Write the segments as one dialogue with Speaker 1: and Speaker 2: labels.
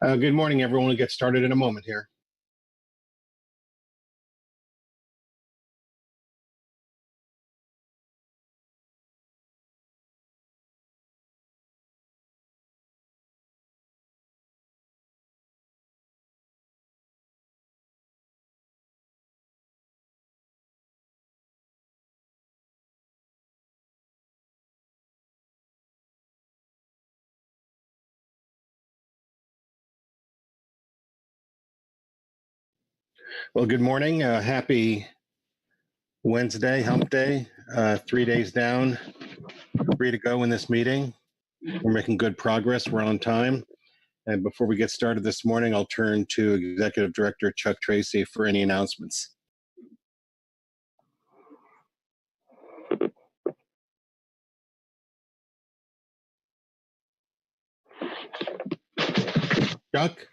Speaker 1: Good morning, everyone. We'll get started in a moment here. Well, good morning. Happy Wednesday, hump day. 3 days down, free to go in this meeting. We're making good progress. We're on time. And before we get started this morning, I'll turn to Executive Director Chuck Tracy for any announcements. Chuck?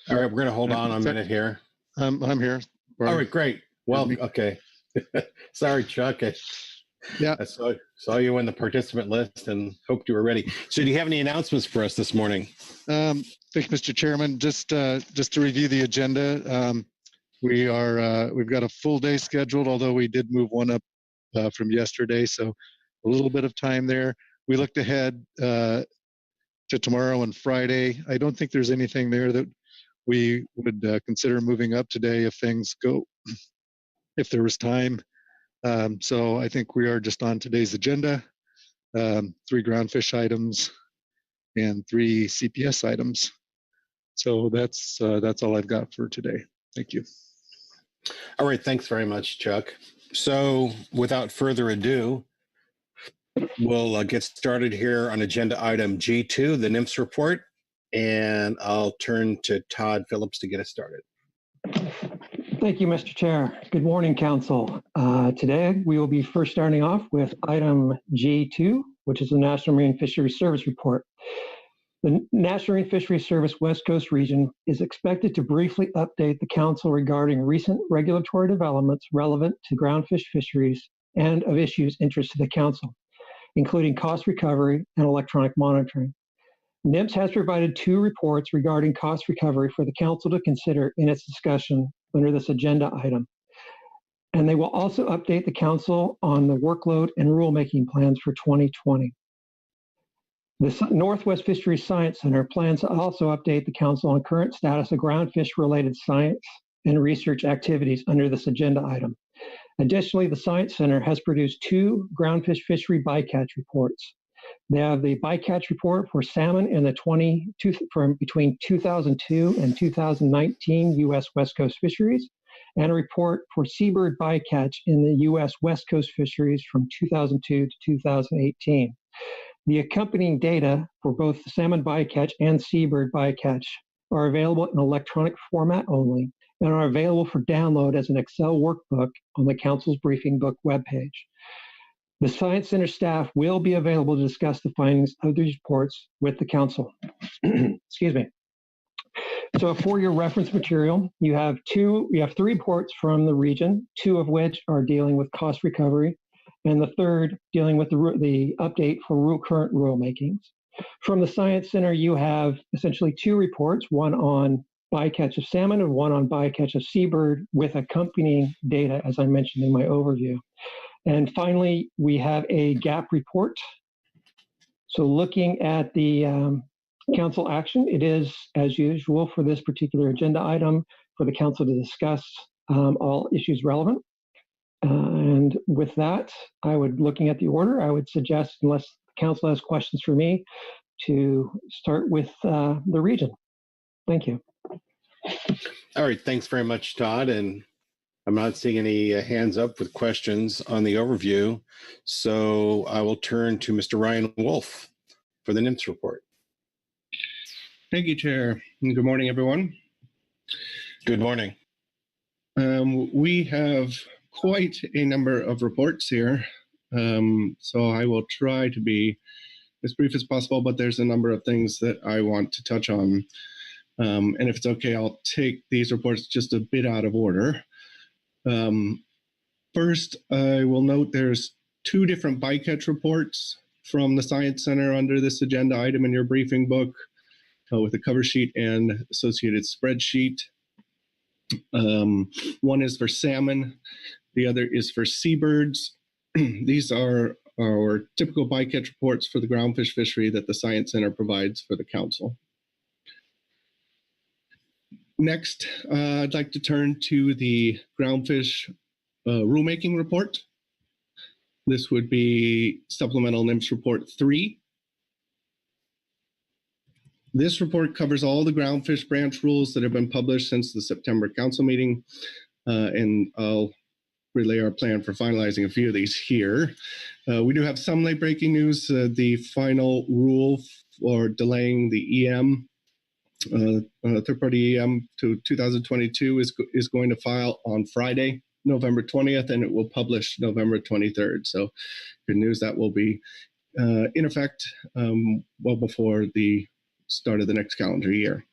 Speaker 1: All right, we're going to hold on a minute here.
Speaker 2: I'm here.
Speaker 1: All right, great. Well, okay. Sorry, Chuck. I saw you in the participant list and hoped you were ready. So do you have any announcements for us this morning?
Speaker 2: Thank you, Mr. Chairman. Just to review the agenda, we've got a full day scheduled, although we did move one up from yesterday, so a little bit of time there. We looked ahead to tomorrow and Friday. I don't think there's anything there that we would consider moving up today if things go, if there was time. So I think we are just on today's agenda, 3 groundfish items and 3 CPS items. So that's all I've got for today. Thank you.
Speaker 1: All right, thanks very much, Chuck. So without further ado, we'll get started here on agenda item G2, the NMFS report, and I'll turn to Todd Phillips to get us started.
Speaker 3: Thank you, Mr. Chair. Good morning, Council. Today, we will be first starting off with item G2, which is the National Marine Fisheries Service report. The National Marine Fisheries Service West Coast region is expected to briefly update the Council regarding recent regulatory developments relevant to groundfish fisheries and of issues interest to the Council, including cost recovery and electronic monitoring. NMFS has provided 2 reports regarding cost recovery for the Council to consider in its discussion under this agenda item. And they will also update the Council on the workload and rulemaking plans for 2020. The Northwest Fisheries Science Center plans to also update the Council on current status of groundfish-related science and research activities under this agenda item. Additionally, the Science Center has produced 2 groundfish fishery bycatch reports. They have the bycatch report for salmon in the from between 2002 and 2019 U.S. West Coast fisheries, and a report for seabird bycatch in the U.S. West Coast fisheries from 2002 to 2018. The accompanying data for both the salmon bycatch and seabird bycatch are available in electronic format only and are available for download as an Excel workbook on the Council's briefing book webpage. The Science Center staff will be available to discuss the findings of these reports with the Council. Excuse me. So for your reference material, you have 3 reports from the region, 2 of which are dealing with cost recovery, and the 3rd dealing with the update for current rulemakings. From the Science Center, you have essentially 2 reports, one on bycatch of salmon and one on bycatch of seabird with accompanying data, as I mentioned in my overview. And finally, we have a gap report. So looking at the Council action, it is, as usual for this particular agenda item, for the Council to discuss all issues relevant. And with that, looking at the order, I would suggest, unless the Council has questions for me, to start with the region. Thank you.
Speaker 1: All right, thanks very much, Todd. And I'm not seeing any hands up with questions on the overview, so I will turn to Mr. Ryan Wolf for the NMFS report.
Speaker 4: Thank you, Chair. And good morning, everyone.
Speaker 1: Good morning.
Speaker 4: We have quite a number of reports here, so I will try to be as brief as possible, but there's a number of things that I want to touch on. And if it's okay, I'll take these reports just a bit out of order. First, I will note there's 2 different bycatch reports from the Science Center under this agenda item in your briefing book, with a cover sheet and associated spreadsheet. One is for salmon, the other is for seabirds. These are our typical bycatch reports for the groundfish fishery that the Science Center provides for the council. Next, I'd like to turn to the groundfish rulemaking report. This would be Supplemental NMFS Report 3. This report covers all the groundfish branch rules that have been published since the September council meeting, and I'll relay our plan for finalizing a few of these here. We do have some late breaking news. The final rule for delaying the EM, third-party EM to 2022 is going to file on Friday, November 20th, and it will publish November 23rd. So good news, that will be in effect well before the start of the next calendar year.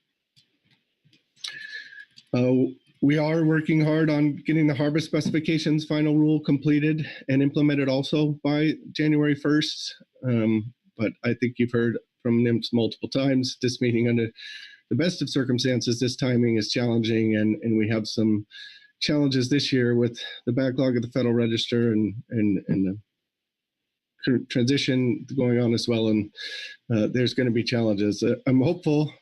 Speaker 4: We are working hard on getting the harvest specifications final rule completed and implemented also by January 1st. But I think you've heard from NMFS multiple times, this meeting under the best of circumstances, this timing is challenging, and we have some challenges this year with the backlog of the Federal Register and the transition going on as well, and there's going to be challenges. I'm hopeful.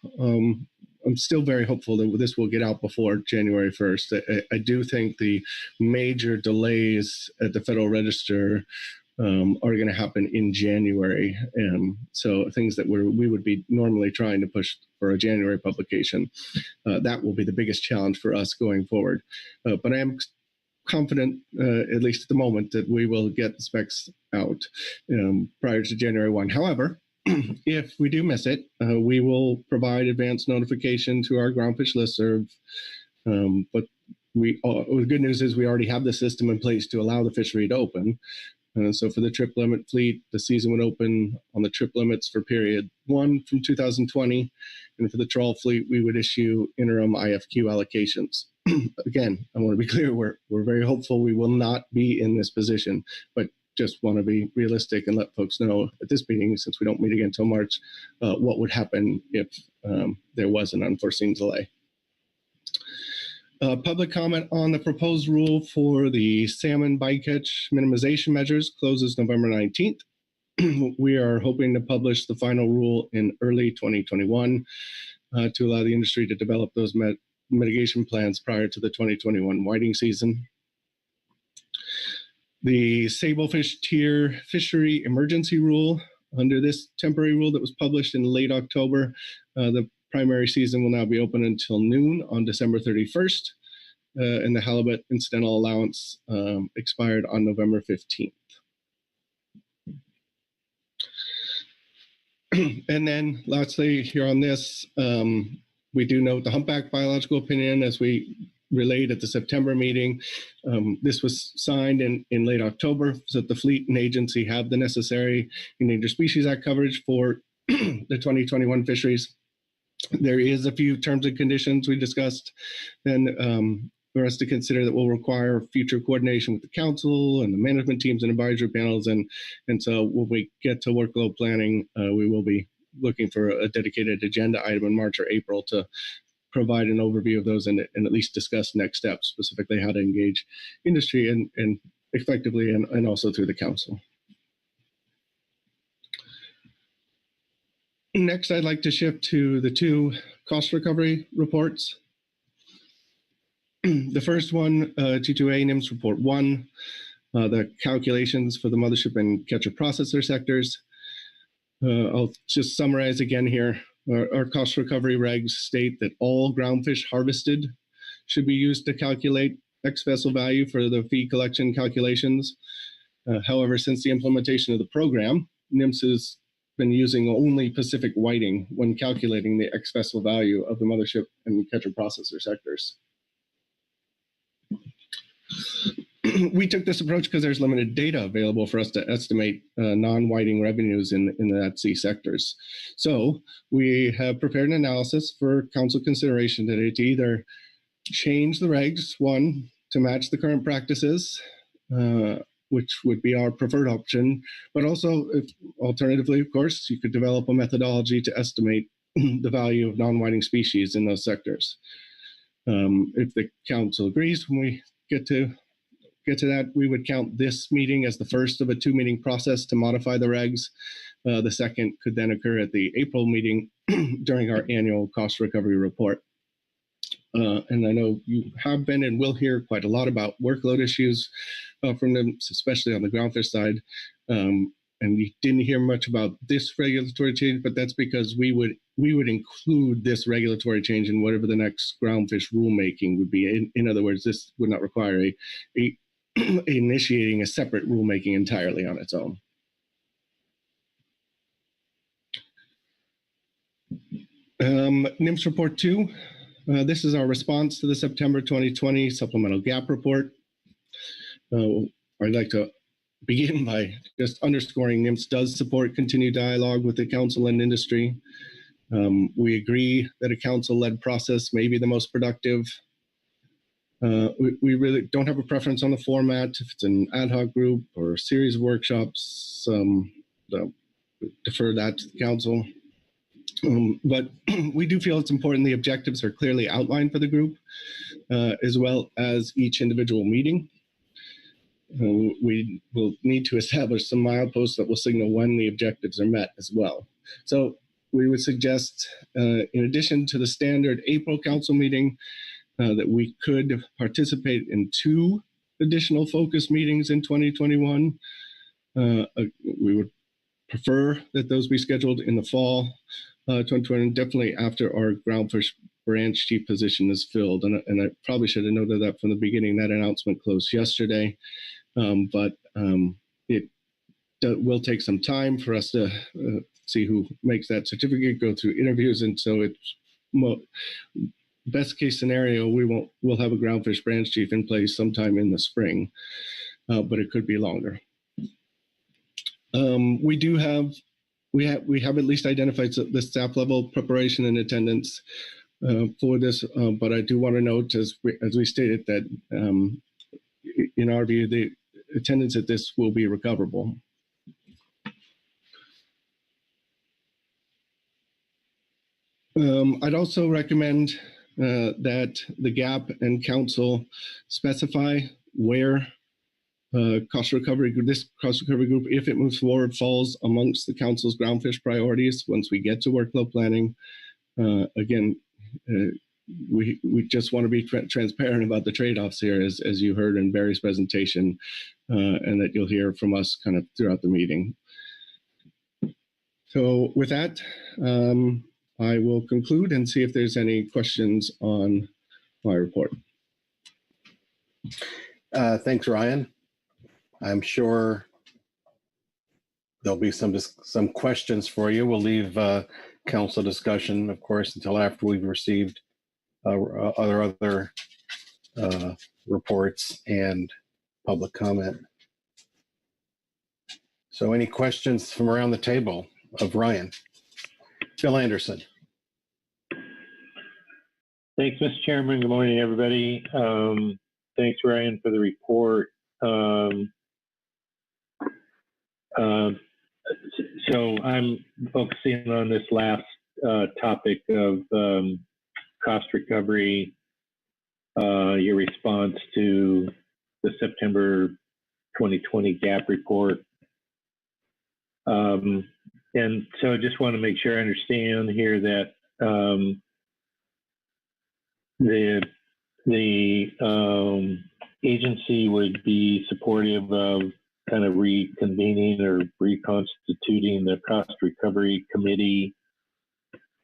Speaker 4: I'm still very hopeful that this will get out before January 1st. I do think the major delays at the Federal Register are going to happen in January. So things that we would be normally trying to push for a January publication, that will be the biggest challenge for us going forward. But I am confident, at least at the moment, that we will get the specs out prior to January 1. However, if we do miss it, we will provide advance notification to our groundfish listserv. But the good news is we already have the system in place to allow the fishery to open. So for the trip limit fleet, the season would open on the trip limits for period 1 from 2020. And for the trawl fleet, we would issue interim IFQ allocations. Again, I want to be clear, we're very hopeful we will not be in this position, but just want to be realistic and let folks know at this meeting, since we don't meet again until March, what would happen if there was an unforeseen delay. Public comment on the proposed rule for the salmon bycatch minimization measures closes November 19th. We are hoping to publish the final rule in early 2021 to allow the industry to develop those mitigation plans prior to the 2021 whiting season. The Sablefish tier fishery emergency rule, under this temporary rule that was published in late October, the primary season will now be open until noon on December 31st, and the halibut incidental allowance expired on November 15th. And then lastly, here on this, we do note the humpback biological opinion as we relayed at the September meeting. This was signed in late October so that the fleet and agency have the necessary Endangered Species Act coverage for the 2021 fisheries. There is a few terms and conditions we discussed, and for us to consider that will require future coordination with the council and the management teams and advisory panels. And so when we get to workload planning, we will be looking for a dedicated agenda item in March or April to provide an overview of those and at least discuss next steps, specifically how to engage industry and effectively and also through the council. Next, I'd like to shift to the 2 cost recovery reports. The first one, G2A NMFS Report 1, the calculations for the mothership and catcher processor sectors. I'll just summarize again here. Our cost recovery regs state that all groundfish harvested should be used to calculate ex-vessel value for the fee collection calculations. However, since the implementation of the program, NMFS has been using only Pacific whiting when calculating the ex-vessel value of the mothership and catcher processor sectors. we took this approach because there's limited data available for us to estimate non-whiting revenues in the at-sea sectors. So we have prepared an analysis for council consideration today to either change the regs, one, to match the current practices, which would be our preferred option, but also, alternatively, of course, you could develop a methodology to estimate the value of non-whiting species in those sectors. If the council agrees, when we get to that, we would count this meeting as the first of a 2-meeting process to modify the regs. The second could then occur at the April meeting during our annual cost recovery report. And I know you have been and will hear quite a lot about workload issues from them, especially on the groundfish side. And we didn't hear much about this regulatory change, but that's because we would include this regulatory change in whatever the next groundfish rulemaking would be. In other words, this would not require initiating a separate rulemaking entirely on its own. NMFS Report 2. This is our response to the September 2020 Supplemental Gap Report. I'd like to begin by just underscoring NMFS does support continued dialogue with the council and industry. We agree that a council-led process may be the most productive. We really don't have a preference on the format, if it's an ad hoc group or a series of workshops. Defer that to the council. But we do feel it's important the objectives are clearly outlined for the group, as well as each individual meeting. We will need to establish some mileposts that will signal when the objectives are met as well. So we would suggest, in addition to the standard April council meeting, that we could participate in 2 additional focus meetings in 2021. We would prefer that those be scheduled in the fall 2020, definitely after our groundfish branch chief position is filled. And I probably should have noted that from the beginning. That announcement closed yesterday, but it will take some time for us to see who makes that certificate, go through interviews, and so it's best case scenario we'll have a groundfish branch chief in place sometime in the spring, but it could be longer. We have at least identified the staff level preparation and attendance for this, but I do want to note, as we stated, that in our view, the attendance at this will be recoverable. I'd also recommend that the GAP and council specify where this cost recovery group, if it moves forward, falls amongst the council's groundfish priorities once we get to workload planning. Again, we just want to be transparent about the trade-offs here, as you heard in Barry's presentation, and that you'll hear from us kind of throughout the meeting. So with that, I will conclude and see if there's any questions on my report.
Speaker 1: Thanks, Ryan. I'm sure there'll be some questions for you. We'll leave council discussion, of course, until after we've received other reports and public comment. So any questions from around the table of Ryan? Phil Anderson.
Speaker 5: Thanks, Mr. Chairman. Good morning, everybody. Thanks, Ryan, for the report. So I'm focusing on this last topic of cost recovery, your response to the September 2020 GAP report. And so I just want to make sure I understand here that the agency would be supportive of kind of reconvening or reconstituting the cost recovery committee,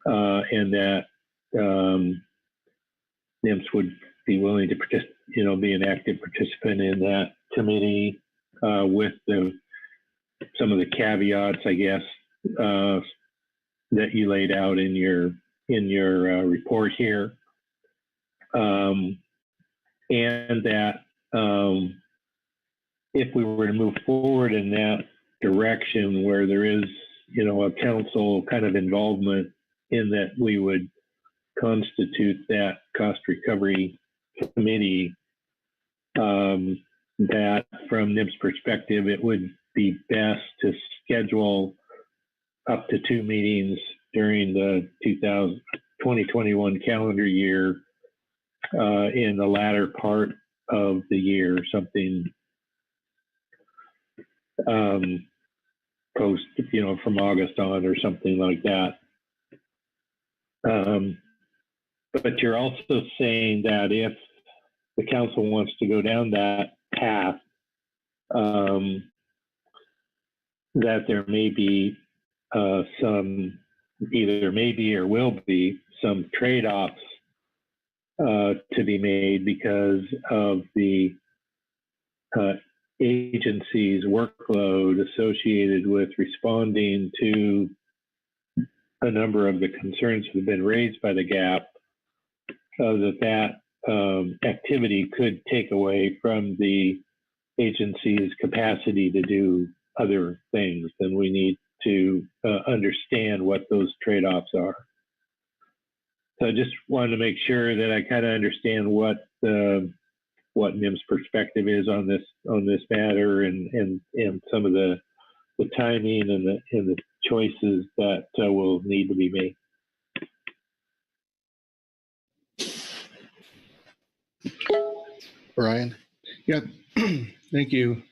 Speaker 5: and that NMFS would be willing to be an active participant in that committee with some of the caveats, I guess, that you laid out in your report here, and that if we were to move forward in that direction where there is, a council kind of involvement in that, we would constitute that cost recovery committee, that from NIM's perspective, it would be best to schedule up to 2 meetings during the 2021 calendar year in the latter part of the year, something post, from August on or something like that. But you're also saying that if the council wants to go down that path, that there may be some, either maybe or will be some trade-offs to be made because of the agency's workload associated with responding to a number of the concerns that have been raised by the GAP, that activity could take away from the agency's capacity to do other things. Then we need to understand what those trade-offs are. So I just wanted to make sure that I kind of understand what NIM's perspective is on this matter, and some of the timing and the choices that will need to be made.
Speaker 2: Brian?
Speaker 4: Yeah, thank you,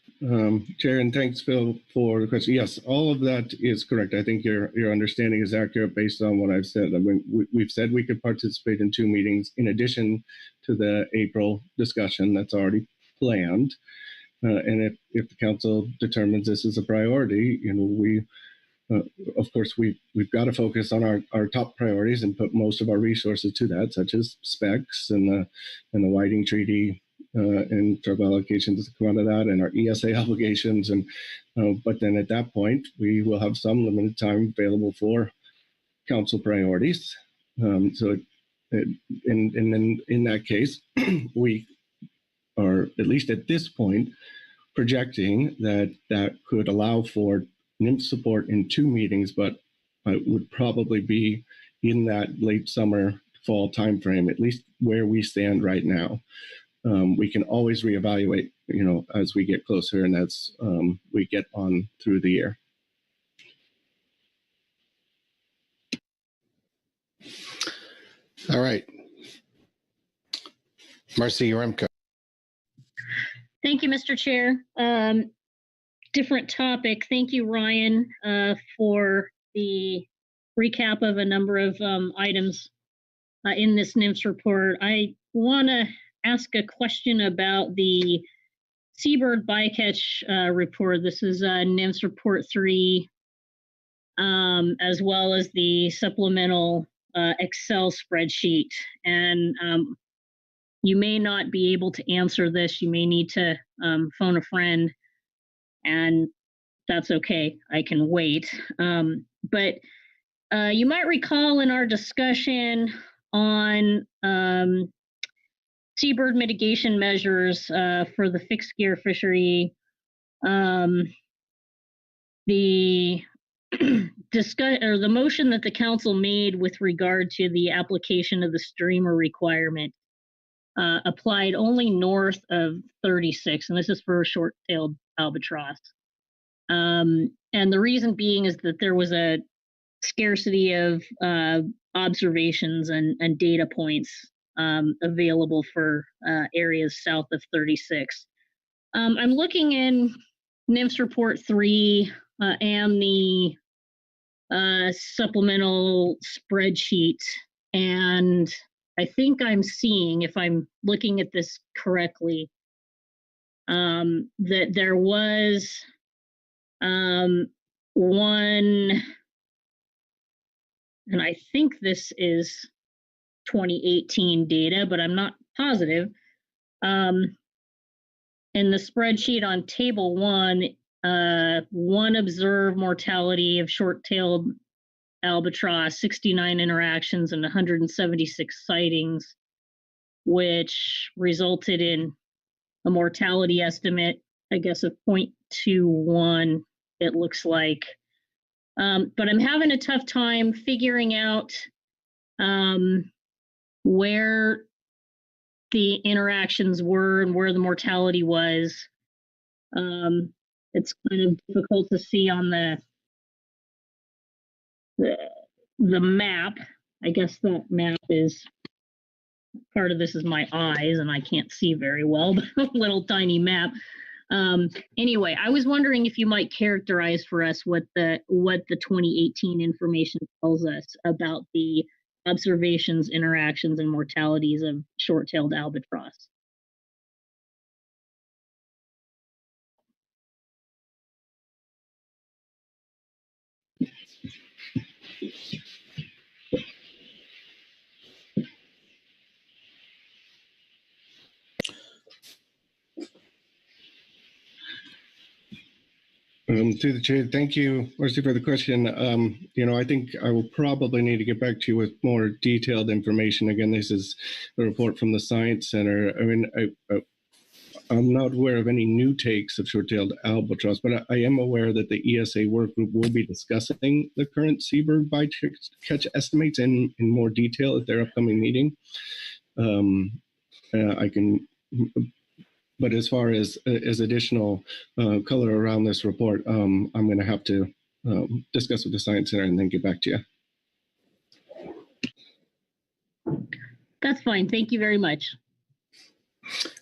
Speaker 4: Chair, and thanks, Phil, for the question. Yes, all of that is correct. I think your understanding is accurate based on what I've said. I mean, we've said we could participate in 2 meetings in addition to the April discussion that's already planned. And if the council determines this is a priority, we, of course, we've got to focus on our top priorities and put most of our resources to that, such as specs and the Whiting Treaty and travel allocations that come out of that, and our ESA obligations. And but then at that point, we will have some limited time available for council priorities. And then in that case, we are, at least at this point, projecting that could allow for NIMP support in 2 meetings, but it would probably be in that late summer, fall timeframe, at least where we stand right now. We can always reevaluate, as we get closer and as we get on through the year.
Speaker 1: All right. Marcy Yaremko.
Speaker 6: Thank you, Mr. Chair. Different topic. Thank you, Ryan, for the recap of a number of items in this NIMS report. I want to ask a question about the seabird bycatch report. This is NIMS report 3, as well as the supplemental Excel spreadsheet. And you may not be able to answer this. You may need to phone a friend, and that's okay. I can wait. But you might recall in our discussion on seabird mitigation measures for the fixed gear fishery, the the motion that the council made with regard to the application of the streamer requirement applied only north of 36, and this is for short-tailed albatross. And the reason being is that there was a scarcity of observations and data points available for areas south of 36. I'm looking in NIMS report 3 and the supplemental spreadsheet, and I think I'm seeing, if I'm looking at this correctly, that there was one, and I think this is 2018 data, but I'm not positive. In the spreadsheet on table 1, one observed mortality of short-tailed albatross, 69 interactions and 176 sightings, which resulted in a mortality estimate I guess, of 0.21, it looks like. But I'm having a tough time figuring out where the interactions were and where the mortality was. It's kind of difficult to see on the map. I guess that map is part of this is my eyes and I can't see very well, but a little tiny map. Anyway, I was wondering if you might characterize for us what the 2018 information tells us about the observations, interactions, and mortalities of short-tailed albatross.
Speaker 4: Through the chair, thank you, Marcy, for the question. I think I will probably need to get back to you with more detailed information. Again, this is a report from the Science Center. I mean, I'm not aware of any new takes of short-tailed albatross, but I am aware that the ESA work group will be discussing the current seabird bycatch estimates in more detail at their upcoming meeting. But as far as additional color around this report, I'm going to have to discuss with the Science Center and then get back to you.
Speaker 6: That's fine. Thank you very much.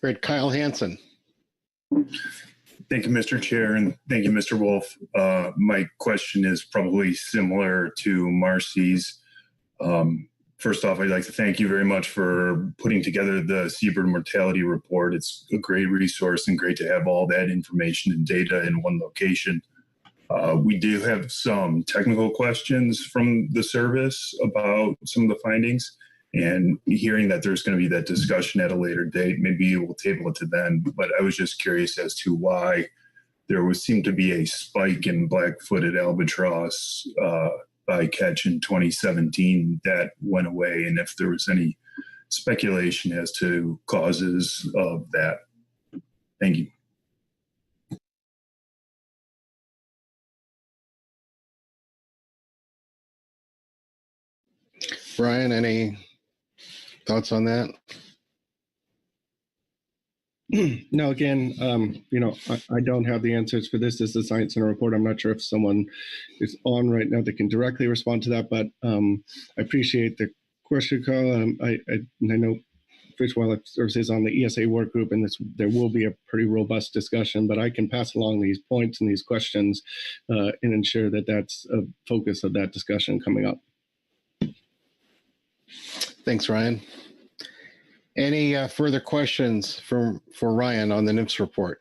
Speaker 1: Great. Kyle Hansen.
Speaker 7: Thank you, Mr. Chair, and thank you, Mr. Wolf. My question is probably similar to Marcy's. First off, I'd like to thank you very much for putting together the seabird mortality report. It's a great resource and great to have all that information and data in one location. We do have some technical questions from the service about some of the findings, and hearing that there's going to be that discussion at a later date, maybe we'll table it to then. But I was just curious as to why there would seem to be a spike in black-footed albatross bycatch in 2017 that went away, and if there was any speculation as to causes of that. Thank you.
Speaker 1: Brian, any thoughts on that?
Speaker 4: No, again, I don't have the answers for this. This is the Science Center report. I'm not sure if someone is on right now that can directly respond to that, but I appreciate the question, Carl. I know Fish Wildlife Services on the ESA work group, and there will be a pretty robust discussion, but I can pass along these points and these questions and ensure that that's a focus of that discussion coming up.
Speaker 1: Thanks, Ryan. Any further questions for Ryan on the NMFS report?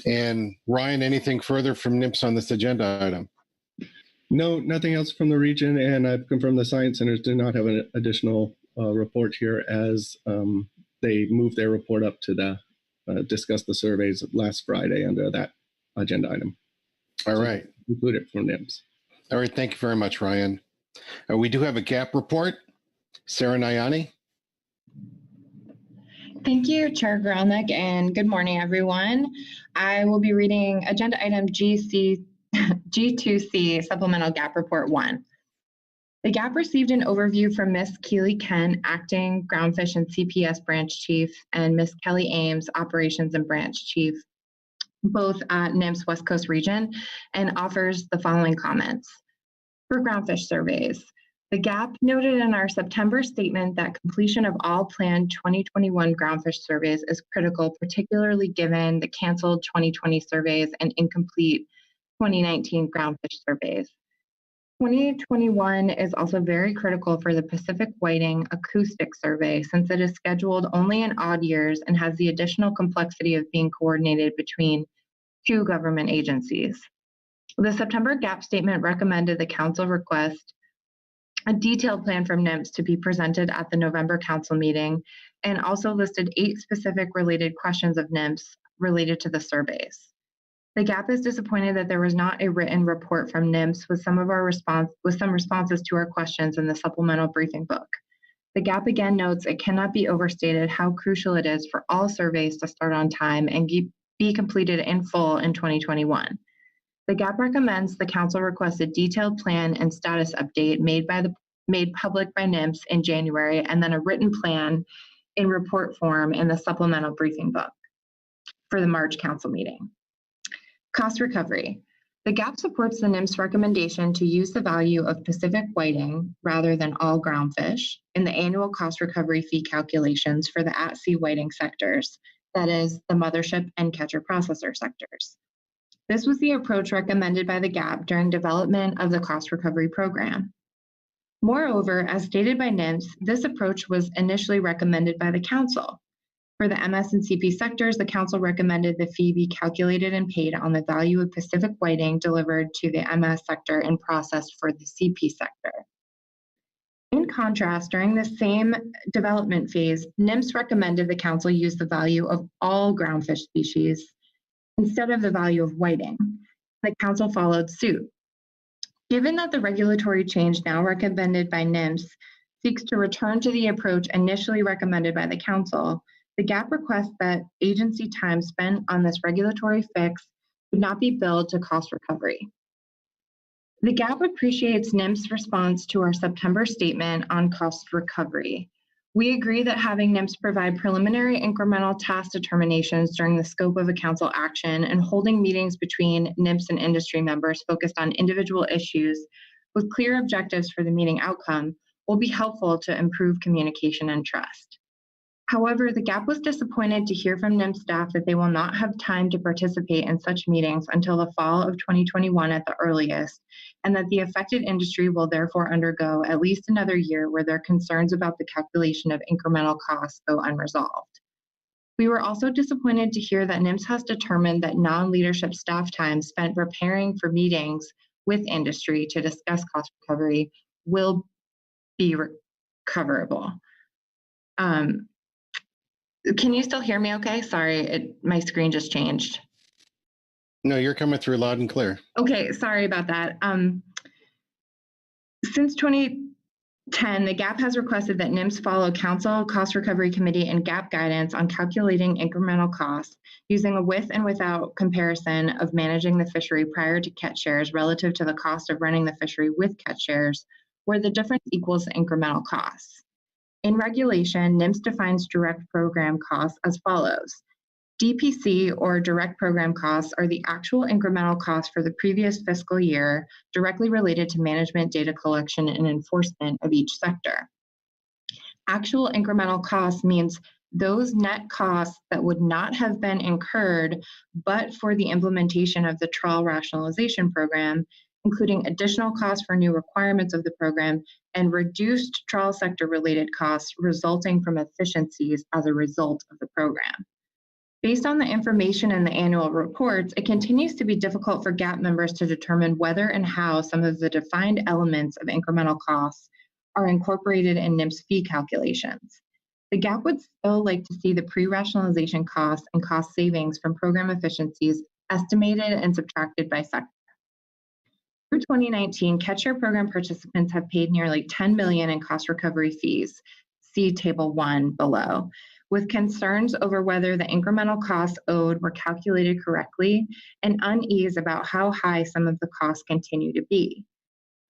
Speaker 1: And Ryan, anything further from NMFS on this agenda item?
Speaker 4: No, nothing else from the region, and I've confirmed the Science Centers do not have an additional report here as they moved their report up to discuss the surveys last Friday under that agenda item.
Speaker 1: All right.
Speaker 4: Include it from NMFS.
Speaker 1: All right, thank you very much, Ryan. We do have a gap report. Sarah Nayani.
Speaker 8: Thank you, Chair Grelnick, and good morning, everyone. I will be reading Agenda Item G2C, Supplemental Gap Report 1. The GAP received an overview from Ms. Keely Ken, Acting Groundfish and CPS Branch Chief, and Ms. Kelly Ames, Operations and Branch Chief, both at NMFS West Coast Region, and offers the following comments. For groundfish surveys, the GAP noted in our September statement that completion of all planned 2021 groundfish surveys is critical, particularly given the canceled 2020 surveys and incomplete 2019 groundfish surveys. 2021 is also very critical for the Pacific Whiting acoustic survey since it is scheduled only in odd years and has the additional complexity of being coordinated between two government agencies. The September GAP statement recommended the Council request a detailed plan from NMFS to be presented at the November Council meeting, and also listed 8 specific related questions of NMFS related to the surveys. The GAP is disappointed that there was not a written report from NMFS with some responses to our questions in the supplemental briefing book. The GAP again notes it cannot be overstated how crucial it is for all surveys to start on time and be completed in full in 2021. The GAP recommends the Council request a detailed plan and status update made public by NMFS in January, and then a written plan in report form in the supplemental briefing book for the March Council meeting. Cost recovery. The GAP supports the NMFS recommendation to use the value of Pacific whiting rather than all groundfish in the annual cost recovery fee calculations for the at-sea whiting sectors, that is, the mothership and catcher processor sectors. This was the approach recommended by the GAP during development of the cost recovery program. Moreover, as stated by NMFS, this approach was initially recommended by the Council. For the MS and CP sectors, the Council recommended the fee be calculated and paid on the value of Pacific whiting delivered to the MS sector and processed for the CP sector. In contrast, during the same development phase, NMFS recommended the Council use the value of all groundfish species instead of the value of whiting. The Council followed suit. Given that the regulatory change now recommended by NMFS seeks to return to the approach initially recommended by the Council, the GAP requests that agency time spent on this regulatory fix would not be billed to cost recovery. The GAP appreciates NMFS' response to our September statement on cost recovery. We agree that having NMFS provide preliminary incremental task determinations during the scope of a Council action and holding meetings between NMFS and industry members focused on individual issues with clear objectives for the meeting outcome will be helpful to improve communication and trust. However, the GAP was disappointed to hear from NMFS staff that they will not have time to participate in such meetings until the fall of 2021 at the earliest, and that the affected industry will therefore undergo at least another year where their concerns about the calculation of incremental costs go unresolved. We were also disappointed to hear that NMFS has determined that non-leadership staff time spent preparing for meetings with industry to discuss cost recovery will be recoverable. Can you still hear me okay? Sorry, my screen just changed.
Speaker 1: No, you're coming through loud and clear.
Speaker 8: Okay, sorry about that. Since 2010, the GAP has requested that NMFS follow Council, Cost Recovery Committee, and GAP guidance on calculating incremental costs using a with and without comparison of managing the fishery prior to catch shares relative to the cost of running the fishery with catch shares, where the difference equals the incremental costs. In regulation, NMFS defines direct program costs as follows. DPC, or direct program costs, are the actual incremental costs for the previous fiscal year directly related to management, data collection, and enforcement of each sector. Actual incremental costs means those net costs that would not have been incurred but for the implementation of the trawl rationalization program, including additional costs for new requirements of the program and reduced trawl sector related costs resulting from efficiencies as a result of the program. Based on the information in the annual reports, it continues to be difficult for GAP members to determine whether and how some of the defined elements of incremental costs are incorporated in NMFS fee calculations. The GAP would still like to see the pre-rationalization costs and cost savings from program efficiencies estimated and subtracted by sector. Through 2019, catch share program participants have paid nearly $10 million in cost recovery fees, see Table 1 below, with concerns over whether the incremental costs owed were calculated correctly and unease about how high some of the costs continue to be.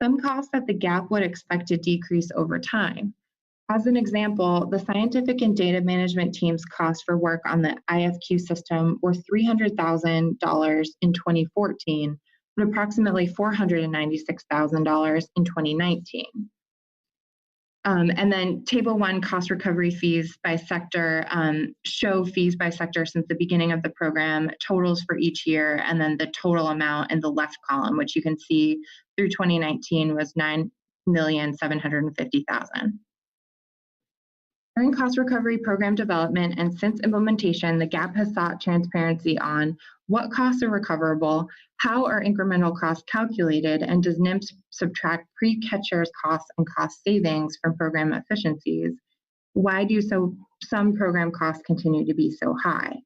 Speaker 8: Some costs that the GAP would expect to decrease over time. As an example, the scientific and data management team's costs for work on the IFQ system were $300,000 in 2014, but approximately $496,000 in 2019. And then Table 1 cost recovery fees by sector show fees by sector since the beginning of the program, totals for each year, and then the total amount in the left column, which you can see through 2019 was $9,750,000. During cost recovery program development and since implementation, the GAP has sought transparency on what costs are recoverable, how are incremental costs calculated, and does NMFS subtract pre-catch shares costs and cost savings from program efficiencies? Why do some program costs continue to be so high?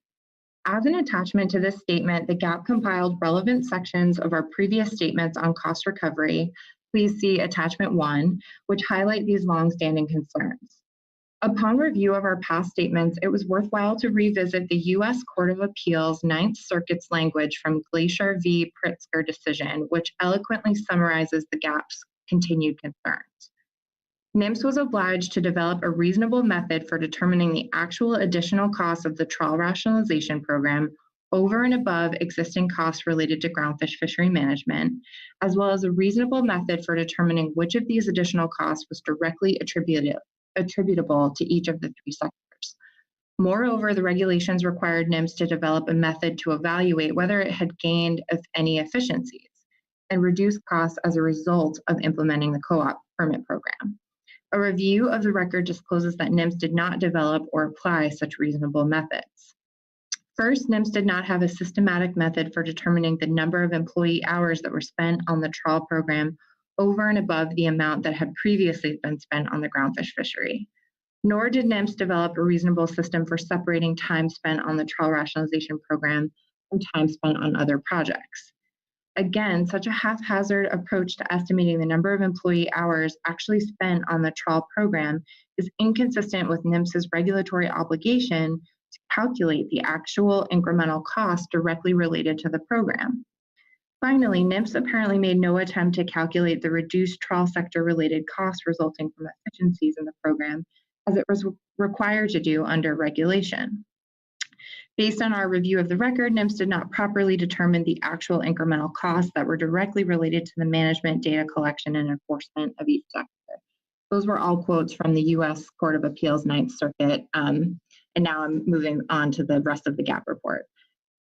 Speaker 8: As an attachment to this statement, the GAP compiled relevant sections of our previous statements on cost recovery. Please see Attachment 1, which highlight these long-standing concerns. Upon review of our past statements, it was worthwhile to revisit the U.S. Court of Appeals Ninth Circuit's language from Glacier v. Pritzker decision, which eloquently summarizes the GAP's continued concerns. NMFS was obliged to develop a reasonable method for determining the actual additional costs of the trawl rationalization program over and above existing costs related to groundfish fishery management, as well as a reasonable method for determining which of these additional costs was directly attributable to each of the three sectors. Moreover, the regulations required NMFS to develop a method to evaluate whether it had gained any efficiencies and reduced costs as a result of implementing the co-op permit program. A review of the record discloses that NMFS did not develop or apply such reasonable methods. First, NMFS did not have a systematic method for determining the number of employee hours that were spent on the trawl program over and above the amount that had previously been spent on the groundfish fishery. Nor did NMFS develop a reasonable system for separating time spent on the trawl rationalization program from time spent on other projects. Again, such a haphazard approach to estimating the number of employee hours actually spent on the trawl program is inconsistent with NMFS's regulatory obligation to calculate the actual incremental cost directly related to the program. Finally, NMFS apparently made no attempt to calculate the reduced trawl sector related costs resulting from efficiencies in the program, as it was required to do under regulation. Based on our review of the record, NMFS did not properly determine the actual incremental costs that were directly related to the management, data collection, and enforcement of each sector. Those were all quotes from the U.S. Court of Appeals Ninth Circuit, and now I'm moving on to the rest of the GAP report.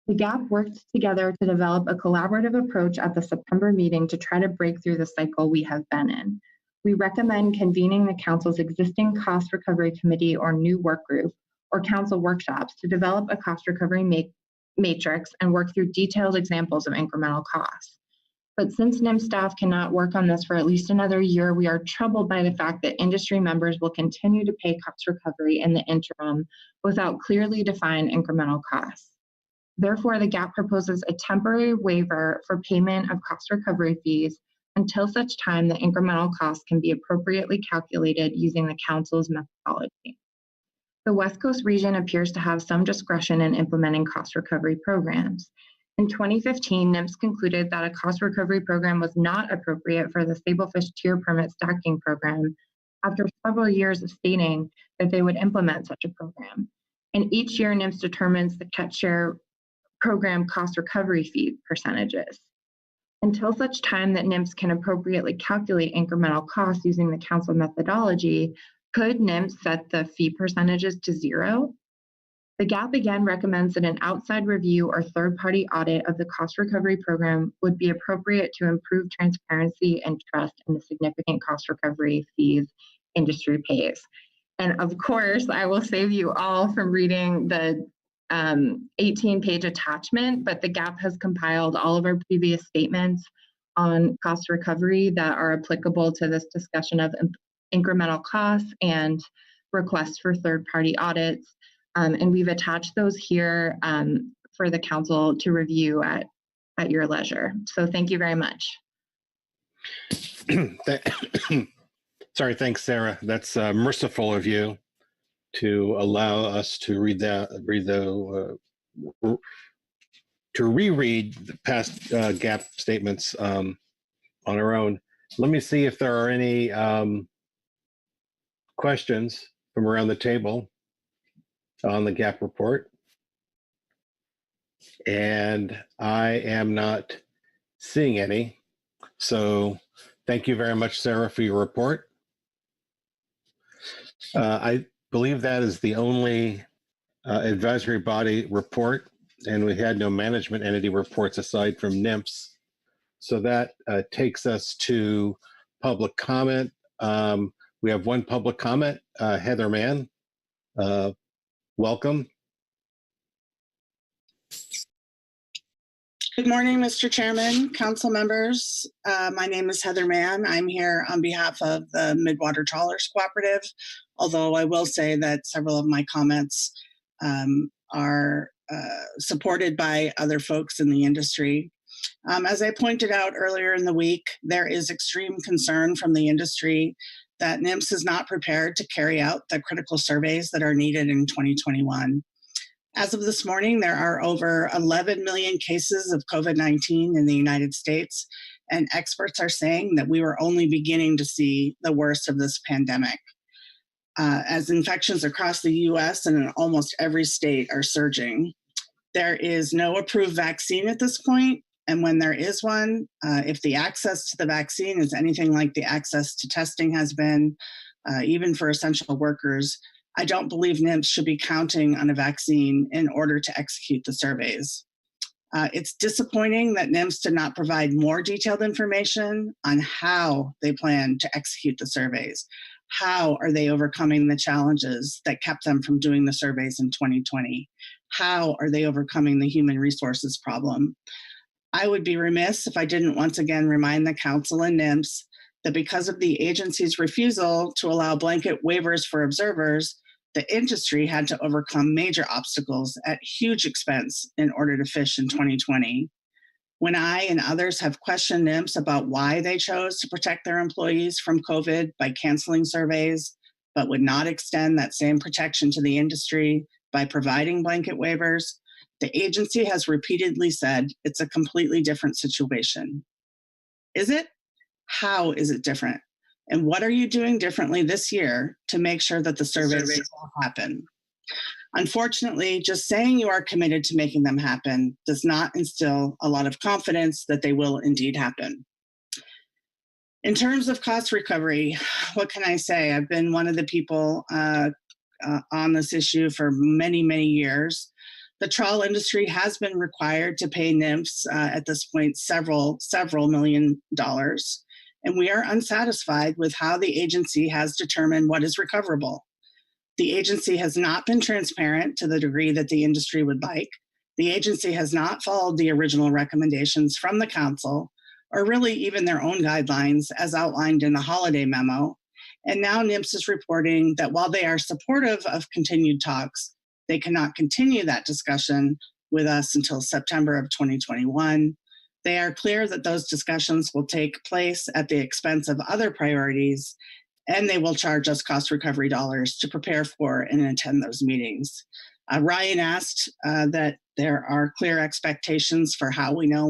Speaker 8: The GAP worked together to develop a collaborative approach at the September meeting to try to break through the cycle we have been in. We recommend convening the Council's existing cost recovery committee or new work group or Council workshops to develop a cost recovery matrix and work through detailed examples of incremental costs. But since NMFS staff cannot work on this for at least another year, we are troubled by the fact that industry members will continue to pay cost recovery in the interim without clearly defined incremental costs. Therefore, the GAP proposes a temporary waiver for payment of cost recovery fees until such time the incremental costs can be appropriately calculated using the Council's methodology. The West Coast region appears to have some discretion in implementing cost recovery programs. In 2015, NMFS concluded that a cost recovery program was not appropriate for the Sablefish tier permit stacking program after several years of stating that they would implement such a program. And each year, NMFS determines the catch share program cost recovery fee percentages. Until such time that NMFS can appropriately calculate incremental costs using the Council methodology, could NMFS set the fee percentages to 0? The GAP again recommends that an outside review or third-party audit of the cost recovery program would be appropriate to improve transparency and trust in the significant cost recovery fees industry pays. And of course, I will save you all from reading the 18-page attachment, but the GAP has compiled all of our previous statements on cost recovery that are applicable to this discussion of incremental costs and requests for third-party audits. And we've attached those here for the Council to review at your leisure. So thank you very much.
Speaker 1: Sorry, thanks, Sarah. That's merciful of you to allow us to to reread the past GAP statements on our own. Let me see if there are any questions from around the table on the GAP report. And I am not seeing any. So thank you very much, Sarah, for your report. I believe that is the only advisory body report, and we had no management entity reports aside from NMFS. So that takes us to public comment. We have one public comment, Heather Mann. Welcome.
Speaker 9: Good morning, Mr. Chairman, council members. My name is Heather Mann. I'm here on behalf of the Midwater Trawlers Cooperative, although I will say that several of my comments are supported by other folks in the industry. As I pointed out earlier in the week, there is extreme concern from the industry that NMFS is not prepared to carry out the critical surveys that are needed in 2021. As of this morning, there are over 11 million cases of COVID-19 in the United States, and experts are saying that we were only beginning to see the worst of this pandemic. As infections across the US and in almost every state are surging, there is no approved vaccine at this point. And when there is one, if the access to the vaccine is anything like the access to testing has been, even for essential workers, I don't believe NMFS should be counting on a vaccine in order to execute the surveys. It's disappointing that NMFS did not provide more detailed information on how they plan to execute the surveys. How are they overcoming the challenges that kept them from doing the surveys in 2020? How are they overcoming the human resources problem? I would be remiss if I didn't once again remind the Council and NMFS that because of the agency's refusal to allow blanket waivers for observers, the industry had to overcome major obstacles at huge expense in order to fish in 2020. When I and others have questioned NMFS about why they chose to protect their employees from COVID by canceling surveys, but would not extend that same protection to the industry by providing blanket waivers, the agency has repeatedly said it's a completely different situation. Is it? How is it different? And what are you doing differently this year to make sure that the surveys will happen? Unfortunately, just saying you are committed to making them happen does not instill a lot of confidence that they will indeed happen. In terms of cost recovery, what can I say? I've been one of the people on this issue for many, many years. The trawl industry has been required to pay NMFS at this point several $1 million. And we are unsatisfied with how the agency has determined what is recoverable. The agency has not been transparent to the degree that the industry would like. The agency has not followed the original recommendations from the council, or really even their own guidelines as outlined in the holiday memo. And now NMFS is reporting that while they are supportive of continued talks, they cannot continue that discussion with us until September of 2021. They are clear that those discussions will take place at the expense of other priorities, and they will charge us cost recovery dollars to prepare for and attend those meetings. Ryan asked that there are clear expectations for how we know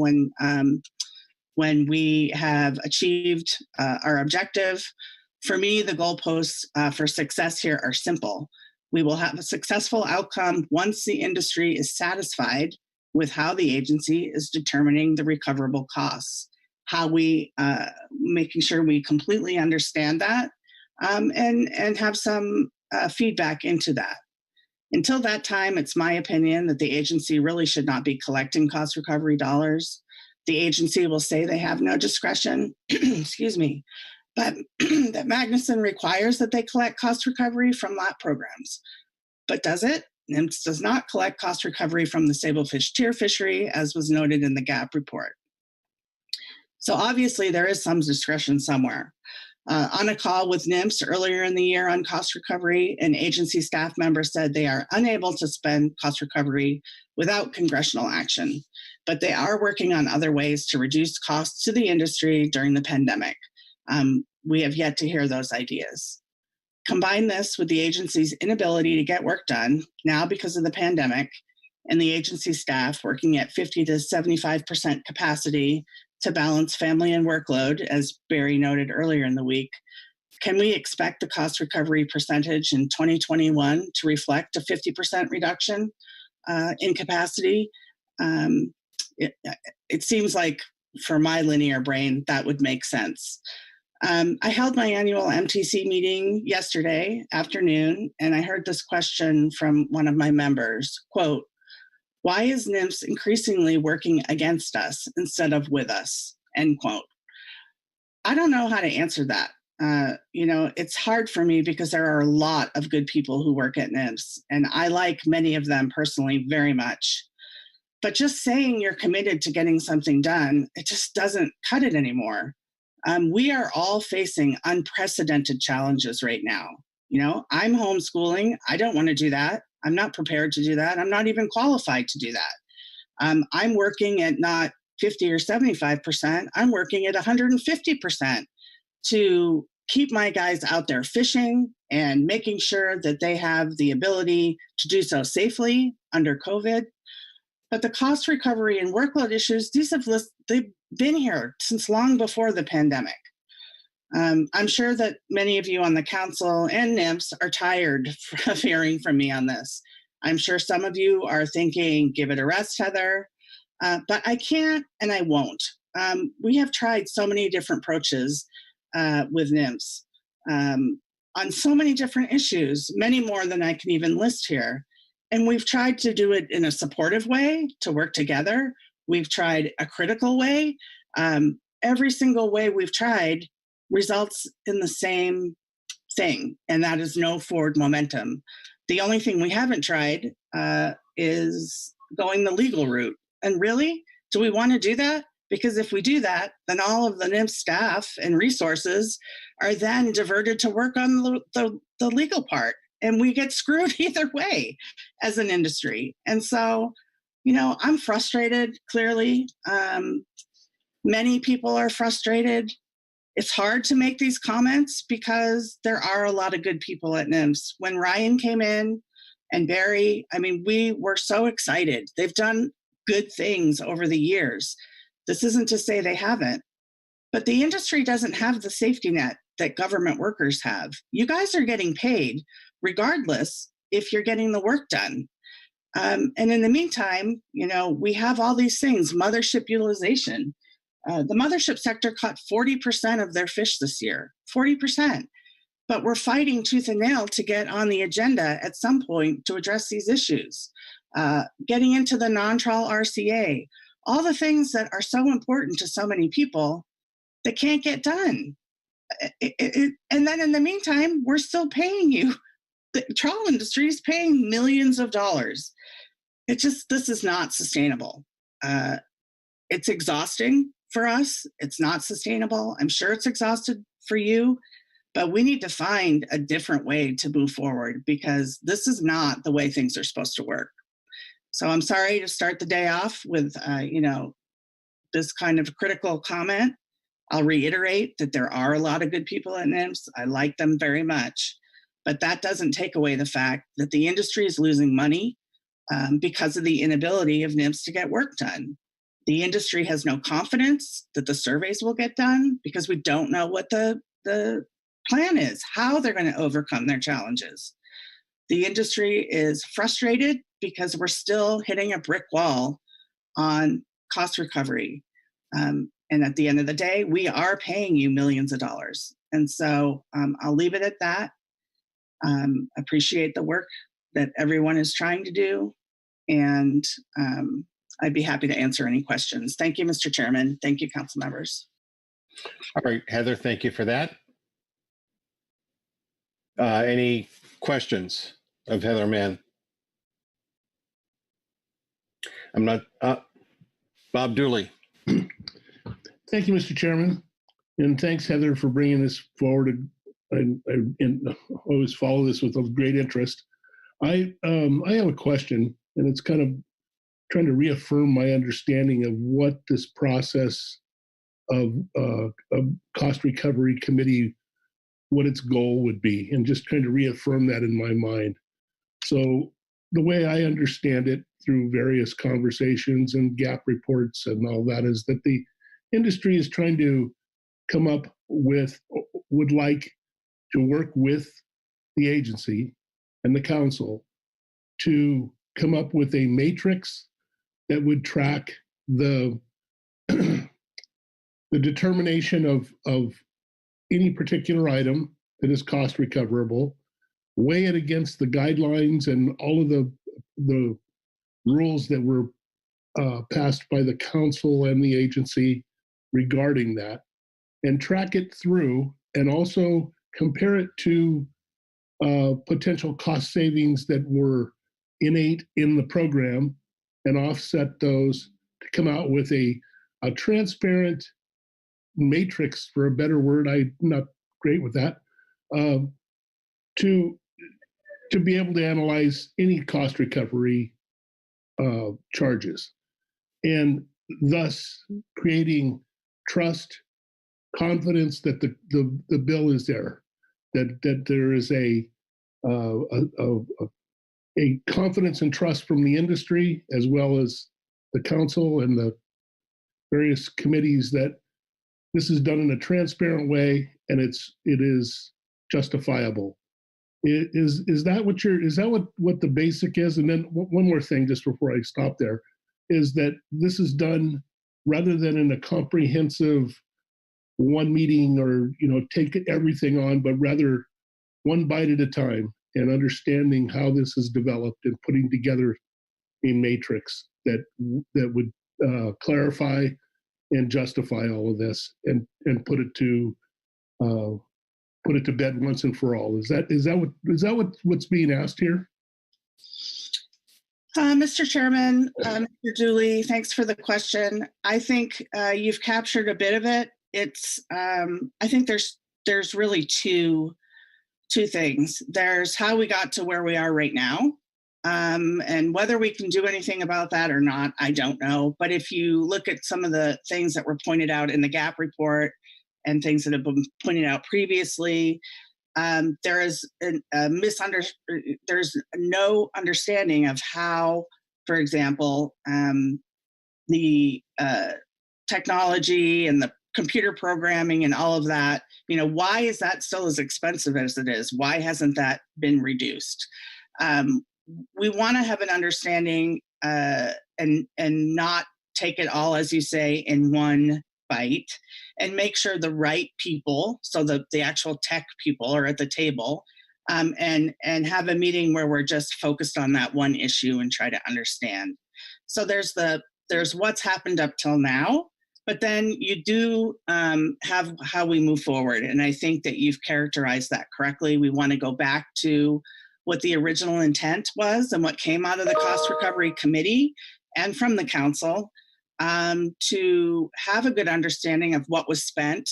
Speaker 9: when we have achieved our objective. For me, the goalposts for success here are simple. We will have a successful outcome once the industry is satisfied with how the agency is determining the recoverable costs, how we making sure we completely understand that and have some feedback into that. Until that time, it's my opinion that the agency really should not be collecting cost recovery dollars. The agency will say they have no discretion, excuse me, but that Magnuson requires that they collect cost recovery from LAP programs. But does it? NMFS does not collect cost recovery from the Sablefish tier fishery, as was noted in the GAP report. So obviously there is some discretion somewhere. On a call with NMFS earlier in the year on cost recovery, an agency staff member said they are unable to spend cost recovery without congressional action, but they are working on other ways to reduce costs to the industry during the pandemic. We have yet to hear those ideas. Combine this with the agency's inability to get work done now because of the pandemic, and the agency staff working at 50 to 75% capacity to balance family and workload, as Barry noted earlier in the week. Can we expect the cost recovery percentage in 2021 to reflect a 50% reduction in capacity? It seems like, for my linear brain, that would make sense. I held my annual MTC meeting yesterday afternoon, and I heard this question from one of my members, quote, "Why is NMFS increasingly working against us instead of with us?" End quote. I don't know how to answer that. It's hard for me because there are a lot of good people who work at NMFS, and I like many of them personally very much. But just saying you're committed to getting something done, it just doesn't cut it anymore. We are all facing unprecedented challenges right now. I'm homeschooling. I don't want to do that. I'm not prepared to do that. I'm not even qualified to do that. I'm working at not 50 or 75%. I'm working at 150% to keep my guys out there fishing and making sure that they have the ability to do so safely under COVID. But the cost recovery and workload issues, they've been here since long before the pandemic. I'm sure that many of you on the council and NMFS are tired of hearing from me on this. I'm sure some of you are thinking, give it a rest, Heather, but I can't and I won't. We have tried so many different approaches with NMFS on so many different issues, many more than I can even list here. And we've tried to do it in a supportive way to work together. We've tried a critical way. Every single way we've tried results in the same thing, and that is no forward momentum. The only thing we haven't tried is going the legal route. And really, do we want to do that? Because if we do that, then all of the NMFS staff and resources are then diverted to work on the legal part. And we get screwed either way as an industry. And so, I'm frustrated, clearly. Many people are frustrated. It's hard to make these comments because there are a lot of good people at NMFS. When Ryan came in and Barry, we were so excited. They've done good things over the years. This isn't to say they haven't, but the industry doesn't have the safety net that government workers have. You guys are getting paid regardless if you're getting the work done. And in the meantime, we have all these things, mothership utilization. The mothership sector caught 40% of their fish this year, 40%. But we're fighting tooth and nail to get on the agenda at some point to address these issues. Getting into the non-trawl RCA, all the things that are so important to so many people that can't get done. And then in the meantime, we're still paying you. The trawl industry is paying millions of dollars. This is not sustainable. It's exhausting for us. It's not sustainable. I'm sure it's exhausted for you, but we need to find a different way to move forward because this is not the way things are supposed to work. So I'm sorry to start the day off with, this kind of critical comment. I'll reiterate that there are a lot of good people at NMFS. I like them very much, but that doesn't take away the fact that the industry is losing money because of the inability of NMFS to get work done. The industry has no confidence that the surveys will get done because we don't know what the plan is, how they're going to overcome their challenges. The industry is frustrated because we're still hitting a brick wall on cost recovery. And at the end of the day, we are paying you millions of dollars. And so I'll leave it at that. Appreciate the work that everyone is trying to do. And I'd be happy to answer any questions. Thank you, Mr. Chairman. Thank you, council members.
Speaker 1: All right, Heather, thank you for that. Any questions of Heather Mann? I'm not, Bob Dooley.
Speaker 10: Thank you, Mr. Chairman. And thanks, Heather, for bringing this forward. I always follow this with great interest. I have a question, and it's kind of trying to reaffirm my understanding of what this process of cost recovery committee, what its goal would be, and just trying to reaffirm that in my mind. So the way I understand it through various conversations and gap reports and all that is that the industry is trying to come up with, would like to work with the agency and the council to come up with a matrix that would track the the determination of any particular item that is cost recoverable, weigh it against the guidelines and all of the rules that were passed by the council and the agency regarding that, and track it through and also compare it to potential cost savings that were innate in the program and offset those to come out with a transparent matrix, for a better word. I'm not great with that, to be able to analyze any cost recovery charges, and thus creating trust confidence that the bill is there, that there is a confidence and trust from the industry as well as the council and the various committees that this is done in a transparent way and it is justifiable. Is that what the basic is? And then one more thing, just before I stop there, is that this is done rather than in a comprehensive one meeting or take everything on, but rather one bite at a time and understanding how this is developed and putting together a matrix that would clarify and justify all of this and put it to bed once and for all. Is that what's being asked here?
Speaker 9: Mr. Chairman, Mr. Dooley, thanks for the question. I think you've captured a bit of it. It's I think there's really two things. There's how we got to where we are right now, and whether we can do anything about that or not, I don't know. But if you look at some of the things that were pointed out in the GAP report and things that have been pointed out previously, there is there's no understanding of how, for example, the technology and the computer programming and all of that, why is that still as expensive as it is? Why hasn't that been reduced? We want to have an understanding and not take it all, as you say, in one bite, and make sure the right people, so the actual tech people, are at the table, and have a meeting where we're just focused on that one issue and try to understand. So there's what's happened up till now, but then you do have how we move forward, and I think that you've characterized that correctly. We want to go back to what the original intent was and what came out of the Cost Recovery Committee and from the council, to have a good understanding of what was spent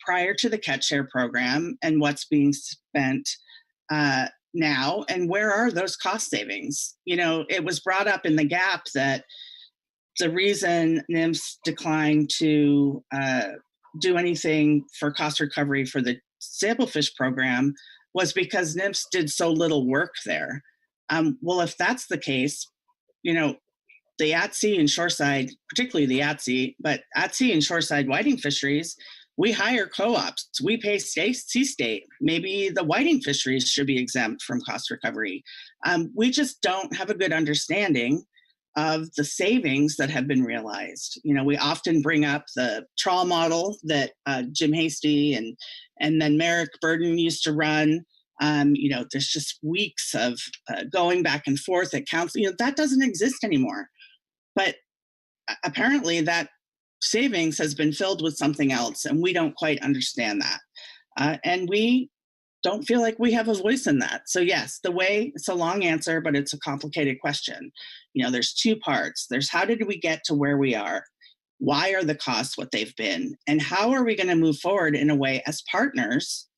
Speaker 9: prior to the Catch Share program and what's being spent now, and where are those cost savings. It was brought up in the GAP that the reason NMFS declined to do anything for cost recovery for the Sablefish program was because NMFS did so little work there. Well, if that's the case, the at-sea and shoreside, particularly the at-sea, but at-sea and shoreside whiting fisheries, we hire co-ops, we pay sea state. Maybe the whiting fisheries should be exempt from cost recovery. We just don't have a good understanding of the savings that have been realized. We often bring up the trawl model that Jim Hasty and then Merrick Burden used to run. There's just weeks of going back and forth at council. That doesn't exist anymore. But apparently that savings has been filled with something else, and we don't quite understand that. And we don't feel like we have a voice in that. So yes, it's a long answer, but it's a complicated question. There's two parts. There's how did we get to where we are? Why are the costs what they've been? And how are we going to move forward in a way as partners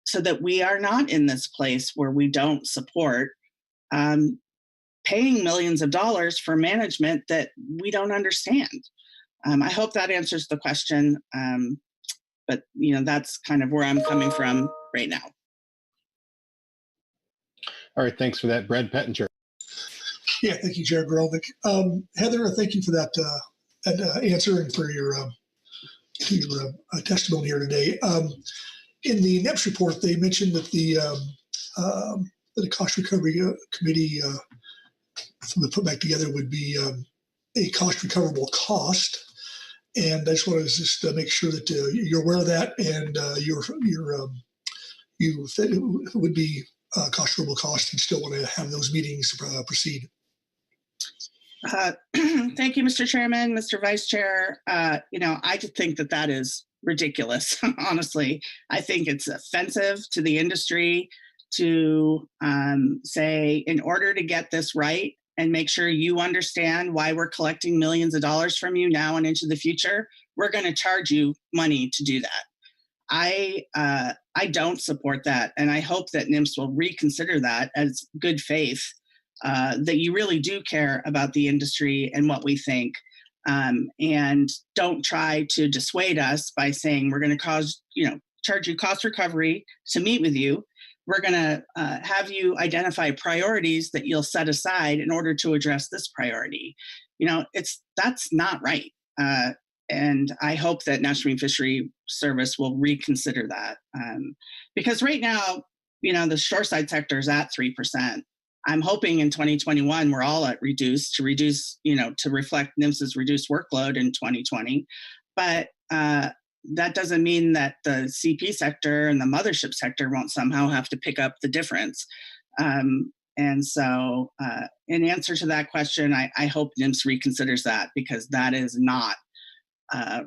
Speaker 9: so that we are not in this place where we don't support paying millions of dollars for management that we don't understand. I hope that answers the question, but that's kind of where I'm coming from right now.
Speaker 1: All right, thanks for that, Brad Pettinger.
Speaker 11: Yeah, thank you, Chair Grovic. Heather, thank you for that answer and for your testimony here today. In the NMFS report, they mentioned that the cost recovery committee from the put back together would be a cost recoverable cost, and I just want to make sure that you're aware of that, and you it would be cost recoverable cost, and still want to have those meetings proceed.
Speaker 9: Thank you, Mr. Chairman, Mr. Vice Chair. I just think that is ridiculous. Honestly, I think it's offensive to the industry to say, in order to get this right and make sure you understand why we're collecting millions of dollars from you now and into the future, we're going to charge you money to do that. I don't support that, and I hope that NMFS will reconsider that as good faith, that you really do care about the industry and what we think. And don't try to dissuade us by saying we're going to charge you cost recovery to meet with you. We're going to have you identify priorities that you'll set aside in order to address this priority. That's not right. And I hope that National Marine Fishery Service will reconsider that. Because right now, the shoreside sector is at 3%. I'm hoping in 2021, we're all at to reflect NMFS's reduced workload in 2020. But that doesn't mean that the CP sector and the mothership sector won't somehow have to pick up the difference. And so in answer to that question, I hope NMFS reconsiders that, because that is not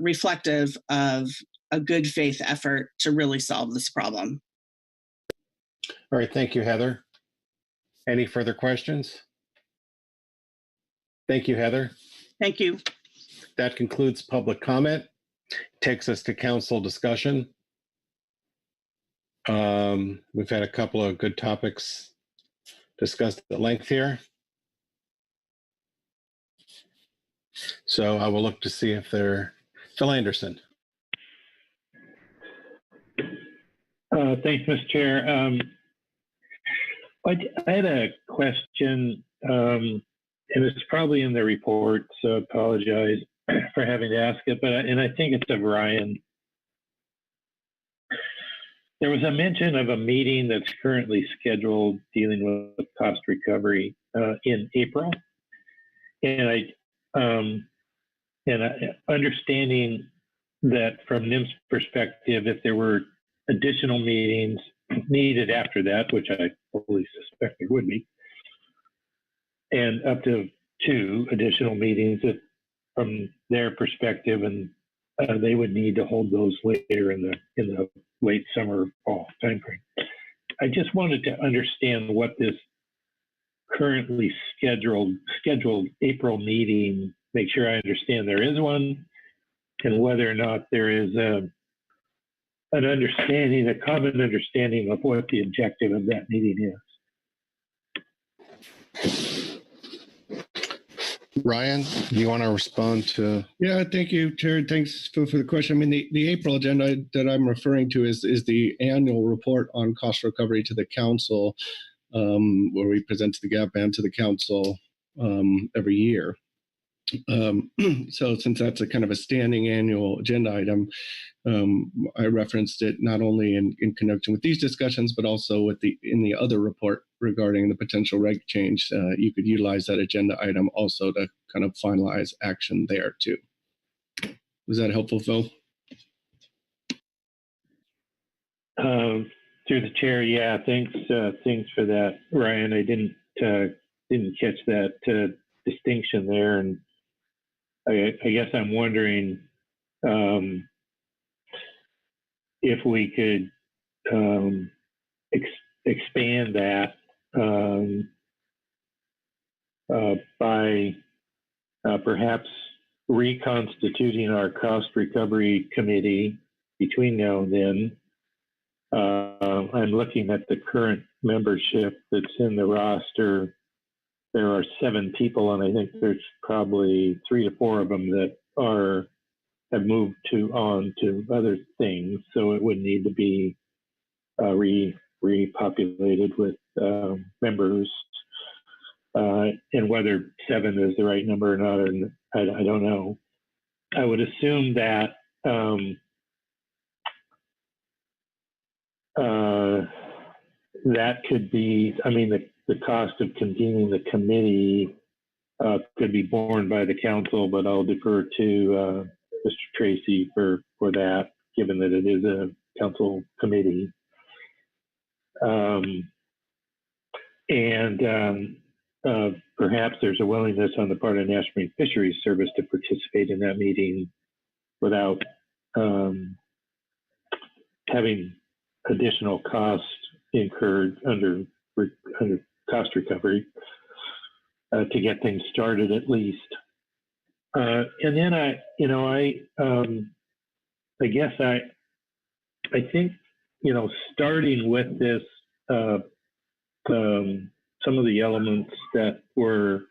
Speaker 9: reflective of a good faith effort to really solve this problem.
Speaker 1: All right, thank you, Heather. Any further questions? Thank you, Heather.
Speaker 9: Thank you.
Speaker 1: That concludes public comment. Takes us to council discussion. We've had a couple of good topics discussed at length here. So I will look to see if they're Phil Anderson.
Speaker 5: Thanks, Mr. Chair. I had a question, and it's probably in the report, so I apologize for having to ask it, and I think it's of Ryan. There was a mention of a meeting that's currently scheduled dealing with cost recovery in April, and understanding that from NMFS perspective, if there were additional meetings needed after that, which I fully suspect there would be, and up to 2 additional meetings from their perspective, and they would need to hold those later in the late summer, fall timeframe. I just wanted to understand what this currently scheduled April meeting, make sure I understand there is one, and whether or not there is a common understanding of what the objective of that meeting is.
Speaker 1: Ryan, do you want to respond to?
Speaker 4: Yeah, thank you, Chair. Thanks for the question. I mean, the April agenda that I'm referring to is the annual report on cost recovery to the council, where we present to the GAP and to the council every year. So since that's a kind of a standing annual agenda item, I referenced it not only in connection with these discussions, but also in the other report regarding the potential reg change. You could utilize that agenda item also to kind of finalize action there too. Was that helpful, Phil?
Speaker 5: Through the chair, yeah. Thanks for that, Ryan. I didn't catch that distinction there, and I guess I'm wondering if we could expand that by perhaps reconstituting our cost recovery committee between now and then. I'm looking at the current membership that's in the roster. There are 7 people, and I think there's probably 3 to 4 of them that have moved on to other things. So it would need to be repopulated with members. And whether 7 is the right number or not, I don't know. I would assume that that could be, I mean, the cost of convening the committee could be borne by the council, but I'll defer to Mr. Tracy for that, given that it is a council committee. Perhaps there's a willingness on the part of National Marine Fisheries Service to participate in that meeting without having additional costs incurred under cost recovery to get things started at least. And then I guess I think, starting with this, some of the elements that were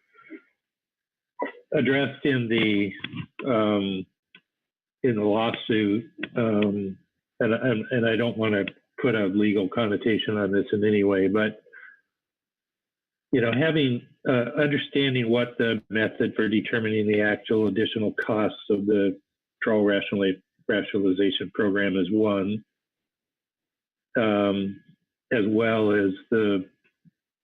Speaker 5: addressed in the in the lawsuit, and I don't want to put a legal connotation on this in any way, but having understanding what the method for determining the actual additional costs of the trawl rationalization program is one, as well as the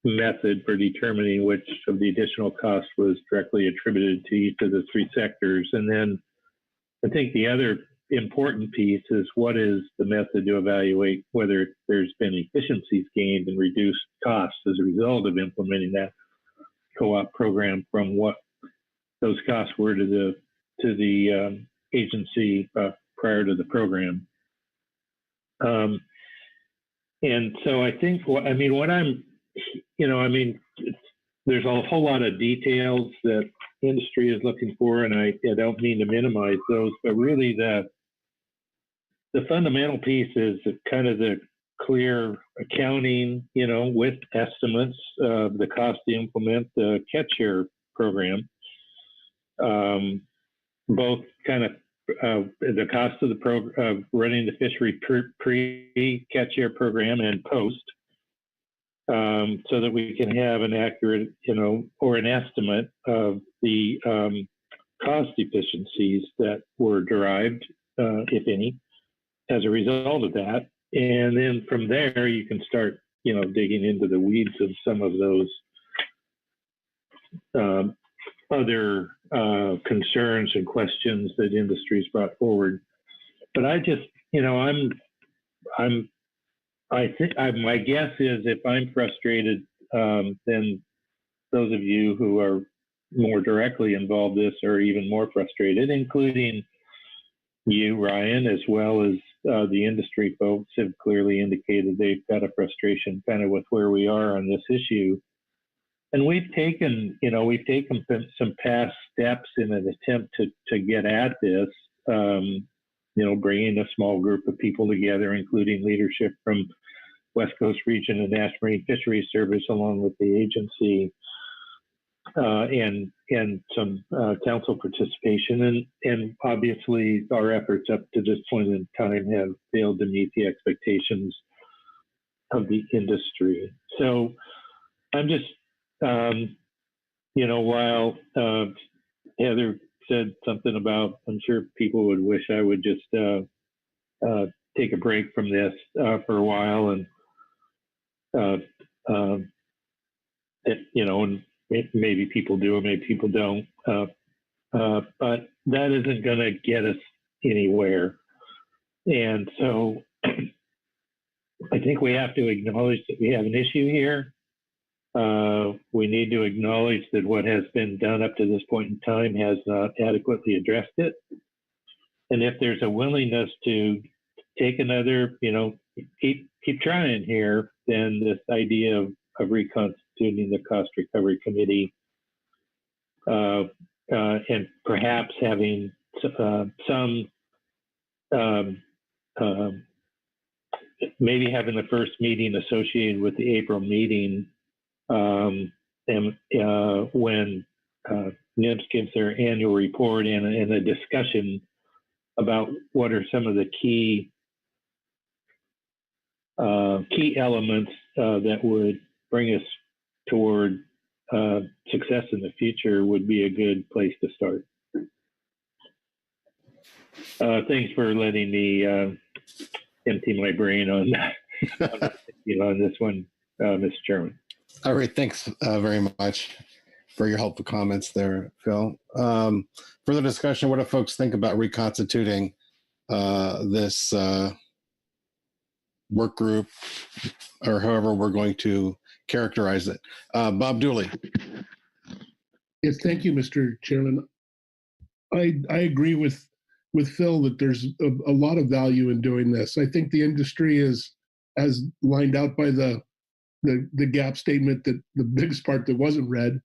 Speaker 5: method for determining which of the additional costs was directly attributed to each of the three sectors. And then I think the other important piece is what is the method to evaluate whether there's been efficiencies gained and reduced costs as a result of implementing that co-op program from what those costs were to the agency prior to the program. And so I think there's a whole lot of details that industry is looking for, and I don't mean to minimize those, but really the fundamental piece is kind of the clear accounting, with estimates of the cost to implement the catch share program, both kind of the cost of the running the fishery pre-catch share program and post, so that we can have an accurate, or an estimate of the cost efficiencies that were derived, if any, as a result of that. And then from there, you can start, digging into the weeds of some of those other concerns and questions that industry's brought forward. But I just, my guess is if I'm frustrated, then those of you who are more directly involved in this are even more frustrated, including you, Ryan, as well as the industry folks have clearly indicated they've got a frustration kind of with where we are on this issue. And we've taken some past steps in an attempt to get at this, bringing a small group of people together, including leadership from West Coast Region and National Marine Fisheries Service, along with the agency, and some council participation. And obviously our efforts up to this point in time have failed to meet the expectations of the industry. So I'm just, while Heather said something about, I'm sure people would wish I would just take a break from this for a while, and and maybe people do, or maybe people don't. But that isn't going to get us anywhere. And so I think we have to acknowledge that we have an issue here. We need to acknowledge that what has been done up to this point in time has not adequately addressed it. And if there's a willingness to take another, keep trying here, then this idea of reconstituting the cost recovery committee, and perhaps having maybe having the first meeting associated with the April meeting, and when NMFS gives their annual report, and a discussion about what are some of the key elements that would bring us toward success in the future would be a good place to start. Thanks for letting me empty my brain on on this one, Mr. Chairman.
Speaker 1: All right, thanks very much for your helpful comments there, Phil. Further discussion, what do folks think about reconstituting this work group, or however we're going to characterize it? Bob Dooley.
Speaker 10: Yes, thank you, Mr. Chairman. I agree with Phil that there's a lot of value in doing this. I think the industry is, as lined out by the gap statement, that the biggest part that wasn't read,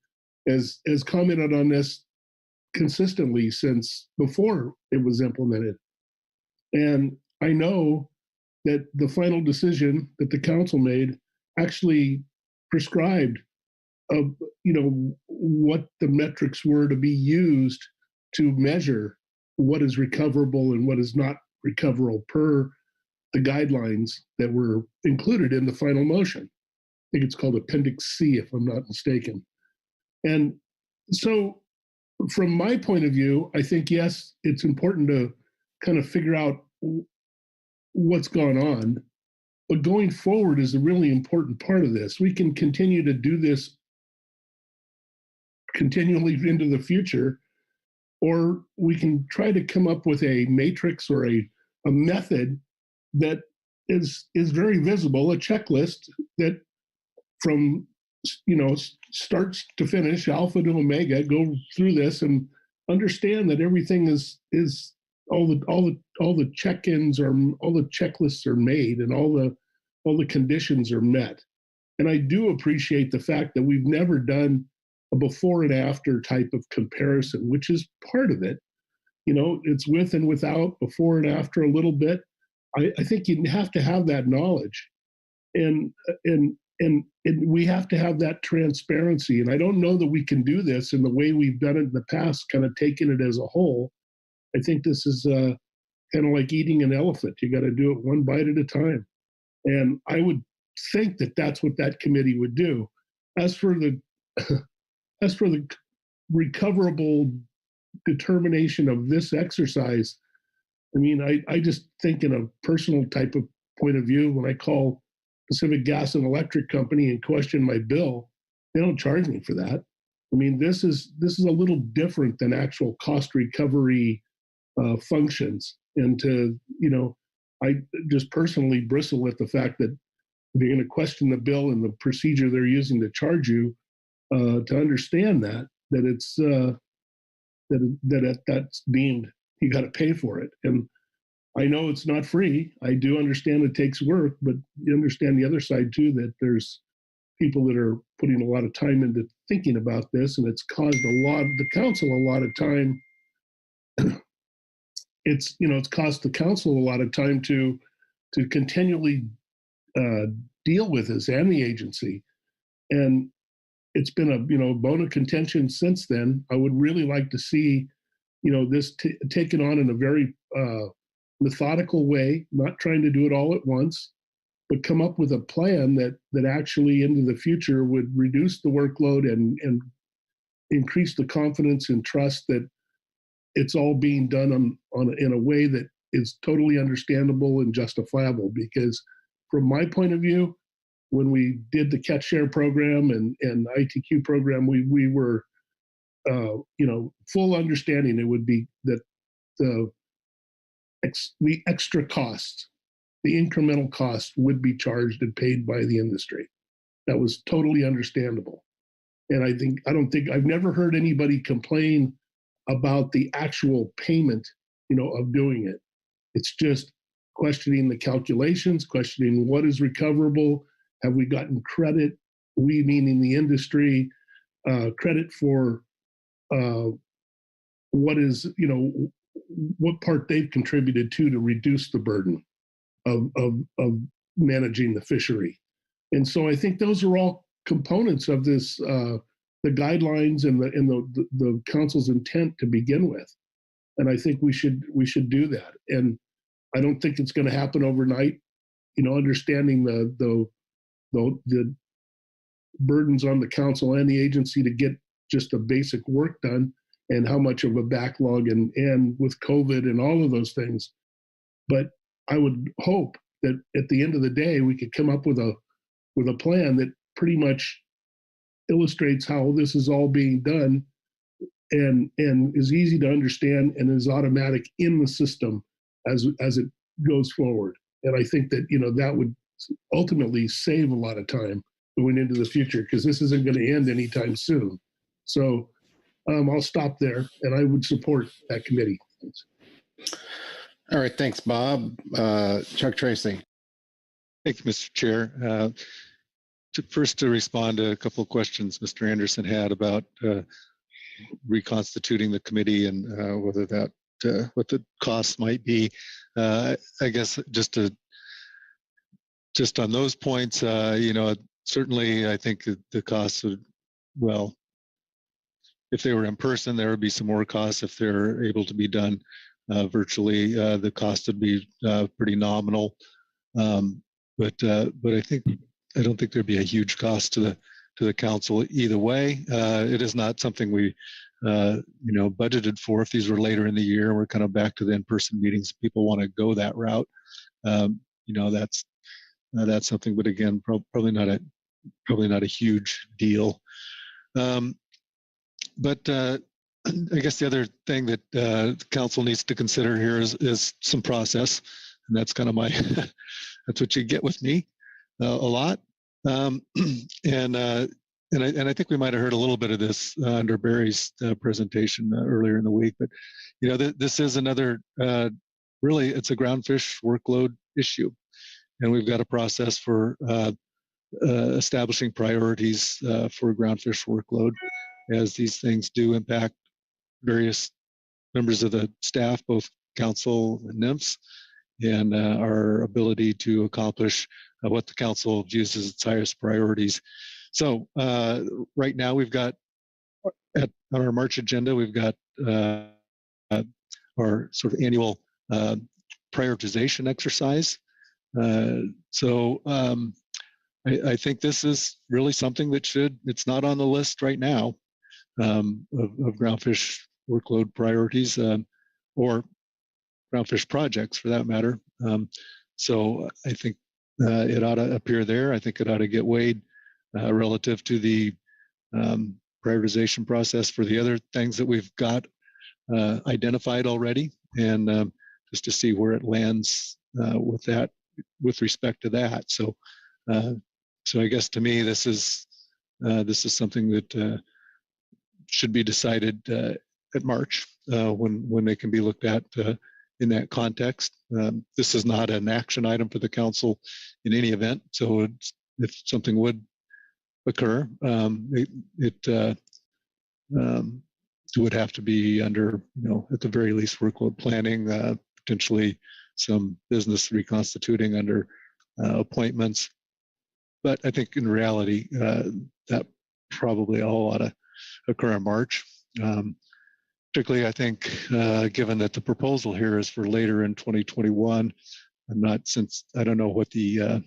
Speaker 10: has commented on this consistently since before it was implemented. And I know that the final decision that the council made actually prescribed what the metrics were to be used to measure what is recoverable and what is not recoverable per the guidelines that were included in the final motion. I think it's called Appendix C, if I'm not mistaken. And so from my point of view, I think, yes, it's important to kind of figure out what's gone on, but going forward is a really important part of this. We can continue to do this continually into the future, or we can try to come up with a matrix or a method that is very visible, a checklist that from starts to finish, alpha to omega, go through this and understand that everything is all the check-ins are, all the checklists are made, and all the conditions are met. And I do appreciate the fact that we've never done a before and after type of comparison, which is part of it. It's with and without, before and after a little bit. I think you have to have that knowledge, and we have to have that transparency. And I don't know that we can do this in the way we've done it in the past, kind of taking it as a whole. I think this is kind of like eating an elephant. You got to do it one bite at a time. And I would think that that's what that committee would do. As for the recoverable determination of this exercise, I mean, I just think in a personal type of point of view, when I call Pacific Gas and Electric Company and question my bill, they don't charge me for that. I mean, this is a little different than actual cost recovery functions. And I just personally bristle at the fact that if you're going to question the bill and the procedure they're using to charge you, to understand that it's that's deemed you got to pay for it. And I know it's not free. I do understand it takes work, but you understand the other side too, that there's people that are putting a lot of time into thinking about this, and it's caused the council a lot of time. It's cost the council a lot of time to continually deal with this and the agency. And it's been a bone of contention since then. I would really like to see this taken on in a very methodical way, not trying to do it all at once, but come up with a plan that actually into the future would reduce the workload and increase the confidence and trust that it's all being done in a way that is totally understandable and justifiable. Because from my point of view, when we did the Catch Share program and ITQ program, we were full understanding it would be that the extra cost, the incremental cost would be charged and paid by the industry. That was totally understandable. And I've never heard anybody complain about the actual payment, of doing it. It's just questioning the calculations, questioning what is recoverable. Have we gotten credit? We, meaning the industry, credit for what is, what part they've contributed to reduce the burden of managing the fishery. And so I think those are all components of this, the guidelines and the council's intent to begin with. And I think we should do that. And I don't think it's going to happen overnight. Understanding the burdens on the council and the agency to get just the basic work done, and how much of a backlog and with COVID and all of those things. But I would hope that at the end of the day, we could come up with a plan that pretty much illustrates how this is all being done and is easy to understand and is automatic in the system as it goes forward. And I think that, that would ultimately save a lot of time going into the future, because this isn't going to end anytime soon. So I'll stop there, and I would support that committee. Thanks.
Speaker 1: All right, thanks, Bob. Chuck Tracy.
Speaker 2: Thank you, Mr. Chair. First, to respond to a couple of questions Mr. Anderson had about reconstituting the committee and whether that what the costs might be. I guess just on those points, certainly I think the costs would, if they were in person, there would be some more costs. If they're able to be done virtually, the cost would be pretty nominal. But I don't think there'd be a huge cost to the council either way. It is not something we budgeted for. If these were later in the year, we're kind of back to the in-person meetings. People want to go that route. That's something. But again, probably not a huge deal. But I guess the other thing that the council needs to consider here is some process, and that's kind of my that's what you get with me a lot. And I think we might have heard a little bit of this under Barry's presentation earlier in the week. But this is another really, it's a groundfish workload issue, and we've got a process for establishing priorities for groundfish workload, as these things do impact various members of the staff, both council and NMFS, and our ability to accomplish what the council views as its highest priorities. So right now we've got, on our March agenda, we've got our sort of annual prioritization exercise. I think this is really something that it's not on the list right now of groundfish workload priorities or groundfish projects for that matter. So I think it ought to appear there. I think it ought to get weighed relative to the prioritization process for the other things that we've got identified already, and just to see where it lands with that, with respect to that. So I guess to me, this is something that should be decided at March when they can be looked at in that context. This is not an action item for the council in any event. So if something would occur, it would have to be under, at the very least, workload planning, potentially some business reconstituting under appointments. But I think in reality, that probably all ought to occur in March. Particularly, I think, given that the proposal here is for later in 2021, I don't know what the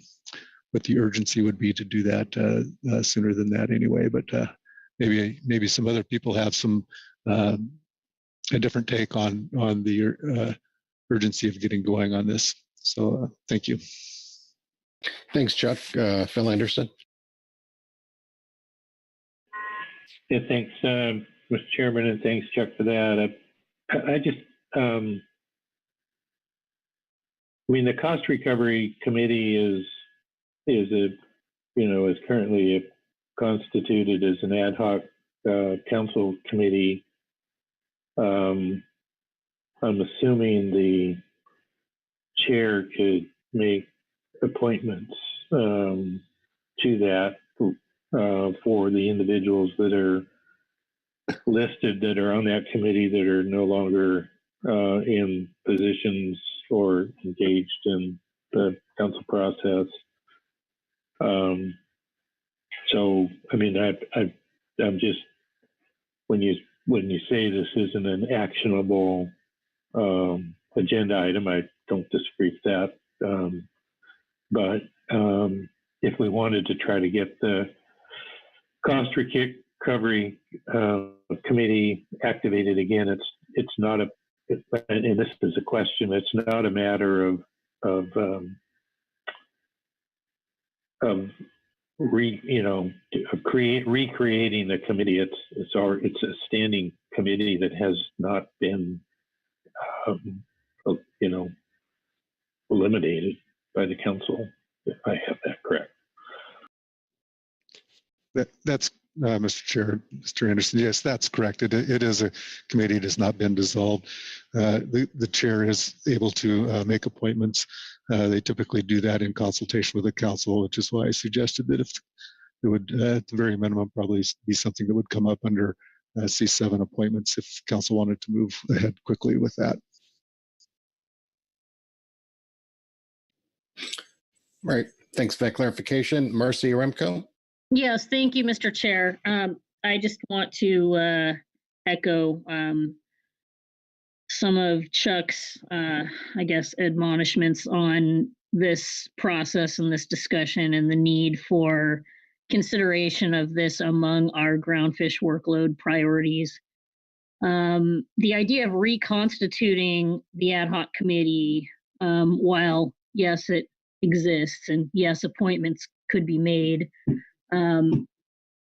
Speaker 2: urgency would be to do that sooner than that anyway. But maybe some other people have a different take on the urgency of getting going on this. So thank you.
Speaker 1: Thanks, Chuck. Phil Anderson.
Speaker 5: Yeah, thanks, Mr. Chairman, and thanks, Chuck, for that. I just, the Cost Recovery Committee is currently constituted as an ad hoc council committee. I'm assuming the chair could make appointments to that for the individuals that are listed that are on that committee that are no longer in positions or engaged in the council process. So, I'm just, when you say this isn't an actionable agenda item, I don't disagree with that. But if we wanted to try to get the Cost Recovery Committee activated again, it's not and this is a question, it's not a matter of recreating the committee. It's a standing committee that has not been eliminated by the council, if I have that correct.
Speaker 2: That's Mr. Chair, Mr. Anderson. Yes, that's correct. It is a committee. It has not been dissolved. The chair is able to make appointments. They typically do that in consultation with the council, which is why I suggested that if it would, at the very minimum, probably be something that would come up under C7 appointments if council wanted to move ahead quickly with that.
Speaker 1: Right. Thanks for that clarification. Marcy Remco.
Speaker 6: Yes, thank you, Mr. Chair. I just want to echo some of Chuck's, I guess, admonishments on this process and this discussion and the need for consideration of this among our groundfish workload priorities. The idea of reconstituting the ad hoc committee, while yes, it exists and yes, appointments could be made,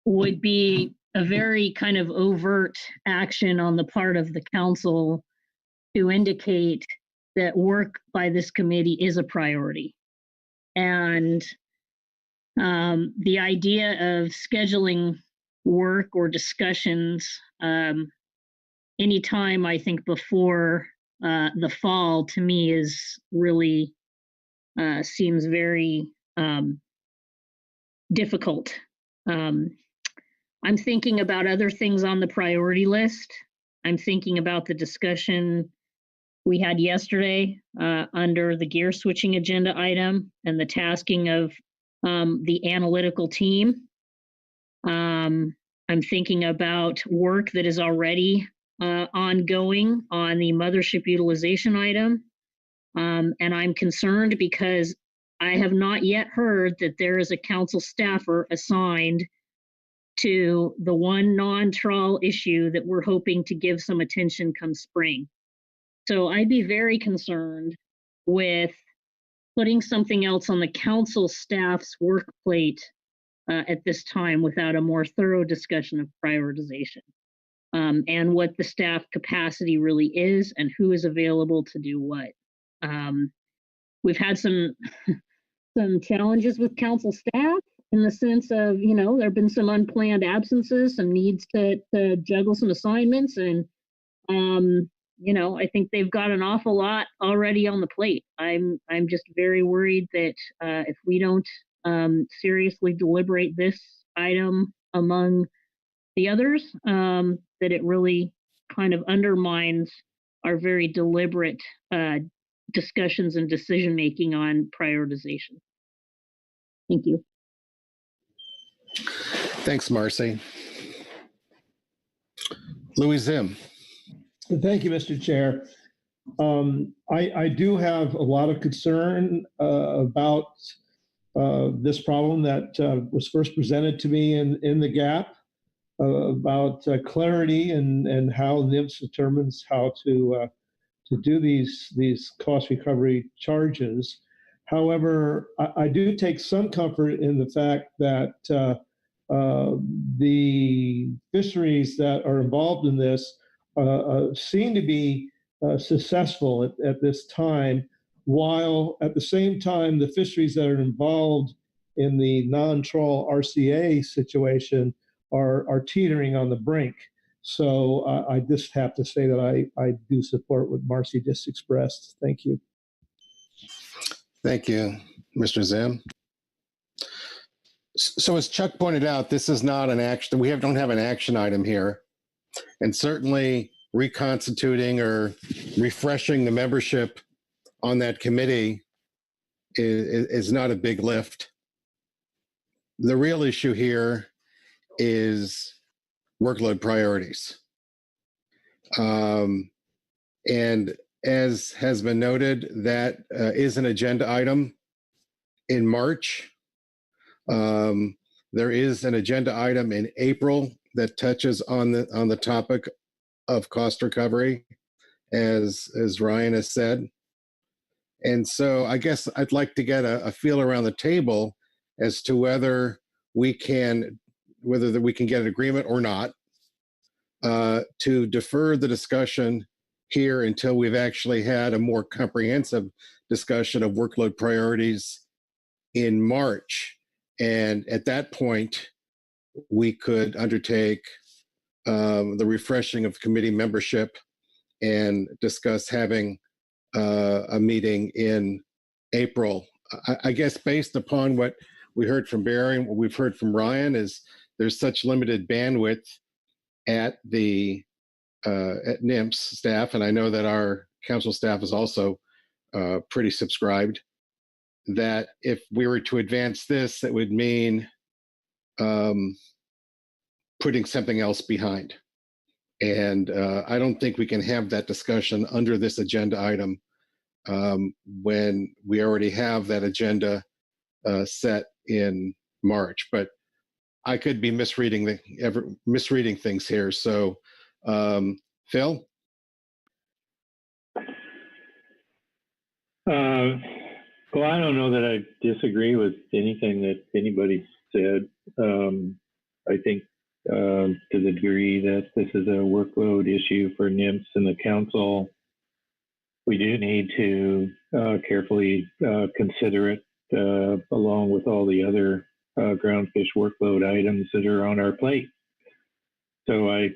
Speaker 6: would be a very kind of overt action on the part of the council to indicate that work by this committee is a priority. And the idea of scheduling work or discussions anytime, I think, before the fall, to me, is really seems very difficult. I'm thinking about other things on the priority list. I'm thinking about the discussion we had yesterday under the gear switching agenda item and the tasking of the analytical team. I'm thinking about work that is already ongoing on the mothership utilization item. And I'm concerned because I have not yet heard that there is a council staffer assigned to the one non-trawl issue that we're hoping to give some attention come spring. So I'd be very concerned with putting something else on the council staff's work plate at this time without a more thorough discussion of prioritization and what the staff capacity really is and who is available to do what. We've had some challenges with council staff in the sense of, you know, there have been some unplanned absences, some needs to juggle some assignments, and you know, I think they've got an awful lot already on the plate. I'm just very worried that if we don't seriously deliberate this item among the others, that it really kind of undermines our very deliberate discussions and decision making on prioritization. Thank you.
Speaker 1: Thanks, Marcy. Louis Zim.
Speaker 12: Thank you, Mr. Chair. I do have a lot of concern about this problem that was first presented to me in the GAP about clarity and how NMFS determines how to do these cost recovery charges. However, I do take some comfort in the fact that the fisheries that are involved in this seem to be successful at this time, while at the same time the fisheries that are involved in the non-trawl RCA situation are teetering on the brink. So I just have to say that I do support what Marcy just expressed. Thank you.
Speaker 1: Thank you, Mr. Zim. So as Chuck pointed out, this is not an action. We don't have an action item here. And certainly reconstituting or refreshing the membership on that committee is not a big lift. The real issue here is workload priorities. And as has been noted, that is an agenda item in March. There is an agenda item in April that touches on the topic of cost recovery, as Ryan has said. And so I guess I'd like to get a feel around the table as to whether we can get an agreement or not to defer the discussion here until we've actually had a more comprehensive discussion of workload priorities in March. And at that point, we could undertake the refreshing of committee membership and discuss having a meeting in April. I guess based upon what we heard from Barry and what we've heard from Ryan is there's such limited bandwidth at the at NMFS staff, and I know that our council staff is also pretty subscribed, that if we were to advance this, it would mean putting something else behind. And I don't think we can have that discussion under this agenda item when we already have that agenda set in March. But I could be misreading things here. So, Phil?
Speaker 5: Well, I don't know that I disagree with anything that anybody said. I think to the degree that this is a workload issue for NMFS and the council, we do need to carefully consider it along with all the other groundfish workload items that are on our plate. So I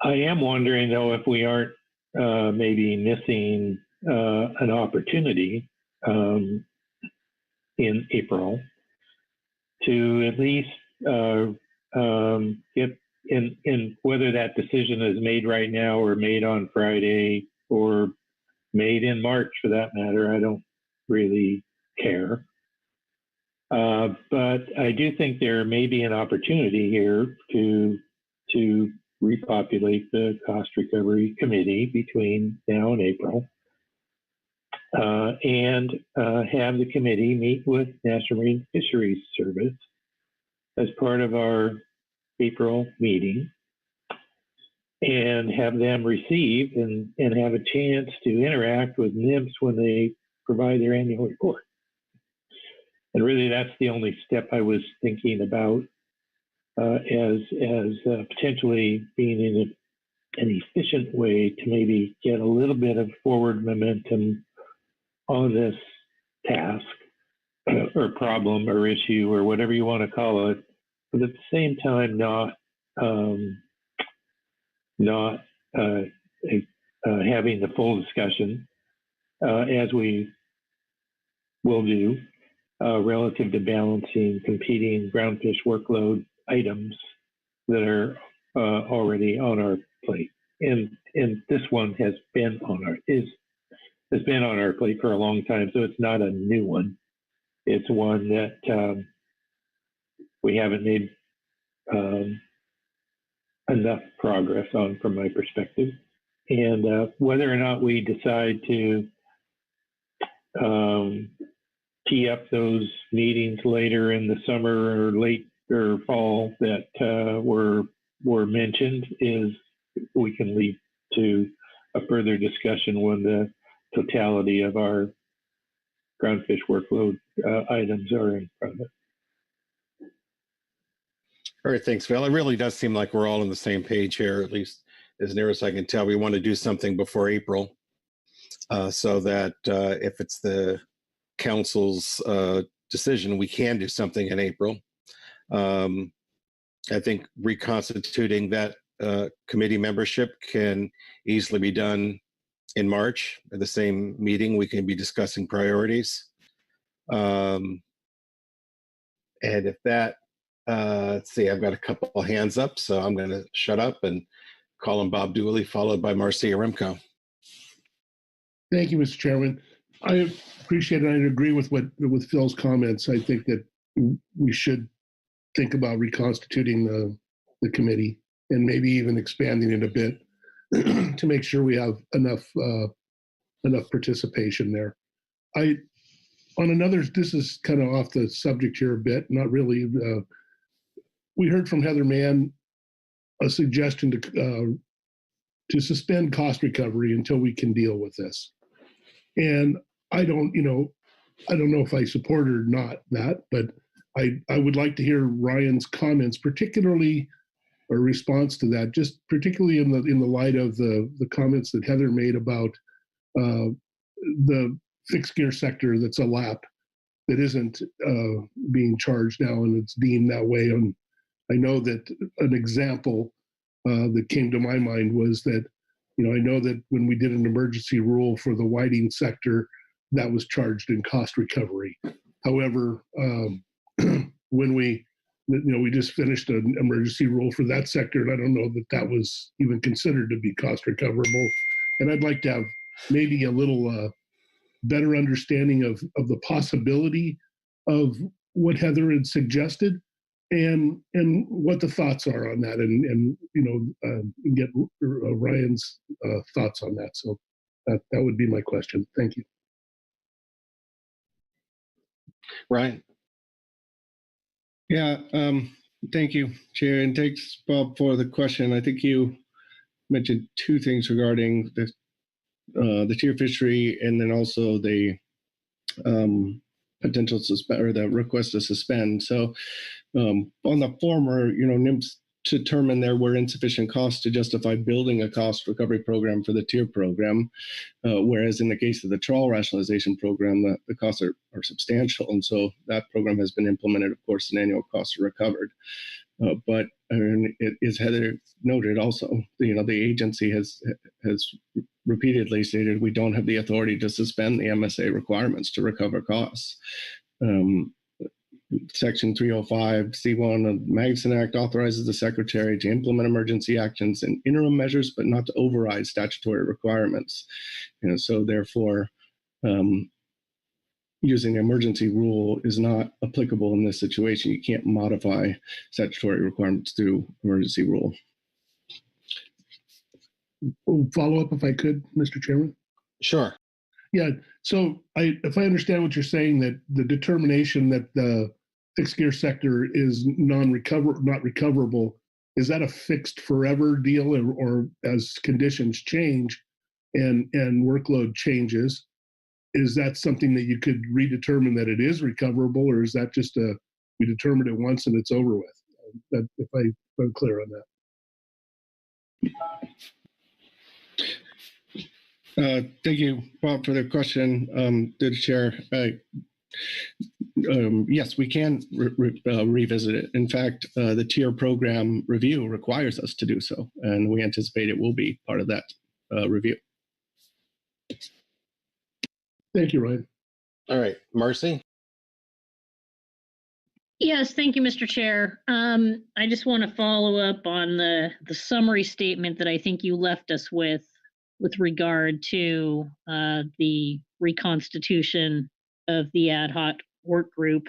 Speaker 5: am wondering, though, if we aren't maybe missing an opportunity in April to at least get in whether that decision is made right now or made on Friday or made in March for that matter. I don't really care. But I do think there may be an opportunity here to repopulate the cost recovery committee between now and April, and have the committee meet with National Marine Fisheries Service as part of our April meeting, and have them receive and have a chance to interact with NMFS when they provide their annual report. And really, that's the only step I was thinking about as potentially being in an efficient way to maybe get a little bit of forward momentum on this task or problem or issue or whatever you want to call it, but at the same time not having the full discussion as we will do relative to balancing competing groundfish workload items that are already on our plate. And this one has been on our plate for a long time, so it's not a new one. It's one that we haven't made enough progress on from my perspective. And whether or not we decide to tee up those meetings later in the summer or late or fall that were mentioned is we can lead to a further discussion when the totality of our groundfish workload items are in front of it.
Speaker 1: All right, thanks, Phil. It really does seem like we're all on the same page here, at least as near as I can tell. We want to do something before April so that if it's the council's decision, we can do something in April. I think reconstituting that committee membership can easily be done in March. At the same meeting, we can be discussing priorities. And if that, let's see, I've got a couple of hands up, so I'm going to shut up and call on Bob Dooley, followed by Marcia Remco.
Speaker 10: Thank you, Mr. Chairman. I appreciate it. I agree with Phil's comments. I think that we should think about reconstituting the committee and maybe even expanding it a bit to make sure we have enough participation there. This is kind of off the subject here a bit, not really. We heard from Heather Mann a suggestion to suspend cost recovery until we can deal with this. And I don't know if I support or not that, but I would like to hear Ryan's comments, particularly a response to that, just particularly in the light of the comments that Heather made about the fixed gear sector that's a lap that isn't being charged now, and it's deemed that way. And I know that an example that came to my mind was that, I know that when we did an emergency rule for the whiting sector, that was charged in cost recovery. However, when we just finished an emergency rule for that sector, and I don't know that that was even considered to be cost recoverable. And I'd like to have maybe a little better understanding of the possibility of what Heather had suggested, and what the thoughts are on that, and get Ryan's thoughts on that. So that would be my question. Thank you.
Speaker 1: Ryan.
Speaker 4: Yeah, thank you, Chair, and thanks, Bob, for the question. I think you mentioned two things regarding the tier fishery, and then also the potential suspend or the request to suspend. So on the former, NMFS determined there were insufficient costs to justify building a cost recovery program for the tier program, whereas in the case of the trawl rationalization program, the costs are substantial, and so that program has been implemented. Of course, and annual costs are recovered. But as Heather noted, also, the agency has repeatedly stated we don't have the authority to suspend the MSA requirements to recover costs. Section 305 C1 of the Magnuson Act authorizes the Secretary to implement emergency actions and interim measures, but not to override statutory requirements. So therefore, using the emergency rule is not applicable in this situation. You can't modify statutory requirements through emergency rule.
Speaker 10: Follow up, if I could, Mr. Chairman.
Speaker 1: Sure.
Speaker 10: Yeah. So if I understand what you're saying, that the determination that the fixed gear sector is not recoverable, is that a fixed forever deal, or as conditions change and workload changes, is that something that you could redetermine that it is recoverable, or is that just we determined it once and it's over with? If I'm clear on
Speaker 4: that. Thank you, Bob, for the question, to the Chair. Yes, we can revisit it. In fact, the tier program review requires us to do so, and we anticipate it will be part of that review.
Speaker 10: Thank you, Ryan.
Speaker 1: All right, Marcy.
Speaker 6: Yes, thank you, Mr. Chair. I just want to follow up on the summary statement that I think you left us with regard to the reconstitution of the ad hoc work group.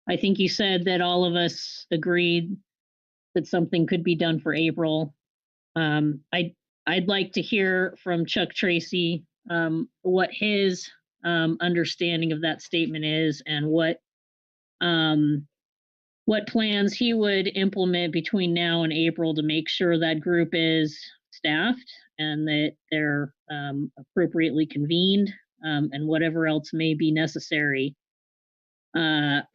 Speaker 6: I think you said that all of us agreed that something could be done for April. I'd like to hear from Chuck Tracy what his understanding of that statement is, and what plans he would implement between now and April to make sure that group is staffed and that they're appropriately convened, and whatever else may be necessary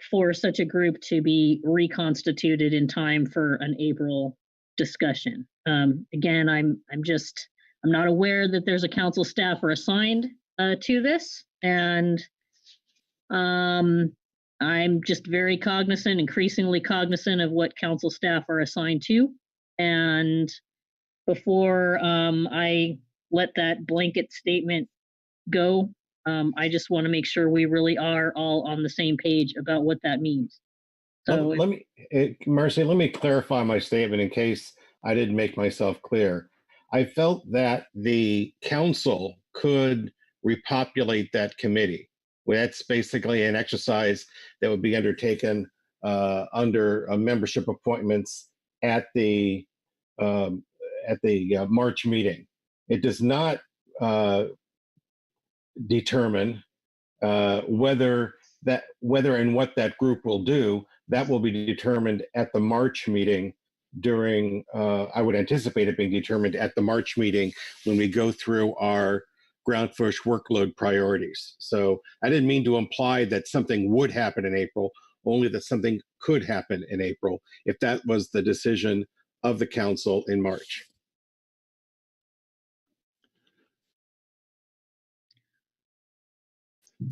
Speaker 6: for such a group to be reconstituted in time for an April discussion. Again, I'm not aware that there's a council staffer assigned to this, and I'm just very cognizant, increasingly cognizant of what council staff are assigned to. And before I let that blanket statement go, I just want to make sure we really are all on the same page about what that means. So
Speaker 1: Marcy, let me clarify my statement in case I didn't make myself clear. I felt that the council could repopulate that committee. That's basically an exercise that would be undertaken under membership appointments at the March meeting. It does not determine whether and what that group will do. That will be determined at the March meeting. I would anticipate it being determined at the March meeting when we go through our Groundfish workload priorities. So I didn't mean to imply that something would happen in April, only that something could happen in April if that was the decision of the council in March.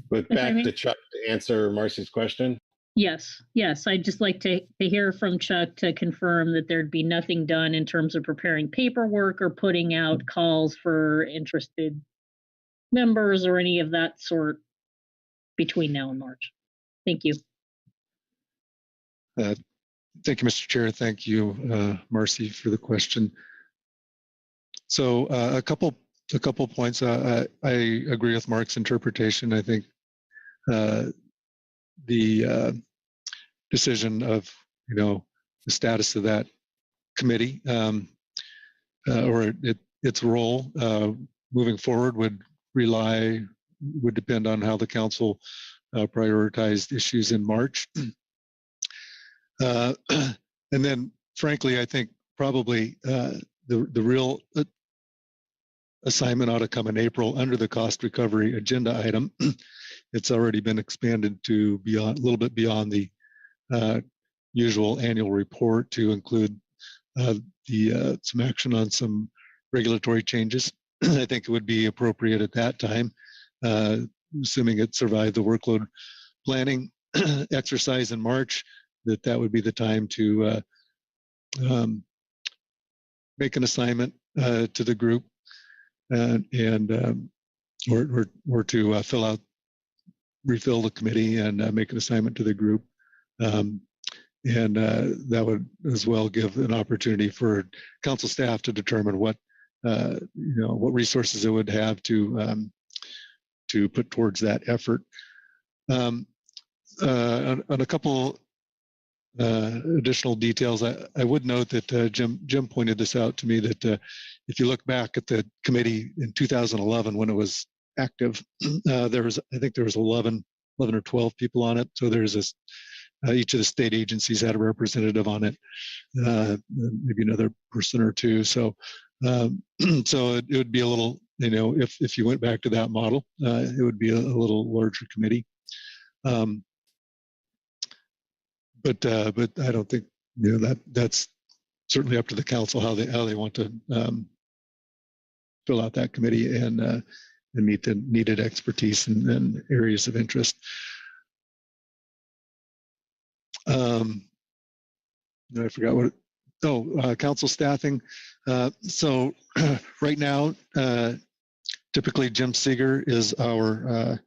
Speaker 1: But back to Chuck to answer Marcy's question.
Speaker 6: Yes. I'd just like to hear from Chuck to confirm that there'd be nothing done in terms of preparing paperwork or putting out calls for interested members or any of that sort between now and March. Thank you.
Speaker 2: Thank you, Mr. Chair. Thank you, Marcy, for the question. So a couple points. I agree with Mark's interpretation. I think the decision of the status of that committee, or its role moving forward would depend on how the council prioritized issues in March. And then, frankly, I think probably the real assignment ought to come in April under the cost recovery agenda item. It's already been expanded to a little bit beyond the usual annual report to include some action on some regulatory changes. I think it would be appropriate at that time, assuming it survived the workload planning exercise in March, that would be the time to make an assignment to the group or to refill the committee and make an assignment to the group. And that would as well give an opportunity for council staff to determine what resources it would have to put towards that effort. On a couple additional details, I would note that Jim pointed this out to me, that if you look back at the committee in 2011 when it was active, I think there was 11 or 12 people on it. So there's this. Each of the state agencies had a representative on it, maybe another person or two. So, so it would be a little, if you went back to that model, it would be a little larger committee. But I don't think that's certainly up to the council how they want to fill out that committee and meet the needed expertise and areas of interest. I forgot what. Council staffing. So right now, typically Jim Seeger is our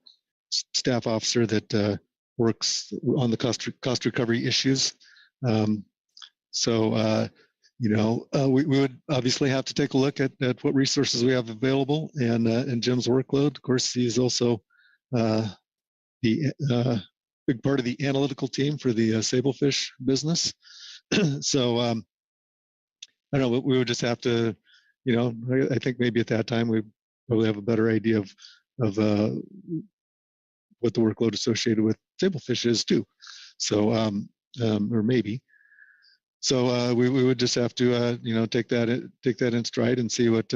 Speaker 2: staff officer that works on the cost recovery issues. We would obviously have to take a look at what resources we have available and Jim's workload. Of course, he's also the big part of the analytical team for the Sablefish business. So I don't know, we would just have to, I think maybe at that time we probably have a better idea of what the workload associated with Sablefish is too. So, or maybe. So we would just have to, take that in stride and see what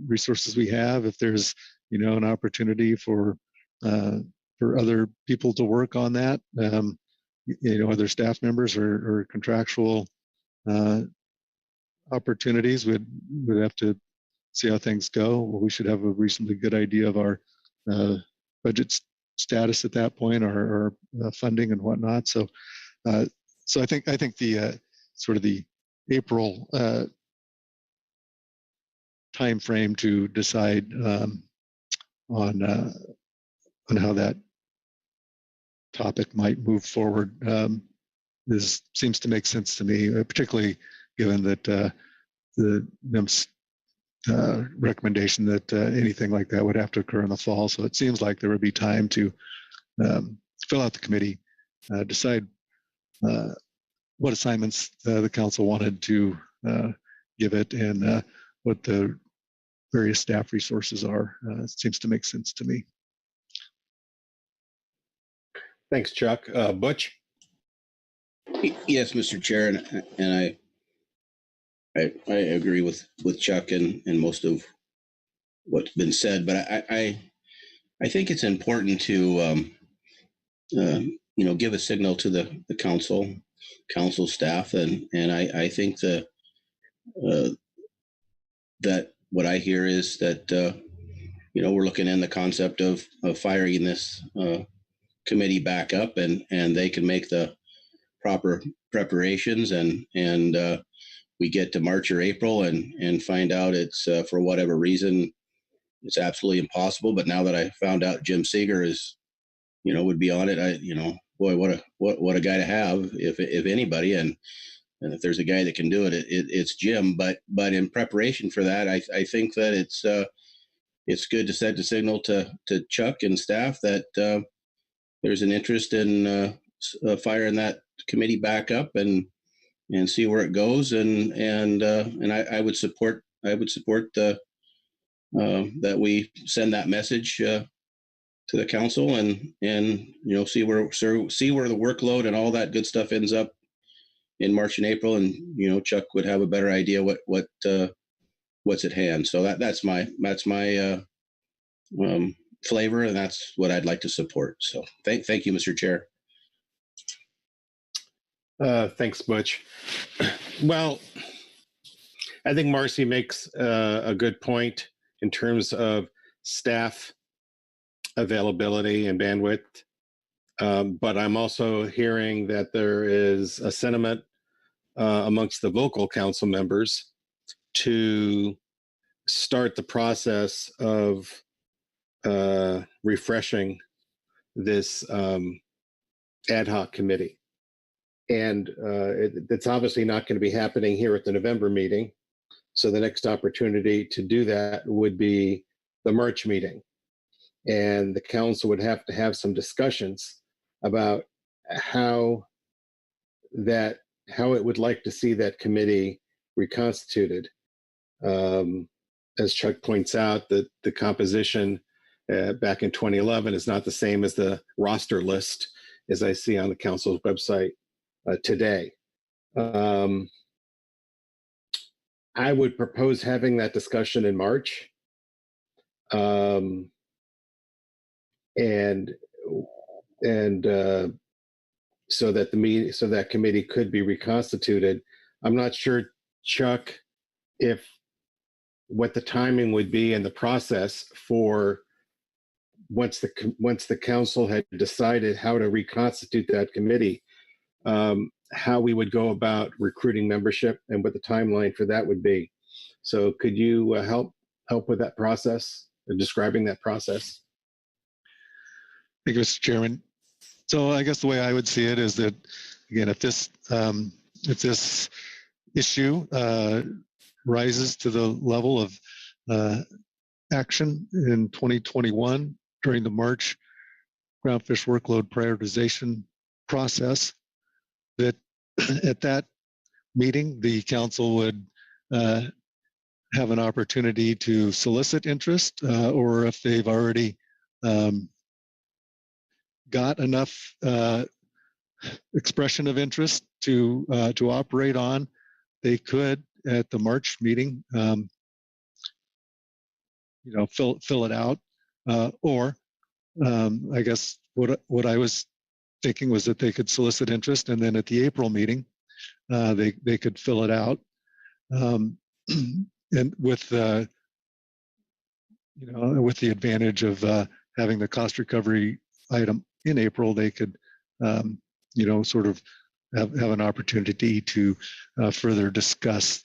Speaker 2: resources we have. If there's, an opportunity for other people to work on that, other staff members or contractual opportunities, we'd have to see how things go. Well, we should have a reasonably good idea of our budget status at that point, or funding and whatnot. So, I think the sort of the April time frame to decide on how that topic might move forward seems to make sense to me, particularly given that the NMFS recommendation that anything like that would have to occur in the fall. So it seems like there would be time to fill out the committee, decide what assignments the council wanted to give it, and what the various staff resources are. It seems to make sense to me.
Speaker 1: Thanks, Chuck. Butch?
Speaker 13: Yes, Mr. Chair, and I agree with Chuck and most of what's been said, but I think it's important to give a signal to the council staff, and I think that what I hear is that we're looking in the concept of firing this committee back up, and they can make the proper preparations, and we get to March or April and find out it's for whatever reason it's absolutely impossible. But now that I found out Jim Seeger is would be on it, boy, what a guy to have if anybody, and if there's a guy that can do it, it's Jim. But in preparation for that, I think that it's good to set the signal to Chuck and staff that there's an interest in firing that committee back up and see where it goes. And I would support the that we send that message to the council and see where the workload and all that good stuff ends up in March and April, and Chuck would have a better idea what's at hand. So that's my flavor, and that's what I'd like to support. So thank you, Mr. Chair.
Speaker 1: Thanks, Butch. Well, I think Marcy makes a good point in terms of staff availability and bandwidth. But I'm also hearing that there is a sentiment amongst the vocal council members to start the process of refreshing this ad hoc committee. And it's obviously not going to be happening here at the November meeting. So the next opportunity to do that would be the March meeting. And the council would have to have some discussions about how it would like to see that committee reconstituted. As Chuck points out, that the composition back in 2011 is not the same as the roster list as I see on the council's website today. I would propose having that discussion in March, and so that committee could be reconstituted. I'm not sure, Chuck, what the timing would be in the process for once the council had decided how to reconstitute that committee, how we would go about recruiting membership and what the timeline for that would be. So could you help with that process, describing that process?
Speaker 2: Thank you, Mr. Chairman. So I guess the way I would see it is that, again, if this issue rises to the level of action in 2021 during the March groundfish workload prioritization process, that at that meeting, the council would have an opportunity to solicit interest, or if they've already got enough expression of interest to operate on, they could at the March meeting, fill it out, or I guess what I was thinking was that they could solicit interest, and then at the April meeting, they could fill it out, and with the advantage of having the cost recovery item in April, they could sort of have an opportunity to further discuss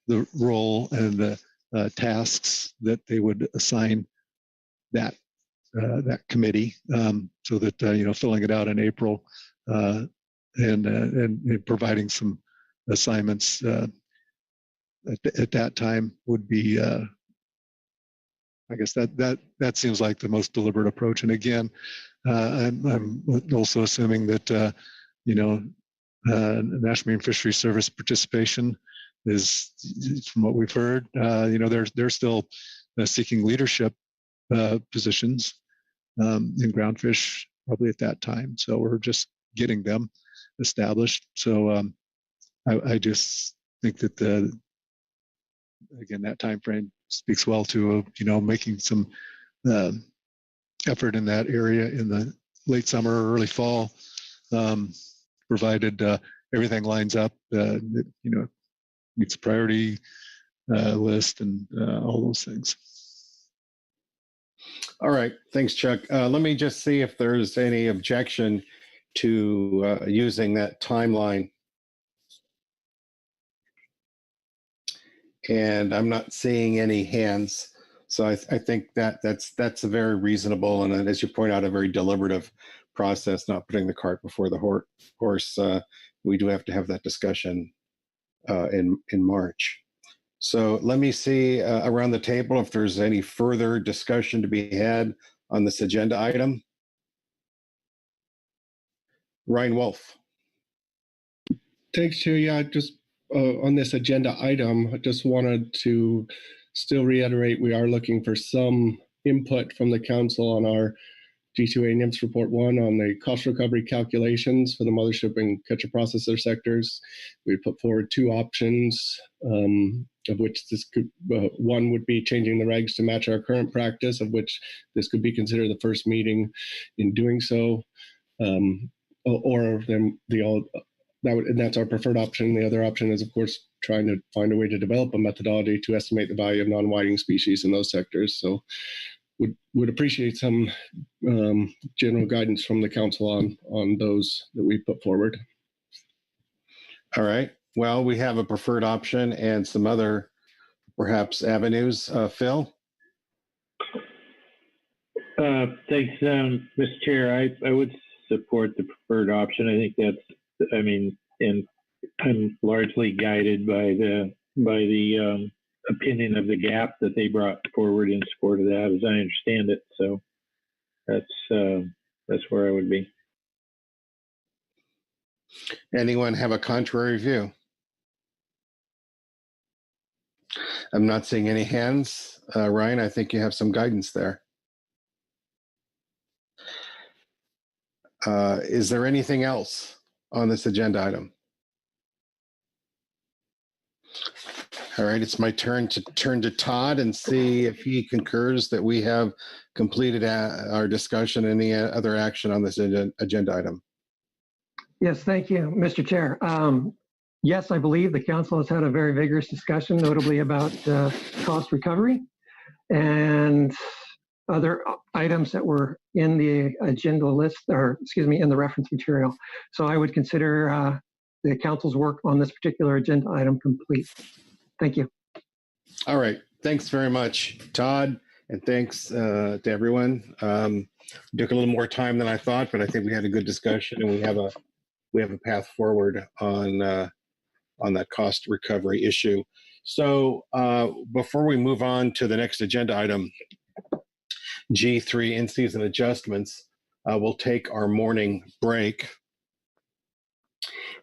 Speaker 2: the role and the tasks that they would assign that committee, so that filling it out in April and providing some assignments at that time would be, I guess that seems like the most deliberate approach. And again, I'm also assuming that National Marine Fisheries Service participation is, from what we've heard, they're still seeking leadership positions in groundfish probably at that time. So we're just getting them established. So I just think that again, that time frame speaks well to making some effort in that area in the late summer or early fall, provided everything lines up, meets the priority list and all those things.
Speaker 1: All right, thanks, Chuck. Let me just see if there's any objection to using that timeline. And I'm not seeing any hands. So I think that's a very reasonable, and as you point out, a very deliberative process, not putting the cart before the horse. We do have to have that discussion in March. So let me see around the table if there's any further discussion to be had on this agenda item. Ryan Wolf.
Speaker 4: Thanks, Chair. Yeah, just on this agenda item, I just wanted to still reiterate we are looking for some input from the council on our G2A NIMS Report 1 on the cost recovery calculations for the mothership and catcher processor sectors. We put forward two options, of which this could, one would be changing the regs to match our current practice, of which this could be considered the first meeting in doing so, or then and that's our preferred option. The other option is, of course, trying to find a way to develop a methodology to estimate the value of non-whiting species in those sectors. So would appreciate some general guidance from the council on those that we put forward.
Speaker 1: All right. Well, we have a preferred option and some other perhaps avenues. Phil?
Speaker 5: Thanks, Mr. Chair. I would support the preferred option. I think that's, I mean, and I'm largely guided by the opinion of the GAP that they brought forward in support of that, as I understand it. So that's where I would be.
Speaker 1: Anyone have a contrary view? I'm not seeing any hands. Ryan, I think you have some guidance there. Is there anything else on this agenda item? All right, it's my turn to turn to Todd and see if he concurs that we have completed our discussion. Any other action on this agenda item?
Speaker 3: Yes, thank you, Mr. Chair. Yes, I believe the council has had a very vigorous discussion, notably about cost recovery and other items that were in the agenda list, or excuse me, in the reference material. So I would consider the council's work on this particular agenda item complete. Thank you.
Speaker 1: All right. Thanks very much, Todd. And thanks to everyone. Took a little more time than I thought, but I think we had a good discussion and we have a path forward on that cost recovery issue. So before we move on to the next agenda item, G3 in-season adjustments, we'll take our morning break.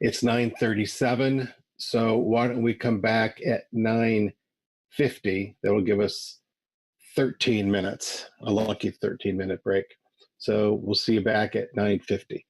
Speaker 1: It's 9:37. So why don't we come back at 9:50? That'll give us 13 minutes, a lucky 13-minute break. So we'll see you back at 9:50.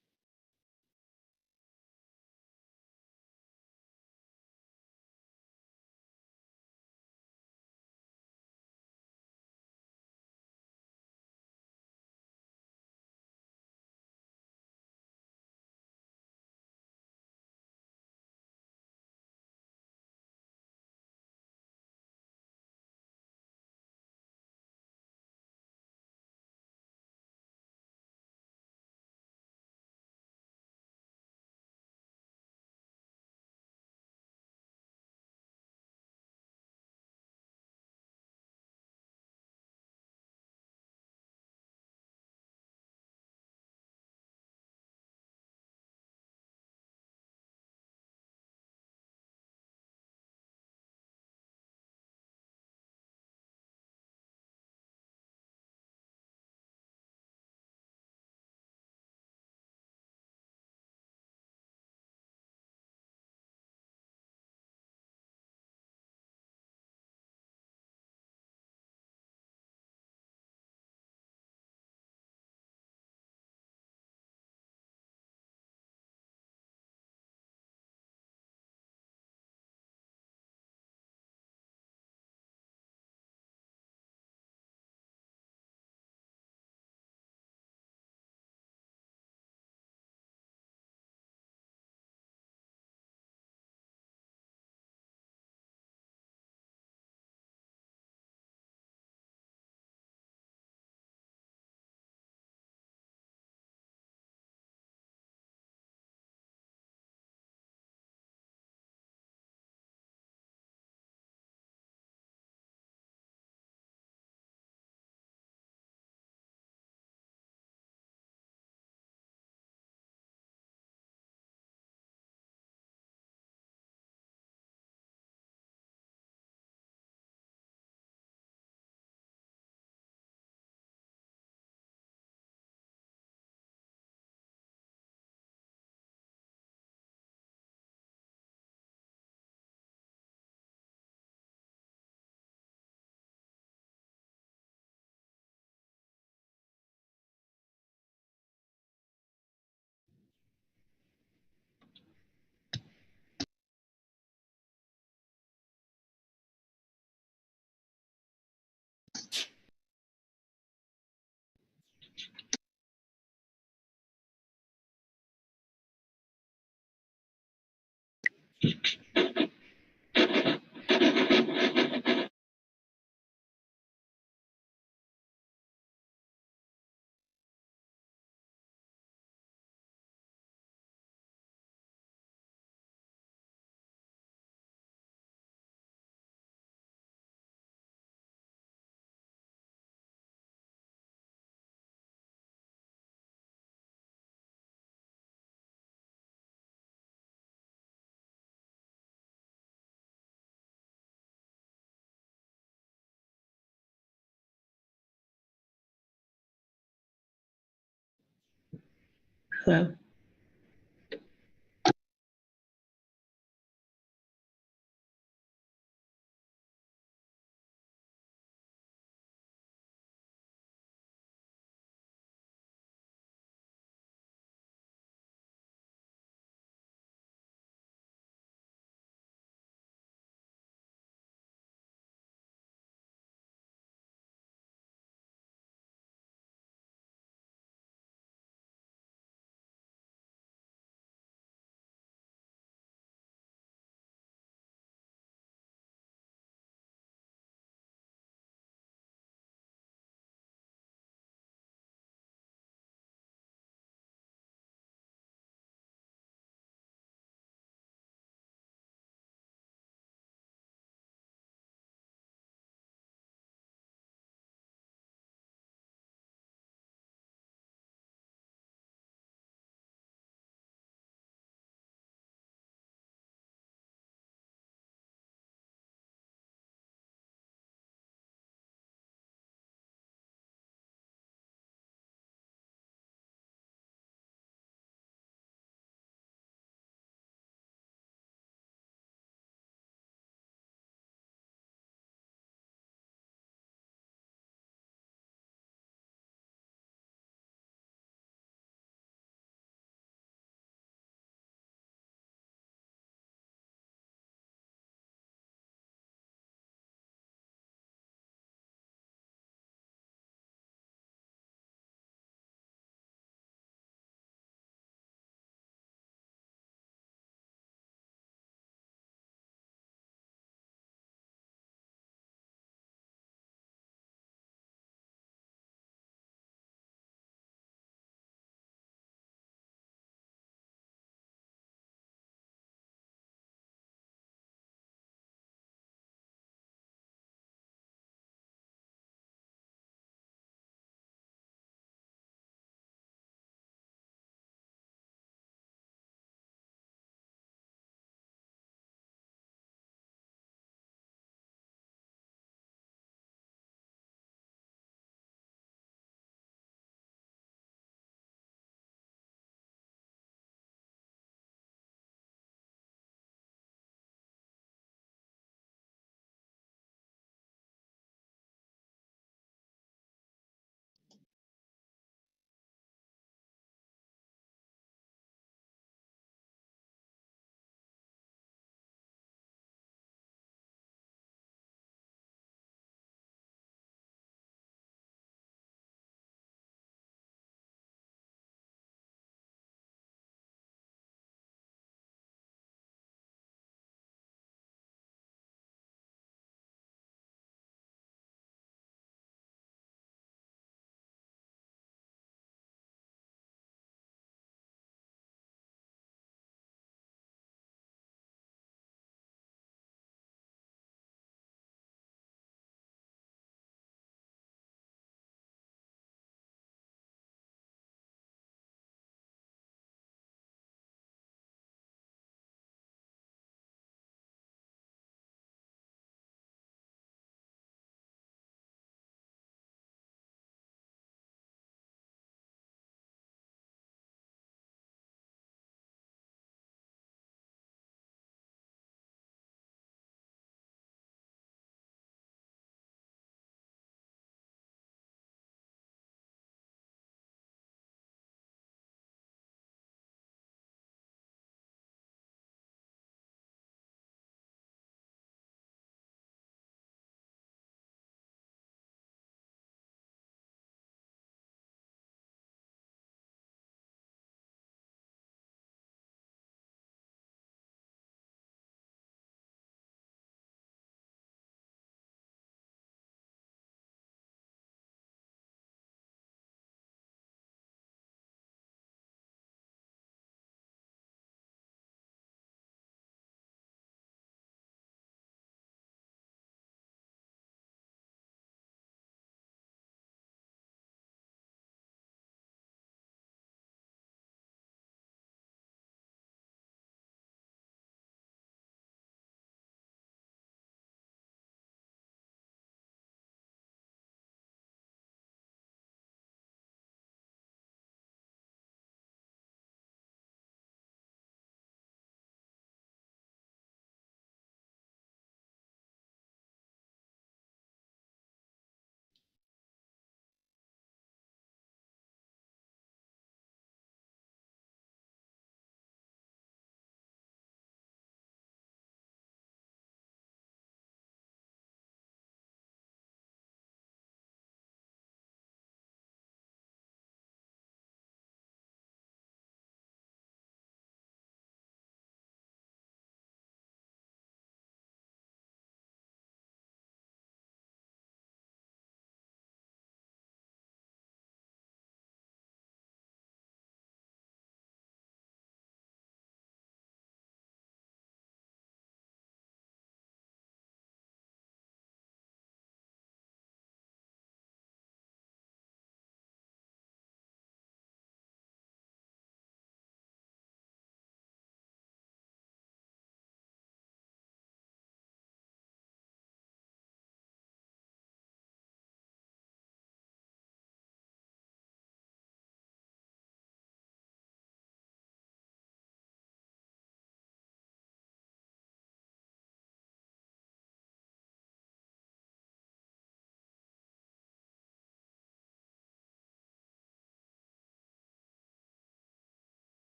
Speaker 14: Hello.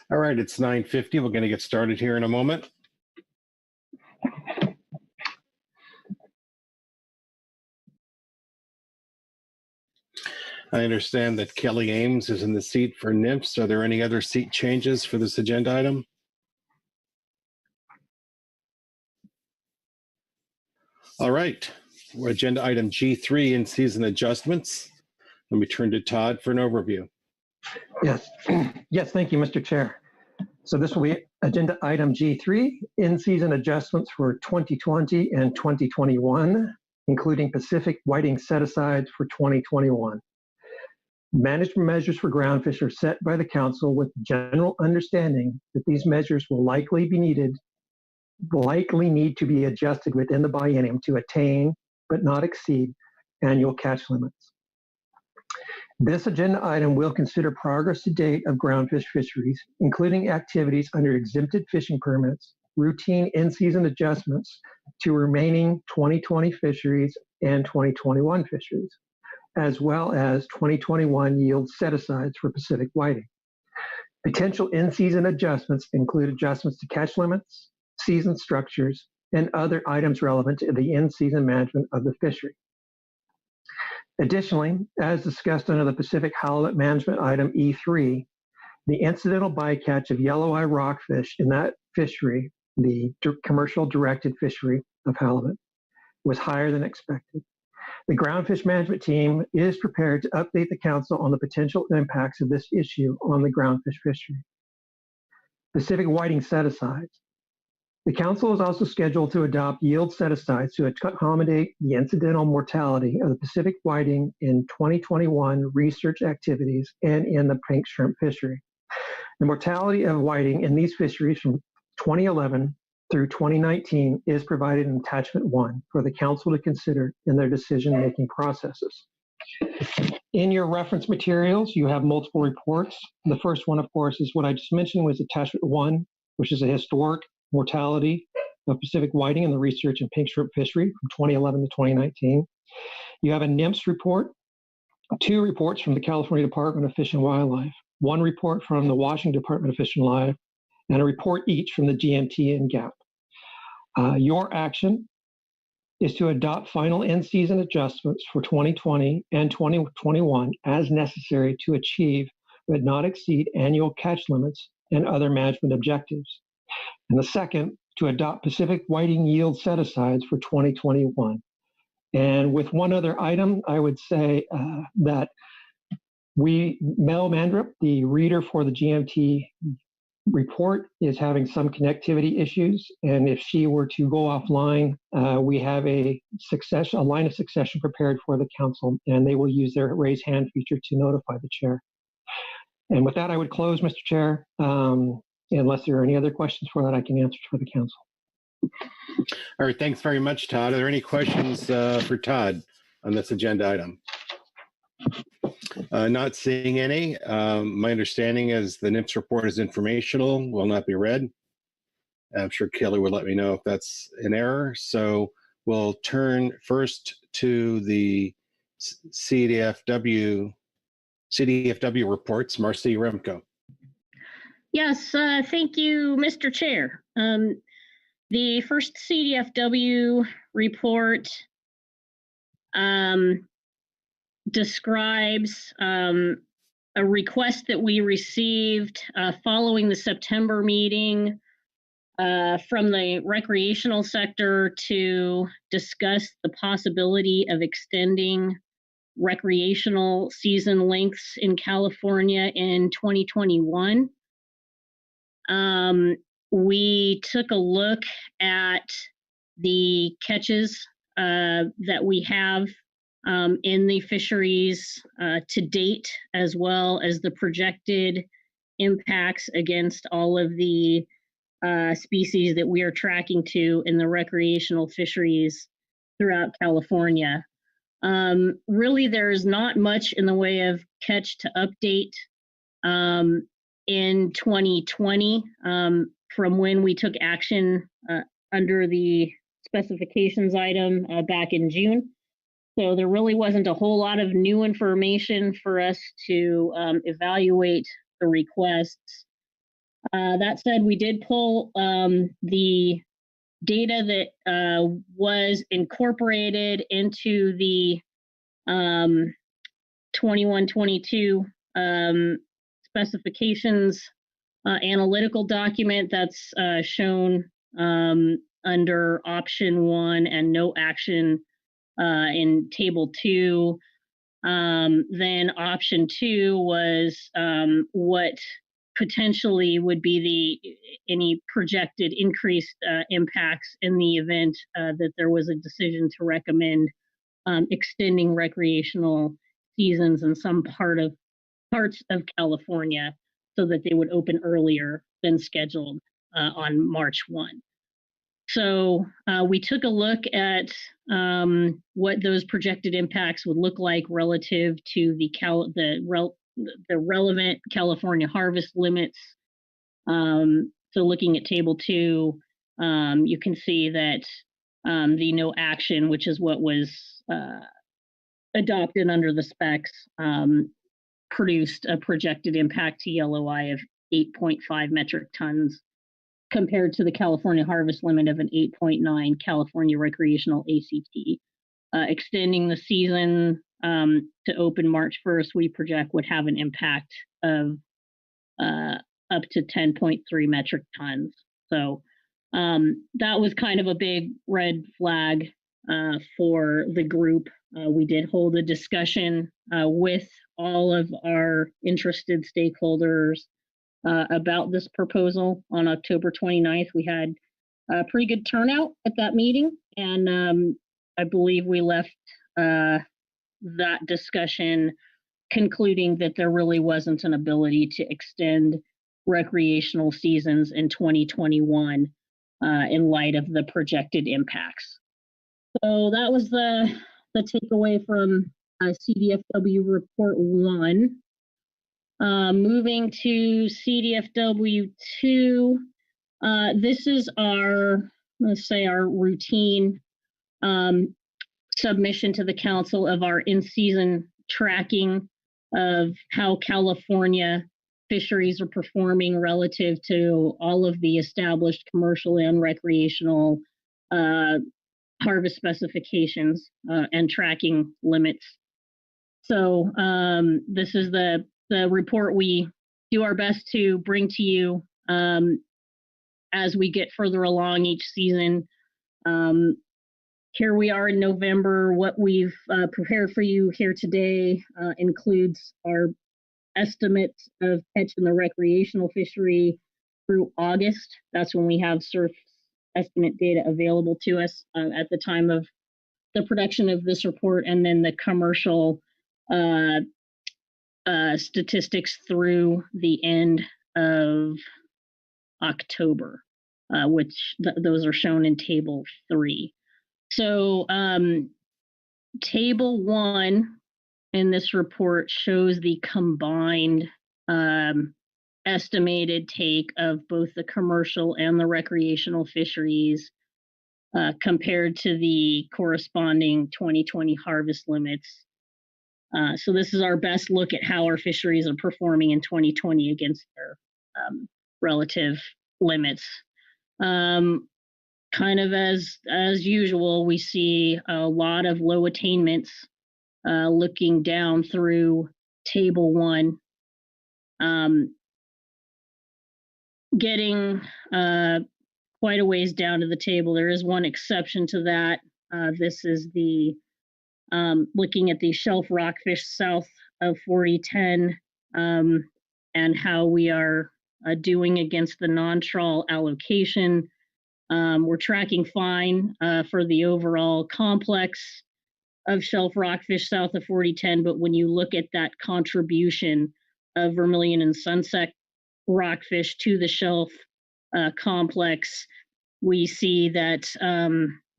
Speaker 1: All right, it's 9:50. We're going to get started here in a moment. I understand that Kelly Ames is in the seat for NMFS. Are there any other seat changes for this agenda item? All right, we're agenda item G3, in-season adjustments. Let me turn to Todd for an overview.
Speaker 3: Yes, yes, thank you, Mr. Chair. So this will be agenda item G3, in-season adjustments for 2020 and 2021, including Pacific whiting set-asides for 2021. Management measures for groundfish are set by the council with general understanding that these measures will likely need to be adjusted within the biennium to attain, but not exceed, annual catch limits. This agenda item will consider progress to date of groundfish fisheries, including activities under exempted fishing permits, routine in-season adjustments to remaining 2020 fisheries and 2021 fisheries, as well as 2021 yield set-asides for Pacific whiting. Potential in-season adjustments include adjustments to catch limits, season structures, and other items relevant to the in-season management of the fishery. Additionally, as discussed under the Pacific halibut management item E3, the incidental bycatch of yellow eye rockfish in that fishery, the commercial directed fishery of halibut, was higher than expected. The groundfish management team is prepared to update the council on the potential impacts of this issue on the groundfish fishery. Pacific whiting set-asides. The council is also scheduled to adopt yield set-asides to accommodate the incidental mortality of the Pacific whiting in 2021 research activities and in the pink shrimp fishery. The mortality of whiting in these fisheries from 2011 through 2019 is provided in attachment 1 for the council to consider in their decision-making processes. In your reference materials, you have multiple reports. The first one, of course, is what I just mentioned, was attachment 1, which is a historic mortality of Pacific whiting in the research and pink shrimp fishery from 2011 to 2019. You have a NMFS report, 2 reports from the California Department of Fish and Wildlife, 1 report from the Washington Department of Fish and Wildlife, and a report each from the GMT and GAP. Your action is to adopt final in-season adjustments for 2020 and 2021 as necessary to achieve but not exceed annual catch limits and other management objectives. And the second, to adopt Pacific whiting yield set-asides for 2021. And with one other item, I would say that Mel Mandrup, the reader for the GMT report, is having some connectivity issues. And if she were to go offline, we have a line of succession prepared for the council, and they will use their raise hand feature to notify the chair. And with that, I would close, Mr. Chair. Unless there are any other questions for that, I can answer for the council.
Speaker 1: All right, thanks very much, Todd. Are there any questions for Todd on this agenda item? Not seeing any. My understanding is the NMFS report is informational, will not be read. I'm sure Kelly would let me know if that's an error. So we'll turn first to the CDFW reports. Marcy Remco.
Speaker 6: Yes, thank you, Mr. Chair. The first CDFW report describes a request that we received following the September meeting from the recreational sector to discuss the possibility of extending recreational season lengths in California in 2021. We took a look at the catches that we have in the fisheries to date, as well as the projected impacts against all of the species that we are tracking to in the recreational fisheries throughout California. Really, there's not much in the way of catch to update in 2020 from when we took action under the specifications item back in June. So there really wasn't a whole lot of new information for us to evaluate the requests. That said, we did pull the data that was incorporated into the 21-22 specifications analytical document that's shown under option 1 and no action in table 2. Then option 2 was what potentially would be any projected increased impacts in the event that there was a decision to recommend extending recreational seasons in some parts of California so that they would open earlier than scheduled on March 1. So we took a look at what those projected impacts would look like relative to the relevant California harvest limits. So looking at table 2, you can see that the no action, which is what was adopted under the specs, produced a projected impact to LOI of 8.5 metric tons compared to the California harvest limit of an 8.9 California recreational ACT. Extending the season to open March 1st, we project would have an impact of up to 10.3 metric tons. So that was kind of a big red flag for the group. We did hold a discussion with all of our interested stakeholders about this proposal on October 29th. We had a pretty good turnout at that meeting, and I believe we left that discussion concluding that there really wasn't an ability to extend recreational seasons in 2021 in light of the projected impacts. So that was the takeaway from CDFW Report 1. Moving to CDFW 2, this is our routine submission to the council of our in-season tracking of how California fisheries are performing relative to all of the established commercial and recreational harvest specifications and tracking limits. So this is the report we do our best to bring to you as we get further along each season. Here we are in November. What we've prepared for you here today includes our estimates of catch in the recreational fishery through August. That's when we have surf estimate data available to us at the time of the production of this report, and then the commercial statistics through the end of October, which those are shown in Table 3. So Table 1 in this report shows the combined estimated take of both the commercial and the recreational fisheries compared to the corresponding 2020 harvest limits. So this is our best look at how our fisheries are performing in 2020 against their relative limits. Kind of as usual, we see a lot of low attainments looking down through Table 1. Getting quite a ways down to the table. There is one exception to that. This is the looking at the shelf rockfish south of 4010 and how we are doing against the non-trawl allocation. We're tracking fine for the overall complex of shelf rockfish south of 4010, but when you look at that contribution of vermilion and sunset rockfish to the shelf complex, we see that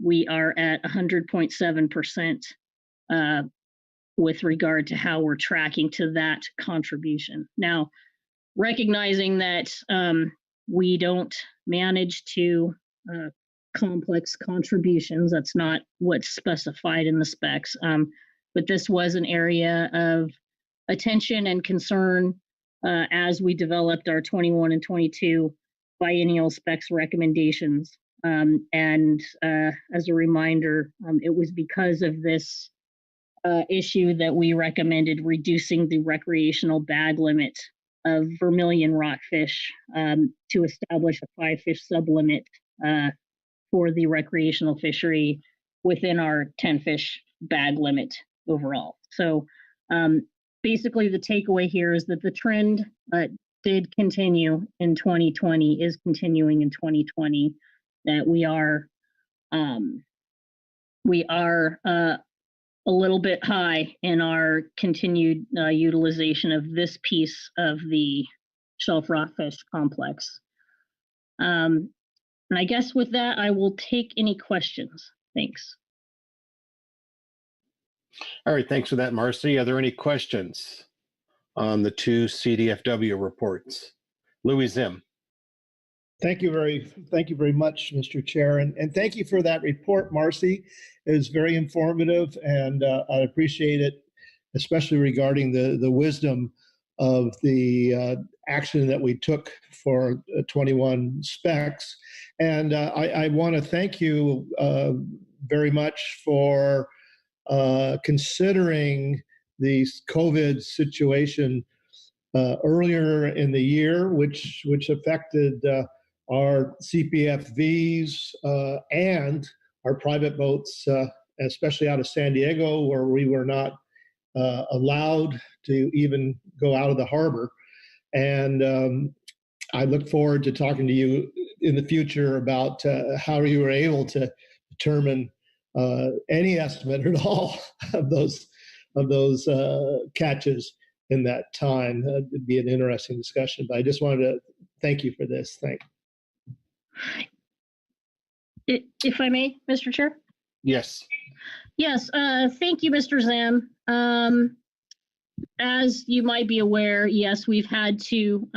Speaker 6: we are at 100.7% with regard to how we're tracking to that contribution. Now, recognizing that we don't manage to complex contributions, that's not what's specified in the specs, but this was an area of attention and concern as we developed our 21 and 22 biennial specs recommendations. And as a reminder, it was because of this issue that we recommended reducing the recreational bag limit of vermilion rockfish to establish a 5-fish sublimit for the recreational fishery within our 10-fish bag limit overall. So basically the takeaway here is that the trend did continue in 2020, is continuing in 2020, that we are a little bit high in our continued utilization of this piece of the shelf rockfish complex. And I guess with that, I will take any questions. Thanks.
Speaker 1: All right, thanks for that, Marcy. Are there any questions on the two CDFW reports? Louis Zim.
Speaker 12: Thank you very much, Mr. Chair, and thank you for that report, Marcy. It was very informative, and I appreciate it, especially regarding the wisdom of the action that we took for 21 specs. And I want to thank you very much for considering the COVID situation earlier in the year, which affected our CPFVs and our private boats, especially out of San Diego, where we were not allowed to even go out of the harbor. And I look forward to talking to you in the future about how you were able to determine any estimate at all of those catches in that time. It'd be an interesting discussion, but I just wanted to thank you for this. Thank you.
Speaker 6: If I may, Mr. Chair?
Speaker 1: Yes.
Speaker 6: Yes, thank you, Mr. Zam. As you might be aware, yes, we've had to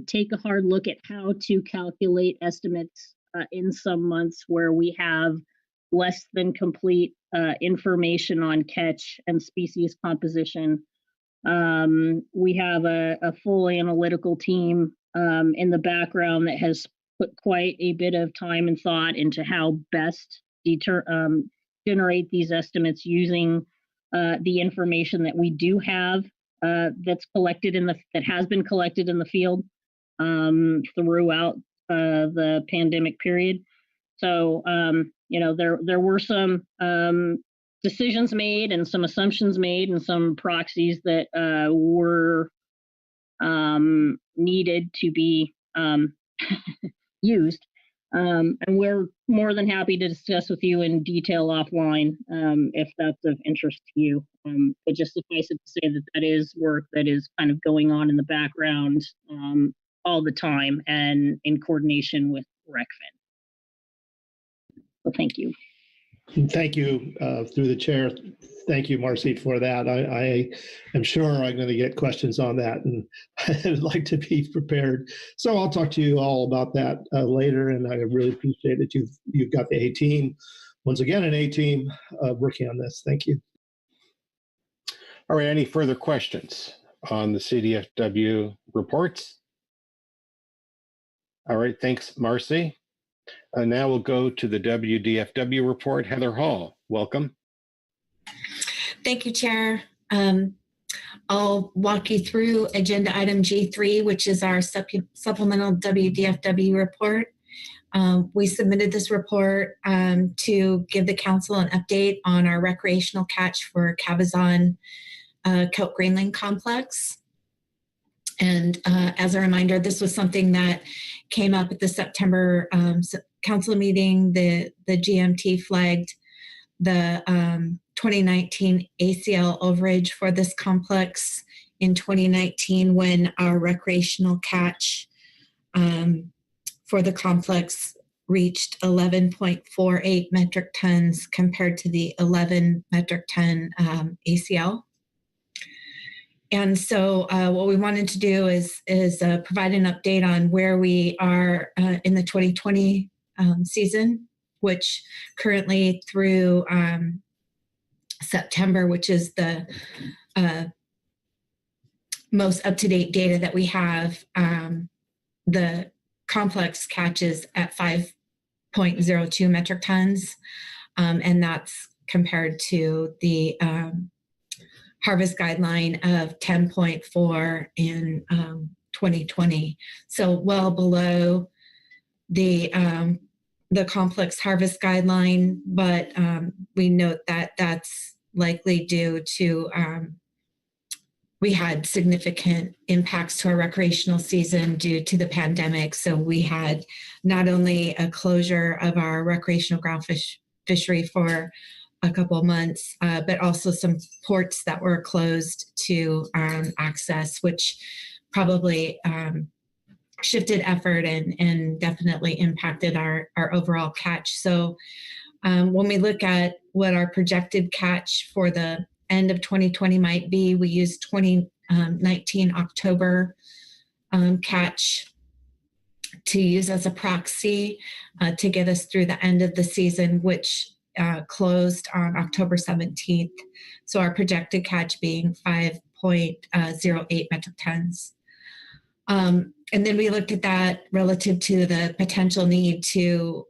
Speaker 6: take a hard look at how to calculate estimates in some months where we have less than complete information on catch and species composition. We have a full analytical team in the background that has put quite a bit of time and thought into how best generate these estimates using the information that we do have that's collected that has been collected in the field throughout the pandemic period. So there were some decisions made and some assumptions made and some proxies that were needed to be used. And we're more than happy to discuss with you in detail offline if that's of interest to you. But just suffice it to say that that is work that is kind of going on in the background all the time and in coordination with RecFin. So thank you.
Speaker 12: Thank you through the chair. Thank you, Marcy, for that. I am sure I'm going to get questions on that, and I'd like to be prepared. So I'll talk to you all about that later, and I really appreciate that you've got the A team, once again, an A team working on this. Thank you.
Speaker 1: All right, any further questions on the CDFW reports? All right, thanks, Marcy. Now we'll go to the WDFW report. Heather Hall, welcome.
Speaker 14: Thank you, Chair. I'll walk you through agenda item G3, which is our supplemental WDFW report. We submitted this report to give the council an update on our recreational catch for Cabazon Kelp Greenland Complex. And as a reminder, this was something that came up at the September council meeting. The GMT flagged the 2019 ACL overage for this complex in 2019 when our recreational catch for the complex reached 11.48 metric tons compared to the 11 metric ton ACL. And so what we wanted to do is provide an update on where we are in the 2020 season, which currently through September, which is the most up-to-date data that we have, the complex catches at 5.02 metric tons, and that's compared to the harvest guideline of 10.4 in 2020. So well below the complex harvest guideline, but we note that that's likely due to we had significant impacts to our recreational season due to the pandemic. So we had not only a closure of our recreational groundfish fishery for a couple of months, but also some ports that were closed to access, which probably shifted effort and definitely impacted our overall catch. So when we look at what our projected catch for the end of 2020 might be, we used 2019 October catch to use as a proxy to get us through the end of the season, which closed on October 17th. So our projected catch being 5.08 metric tons. And then we looked at that relative to the potential need to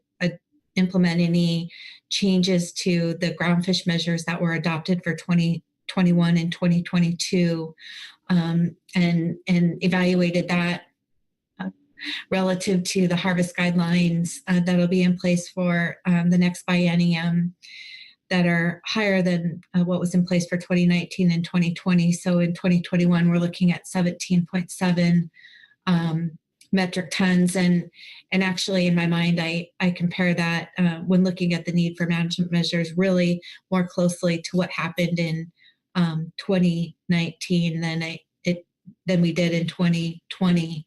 Speaker 14: implement any changes to the groundfish measures that were adopted for 2021 and 2022, and evaluated that relative to the harvest guidelines that'll be in place for the next biennium that are higher than what was in place for 2019 and 2020. So in 2021, we're looking at 17.7 metric tons. And actually, in my mind, I compare that when looking at the need for management measures really more closely to what happened in 2019 than we did in 2020,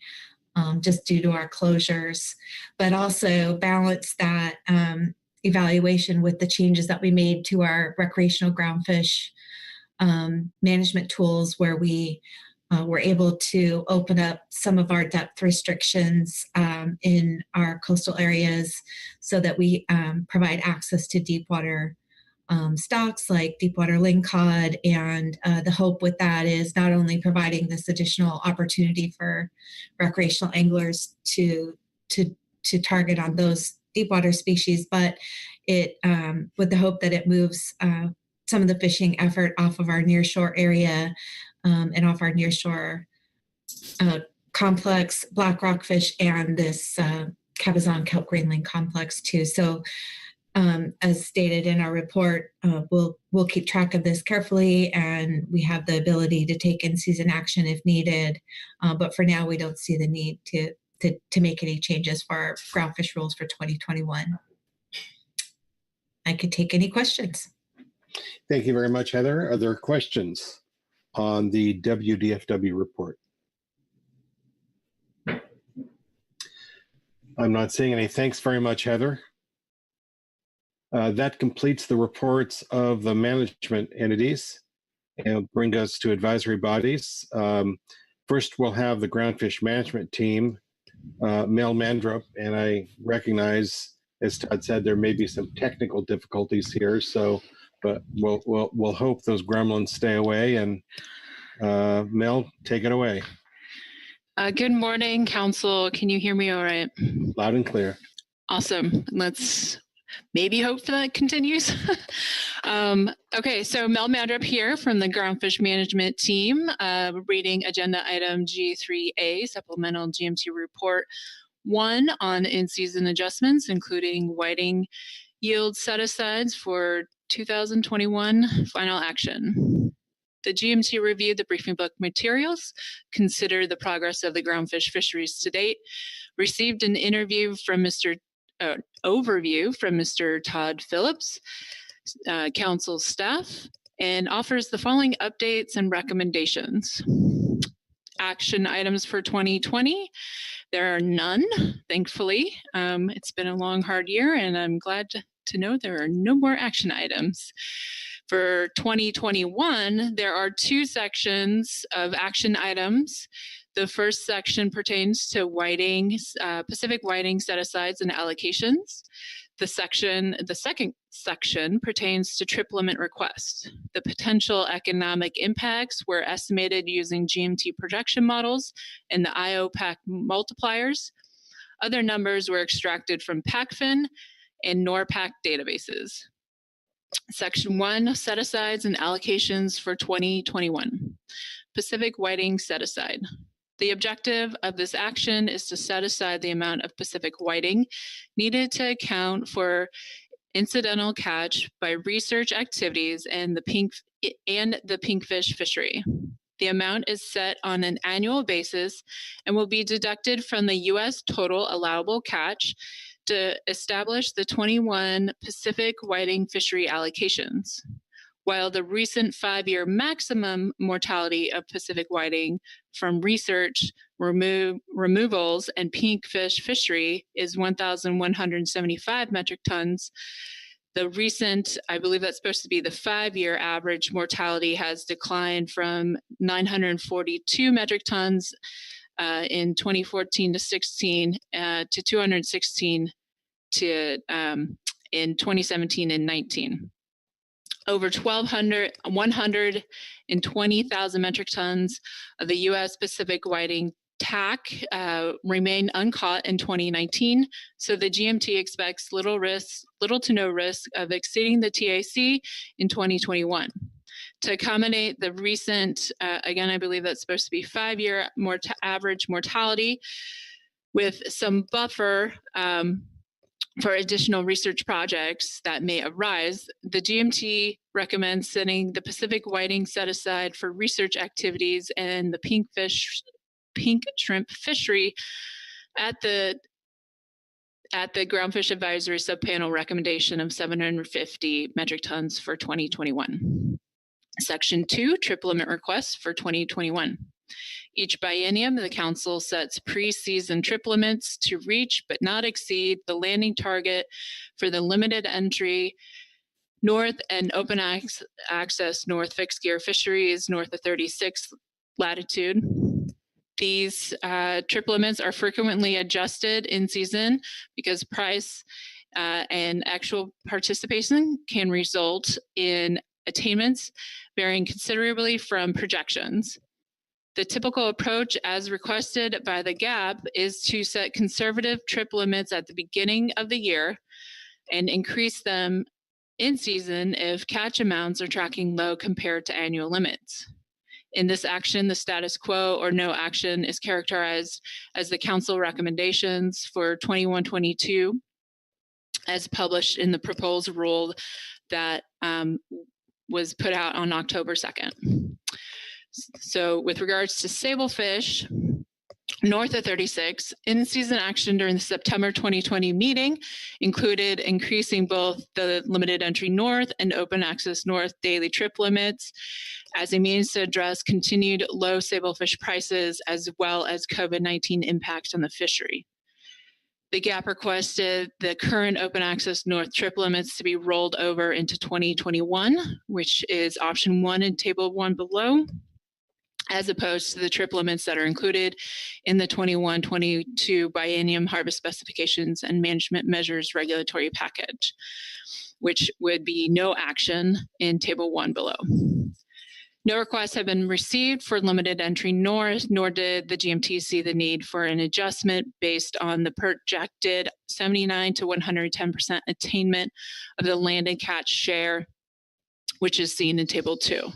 Speaker 14: just due to our closures, but also balance that evaluation with the changes that we made to our recreational groundfish management tools, where we were able to open up some of our depth restrictions in our coastal areas so that we provide access to deep water stocks like deepwater lingcod. And the hope with that is not only providing this additional opportunity for recreational anglers to target on those deepwater species, but it with the hope that it moves some of the fishing effort off of our nearshore area and off our nearshore complex, black rockfish, and this Cabazon kelp greenling complex too. So as stated in our report, we'll keep track of this carefully, and we have the ability to take in-season action if needed. But for now, we don't see the need to make any changes for our groundfish rules for 2021. I could take any questions.
Speaker 1: Thank you very much, Heather. Are there questions on the WDFW report? I'm not seeing any. Thanks very much, Heather. That completes the reports of the management entities and bring us to advisory bodies. First, we'll have the Groundfish Management Team, Mel Mandrup, and I recognize, as Todd said, there may be some technical difficulties here, but we'll hope those gremlins stay away. And Mel, take it away.
Speaker 15: Good morning, Council. Can you hear me all right?
Speaker 1: Loud and clear.
Speaker 15: Awesome. Let's maybe hope that continues. Okay, so Mel Mandrup here from the Groundfish Management Team, reading Agenda Item G3A, Supplemental GMT Report 1 on in-season adjustments, including whiting yield set-asides for 2021 final action. The GMT reviewed the briefing book materials, considered the progress of the groundfish fisheries to date, received an overview from Mr. Todd Phillips, Council staff, and offers the following updates and recommendations. Action items for 2020. There are none, thankfully. It's been a long, hard year, and I'm glad to know there are no more action items. For 2021, there are 2 sections of action items. The first section pertains to whiting, Pacific whiting set-asides and allocations. The second section pertains to trip limit requests. The potential economic impacts were estimated using GMT projection models and the IOPAC multipliers. Other numbers were extracted from PACFIN and NORPAC databases. Section 1, set-asides and allocations for 2021. Pacific whiting set-aside. The objective of this action is to set aside the amount of Pacific whiting needed to account for incidental catch by research activities and the pinkfish fishery. The amount is set on an annual basis and will be deducted from the U.S. total allowable catch to establish the 21 Pacific whiting fishery allocations. While the recent 5-year maximum mortality of Pacific whiting from research, removals, and pinkfish fishery is 1,175 metric tons, the recent, I believe that's supposed to be the 5-year average mortality, has declined from 942 metric tons in 2014 to 16 to 216 in 2017 and 19. Over 120,000 metric tons of the U.S. Pacific whiting TAC remain uncaught in 2019, so the GMT expects little to no risk of exceeding the TAC in 2021. To accommodate the recent, again, I believe that's supposed to be 5-year average mortality with some buffer for additional research projects that may arise, the GMT recommends setting the Pacific whiting set aside for research activities and the pink shrimp fishery at the Groundfish Advisory Subpanel recommendation of 750 metric tons for 2021. Section 2, trip limit requests for 2021. Each biennium, the Council sets pre-season trip limits to reach but not exceed the landing target for the limited entry north and open access north fixed gear fisheries north of 36th latitude. These trip limits are frequently adjusted in season because price and actual participation can result in attainments varying considerably from projections. The typical approach as requested by the GAP is to set conservative trip limits at the beginning of the year and increase them in season if catch amounts are tracking low compared to annual limits. In this action, the status quo or no action is characterized as the Council recommendations for 21-22 as published in the proposed rule that was put out on October 2nd. So with regards to Sablefish, north of 36, in-season action during the September 2020 meeting included increasing both the limited entry north and open access north daily trip limits as a means to address continued low Sablefish prices as well as COVID-19 impacts on the fishery. The GAP requested the current open access north trip limits to be rolled over into 2021, which is option 1 in table 1 below, as opposed to the trip limits that are included in the 21-22 biennium harvest specifications and management measures regulatory package, which would be no action in table 1 below. No requests have been received for limited entry north, nor did the GMT see the need for an adjustment based on the projected 79 to 110% attainment of the land and catch share, which is seen in table 2.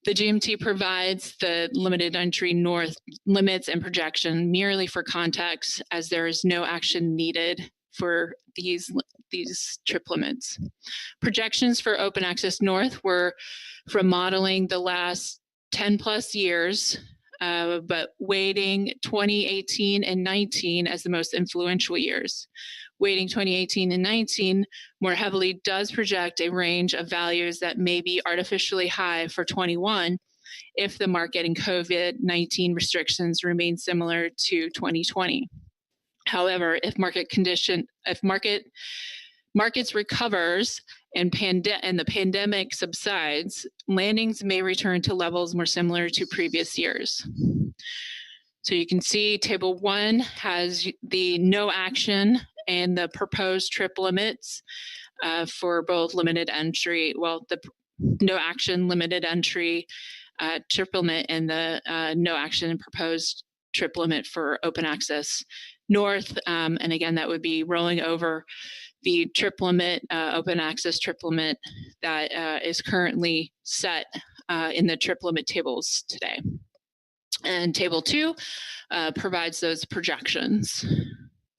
Speaker 15: The GMT provides the limited entry north limits and projection merely for context, as there is no action needed for these trip limits. Projections for open access north were from modeling the last 10 plus years, but weighting 2018 and 19 as the most influential years. Weighting 2018 and 19 more heavily does project a range of values that may be artificially high for 21 if the market and COVID-19 restrictions remain similar to 2020. However, if markets recovers and the pandemic subsides, landings may return to levels more similar to previous years. So you can see table 1 has the no action and the proposed trip limits for both limited entry, well, the no action limited entry trip limit and the no action proposed trip limit for open access north. And again, that would be rolling over the trip limit, open access trip limit that is currently set in the trip limit tables today. And table 2 provides those projections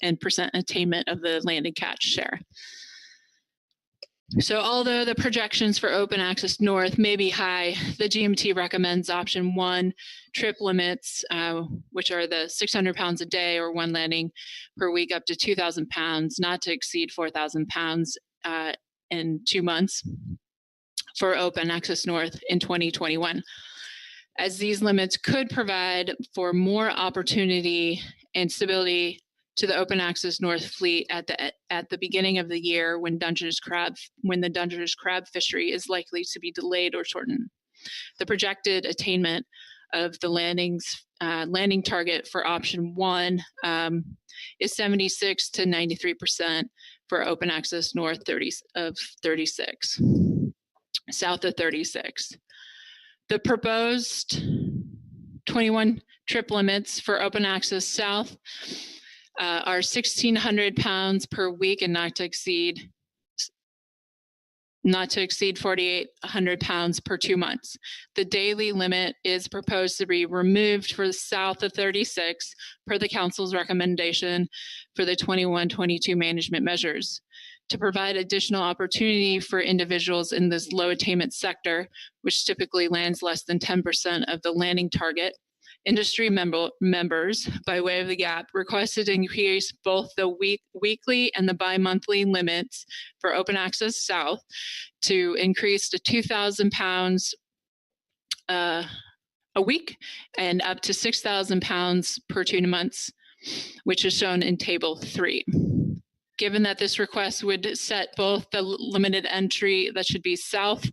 Speaker 15: and percent attainment of the land and catch share. So although the projections for open access north may be high, the GMT recommends option 1, trip limits, which are the 600 pounds a day or 1 landing per week up to 2,000 pounds, not to exceed 4,000 pounds in 2 months for open access north in 2021. As these limits could provide for more opportunity and stability to the open access north fleet at the beginning of the year when the Dungeness crab fishery is likely to be delayed or shortened. The projected attainment of the landing target for option 1 is 76 to 93% for open access north of 36, south of 36. The proposed 21 trip limits for open access south are 1,600 pounds per week and not to exceed 4,800 pounds per 2 months. The daily limit is proposed to be removed for the south of 36 per the council's recommendation for the 21-22 management measures. To provide additional opportunity for individuals in this low attainment sector, which typically lands less than 10% of the landing target, industry members, by way of the GAP, requested to increase both the weekly and the bi-monthly limits for open access south to increase to 2,000 pounds a week and up to 6,000 pounds per 2 months, which is shown in table 3. Given that this request would set both the limited entry that should be south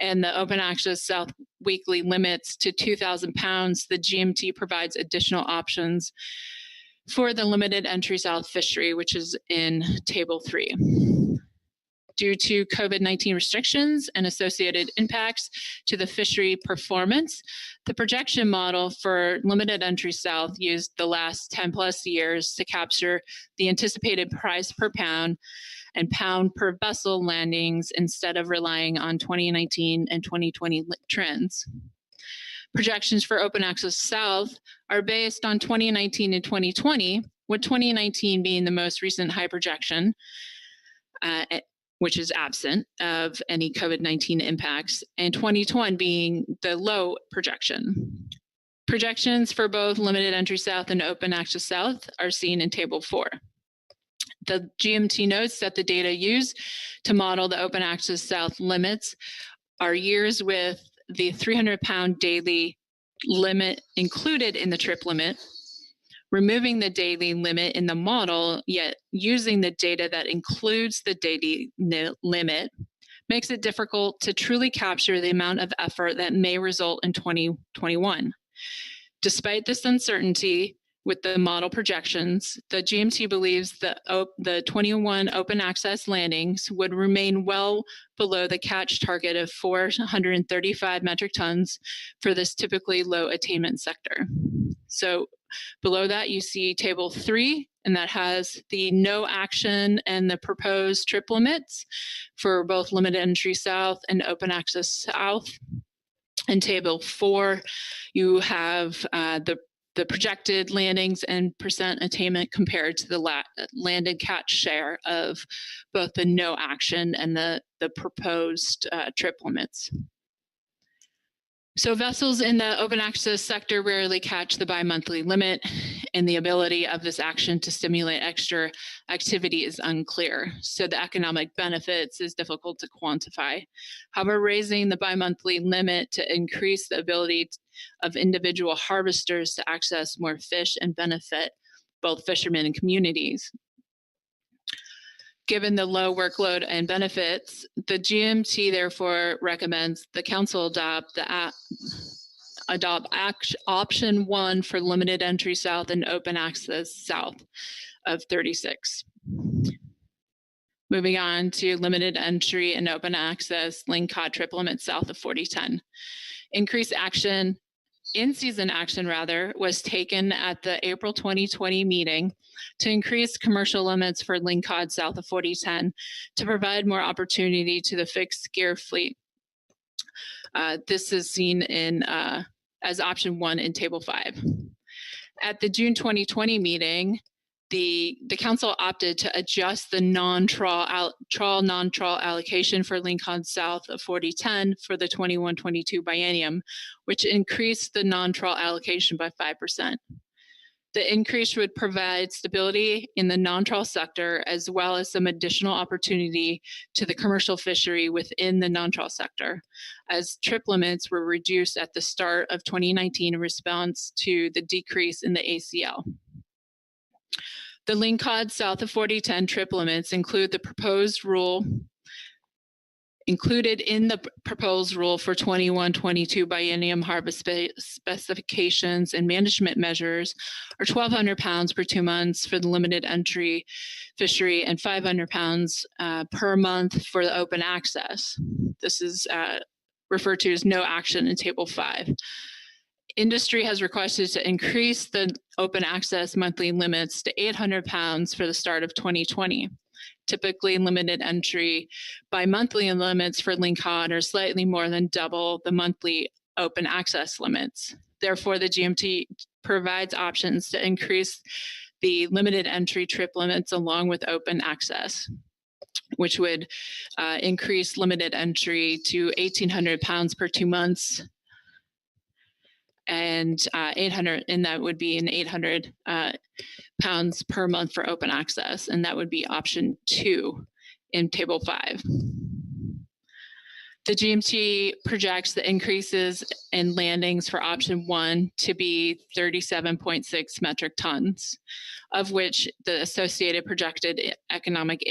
Speaker 15: and the open access south weekly limits to 2,000 pounds, the GMT provides additional options for the limited entry south fishery, which is in table 3. Due to COVID-19 restrictions and associated impacts to the fishery performance, the projection model for limited entry south used the last 10 plus years to capture the anticipated price per pound and pound per vessel landings instead of relying on 2019 and 2020 trends. Projections for open access south are based on 2019 and 2020, with 2019 being the most recent high projection, which is absent of any COVID-19 impacts, and 2020 being the low projection. Projections for both limited entry south and open access south are seen in table 4. The GMT notes that the data used to model the open access south limits are years with the 300-pound daily limit included in the trip limit, removing the daily limit in the model, yet using the data that includes the daily limit makes it difficult to truly capture the amount of effort that may result in 2021. Despite this uncertainty with the model projections, the GMT believes that the 21 open access landings would remain well below the catch target of 435 metric tons for this typically low attainment sector. So below that, you see table 3, and that has the no action and the proposed trip limits for both limited entry south and open access south. In table 4, you have the projected landings and percent attainment compared to the landed catch share of both the no action and the proposed trip limits. So vessels in the open access sector rarely catch the bi-monthly limit, and the ability of this action to stimulate extra activity is unclear. So the economic benefits is difficult to quantify. However, raising the bi-monthly limit to increase the ability of individual harvesters to access more fish and benefit both fishermen and communities. Given the low workload and benefits, the GMT therefore recommends the council adopt the adopt option 1 for limited entry south and open access south of 36. Moving on to limited entry and open access lingcod trip limits south of 4010. Increased action, in-season action rather, was taken at the April 2020 meeting to increase commercial limits for lingcod south of 4010 to provide more opportunity to the fixed gear fleet. This is seen in as option 1 in table 5. At the June 2020 meeting, the council opted to adjust the non-trawl allocation for lingcod south of 4010 for the 21-22 biennium, which increased the non-trawl allocation by 5%. The increase would provide stability in the non-trawl sector, as well as some additional opportunity to the commercial fishery within the non-trawl sector, as trip limits were reduced at the start of 2019 in response to the decrease in the ACL. The lingcod south of 4010 trip limits include the proposed rule included in the proposed rule for 21-22 biennium harvest specifications and management measures are 1,200 pounds per 2 months for the limited entry fishery and 500 pounds per month for the open access. This is referred to as no action in table 5. Industry has requested to increase the open access monthly limits to 800 pounds for the start of 2020. Typically, limited entry by monthly limits for lingcod are slightly more than double the monthly open access limits. Therefore, the GMT provides options to increase the limited entry trip limits along with open access, which would increase limited entry to 1,800 pounds per 2 months, and 800, and that would be an 800 pounds per month for open access, and that would be option 2 in table 5. The GMT projects the increases in landings for option 1 to be 37.6 metric tons, of which the associated projected economic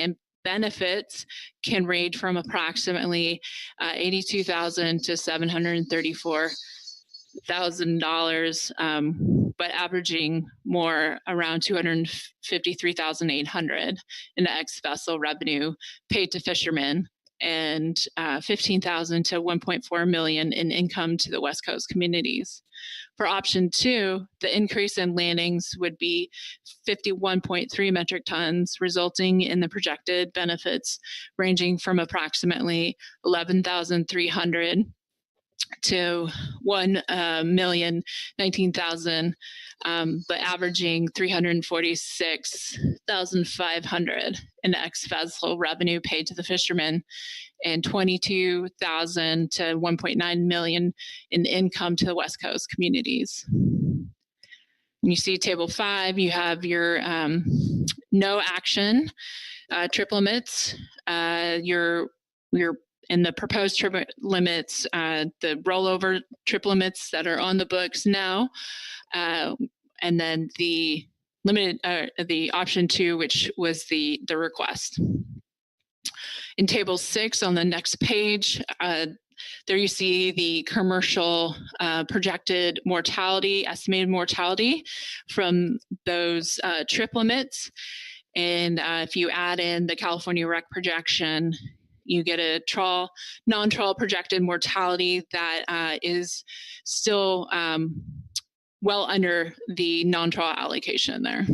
Speaker 15: benefits can range from approximately $82,000 to $734,000, but averaging more around $253,800 in ex-vessel revenue paid to fishermen, and $15,000 to $1.4 million in income to the West Coast communities. For option 2, the increase in landings would be 51.3 metric tons, resulting in the projected benefits ranging from approximately $11,300 to $1,019,000, but averaging $346,500 in ex-vessel revenue paid to the fishermen, and $22,000 to $1.9 million in income to the West Coast communities. You see table 5, you have your no action trip limits, your and the proposed trip limits, the rollover trip limits that are on the books now, and then the limited, the option 2, which was the request. In table 6 on the next page, there you see the commercial projected mortality, estimated mortality from those trip limits. And if you add in the California rec projection, you get a non-trawl projected mortality that is still well under the non-trawl allocation there.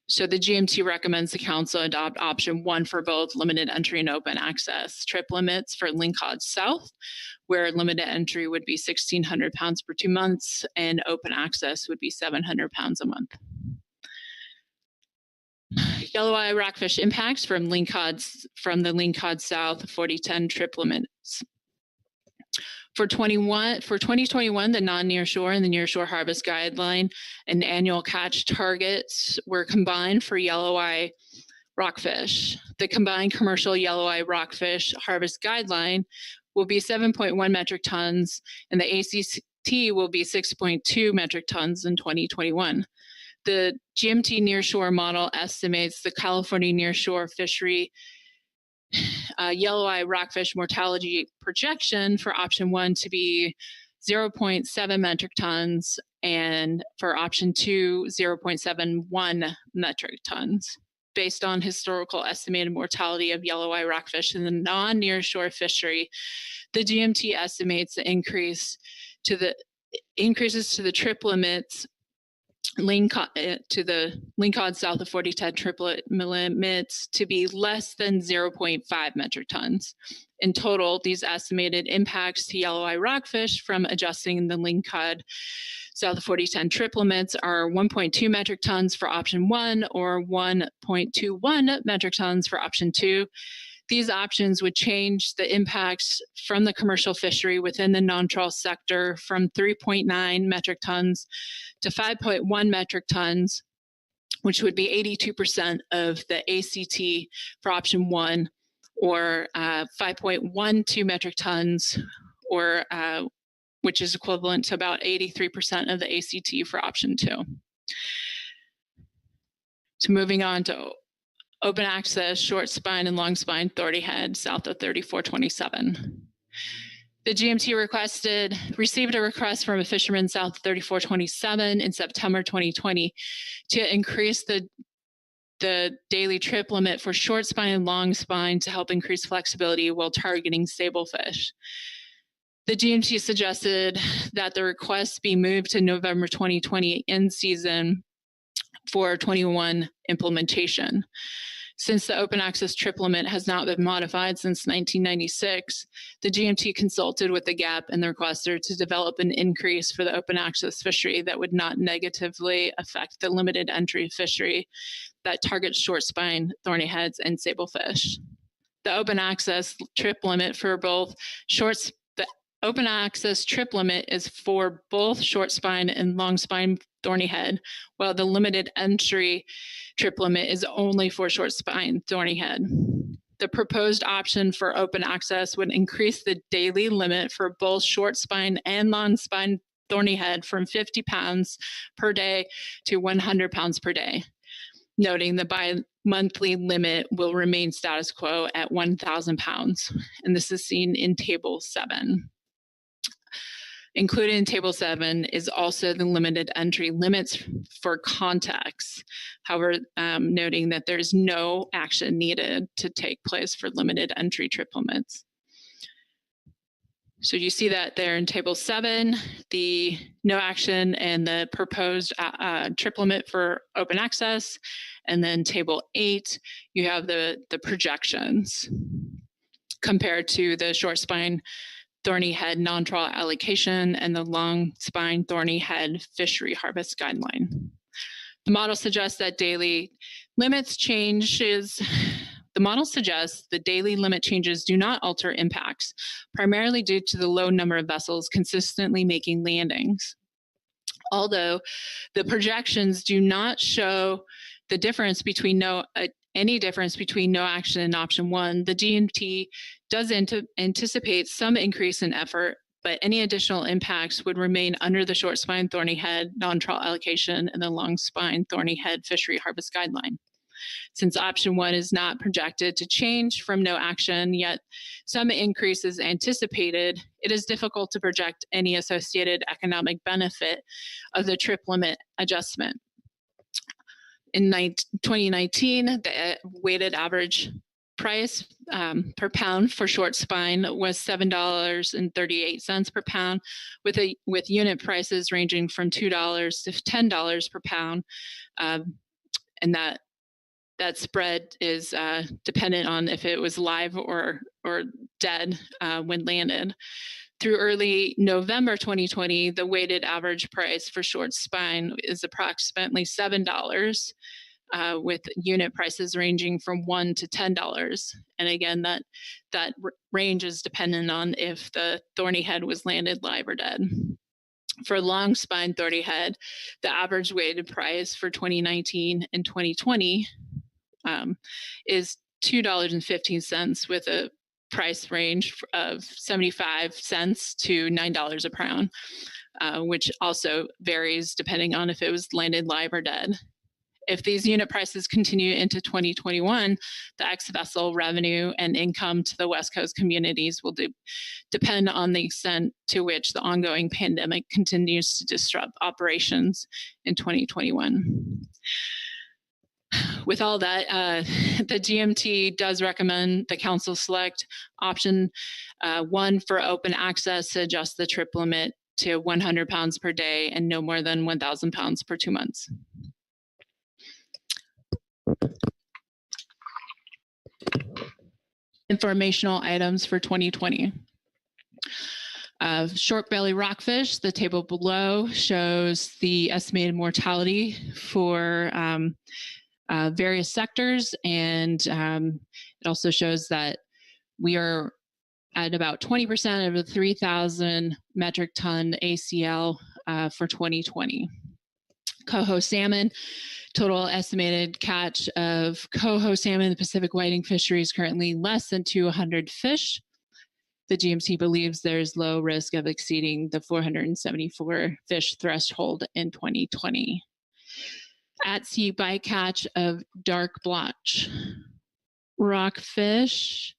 Speaker 15: So the GMT recommends the council adopt option 1 for both limited entry and open access trip limits for lingcod south, where limited entry would be 1,600 pounds per 2 months and open access would be 700 pounds a month. Yellow eye rockfish impacts from the lingcod south 4010 trip limits. For 2021, the non-nearshore and the nearshore harvest guideline and annual catch targets were combined for yellow eye rockfish. The combined commercial yellow eye rockfish harvest guideline will be 7.1 metric tons, and the ACT will be 6.2 metric tons in 2021. The GMT nearshore model estimates the California nearshore fishery yellow eye rockfish mortality projection for option 1 to be 0.7 metric tons, and for option 2, 0.71 metric tons. Based on historical estimated mortality of yellow eye rockfish in the non-nearshore fishery, the GMT estimates the increases to the trip limits to the lingcod south of 4010 triplet limits to be less than 0.5 metric tons. In total, these estimated impacts to yellow eye rockfish from adjusting the lingcod south of 4010 trip limits are 1.2 metric tons for option 1 or 1.21 metric tons for option 2. These options would change the impacts from the commercial fishery within the non-trawl sector from 3.9 metric tons to 5.1 metric tons, which would be 82% of the ACT for option 1, or 5.12 metric tons, or which is equivalent to about 83% of the ACT for option 2. So moving on to open access, short spine and long spine thorny head south of 3427. The GMT received a request from a fisherman south of 3427 in September 2020 to increase the daily trip limit for short spine and long spine to help increase flexibility while targeting sablefish. The GMT suggested that the request be moved to November 2020 in season for 21 implementation. Since the open access trip limit has not been modified since 1996, the GMT consulted with the GAP and the requester to develop an increase for the open access fishery that would not negatively affect the limited entry fishery that targets short spine, thorny heads, and sablefish. The open access trip limit for both the open access trip limit is for both short spine and long spine thorny head, while the limited entry trip limit is only for short spine thorny head. The proposed option for open access would increase the daily limit for both short spine and long spine thorny head from 50 pounds per day to 100 pounds per day, noting the bi-monthly limit will remain status quo at 1,000 pounds. And this is seen in Table 7. Included in Table 7 is also the limited entry limits for contacts. However, noting that there's no action needed to take place for limited entry trip limits. So you see that there in Table 7, the no action and the proposed trip limit for open access. And then Table 8, you have the projections compared to the short spine thorny head non-trawl allocation and the long spine thorny head fishery harvest guideline. The model suggests that daily limits changes. The model suggests the daily limit changes do not alter impacts, primarily due to the low number of vessels consistently making landings. Although the projections do not show the difference between any difference between no action and option 1, the GMT does anticipate some increase in effort, but any additional impacts would remain under the short spine thorny head non-trawl allocation and the long spine thorny head fishery harvest guideline. Since option 1 is not projected to change from no action, yet some increase is anticipated, it is difficult to project any associated economic benefit of the trip limit adjustment. In 2019, the weighted average price per pound for short spine was $7.38 per pound, with unit prices ranging from $2 to $10 per pound, and that spread is dependent on if it was live or dead when landed. Through early November 2020, the weighted average price for short spine is approximately $7, with unit prices ranging from $1 to $10. And again, that range is dependent on if the thorny head was landed live or dead. For long spine thorny head, the average weighted price for 2019 and 2020 is $2.15, with a price range of 75 cents to $9 a pound, which also varies depending on if it was landed live or dead. If these unit prices continue into 2021, the ex-vessel revenue and income to the West Coast communities will depend on the extent to which the ongoing pandemic continues to disrupt operations in 2021. With all that, the GMT does recommend the council select option 1 for open access to adjust the trip limit to 100 pounds per day and no more than 1,000 pounds per 2 months. Informational items for 2020. Short belly rockfish, the table below shows the estimated mortality for various sectors, and it also shows that we are at about 20% of the 3,000 metric ton ACL for 2020. Coho salmon, total estimated catch of coho salmon in the Pacific whiting fishery is currently less than 200 fish. The GMT believes there's low risk of exceeding the 474 fish threshold in 2020. At sea bycatch of dark blotch rockfish.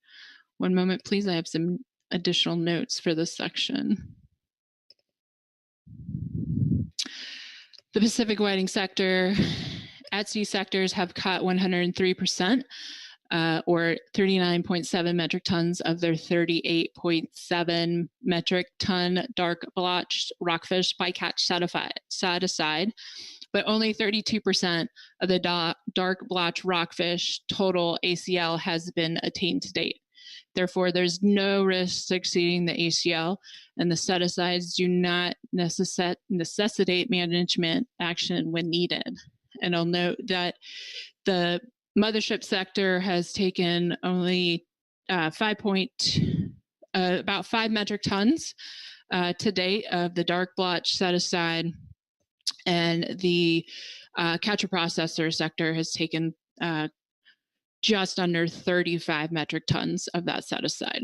Speaker 15: One moment, please. I have some additional notes for this section. The Pacific whiting sector, at sea sectors have caught 103%, or 39.7 metric tons of their 38.7 metric ton dark blotched rockfish bycatch set aside, but only 32% of the dark blotch rockfish total ACL has been attained to date. Therefore, there's no risk exceeding the ACL, and the set-asides do not necessitate management action when needed. And I'll note that the mothership sector has taken only about 5 metric tons to date of the dark blotch set-aside, and the catcher processor sector has taken just under 35 metric tons of that set aside.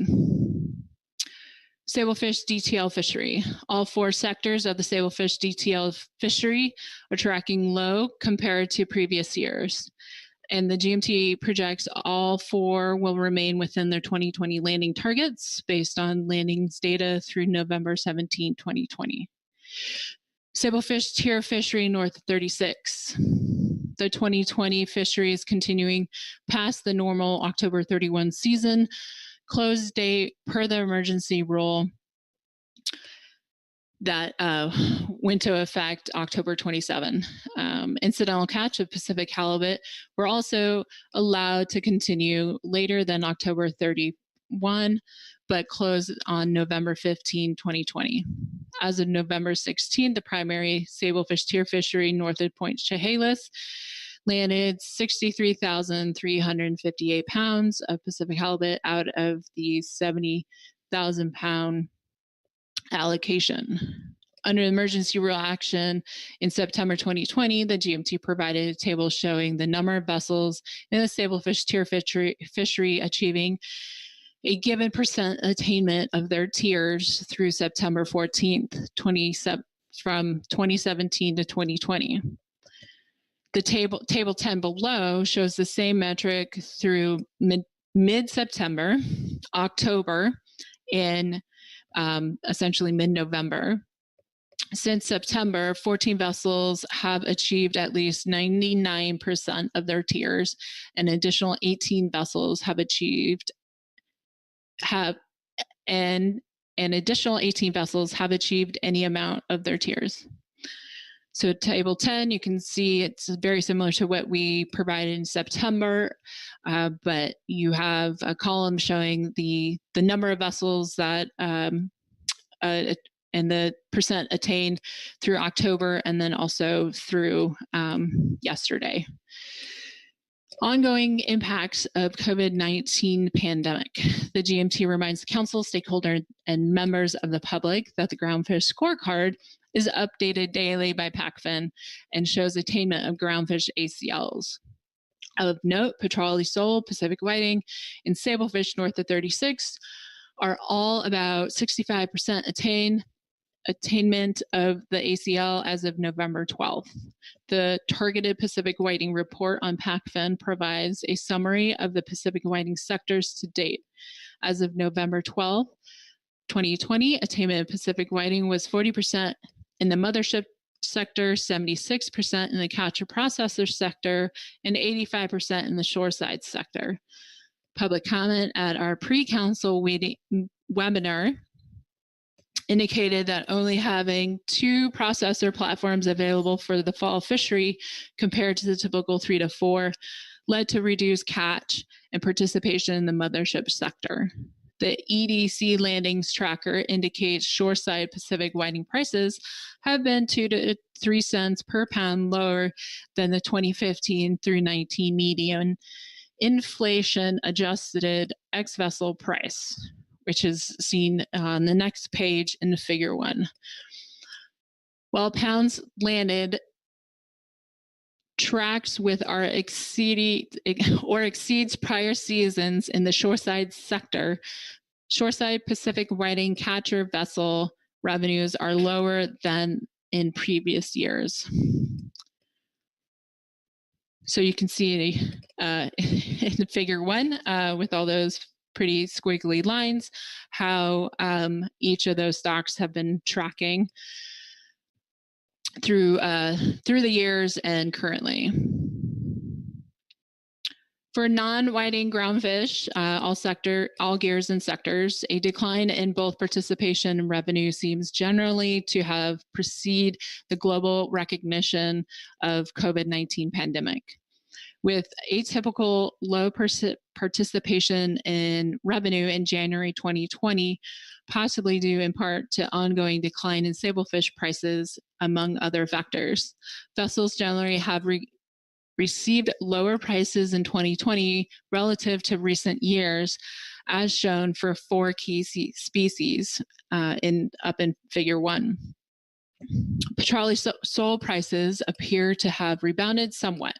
Speaker 15: Sablefish DTL fishery. All 4 sectors of the Sablefish DTL fishery are tracking low compared to previous years. And the GMT projects all 4 will remain within their 2020 landing targets based on landings data through November 17, 2020. Sablefish tier fishery north of 36. The 2020 fishery is continuing past the normal October 31 season close date per the emergency rule that went into effect October 27. Incidental catch of Pacific halibut were also allowed to continue later than October 31, but closed on November 15, 2020. As of November 16, the primary Sablefish tier fishery north of Point Chehalis landed 63,358 pounds of Pacific halibut out of the 70,000 pound allocation. Under emergency rule action in September 2020, the GMT provided a table showing the number of vessels in the Sablefish tier fishery achieving a given percent attainment of their tiers through September 14th, from 2017 to 2020. The table 10 below shows the same metric through mid-September, October, and essentially mid-November. Since September, 14 vessels have achieved at least 99% of their tiers, and additional 18 vessels have achieved an additional 18 vessels have achieved any amount of their tiers. So table 10, you can see it's very similar to what we provided in September, but you have a column showing the number of vessels that and the percent attained through October, and then also through yesterday. Ongoing impacts of COVID-19 pandemic. The GMT reminds the council, stakeholder, and members of the public that the Groundfish scorecard is updated daily by PACFIN and shows attainment of groundfish ACLs. Of note, Petrale sole, Pacific whiting, and Sablefish north of 36 are all about 65% attained attainment of the ACL as of November 12th. The Targeted Pacific Whiting Report on PACFIN provides a summary of the Pacific whiting sectors to date. As of November 12th, 2020, attainment of Pacific whiting was 40% in the mothership sector, 76% in the catcher processor sector, and 85% in the shoreside sector. Public comment at our pre-council webinar indicated that only having 2 processor platforms available for the fall fishery compared to the typical 3 to 4 led to reduced catch and participation in the mothership sector. The EDC landings tracker indicates shoreside Pacific whiting prices have been 2 to 3 cents per pound lower than the 2015 through 19 median inflation adjusted ex-vessel price, which is seen on the next page in figure 1. While pounds landed tracks with our exceeds prior seasons in the shoreside sector, shoreside Pacific whiting catcher vessel revenues are lower than in previous years. So you can see in figure 1 with all those pretty squiggly lines how each of those stocks have been tracking through the years and currently. For non-whiting groundfish, all gears and sectors, a decline in both participation and revenue seems generally to have preceded the global recognition of COVID-19 pandemic. With atypical low participation in revenue in January 2020, possibly due in part to ongoing decline in sablefish prices, among other factors. Vessels generally have received lower prices in 2020 relative to recent years, as shown for 4 key species up in figure 1. Petrale sole prices appear to have rebounded somewhat.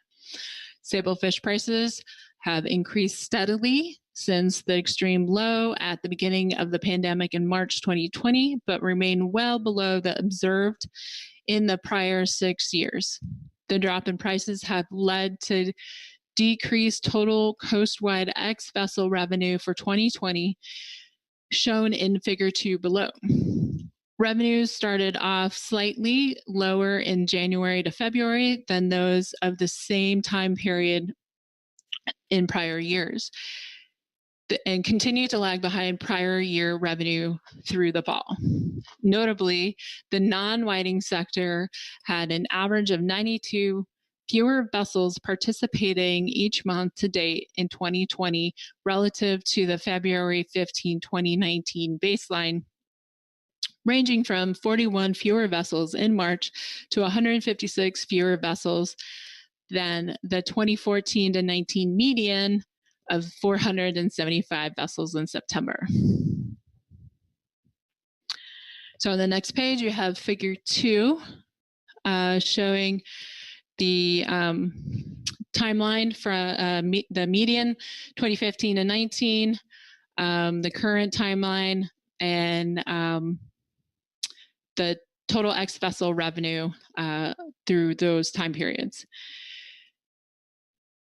Speaker 15: Sablefish prices have increased steadily since the extreme low at the beginning of the pandemic in March 2020, but remain well below the observed in the prior 6 years. The drop in prices have led to decreased total coastwide ex-vessel revenue for 2020, shown in figure 2 below. Revenues started off slightly lower in January to February than those of the same time period in prior years, and continue to lag behind prior year revenue through the fall. Notably, the non-whiting sector had an average of 92 fewer vessels participating each month to date in 2020 relative to the February 15, 2019 baseline, ranging from 41 fewer vessels in March to 156 fewer vessels than the 2014 to 19 median of 475 vessels in September. So on the next page, you have figure 2 showing the timeline for the median 2015 to 19, the current timeline, and the total ex-vessel revenue through those time periods.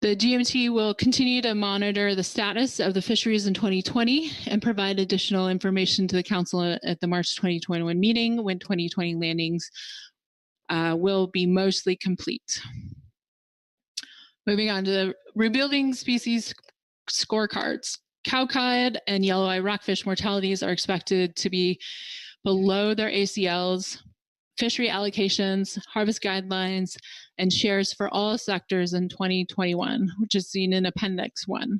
Speaker 15: The GMT will continue to monitor the status of the fisheries in 2020 and provide additional information to the Council at the March 2021 meeting when 2020 landings will be mostly complete. Moving on to the rebuilding species scorecards. Cowcod and yellow-eye rockfish mortalities are expected to be below their ACLs, fishery allocations, harvest guidelines, and shares for all sectors in 2021, which is seen in Appendix 1.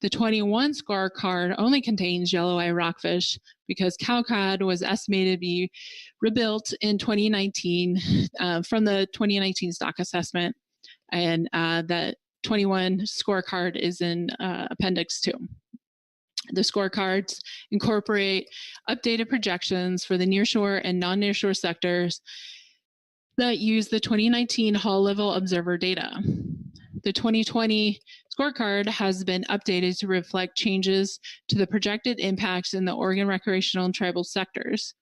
Speaker 15: The 21 scorecard only contains yellow-eye rockfish because cowcod was estimated to be rebuilt in 2019 from the 2019 stock assessment, and that 21 scorecard is in Appendix 2. The scorecards incorporate updated projections for the nearshore and non-nearshore sectors that use the 2019 Hull Level Observer data. The 2020 scorecard has been updated to reflect changes to the projected impacts in the Oregon recreational and tribal sectors.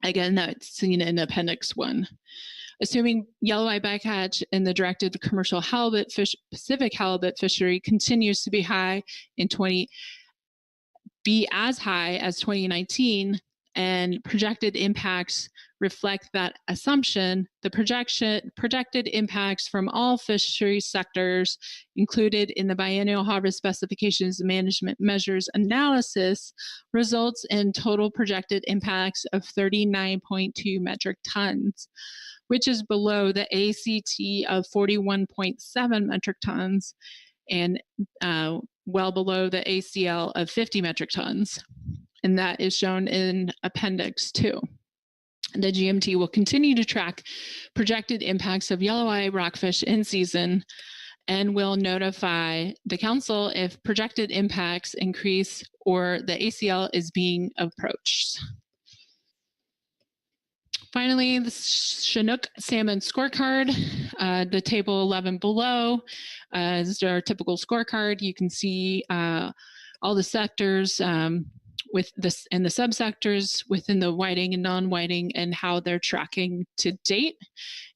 Speaker 15: Again, that's seen in Appendix 1. Assuming yellow-eye bycatch in the directed commercial halibut Pacific halibut fishery continues to be as high as 2019, and projected impacts reflect that assumption, the projected impacts from all fishery sectors included in the biennial harvest specifications and management measures analysis results in total projected impacts of 39.2 metric tons, which is below the ACT of 41.7 metric tons and well below the ACL of 50 metric tons. And that is shown in Appendix 2. The GMT will continue to track projected impacts of yellow-eye rockfish in season and will notify the council if projected impacts increase or the ACL is being approached. Finally, the Chinook salmon scorecard, the table 11 below is our typical scorecard. You can see all the sectors with this and the subsectors within the whiting and non-whiting and how they're tracking to date.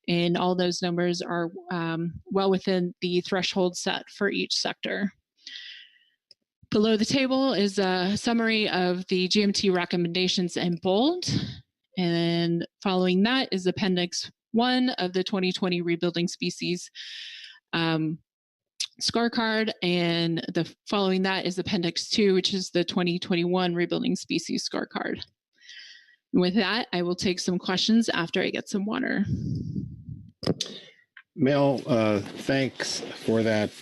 Speaker 15: And all those numbers are well within the threshold set for each sector. Below the table is a summary of the GMT recommendations in bold. And following that is Appendix 1 of the 2020 Rebuilding Species scorecard, and following that is Appendix 2, which is the 2021 Rebuilding Species scorecard. And with that, I will take some questions after I get some water.
Speaker 1: Mel, thanks for that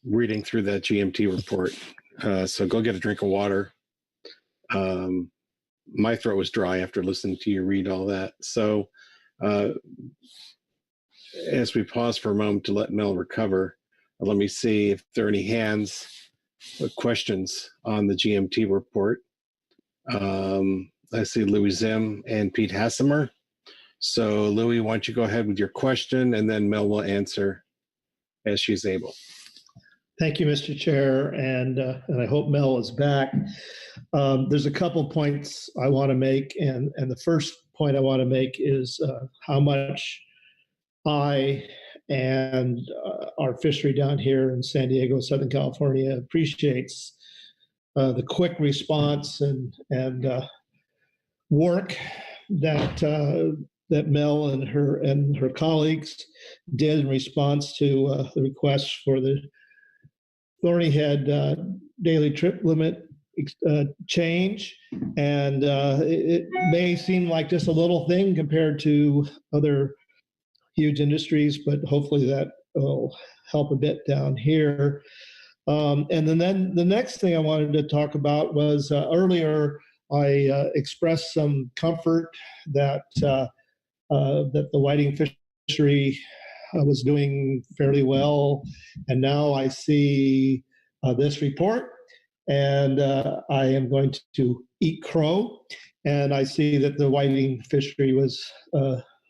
Speaker 1: reading through that GMT report. So go get a drink of water. My throat was dry after listening to you read all that. So as we pause for a moment to let Mel recover, let me see if there are any hands or questions on the GMT report. I see Louis Zim and Pete Hassemer. So Louis, why don't you go ahead with your question, and then Mel will answer as she's able.
Speaker 12: Thank you, Mr. Chair, and I hope Mel is back. There's a couple points I want to make, and the first point I want to make is how much I and our fishery down here in San Diego, Southern California, appreciates the quick response and work that Mel and her colleagues did in response to the request for the Thorny Head daily trip limit change. And it may seem like just a little thing compared to other huge industries, but hopefully that will help a bit down here. And then the next thing I wanted to talk about was earlier I expressed some comfort that that the whiting fishery was doing fairly well, and now I see this report, and I am going to eat crow, and I see that the whiting fishery was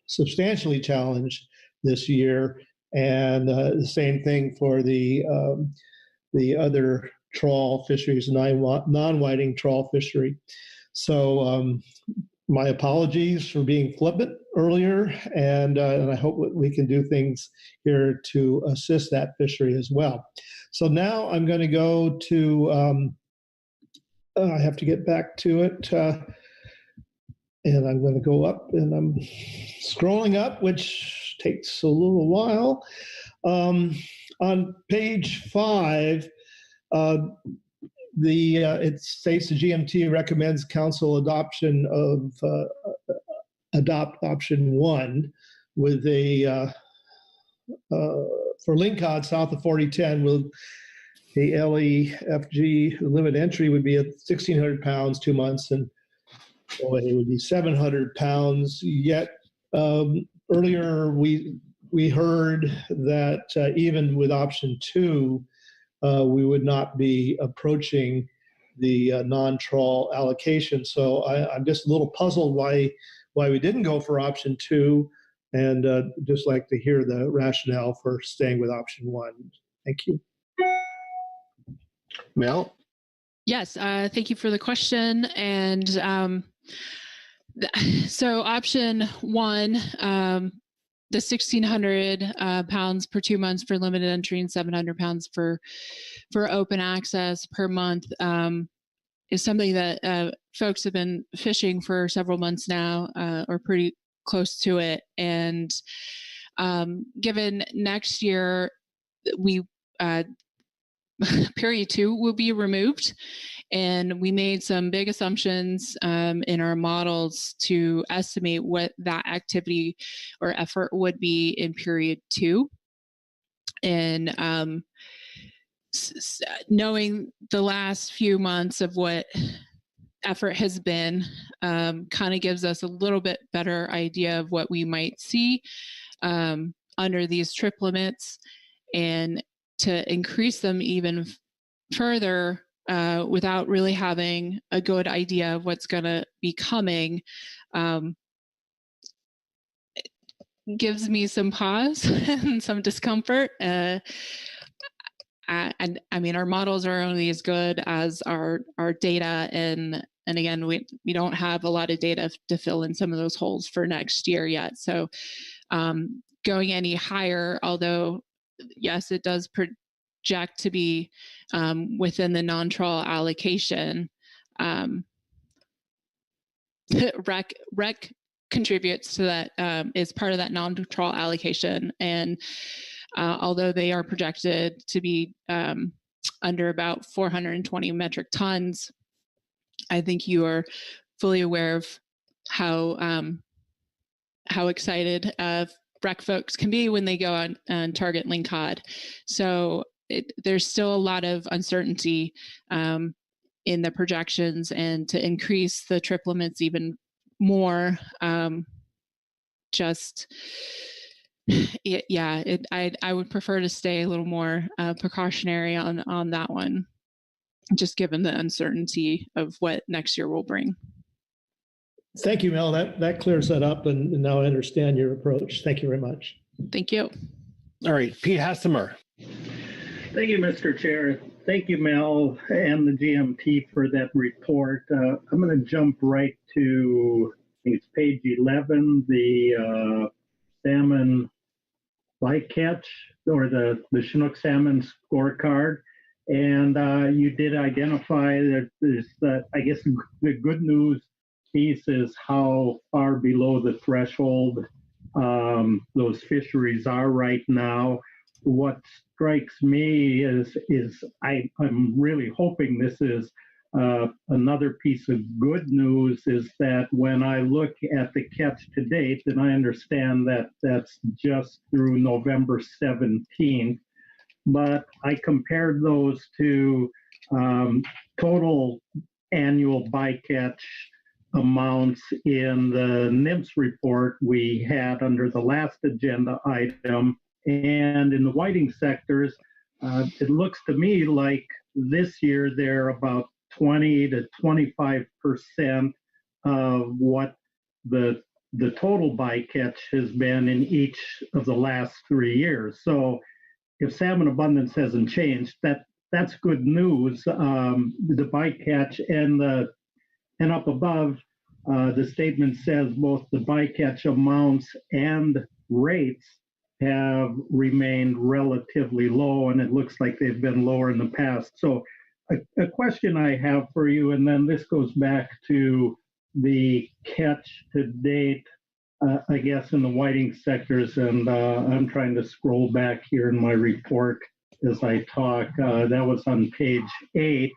Speaker 12: substantially challenged this year, and the same thing for the other trawl fisheries, non-whiting trawl fishery. So my apologies for being flippant earlier, and I hope we can do things here to assist that fishery as well. So now I'm going to go to, I have to get back to it, and I'm going to go up, and I'm scrolling up, which takes a little while. On page 5, it states the GMT recommends council adoption of adopt option 1 with a for lingcod south of 4010 with the LEFG limit entry would be at 1,600 pounds 2 months, and it would be 700 pounds. Yet earlier we heard that even with option 2, we would not be approaching the non-trawl allocation. So I'm just a little puzzled why we didn't go for option 2, and just like to hear the rationale for staying with option 1. Thank you.
Speaker 1: Mel?
Speaker 15: Yes, thank you for the question. And So option one, the 1,600 pounds per 2 months for limited entry and 700 pounds for open access per month is something that folks have been fishing for several months now, or pretty close to it. And given next year, we period 2 will be removed. And we made some big assumptions in our models to estimate what that activity or effort would be in period 2. And knowing the last few months of what effort has been kind of gives us a little bit better idea of what we might see under these trip limits, and to increase them even further without really having a good idea of what's going to be coming gives me some pause and some discomfort. And I mean, our models are only as good as our data, and again, we don't have a lot of data to fill in some of those holes for next year yet. So going any higher, although yes, it does project to be within the non-trawl allocation, rec contributes to that, is part of that non-trawl allocation. And although they are projected to be under about 420 metric tons, I think you are fully aware of how excited rec folks can be when they go on target link cod. So there's still a lot of uncertainty in the projections, and to increase the trip limits even more, I would prefer to stay a little more precautionary on that one, just given the uncertainty of what next year will bring.
Speaker 12: Thank you, Mel. That clears that up, and now I understand your approach. Thank you very much.
Speaker 15: Thank you.
Speaker 1: All right, Pete Hassemer.
Speaker 16: Thank you, Mr. Chair. Thank you, Mel, and the GMT for that report. I'm going to jump right to, I think it's page 11, the salmon bycatch, or the Chinook salmon scorecard. And you did identify that there's, I guess, the good news piece is how far below the threshold those fisheries are right now. What strikes me is I'm really hoping this is another piece of good news, is that when I look at the catch to date, and I understand that that's just through November 17th, but I compared those to total annual bycatch amounts in the NMFS report we had under the last agenda item. And in the whiting sectors, it looks to me like this year they're about 20 to 25% of what the total bycatch has been in each of the last 3 years. So if salmon abundance hasn't changed, that's good news. The bycatch and up above, the statement says both the bycatch amounts and rates have remained relatively low, and it looks like they've been lower in the past. So a question I have for you, and then this goes back to the catch to date, I guess, in the whiting sectors, and I'm trying to scroll back here in my report as I talk. That was on page 8.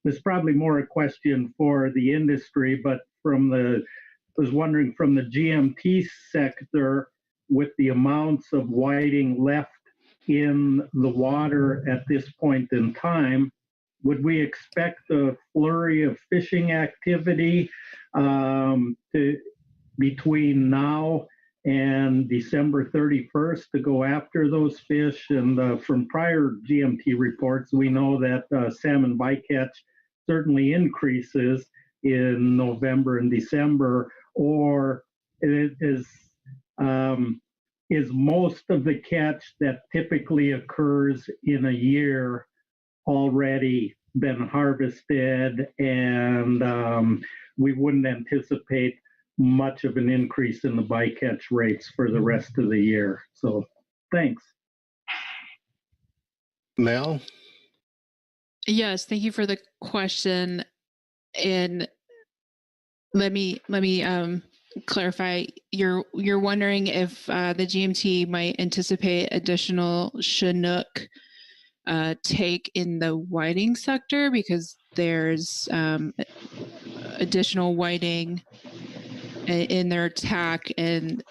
Speaker 16: It's probably more a question for the industry, but I was wondering from the GMT sector, with the amounts of whiting left in the water at this point in time, would we expect a flurry of fishing activity between now and December 31st to go after those fish? And from prior GMT reports, we know that salmon bycatch certainly increases in November and December, or it is most of the catch that typically occurs in a year already been harvested, and we wouldn't anticipate much of an increase in the bycatch rates for the rest of the year. So thanks.
Speaker 1: Mel?
Speaker 15: Yes, thank you for the question. And let me clarify. You're wondering if the GMT might anticipate additional Chinook take in the whiting sector because there's additional whiting in their attack, and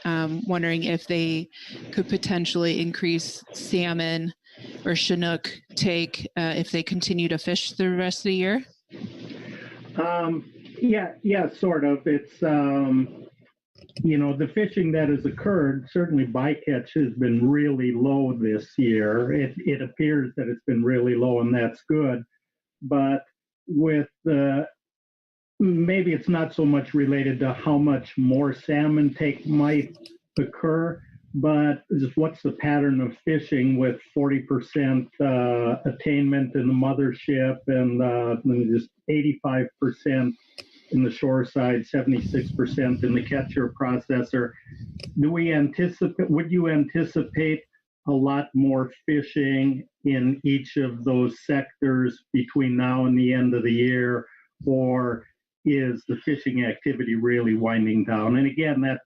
Speaker 15: wondering if they could potentially increase salmon or Chinook take if they continue to fish the rest of the year?
Speaker 16: Yeah, sort of. It's, the fishing that has occurred, certainly bycatch has been really low this year. It appears that it's been really low, and that's good. But with maybe it's not so much related to how much more salmon take might occur, but just what's the pattern of fishing with 40% attainment in the mothership and just 85% in the shore side, 76% in the catcher processor. Would you anticipate a lot more fishing in each of those sectors between now and the end of the year, or is the fishing activity really winding down? And again, that,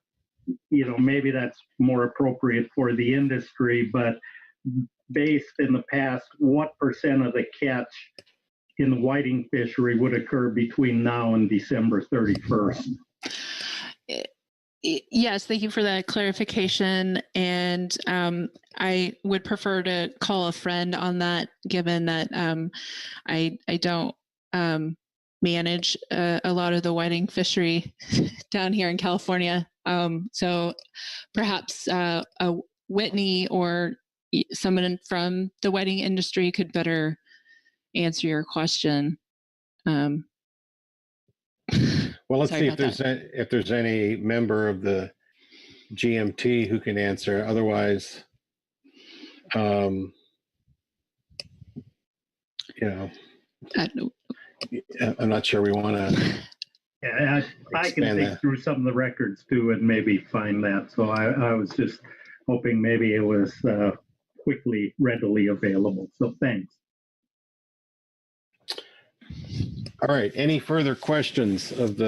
Speaker 16: maybe that's more appropriate for the industry, but based in the past, what percent of the catch in the whiting fishery would occur between now and December 31st?
Speaker 15: Yes, thank you for that clarification. And I would prefer to call a friend on that, given that I don't manage a lot of the whiting fishery down here in California. So perhaps Whitney or someone from the whiting industry could better answer your question.
Speaker 1: Well, let's see if there's any member of the GMT who can answer. Otherwise, I'm not sure we want to.
Speaker 16: Yeah, I can think through some of the records too and maybe find that. So I was just hoping maybe it was quickly, readily available. So thanks.
Speaker 1: All right. Any further questions of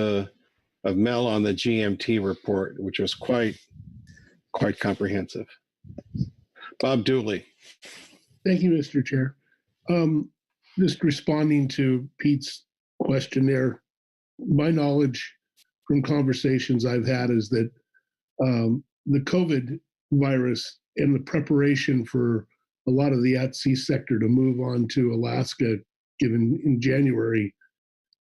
Speaker 1: Mel on the GMT report, which was quite comprehensive? Bob Dooley.
Speaker 10: Thank you, Mr. Chair. Just responding to Pete's question there, my knowledge from conversations I've had is that the COVID virus and the preparation for a lot of the at-sea sector to move on to Alaska, given in January,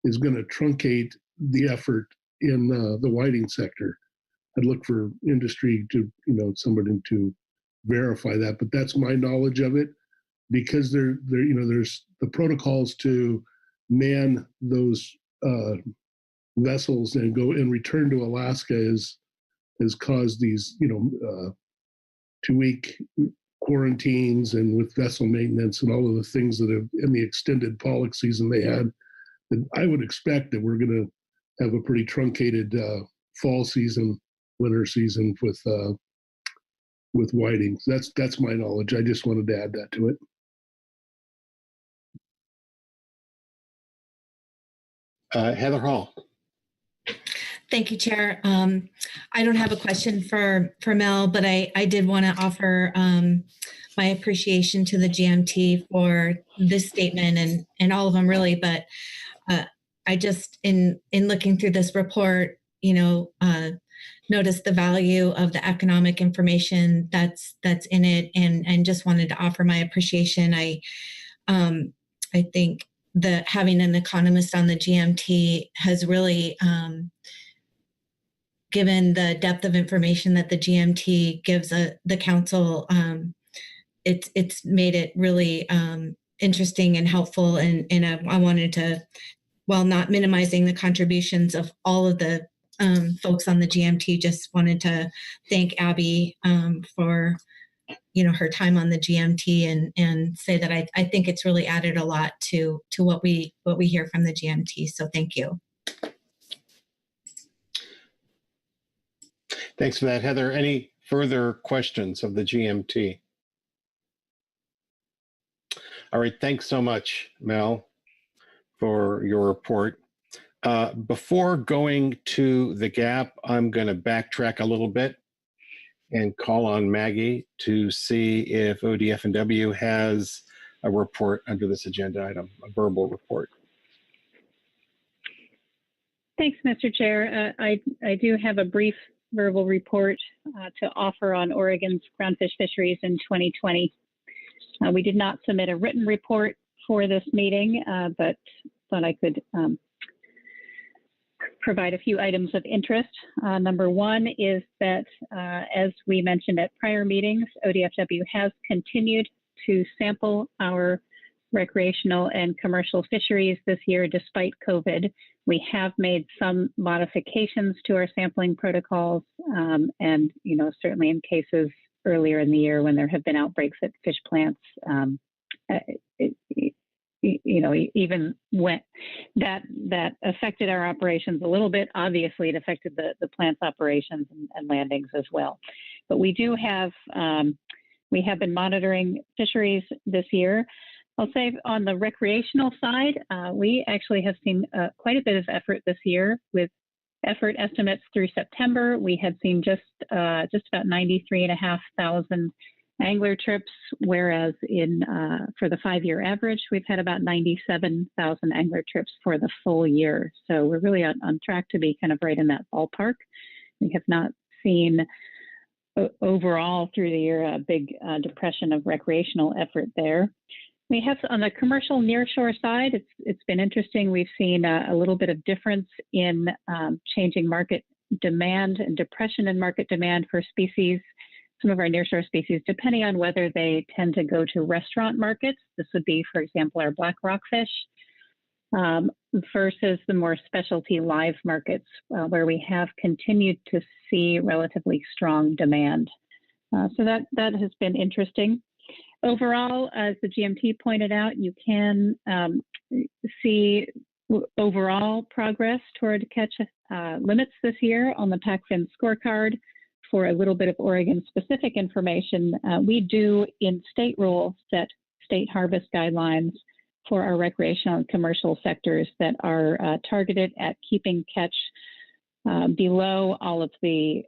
Speaker 10: is going to truncate the effort in the whiting sector. I'd look for industry to, somebody to verify that, but that's my knowledge of it, because there's the protocols to man those vessels and go and return to Alaska has caused these 2-week quarantines and with vessel maintenance and all of the things that have in the extended pollock season they had. And I would expect that we're going to have a pretty truncated fall season, winter season with whiting. So that's my knowledge. I just wanted to add that to it.
Speaker 1: Heather Hall.
Speaker 14: Thank you, Chair. I don't have a question for Mel, but I did want to offer my appreciation to the GMT for this statement and all of them really. But I just, in looking through this report, noticed the value of the economic information that's in it, and just wanted to offer my appreciation. I think having an economist on the GMT has really given the depth of information that the GMT gives the council. It's made it really interesting and helpful, and I wanted to, while not minimizing the contributions of all of the folks on the GMT, just wanted to thank Abby for her time on the GMT and say that I think it's really added a lot to what we hear from the GMT. So thank you.
Speaker 1: Thanks for that, Heather. Any further questions of the GMT? All right, thanks so much, Mel, for your report. Before going to the gap, I'm going to backtrack a little bit and call on Maggie to see if ODF&W has a report under this agenda item, a verbal report.
Speaker 17: Thanks, Mr. Chair. I do have a brief verbal report to offer on Oregon's groundfish fisheries in 2020. We did not submit a written report for this meeting, but thought I could provide a few items of interest. Number one is that, as we mentioned at prior meetings, ODFW has continued to sample our recreational and commercial fisheries this year despite COVID. We have made some modifications to our sampling protocols, and certainly in cases earlier in the year when there have been outbreaks at fish plants, even when that affected our operations a little bit. Obviously, it affected the plant's operations and landings as well. But we have been monitoring fisheries this year. I'll say on the recreational side, we actually have seen quite a bit of effort this year. With effort estimates through September, we had seen just about 93,500 angler trips, whereas for the 5-year average, we've had about 97,000 angler trips for the full year. So we're really on track to be kind of right in that ballpark. We have not seen overall through the year a big depression of recreational effort there. We have on the commercial nearshore side, it's been interesting. We've seen a little bit of difference in changing market demand and depression in market demand for species, some of our nearshore species, depending on whether they tend to go to restaurant markets. This would be, for example, our black rockfish, versus the more specialty live markets, where we have continued to see relatively strong demand. So that has been interesting. Overall, as the GMT pointed out, you can see overall progress toward catch limits this year on the PFMC scorecard. For a little bit of Oregon-specific information, we do in state rules set state harvest guidelines for our recreational and commercial sectors that are targeted at keeping catch below all of the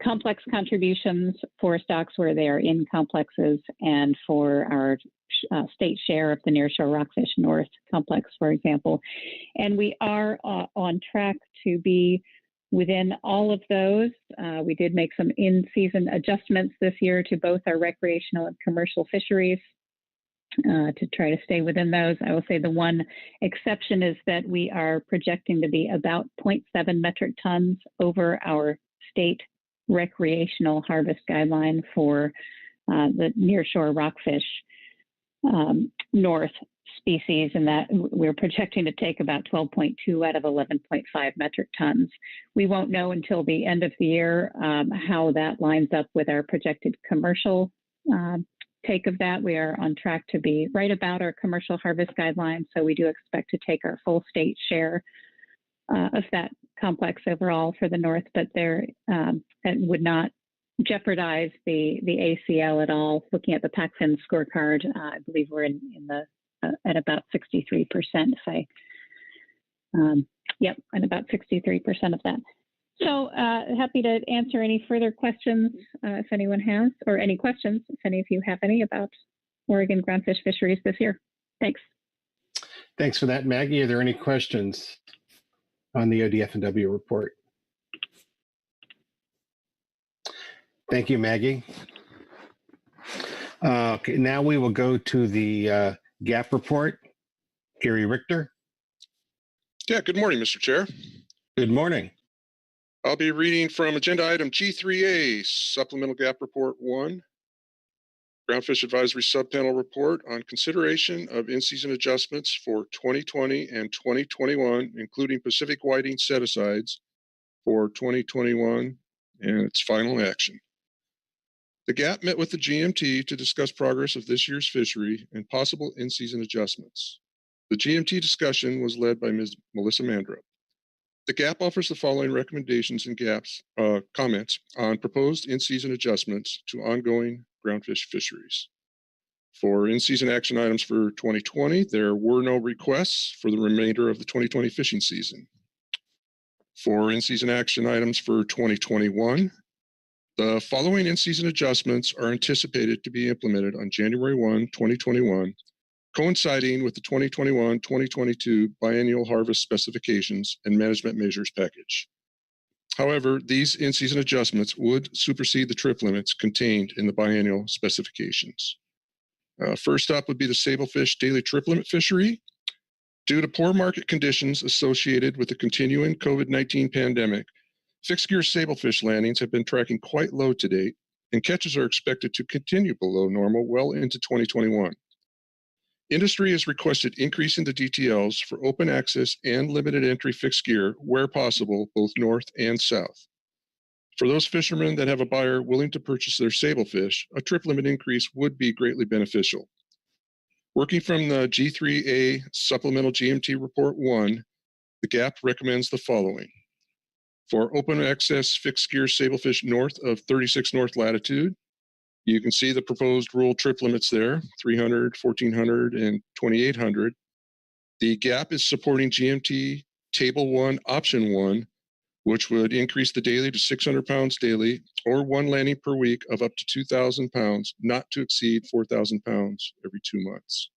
Speaker 17: complex contributions for stocks where they are in complexes, and for our state share of the nearshore rockfish north complex, for example. And we are on track to be within all of those. We did make some in-season adjustments this year to both our recreational and commercial fisheries to try to stay within those. I will say the one exception is that we are projecting to be about 0.7 metric tons over our state recreational harvest guideline for the nearshore rockfish north species, and that we're projecting to take about 12.2 out of 11.5 metric tons. We won't know until the end of the year how that lines up with our projected commercial take of that. We are on track to be right about our commercial harvest guidelines, so we do expect to take our full state share of that complex overall for the north, but that would not jeopardize the ACL at all. Looking at the PFMC scorecard, I believe we're in the at about 63%. At about 63% of that. So happy to answer any further questions if anyone has, or any questions if any of you have any about Oregon groundfish fisheries this year. Thanks.
Speaker 1: Thanks for that, Maggie. Are there any questions on the ODF&W report? Thank you, Maggie. Okay, now we will go to the GAP report. Gary Richter.
Speaker 18: Yeah, good morning, Mr. Chair.
Speaker 1: Good morning.
Speaker 18: I'll be reading from agenda item G3A, Supplemental GAP Report 1, Groundfish Advisory Subpanel Report on consideration of in-season adjustments for 2020 and 2021, including Pacific whiting set-asides for 2021 and its final action. The GAP met with the GMT to discuss progress of this year's fishery and possible in-season adjustments. The GMT discussion was led by Ms. Melissa Mandrup. The GAP offers the following recommendations and comments on proposed in-season adjustments to ongoing groundfish fisheries. For in-season action items for 2020, there were no requests for the remainder of the 2020 fishing season. For in-season action items for 2021, the following in-season adjustments are anticipated to be implemented on January 1, 2021, coinciding with the 2021-2022 biennial harvest specifications and management measures package. However, these in-season adjustments would supersede the trip limits contained in the biennial specifications. First up would be the Sablefish daily trip limit fishery. Due to poor market conditions associated with the continuing COVID-19 pandemic, fixed gear Sablefish landings have been tracking quite low to date, and catches are expected to continue below normal well into 2021. Industry has requested increasing the DTLs for open access and limited entry fixed gear where possible, both north and south. For those fishermen that have a buyer willing to purchase their Sablefish, a trip limit increase would be greatly beneficial. Working from the G3A Supplemental GMT Report 1, the GAP recommends the following. For open access fixed gear Sablefish north of 36 north latitude, you can see the proposed rule trip limits there, 300, 1400, and 2800. The GAP is supporting GMT Table 1, Option 1, which would increase the daily to 600 pounds daily, or one landing per week of up to 2,000 pounds, not to exceed 4,000 pounds every 2 months.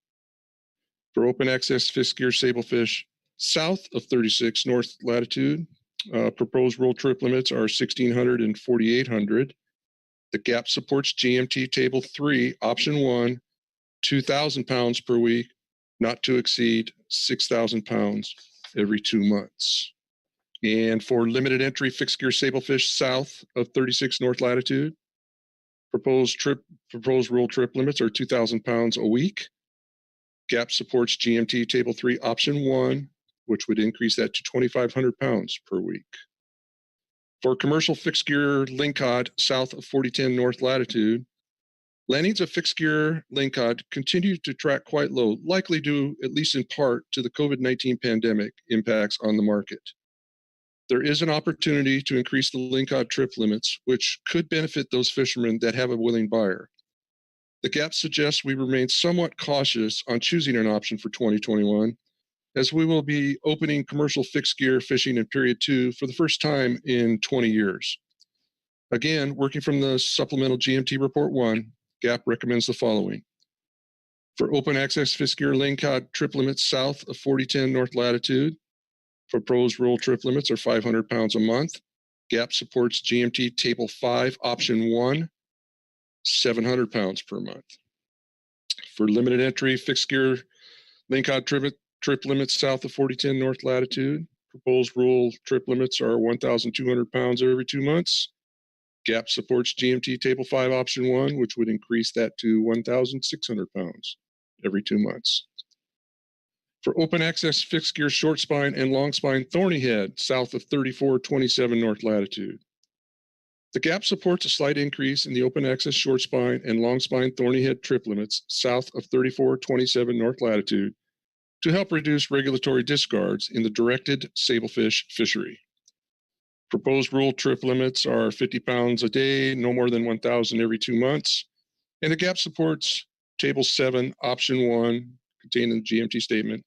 Speaker 18: For open access fixed gear Sablefish south of 36 north latitude, proposed rule trip limits are 1,600 and 4,800. The GAP supports GMT Table 3, Option 1, 2,000 pounds per week, not to exceed 6,000 pounds every 2 months. And for limited entry fixed gear Sablefish south of 36 north latitude, proposed rule trip limits are 2,000 pounds a week. GAP supports GMT Table 3, Option 1, which would increase that to 2,500 pounds per week. For commercial fixed gear lingcod south of 4010 north latitude, landings of fixed gear lingcod continue to track quite low, likely due, at least in part, to the COVID-19 pandemic impacts on the market. There is an opportunity to increase the lingcod trip limits, which could benefit those fishermen that have a willing buyer. The GAP suggests we remain somewhat cautious on choosing an option for 2021, as we will be opening commercial fixed gear fishing in period 2 for the first time in 20 years. Again, working from the Supplemental GMT Report 1, GAP recommends the following. For open access fixed gear lingcod trip limits south of 4010 north latitude, proposed rule trip limits are 500 pounds a month. GAP supports GMT Table 5, Option 1, 700 pounds per month. For limited entry fixed gear lingcod trip limits south of 4010 north latitude, proposed rule trip limits are 1,200 pounds every 2 months. GAP supports GMT Table 5, Option 1, which would increase that to 1,600 pounds every 2 months. For open access fixed gear short spine and long spine thorny head south of 3427 north latitude, the GAP supports a slight increase in the open access short spine and long spine thorny head trip limits south of 3427 north latitude to help reduce regulatory discards in the directed Sablefish fishery. Proposed rule trip limits are 50 pounds a day, no more than 1,000 every 2 months, and the GAP supports Table 7, Option 1, contained in the GMT statement,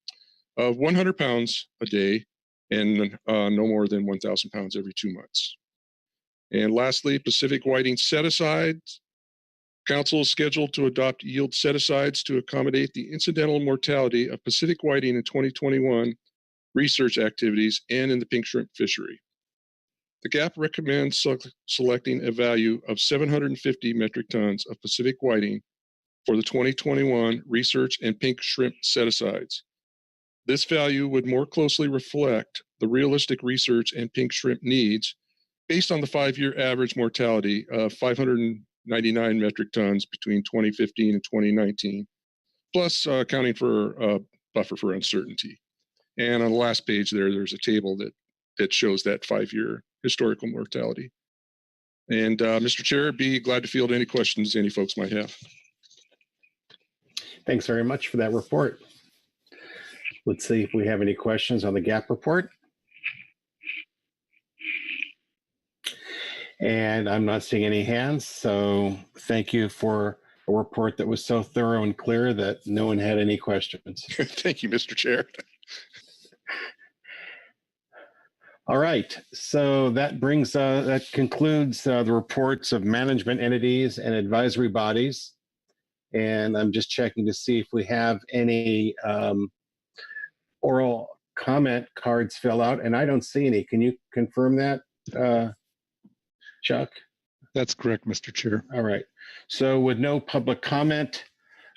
Speaker 18: of 100 pounds a day and no more than 1,000 pounds every 2 months. And lastly, Pacific whiting set-asides. Council is scheduled to adopt yield set-asides to accommodate the incidental mortality of Pacific whiting in 2021 research activities and in the pink shrimp fishery. The GAP recommends selecting a value of 750 metric tons of Pacific whiting for the 2021 research and pink shrimp set-asides. This value would more closely reflect the realistic research and pink shrimp needs based on the 5-year average mortality of 599 metric tons between 2015 and 2019, plus accounting for a buffer for uncertainty. And on the last page there's a table that shows that 5-year historical mortality. And Mr. Chair, I'd be glad to field any questions any folks might have.
Speaker 1: Thanks very much for that report. Let's see if we have any questions on the GAP report. And I'm not seeing any hands. So thank you for a report that was so thorough and clear that no one had any questions.
Speaker 18: Thank you, Mr. Chair.
Speaker 1: All right. So that concludes the reports of management entities and advisory bodies. And I'm just checking to see if we have any oral comment cards fill out, and I don't see any. Can you confirm that, Chuck?
Speaker 2: That's correct, Mr. Chair.
Speaker 1: All right. So with no public comment,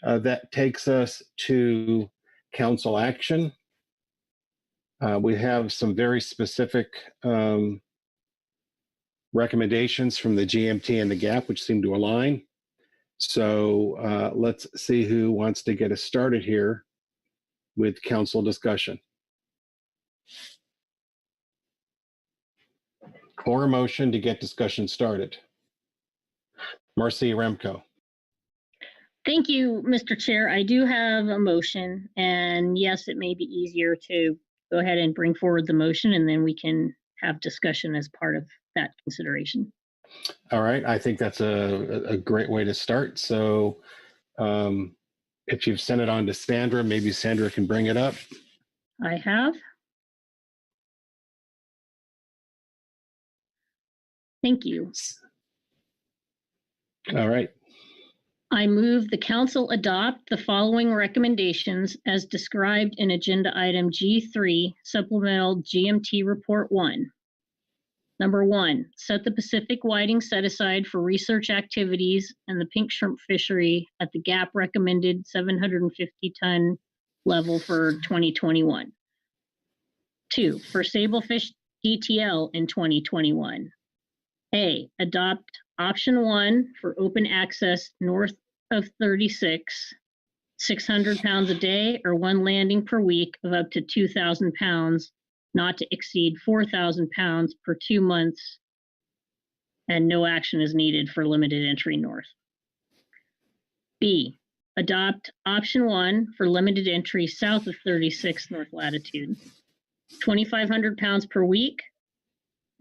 Speaker 1: that takes us to council action. We have some very specific recommendations from the GMT and the GAP, which seem to align. So let's see who wants to get us started here with council discussion. Or a motion to get discussion started. Marcy Remco.
Speaker 6: Thank you, Mr. Chair. I do have a motion, and yes, it may be easier to go ahead and bring forward the motion, and then we can have discussion as part of that consideration.
Speaker 1: All right, I think that's a great way to start. So if you've sent it on to Sandra, maybe Sandra can bring it up.
Speaker 6: I have. Thank you.
Speaker 1: All right.
Speaker 6: I move the council adopt the following recommendations as described in agenda item G3, supplemental GMT report 1. Number 1, set the Pacific whiting set aside for research activities and the pink shrimp fishery at the GAP recommended 750 ton level for 2021. 2, for Sablefish DTL in 2021. A, adopt option 1 for open access north of 36, 600 pounds a day or 1 landing per week of up to 2,000 pounds, not to exceed 4,000 pounds per 2 months, and no action is needed for limited entry north. B, adopt option 1 for limited entry south of 36 north latitude, 2,500 pounds per week,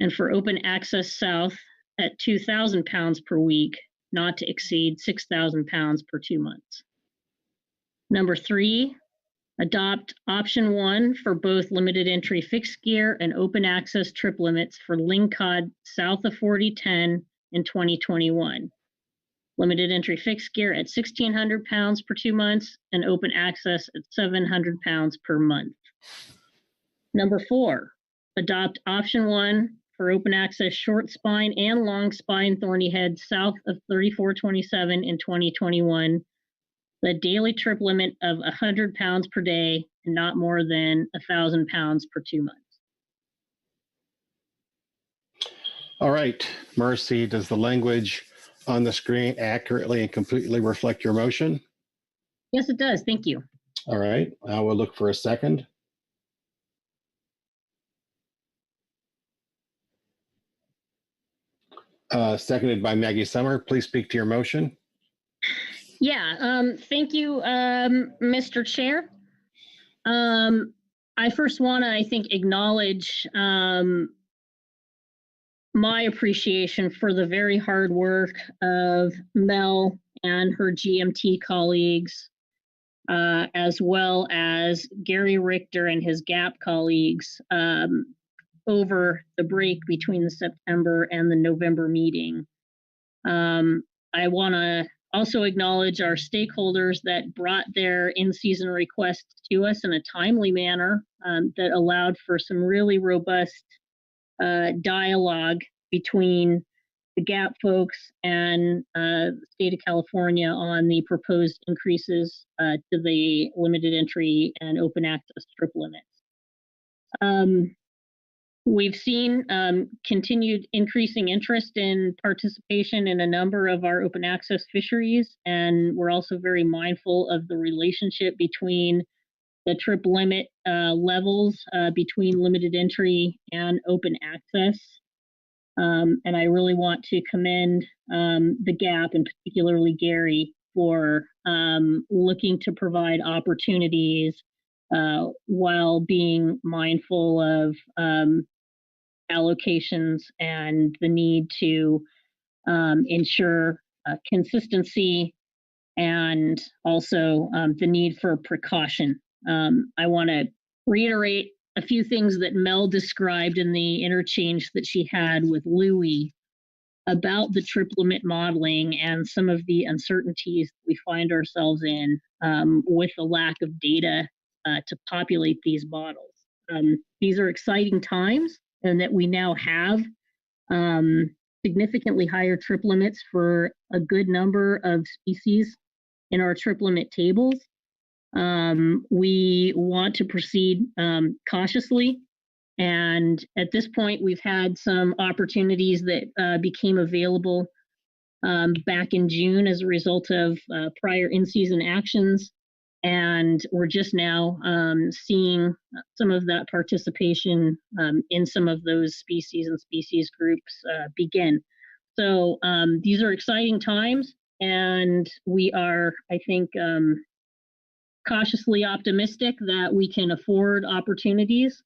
Speaker 6: and for open access south at 2,000 pounds per week, not to exceed 6,000 pounds per 2 months. Number 3, adopt option 1 for both limited entry fixed gear and open access trip limits for lingcod south of 4010 in 2021. Limited entry fixed gear at 1,600 pounds per 2 months and open access at 700 pounds per month. Number 4, adopt option 1 for open access short spine and long spine thorny head south of 3427 in 2021. The daily trip limit of 100 pounds per day and not more than 1,000 pounds per 2 months.
Speaker 1: All right, Marcy, does the language on the screen accurately and completely reflect your motion?
Speaker 6: Yes, it does. Thank you.
Speaker 1: All right, I will look for a second. Seconded by Maggie Summer. Please speak to your motion.
Speaker 6: Yeah, thank you, Mr. Chair. I first want to, I think, acknowledge my appreciation for the very hard work of Mel and her GMT colleagues, as well as Gary Richter and his GAP colleagues over the break between the September and the November meeting. I want to also acknowledge our stakeholders that brought their in-season requests to us in a timely manner that allowed for some really robust dialogue between the GAP folks and the state of California on the proposed increases to the limited entry and open access trip limits. We've seen continued increasing interest in participation in a number of our open access fisheries, and we're also very mindful of the relationship between the trip limit levels between limited entry and open access. And I really want to commend the GAP and particularly Gary for looking to provide opportunities while being mindful of allocations and the need to ensure consistency and also the need for precaution. I want to reiterate a few things that Mel described in the interchange that she had with Louie about the trip limit modeling and some of the uncertainties we find ourselves in with the lack of data to populate these models. These are exciting times, and that we now have significantly higher trip limits for a good number of species in our trip limit tables. We want to proceed cautiously. And at this point, we've had some opportunities that became available back in June as a result of prior in-season actions. And we're just now seeing some of that participation in some of those species and species groups begin. So these are exciting times, and we are, I think, cautiously optimistic that we can afford opportunities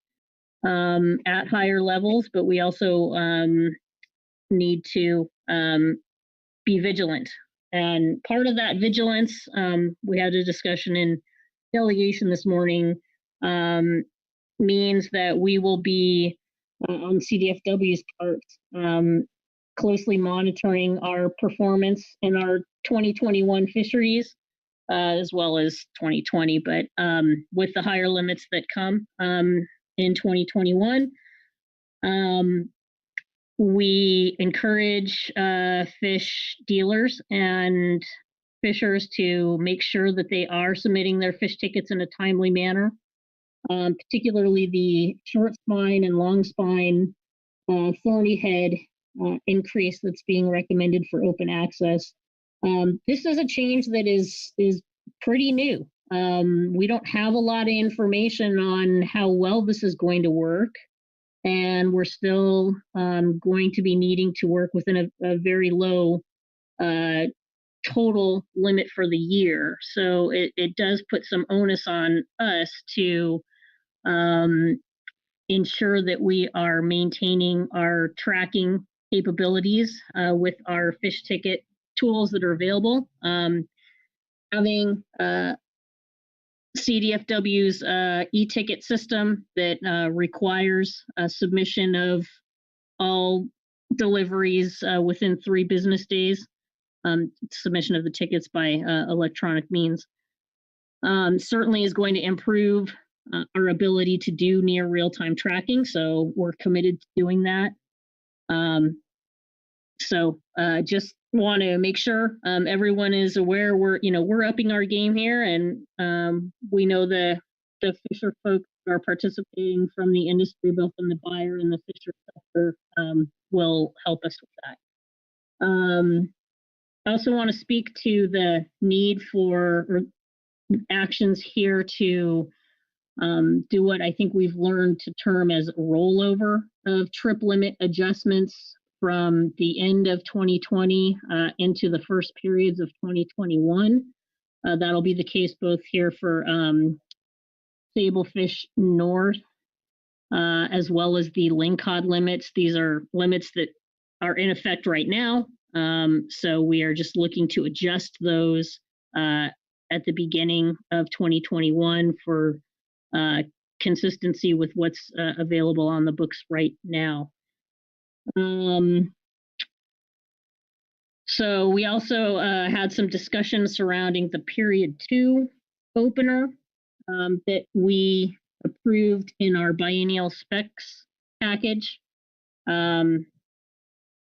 Speaker 6: at higher levels, but we also need to be vigilant. And part of that vigilance, we had a discussion in delegation this morning, means that we will be on CDFW's part closely monitoring our performance in our 2021 fisheries as well as 2020, but with the higher limits that come in 2021. We encourage fish dealers and fishers to make sure that they are submitting their fish tickets in a timely manner, particularly the short spine and long spine thorny head increase that's being recommended for open access. This is a change that is pretty new. We don't have a lot of information on how well this is going to work, and we're still going to be needing to work within a very low total limit for the year. So it does put some onus on us to ensure that we are maintaining our tracking capabilities with our fish ticket tools that are available. Having CDFW's e-ticket system that requires submission of all deliveries within 3 business days, submission of the tickets by electronic means, certainly is going to improve our ability to do near real-time tracking. So we're committed to doing that. So just want to make sure everyone is aware we're upping our game here, and we know the fisher folks are participating from the industry, both in the buyer and the fisher sector, will help us with that. I also want to speak to the need for actions here to do what I think we've learned to term as rollover of trip limit adjustments from the end of 2020 into the first periods of 2021. That'll be the case both here for Sablefish North as well as the lingcod limits. These are limits that are in effect right now. So we are just looking to adjust those at the beginning of 2021 for consistency with what's available on the books right now. So we also had some discussion surrounding the period 2 opener that we approved in our biennial specs package.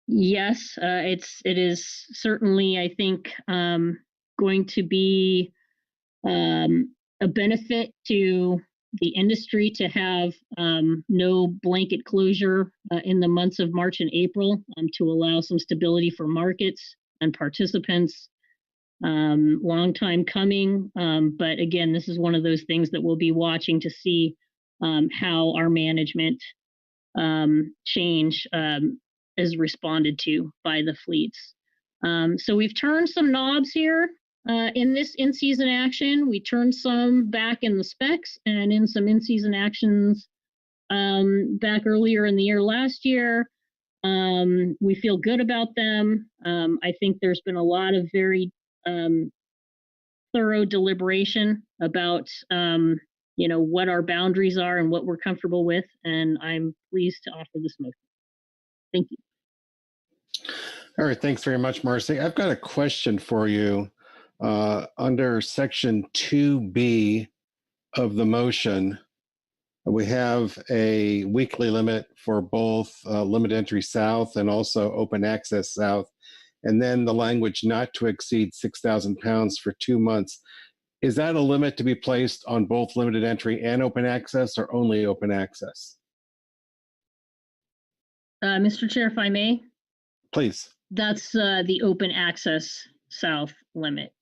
Speaker 6: Yes, it is certainly, I think, going to be a benefit to the industry to have no blanket closure in the months of March and April to allow some stability for markets and participants. Long time coming, but again, this is one of those things that we'll be watching to see how our management change is responded to by the fleets. So we've turned some knobs here. In this in-season action, we turned some back in the specs, and in some in-season actions back earlier in the year last year. We feel good about them. I think there's been a lot of very thorough deliberation about what our boundaries are and what we're comfortable with, and I'm pleased to offer this motion. Thank you.
Speaker 1: All right, thanks very much, Marcy. I've got a question for you. Under section 2B of the motion, we have a weekly limit for both limited entry south and also open access south. And then the language not to exceed 6,000 pounds for 2 months. Is that a limit to be placed on both limited entry and open access, or only open access?
Speaker 6: Mr. Chair, if I may?
Speaker 1: Please.
Speaker 6: That's the open access south limit.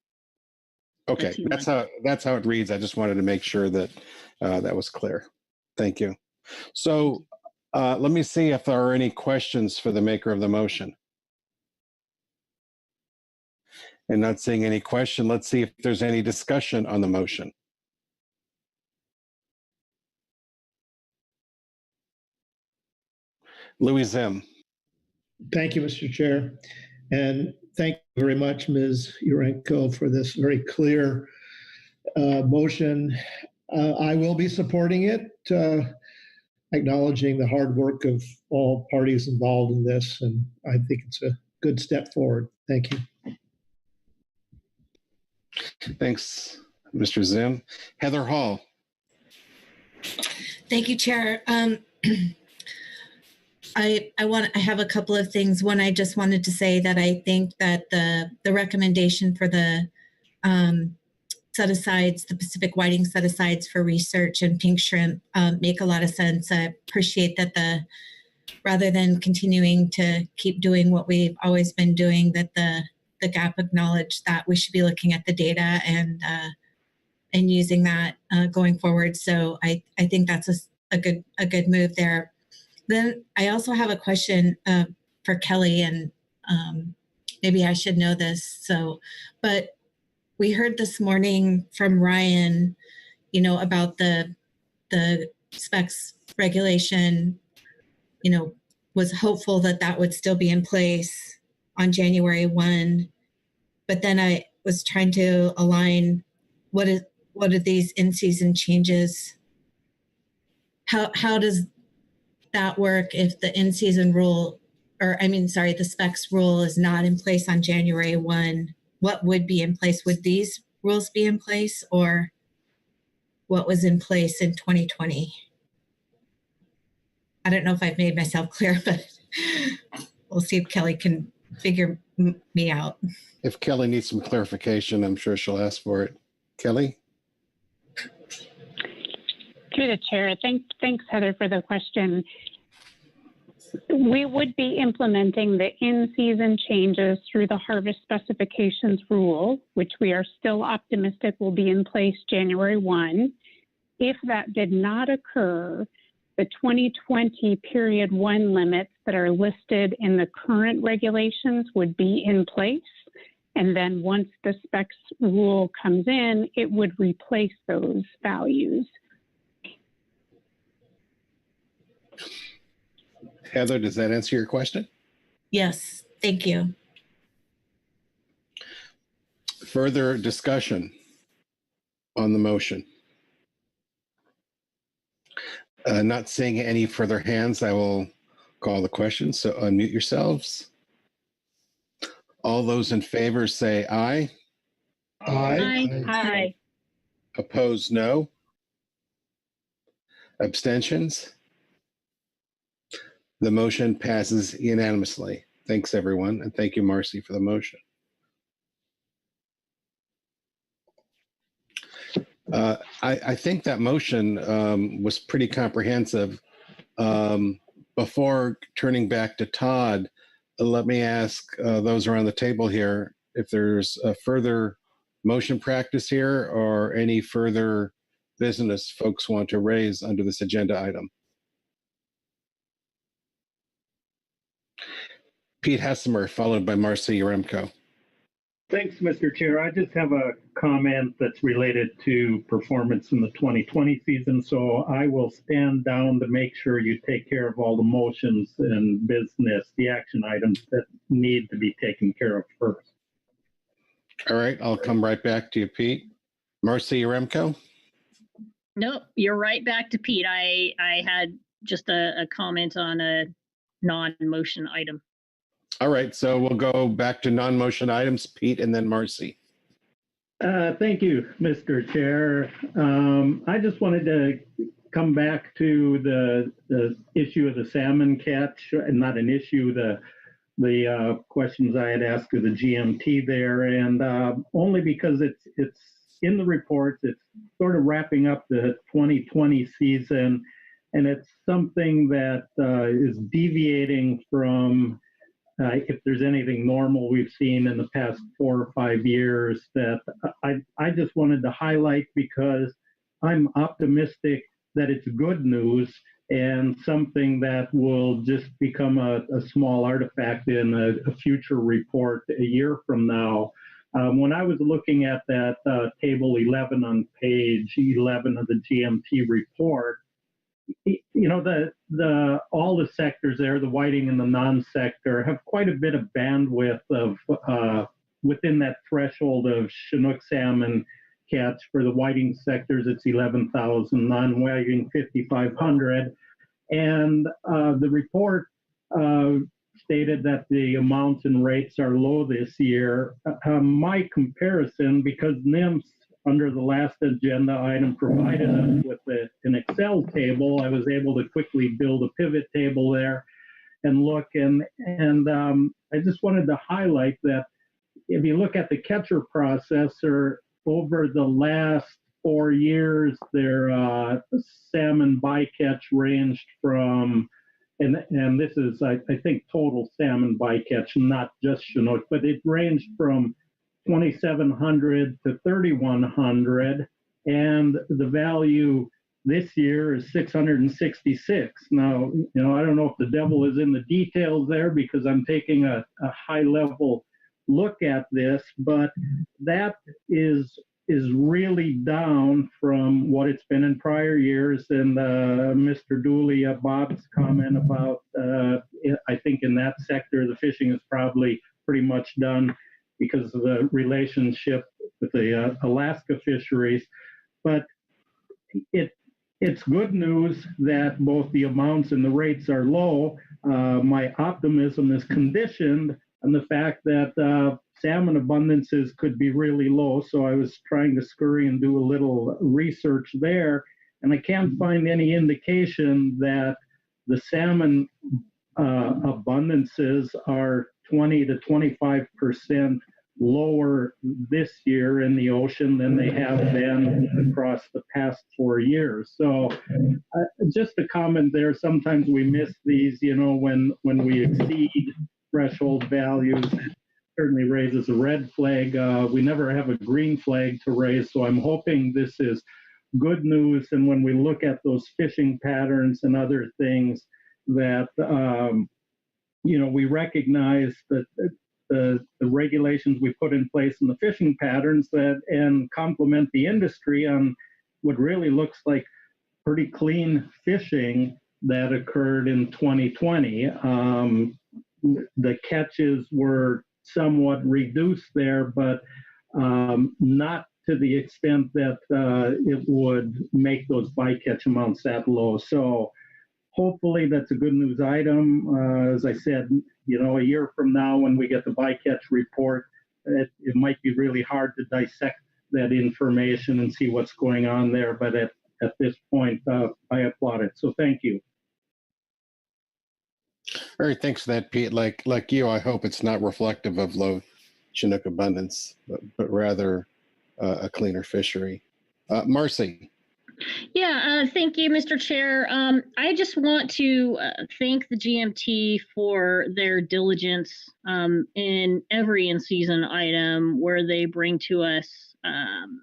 Speaker 1: Okay, that's how it reads. I just wanted to make sure that that was clear. Thank you. So let me see if there are any questions for the maker of the motion. And not seeing any question, let's see if there's any discussion on the motion. Louis Zim.
Speaker 12: Thank you, Mr. Chair. And thank you very much, Ms. Urenco, for this very clear motion. I will be supporting it, acknowledging the hard work of all parties involved in this, and I think it's a good step forward. Thank you.
Speaker 1: Thanks, Mr. Zim. Heather Hall.
Speaker 14: Thank you, Chair. I have a couple of things. One, I just wanted to say that I think that the recommendation for the set-asides, the Pacific whiting set-asides for research and pink shrimp make a lot of sense. I appreciate that rather than continuing to keep doing what we've always been doing, that the GAP acknowledged that we should be looking at the data and using that going forward. So I think that's a good move there. Then I also have a question for Kelly, and maybe I should know this. But we heard this morning from Ryan, about the specs regulation, was hopeful that would still be in place on January 1. But then I was trying to align what are these in-season changes? How does that work if the in-season rule, the specs rule is not in place on January 1? What would be in place? Would these rules be in place, or what was in place in 2020? I don't know if I've made myself clear, but we'll see if Kelly can figure me out.
Speaker 1: If Kelly needs some clarification, I'm sure she'll ask for it. Kelly?
Speaker 17: Through the chair. Thanks, Heather, for the question. We would be implementing the in-season changes through the harvest specifications rule, which we are still optimistic will be in place January 1. If that did not occur, the 2020 period 1 limits that are listed in the current regulations would be in place. And then once the specs rule comes in, it would replace those values.
Speaker 1: Heather, does that answer your question?
Speaker 14: Yes, thank you.
Speaker 1: Further discussion on the motion? Not seeing any further hands, I will call the question. So unmute yourselves. All those in favor say aye.
Speaker 17: Aye. Aye.
Speaker 1: Opposed, no. Abstentions? The motion passes unanimously. Thanks, everyone, and thank you, Marcy, for the motion. I think that motion was pretty comprehensive. Before turning back to Todd, let me ask those around the table here if there's a further motion practice here or any further business folks want to raise under this agenda item. Pete Hessemer, followed by Marcy Yaremko.
Speaker 16: Thanks, Mr. Chair. I just have a comment that's related to performance in the 2020 season. So I will stand down to make sure you take care of all the motions and business, the action items that need to be taken care of first.
Speaker 1: All right, I'll come right back to you, Pete. Marcy Yaremko?
Speaker 6: Nope, you're right back to Pete. I had just a comment on a non-motion item.
Speaker 1: All right, so we'll go back to non-motion items, Pete, and then Marcy.
Speaker 16: Thank you, Mr. Chair. I just wanted to come back to the issue of the salmon catch, and not an issue, the questions I had asked of the GMT there, and only because it's in the reports, it's sort of wrapping up the 2020 season, and it's something that is deviating from if there's anything normal we've seen in the past 4 or 5 years, that I just wanted to highlight, because I'm optimistic that it's good news and something that will just become a small artifact in a future report a year from now. When I was looking at that table 11 on page 11 of the GMT report, you know, all the sectors there, the whiting and the non-sector, have quite a bit of bandwidth of within that threshold of Chinook salmon catch. For the whiting sectors, it's 11,000, non-whiting 5,500. And the report stated that the amounts and rates are low this year. My comparison, because NIMS under the last agenda item provided us with an Excel table, I was able to quickly build a pivot table there and look, and I just wanted to highlight that if you look at the catcher processor over the last 4 years, their salmon bycatch ranged from, and this is I think total salmon bycatch, not just Chinook, but it ranged from 2,700 to 3,100, and the value this year is 666. Now, you know, I don't know if the devil is in the details there, because I'm taking a high level look at this, but that is really down from what it's been in prior years. And Mr. Dooley, Bob's comment about, I think in that sector, the fishing is probably pretty much done because of the relationship with the Alaska fisheries. But it's good news that both the amounts and the rates are low. My optimism is conditioned on the fact that salmon abundances could be really low. So I was trying to scurry and do a little research there, and I can't find any indication that the salmon abundances are 20 to 25% lower this year in the ocean than they have been across the past 4 years. So just a comment there, sometimes we miss these, you know, when we exceed threshold values, it certainly raises a red flag. We never have a green flag to raise, so I'm hoping this is good news. And when we look at those fishing patterns and other things, that you know, we recognize that the regulations we put in place in the fishing patterns that and complement the industry on what really looks like pretty clean fishing that occurred in 2020. The catches were somewhat reduced there, but not to the extent that it would make those bycatch amounts that low. So hopefully that's a good news item. As I said, you know, a year from now when we get the bycatch report, it might be really hard to dissect that information and see what's going on there. But at this point, I applaud it. So thank you.
Speaker 1: All right, thanks for that, Pete. Like you, I hope it's not reflective of low Chinook abundance, but rather a cleaner fishery. Marcy.
Speaker 6: Yeah, thank you, Mr. Chair. I just want to thank the GMT for their diligence in every in-season item where they bring to us an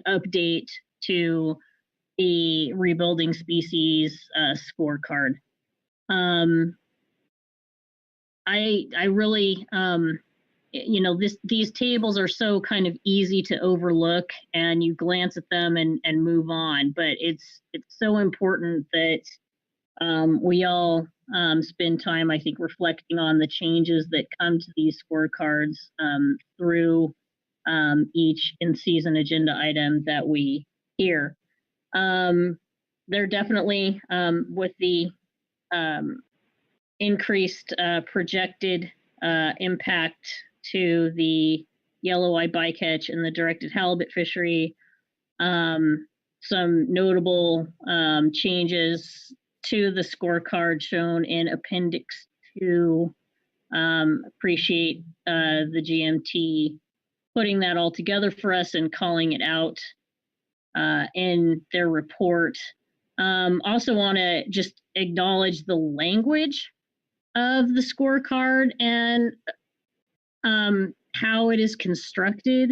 Speaker 6: update to the rebuilding species scorecard. I really you know, these tables are so kind of easy to overlook, and you glance at them and move on. But it's so important that we all spend time, I think, reflecting on the changes that come to these scorecards through each in-season agenda item that we hear. They're definitely, with the increased projected impact to the yellow-eye bycatch and the directed halibut fishery, some notable changes to the scorecard shown in Appendix 2. Appreciate the GMT putting that all together for us and calling it out in their report. Also want to just acknowledge the language of the scorecard and how it is constructed.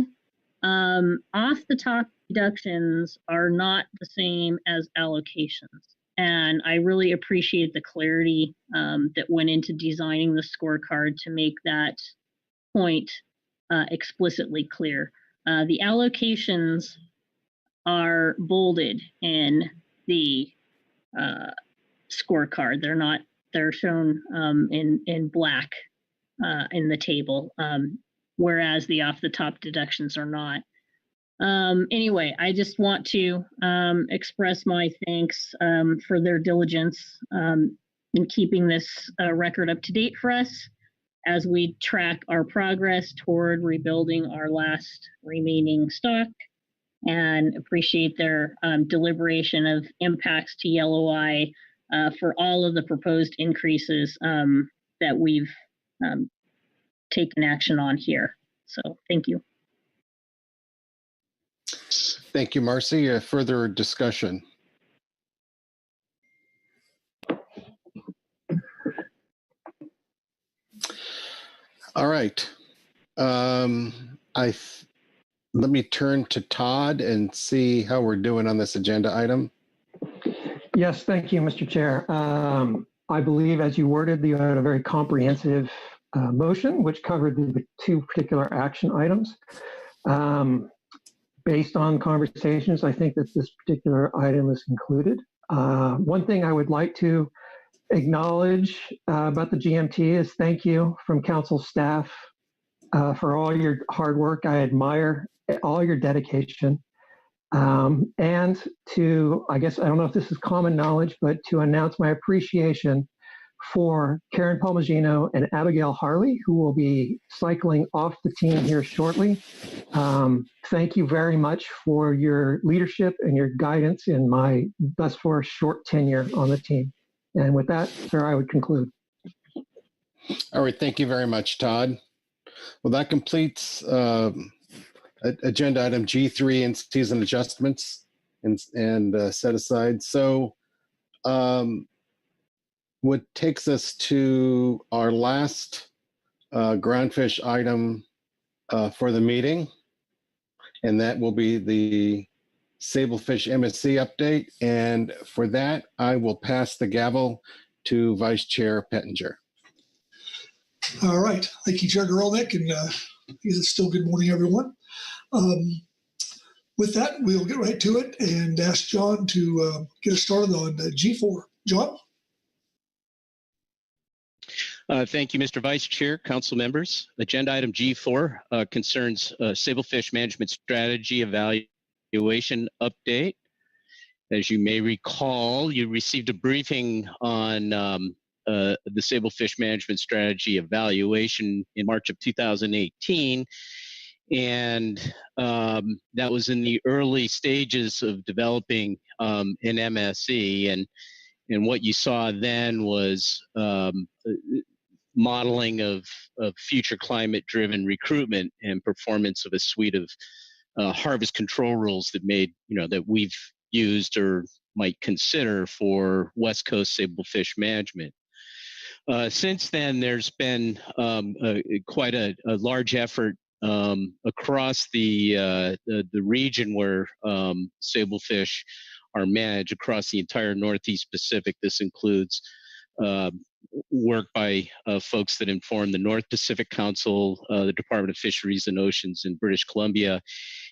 Speaker 6: Off the top deductions are not the same as allocations. And I really appreciate the clarity that went into designing the scorecard to make that point explicitly clear. The allocations are bolded in the scorecard. They're shown in black in the table, whereas the off the top deductions are not. Anyway, I just want to express my thanks for their diligence in keeping this record up to date for us as we track our progress toward rebuilding our last remaining stock, and appreciate their deliberation of impacts to yellow eye for all of the proposed increases that we've taken action on here. So thank you.
Speaker 1: Thank you, Marcy. Further discussion? All right. Let me turn to Todd and see how we're doing on this agenda item.
Speaker 3: Yes, thank you, Mr. Chair. I believe as you worded, you had a very comprehensive motion, which covered the two particular action items. Based on conversations, I think that this particular item is included. One thing I would like to acknowledge about the GMT is thank you from council staff for all your hard work. I admire all your dedication. And to, I guess, I don't know if this is common knowledge, but to announce my appreciation for Karen Palmagino and Abigail Harley, who will be cycling off the team here shortly. Thank you very much for your leadership and your guidance in my thus far short tenure on the team. And with that, sir, I would conclude.
Speaker 1: All right, thank you very much, Todd. Well, that completes agenda item G3 and season adjustments and set aside. So what takes us to our last groundfish item for the meeting, and that will be the Sablefish MSC update. And for that, I will pass the gavel to Vice Chair Pettinger.
Speaker 11: All right. Thank you, Chair Gerolnick, and I guess it's still good morning, everyone. With that, we'll get right to it and ask John to get us started on G4. John?
Speaker 19: Thank you, Mr. Vice Chair, council members. Agenda item G4 concerns Sablefish Management Strategy Evaluation Update. As you may recall, you received a briefing on the Sablefish Management Strategy Evaluation in March of 2018. And that was in the early stages of developing an MSE. And what you saw then was modeling of future climate-driven recruitment and performance of a suite of harvest control rules that that we've used or might consider for West Coast sablefish management. Since then, there's been quite a large effort across the region where sablefish are managed across the entire Northeast Pacific. This includes work by folks that inform the North Pacific Council, the Department of Fisheries and Oceans in British Columbia,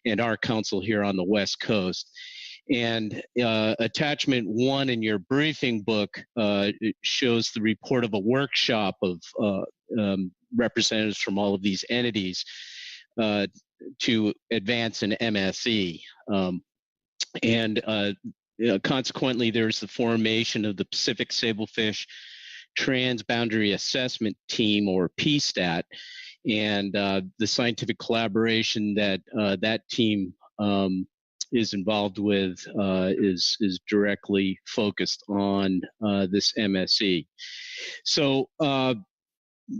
Speaker 19: and our council here on the West Coast. And attachment 1 in your briefing book it shows the report of a workshop of representatives from all of these entities to advance an MSE. Consequently, there's the formation of the Pacific Sablefish Transboundary Assessment Team, or PSTAT, and the scientific collaboration that that team is involved with is directly focused on this MSE. So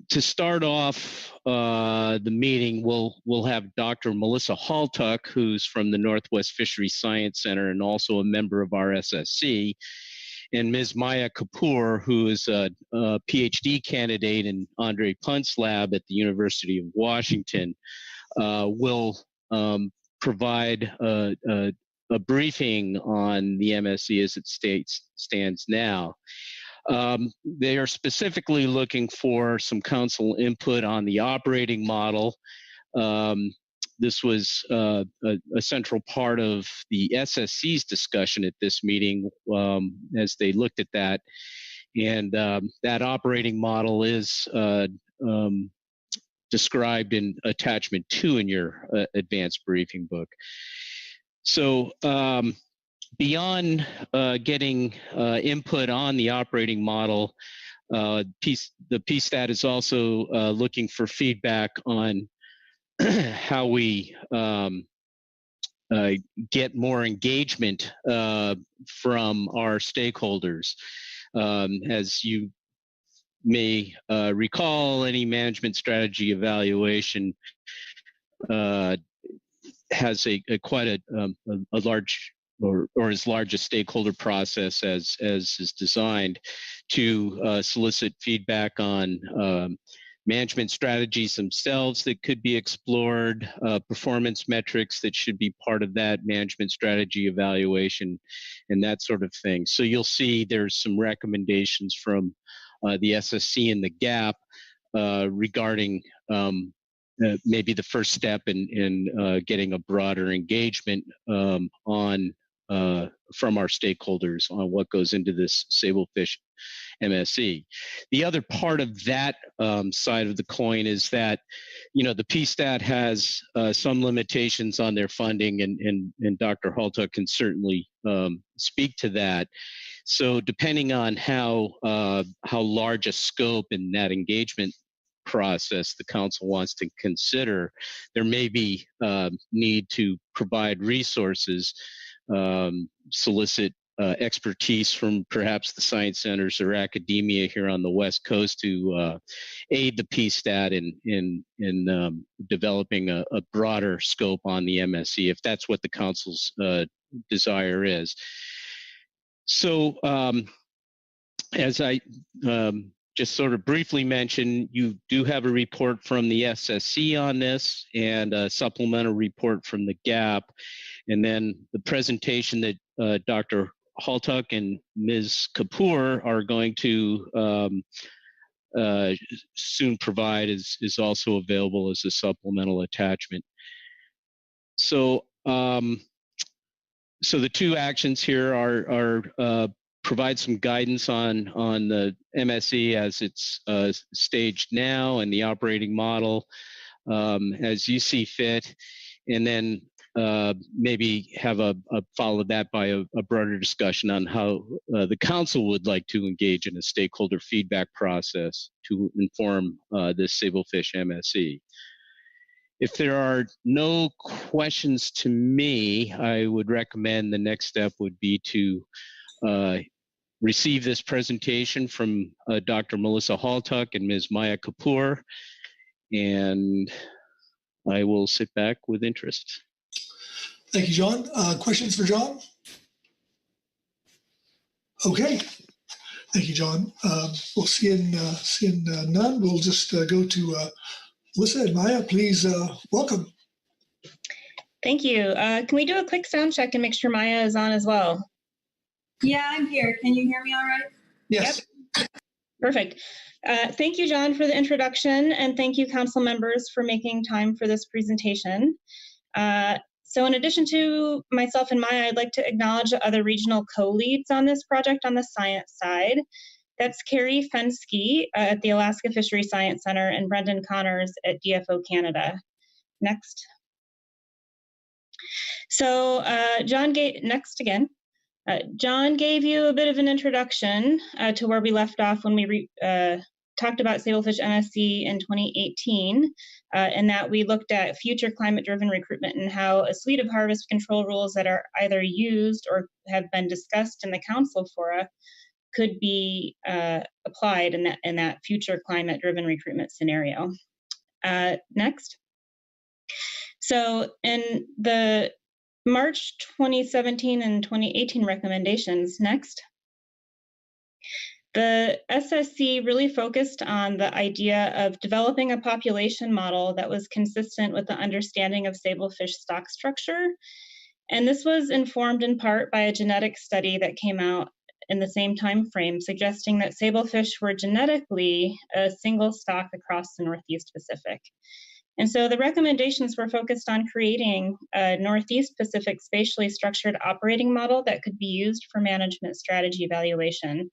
Speaker 19: to start off the meeting, we'll have Dr. Melissa Haltuck, who's from the Northwest Fisheries Science Center and also a member of our SSC, and Ms. Maya Kapoor, who is a PhD candidate in Andre Punt's lab at the University of Washington, will provide a briefing on the MSE as it stands now. They are specifically looking for some council input on the operating model. This was a central part of the SSC's discussion at this meeting as they looked at that. And that operating model is described in attachment 2 in your advanced briefing book. So beyond getting input on the operating model, the PSTAT is also looking for feedback on how we get more engagement from our stakeholders. As you may recall, any management strategy evaluation has quite a large or as large a stakeholder process as is designed to solicit feedback on management strategies themselves that could be explored, performance metrics that should be part of that management strategy evaluation, and that sort of thing. So you'll see there's some recommendations from the SSC and the GAP regarding maybe the first step in getting a broader engagement from our stakeholders on what goes into this Sablefish MSE. The other part of that side of the coin is that, the PSTAT has some limitations on their funding, and Dr. Haltuck can certainly speak to that. So depending on how large a scope in that engagement process the council wants to consider, there may be need to provide resources, solicit expertise from perhaps the science centers or academia here on the West Coast to aid the PSTAT in developing a broader scope on the MSE, if that's what the council's desire is. So as I just sort of briefly mentioned, you do have a report from the SSC on this and a supplemental report from the GAP. And then the presentation that Dr. Haltuck and Ms. Kapoor are going to soon provide is also available as a supplemental attachment. So, so the two actions here are provide some guidance on the MSE as it's staged now and the operating model as you see fit, and then maybe have follow that by a broader discussion on how the council would like to engage in a stakeholder feedback process to inform this Sablefish MSE. If there are no questions to me, I would recommend the next step would be to receive this presentation from Dr. Melissa Haltuck and Ms. Maya Kapoor, and I will sit back with interest.
Speaker 11: Thank you, John. Questions for John? Okay. Thank you, John. We'll seeing none. We'll just go to Melissa and Maya. Please welcome.
Speaker 20: Thank you. Can we do a quick sound check and make sure Maya is on as well?
Speaker 21: Yeah, I'm here. Can you hear me all right?
Speaker 11: Yes.
Speaker 21: Yep.
Speaker 20: Perfect. Thank you, John, for the introduction, and thank you, council members, for making time for this presentation. So in addition to myself and Maya, I'd like to acknowledge other regional co-leads on this project on the science side. That's Carrie Fensky at the Alaska Fishery Science Center and Brendan Connors at DFO Canada. Next. So John gave you a bit of an introduction to where we left off when we talked about Sablefish MSC in 2018, and that we looked at future climate-driven recruitment and how a suite of harvest control rules that are either used or have been discussed in the Council Fora could be applied in that future climate-driven recruitment scenario. Next. So in the March 2017 and 2018 recommendations, next. The SSC really focused on the idea of developing a population model that was consistent with the understanding of sablefish stock structure. And this was informed in part by a genetic study that came out in the same time frame, suggesting that sablefish were genetically a single stock across the Northeast Pacific. And so the recommendations were focused on creating a Northeast Pacific spatially structured operating model that could be used for management strategy evaluation,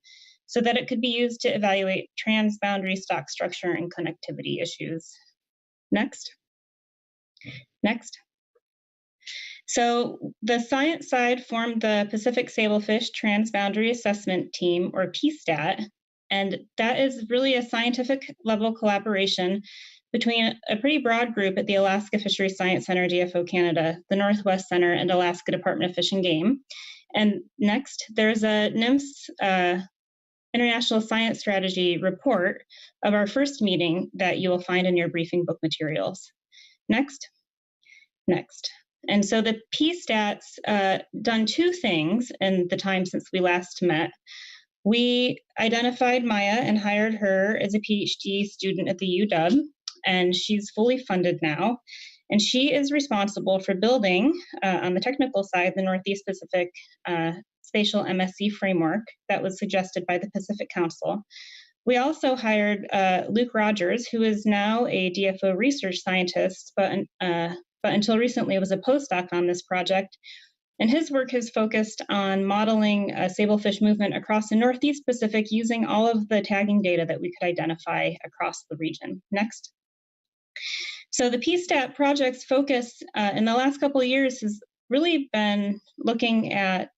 Speaker 20: so that it could be used to evaluate transboundary stock structure and connectivity issues. Next. Next. So the science side formed the Pacific Sablefish Transboundary Assessment Team, or PSTAT, and that is really a scientific level collaboration between a pretty broad group at the Alaska Fishery Science Center, DFO Canada, the Northwest Center, and Alaska Department of Fish and Game. And next, there's a NMFS International Science Strategy report of our first meeting that you will find in your briefing book materials. Next. Next. And so the PSTAT's done two things in the time since we last met. We identified Maya and hired her as a PhD student at the UW, and she's fully funded now. And she is responsible for building, on the technical side, the Northeast Pacific Spatial MSC framework that was suggested by the Pacific Council. We also hired Luke Rogers, who is now a DFO research scientist, but until recently was a postdoc on this project. And his work has focused on modeling sablefish movement across the Northeast Pacific using all of the tagging data that we could identify across the region. Next. So the PSTAT project's focus in the last couple of years has really been looking at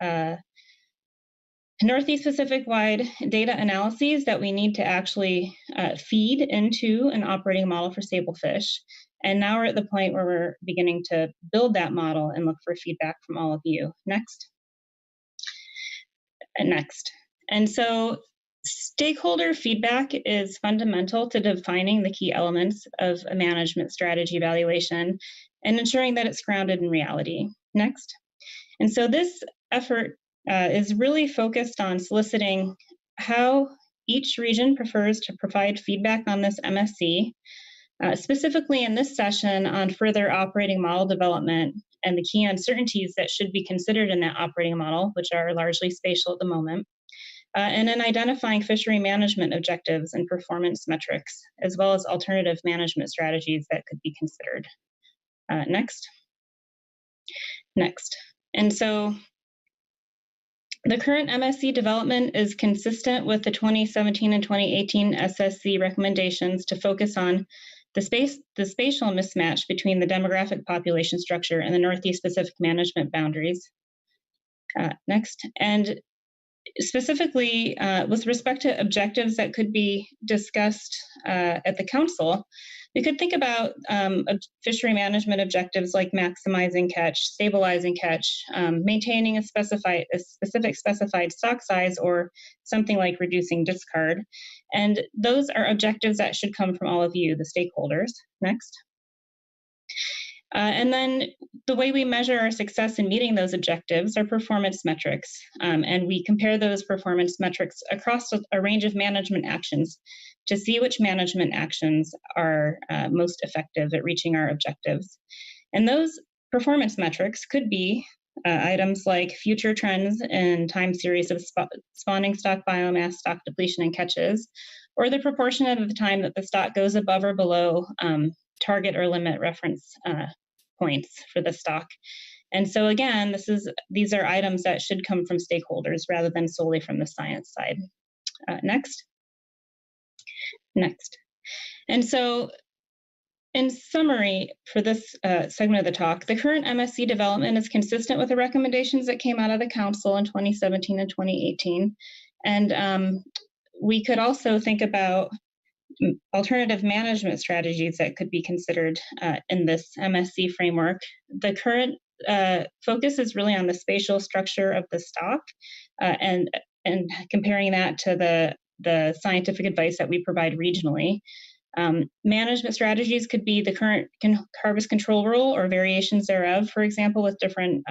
Speaker 20: Northeast Pacific-wide data analyses that we need to actually feed into an operating model for sablefish. And now we're at the point where we're beginning to build that model and look for feedback from all of you. Next. And next. And so stakeholder feedback is fundamental to defining the key elements of a management strategy evaluation and ensuring that it's grounded in reality. Next. And so this effort is really focused on soliciting how each region prefers to provide feedback on this MSC, specifically in this session on further operating model development and the key uncertainties that should be considered in that operating model, which are largely spatial at the moment, and in identifying fishery management objectives and performance metrics, as well as alternative management strategies that could be considered. Next. Next. And so the current MSC development is consistent with the 2017 and 2018 SSC recommendations to focus on the spatial mismatch between the demographic population structure and the Northeast Pacific management boundaries. Next. And specifically with respect to objectives that could be discussed at the council, we could think about fishery management objectives like maximizing catch, stabilizing catch, maintaining a specific specified stock size, or something like reducing discard. And those are objectives that should come from all of you, the stakeholders. Next. And then the way we measure our success in meeting those objectives are performance metrics. And we compare those performance metrics across a range of management actions to see which management actions are most effective at reaching our objectives. And those performance metrics could be items like future trends and time series of spawning stock biomass, stock depletion, and catches, or the proportion of the time that the stock goes above or below target or limit reference points for the stock. And so again, these are items that should come from stakeholders rather than solely from the science side. Next. And so in summary, for this segment of the talk, the current MSC development is consistent with the recommendations that came out of the Council in 2017 and 2018. And we could also think about alternative management strategies that could be considered in this MSC framework. The current focus is really on the spatial structure of the stock and comparing that to the scientific advice that we provide regionally. Management strategies could be the current harvest control rule or variations thereof, for example, with different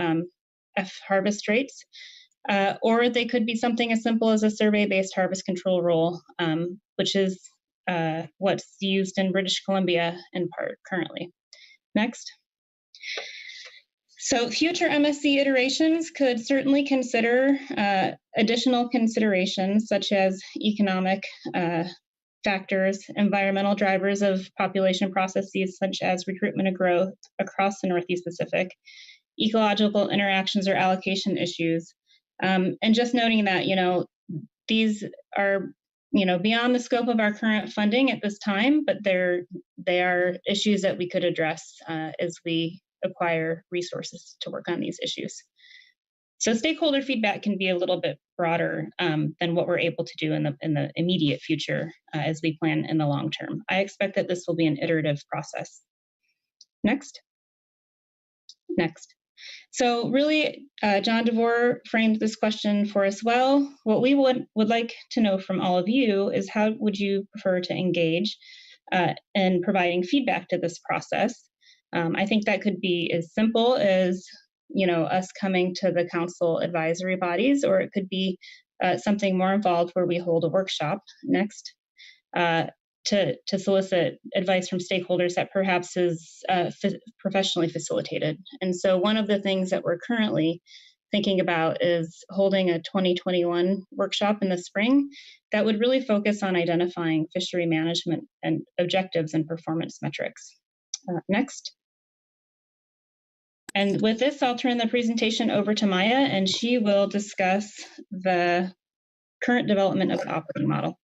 Speaker 20: harvest rates, or they could be something as simple as a survey-based harvest control rule, which is what's used in British Columbia in part currently. Next. So future MSC iterations could certainly consider additional considerations such as economic factors, environmental drivers of population processes such as recruitment and growth across the Northeast Pacific, ecological interactions or allocation issues. And just noting that, these are, beyond the scope of our current funding at this time, but they are issues that we could address as we acquire resources to work on these issues. So stakeholder feedback can be a little bit broader than what we're able to do in the immediate future as we plan in the long term. I expect that this will be an iterative process. Next. So really, John DeVore framed this question for us well. What we would like to know from all of you is how would you prefer to engage in providing feedback to this process? I think that could be as simple as us coming to the council advisory bodies, or it could be something more involved where we hold a workshop next to solicit advice from stakeholders that perhaps is professionally facilitated. And so one of the things that we're currently thinking about is holding a 2021 workshop in the spring that would really focus on identifying fishery management and objectives and performance metrics. Next. And with this, I'll turn the presentation over to Maya, and she will discuss the current development of the operating model.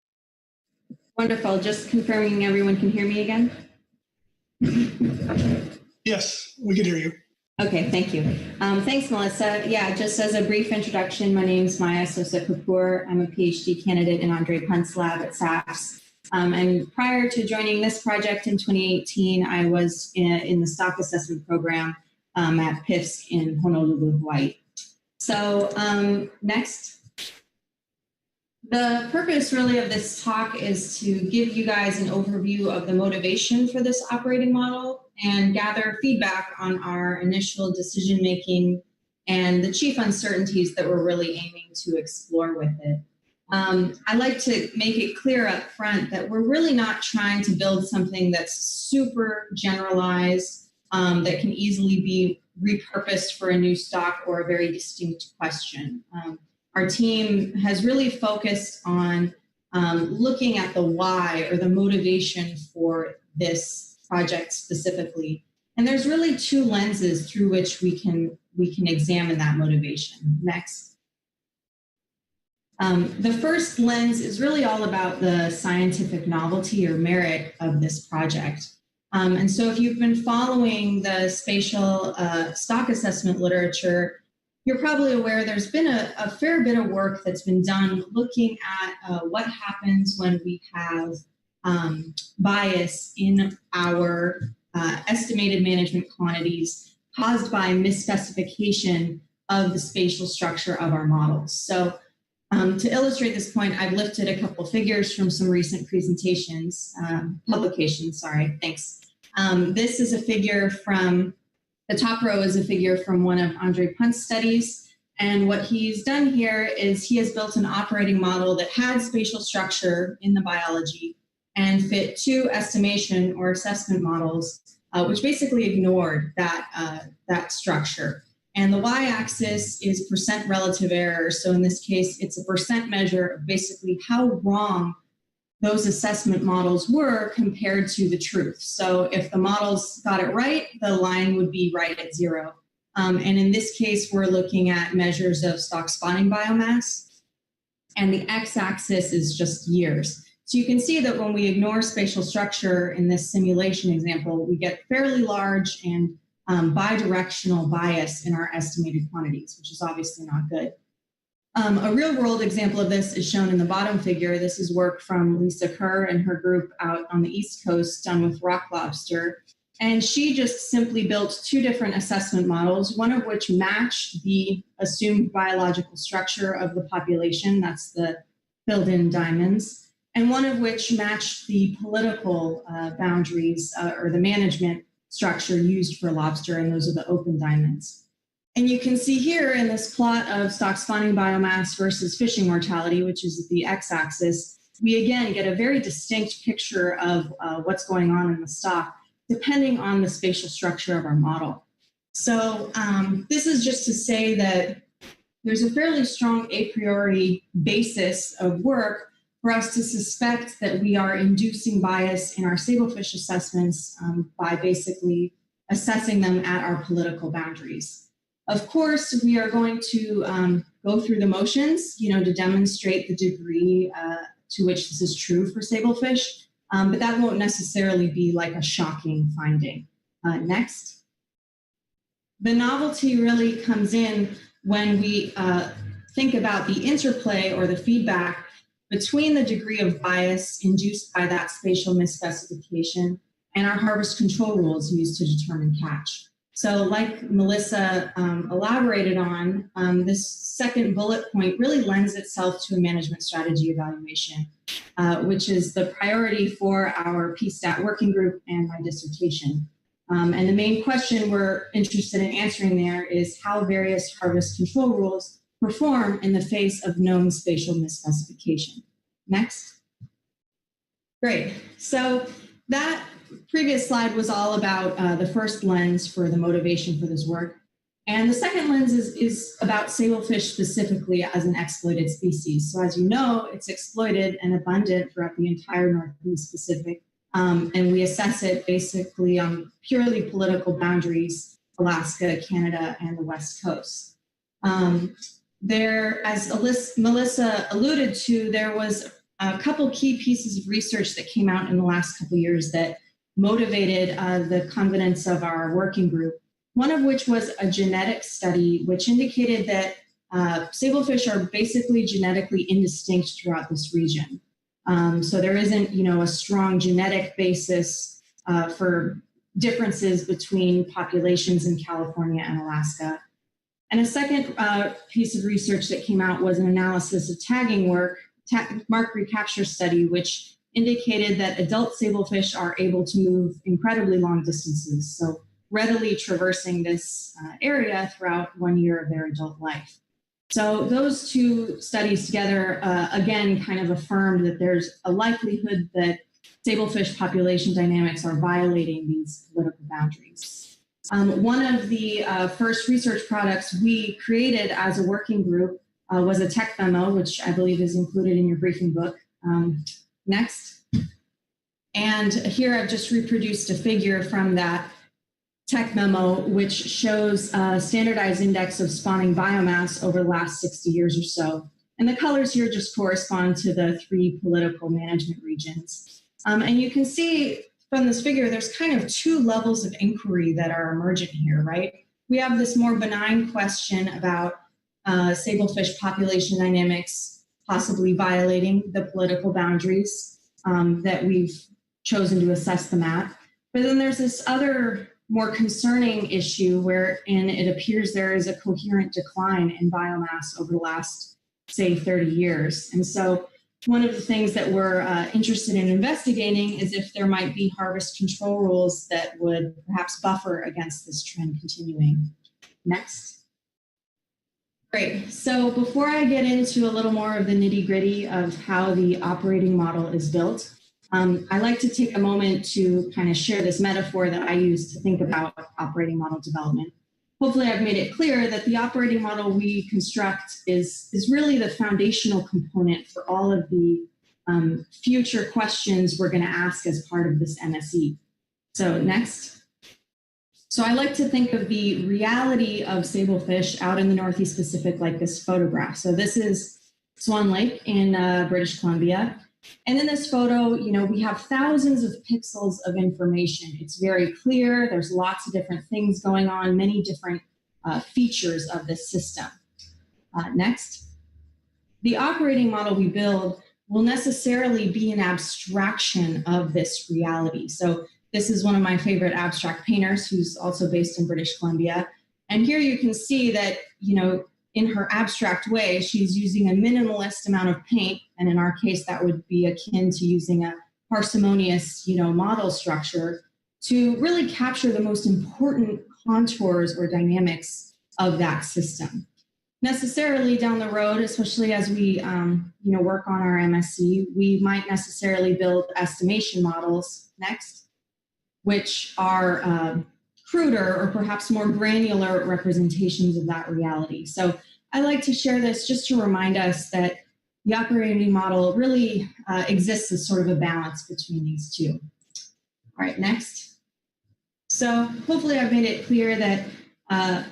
Speaker 21: Wonderful. Just confirming everyone can hear me again?
Speaker 11: Yes, we can hear you.
Speaker 21: Okay, thank you. Thanks, Melissa. Yeah, just as a brief introduction, my name is Maya Sosa Kapoor. I'm a PhD candidate in Andre Punt's lab at SAFS. And prior to joining this project in 2018, I was in the stock assessment program at PFMC in Honolulu, Hawaii. So next. The purpose really of this talk is to give you guys an overview of the motivation for this operating model and gather feedback on our initial decision making and the chief uncertainties that we're really aiming to explore with it. I like to make it clear up front that we're really not trying to build something that's super generalized, that can easily be repurposed for a new stock or a very distinct question. Our team has really focused on looking at the why or the motivation for this project specifically. And there's really two lenses through which we can examine that motivation. Next. The first lens is really all about the scientific novelty or merit of this project. And so if you've been following the spatial stock assessment literature, you're probably aware there's been a fair bit of work that's been done looking at what happens when we have bias in our estimated management quantities caused by misspecification of the spatial structure of our models. So to illustrate this point, I've lifted a couple figures from some recent presentations, publications, sorry, thanks. This is a figure from the top row is a figure from one of Andre Punt's studies. And what he's done here is he has built an operating model that had spatial structure in the biology and fit two estimation or assessment models, which basically ignored that structure. And the y-axis is percent relative error. So in this case, it's a percent measure of basically how wrong those assessment models were compared to the truth. So if the models got it right, the line would be right at 0. And in this case, we're looking at measures of stock spawning biomass. And the x-axis is just years. So you can see that when we ignore spatial structure in this simulation example, we get fairly large and bidirectional bias in our estimated quantities, which is obviously not good. A real world example of this is shown in the bottom figure. This is work from Lisa Kerr and her group out on the East Coast done with rock lobster. And she just simply built 2 different assessment models, one of which matched the assumed biological structure of the population, that's the filled in diamonds, and one of which matched the political boundaries or the management structure used for lobster, and those are the open diamonds. And you can see here in this plot of stock spawning biomass versus fishing mortality, which is the x-axis, we again get a very distinct picture of what's going on in the stock, depending on the spatial structure of our model. So this is just to say that there's a fairly strong a priori basis of work for us to suspect that we are inducing bias in our sablefish assessments by basically assessing them at our political boundaries. Of course, we are going to go through the motions, to demonstrate the degree to which this is true for sablefish, but that won't necessarily be like a shocking finding. Next. The novelty really comes in when we think about the interplay or the feedback between the degree of bias induced by that spatial misspecification and our harvest control rules used to determine catch. So like Melissa elaborated on, this second bullet point really lends itself to a management strategy evaluation, which is the priority for our PSTAT working group and my dissertation. And the main question we're interested in answering there is how various harvest control rules perform in the face of known spatial misspecification. Next. Great. So that previous slide was all about the first lens for the motivation for this work. And the second lens is about sablefish specifically as an exploited species. So as you know, it's exploited and abundant throughout the entire Northeast Pacific. And we assess it basically on purely political boundaries, Alaska, Canada, and the West Coast. As Melissa alluded to, there was a couple key pieces of research that came out in the last couple years that motivated the confidence of our working group. One of which was a genetic study, which indicated that sablefish are basically genetically indistinct throughout this region. So there isn't, a strong genetic basis for differences between populations in California and Alaska. And a second piece of research that came out was an analysis of tagging work, mark recapture study, which indicated that adult sablefish are able to move incredibly long distances, so readily traversing this area throughout 1 year of their adult life. So those 2 studies together, again, kind of affirmed that there's a likelihood that sablefish population dynamics are violating these political boundaries. One of the first research products we created as a working group was a tech memo, which I believe is included in your briefing book. Next. And here I've just reproduced a figure from that tech memo, which shows a standardized index of spawning biomass over the last 60 years or so. And the colors here just correspond to the 3 political management regions. And you can see from this figure, there's kind of 2 levels of inquiry that are emergent here, right? We have this more benign question about sablefish population dynamics possibly violating the political boundaries that we've chosen to assess them at. But then there's this other more concerning issue wherein it appears there is a coherent decline in biomass over the last, say, 30 years. And so one of the things that we're interested in investigating is if there might be harvest control rules that would perhaps buffer against this trend continuing. Next. Great. So before I get into a little more of the nitty-gritty of how the operating model is built, I like to take a moment to kind of share this metaphor that I use to think about operating model development. hopefully I've made it clear that the operating model we construct is really the foundational component for all of the future questions we're going to ask as part of this MSE. So next. So I like to think of the reality of sablefish out in the Northeast Pacific like this photograph. So this is Swan Lake in British Columbia. And in this photo, you know, we have thousands of pixels of information. It's very clear. There's lots of different things going on, many different features of this system. Next. The operating model we build will necessarily be an abstraction of this reality. So this is one of my favorite abstract painters who's also based in British Columbia. And here you can see that, you know, in her abstract way, she's using a minimalist amount of paint. And in our case, that would be akin to using a parsimonious, you know, model structure to really capture the most important contours or dynamics of that system. Necessarily down the road, especially as we you know, work on our MSC, we might necessarily build estimation models next, which are cruder or perhaps more granular representations of that reality. So I like to share this just to remind us that the operating model really exists as sort of a balance between these two. All right, next. So hopefully I've made it clear that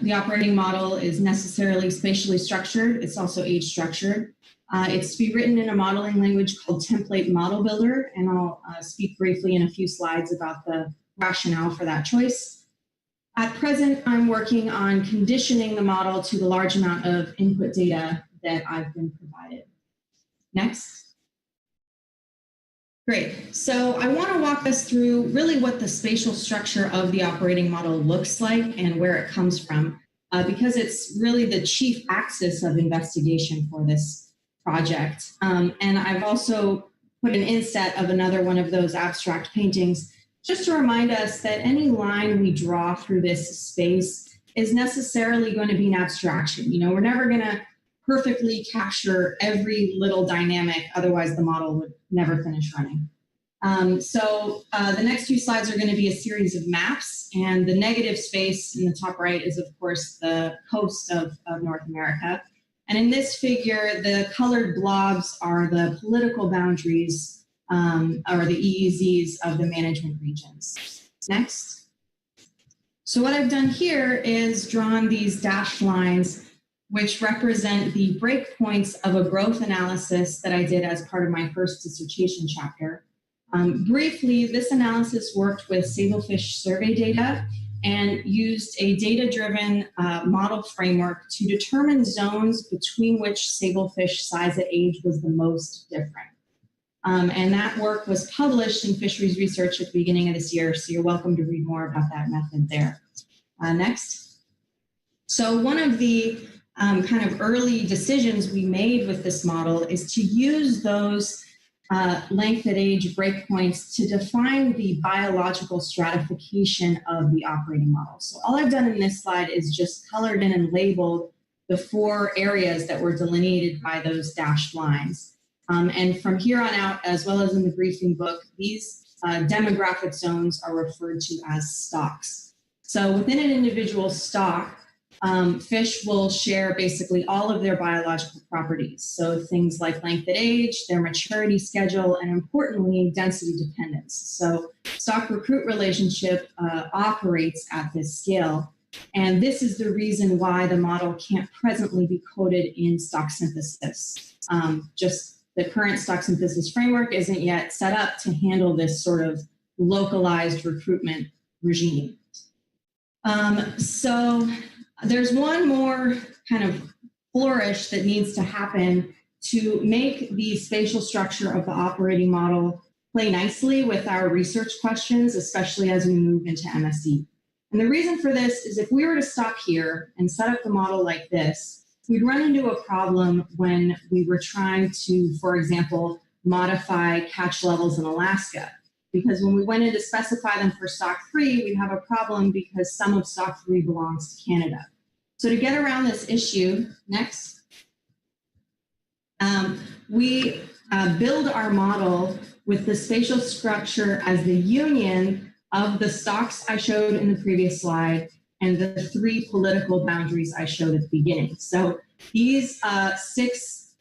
Speaker 21: the operating model is necessarily spatially structured. It's also age structured. It's to be written in a modeling language called Template Model Builder, and I'll speak briefly in a few slides about the rationale for that choice. At present, I'm working on conditioning the model to the large amount of input data that I've been provided. Next. Great. So I want to walk us through really what the spatial structure of the operating model looks like and where it comes from, because it's really the chief axis of investigation for this project. And I've also put an inset of another one of those abstract paintings just to remind us that any line we draw through this space is necessarily going to be an abstraction. You know, we're never going to perfectly capture every little dynamic, otherwise the model would never finish running. So the next few slides are going to be a series of maps, and the negative space in the top right is, of course, the coast of North America. And in this figure, the colored blobs are the political boundaries or the EEZs of the management regions. Next. So what I've done here is drawn these dashed lines which represent the breakpoints of a growth analysis that I did as part of my first dissertation chapter. Briefly, this analysis worked with Sablefish survey data and used a data-driven model framework to determine zones between which Sablefish size at age was the most different. And that work was published in Fisheries Research at the beginning of this year, so you're welcome to read more about that method there. Next. So one of the kind of early decisions we made with this model is to use those length at age breakpoints to define the biological stratification of the operating model. So all I've done in this slide is just colored in and labeled the 4 areas that were delineated by those dashed lines. And from here on out, as well as in the briefing book, these demographic zones are referred to as stocks. So within an individual stock, fish will share basically all of their biological properties. So things like length at age, their maturity schedule, and importantly, density dependence. So stock-recruit relationship operates at this scale. And this is the reason why the model can't presently be coded in stock synthesis. Just the current stock synthesis framework isn't yet set up to handle this sort of localized recruitment regime. So there's one more kind of flourish that needs to happen to make the spatial structure of the operating model play nicely with our research questions, especially as we move into MSE. And the reason for this is if we were to stop here and set up the model like this, we'd run into a problem when we were trying to, for example, modify catch levels in Alaska. Because when we went in to specify them for stock 3, we'd have a problem because some of stock 3 belongs to Canada. So to get around this issue, next, we build our model with the spatial structure as the union of the stocks I showed in the previous slide and the 3 political boundaries I showed at the beginning. So these 6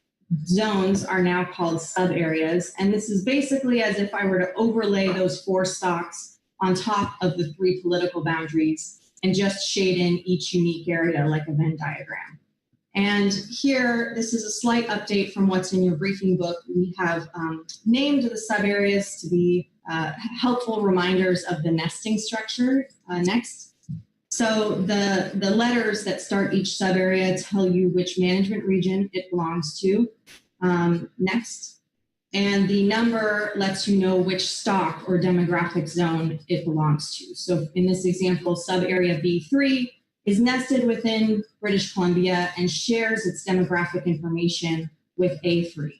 Speaker 21: zones are now called sub-areas, and this is basically as if I were to overlay those 4 stalks on top of the 3 political boundaries and just shade in each unique area like a Venn diagram. And here, this is a slight update from what's in your briefing book. We have named the sub-areas to be helpful reminders of the nesting structure. Next. So the letters that start each sub-area tell you which management region it belongs to. Next. And the number lets you know which stock or demographic zone it belongs to. So in this example, sub-area B3 is nested within British Columbia and shares its demographic information with A3.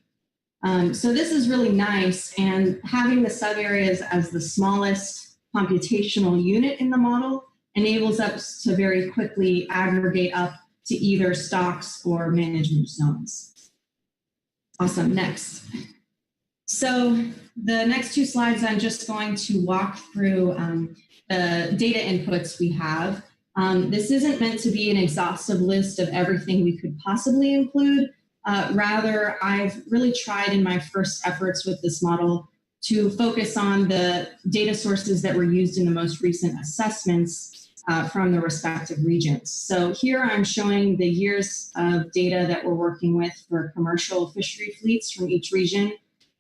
Speaker 21: So this is really nice, and having the sub-areas as the smallest computational unit in the model enables us to very quickly aggregate up to either stocks or management zones. Awesome, next. So the next 2 slides, I'm just going to walk through the data inputs we have. This isn't meant to be an exhaustive list of everything we could possibly include. Rather, I've really tried in my first efforts with this model to focus on the data sources that were used in the most recent assessments from the respective regions. So here I'm showing the years of data that we're working with for commercial fishery fleets from each region.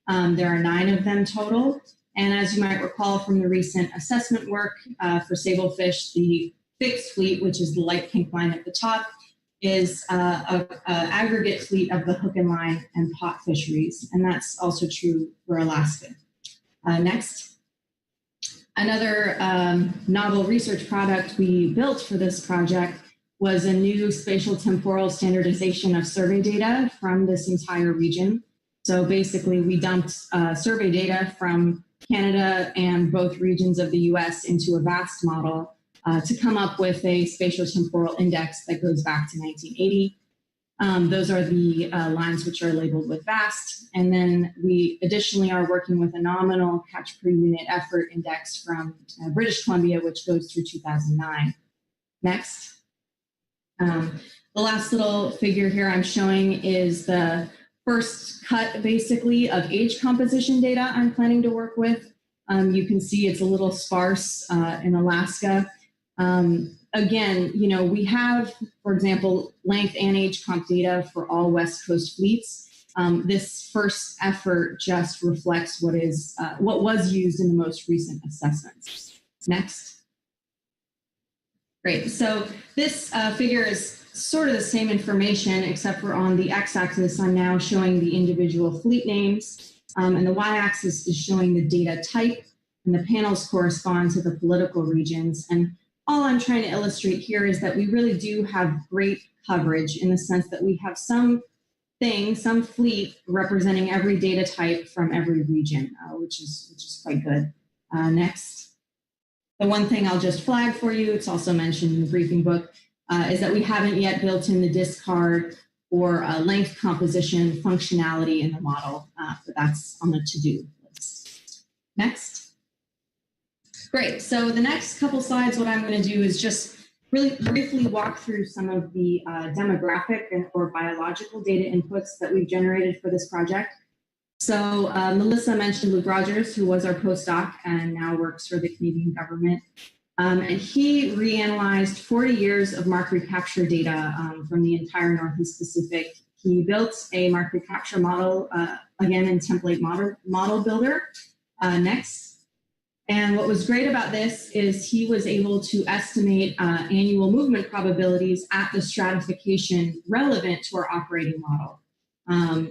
Speaker 21: There are 9 of them total. And as you might recall from the recent assessment work for Sablefish, the fixed fleet, which is the light pink line at the top, is an aggregate fleet of the hook and line and pot fisheries. And that's also true for Alaska. Next. Another novel research product we built for this project was a new spatial temporal standardization of survey data from this entire region. So basically we dumped survey data from Canada and both regions of the US into a VAST model to come up with a spatial temporal index that goes back to 1980. Those are the lines which are labeled with VAST. And then we additionally are working with a nominal catch per unit effort index from British Columbia, which goes through 2009. Next. The last little figure here I'm showing is the first cut, basically, of age composition data I'm planning to work with. You can see it's a little sparse in Alaska. Again, you know, we have, for example, length and age comp data for all West Coast fleets. This first effort just reflects what was used in the most recent assessments. Next. Great. So this figure is sort of the same information, except for on the x-axis, I'm now showing the individual fleet names, and the y-axis is showing the data type, and the panels correspond to the political regions. And all I'm trying to illustrate here is that we really do have great coverage in the sense that we have some fleet representing every data type from every region, which is quite good. Next. The one thing I'll just flag for you, it's also mentioned in the briefing book, is that we haven't yet built in the discard or length composition functionality in the model, but that's on the to-do list. Next. Great, so the next couple slides, what I'm going to do is just really briefly walk through some of the demographic or biological data inputs that we've generated for this project. So Melissa mentioned Luke Rogers, who was our postdoc and now works for the Canadian government. And he reanalyzed 40 years of mark recapture data from the entire Northeast Pacific. He built a mark recapture model, again in template model builder. Next. And what was great about this is he was able to estimate annual movement probabilities at the stratification relevant to our operating model.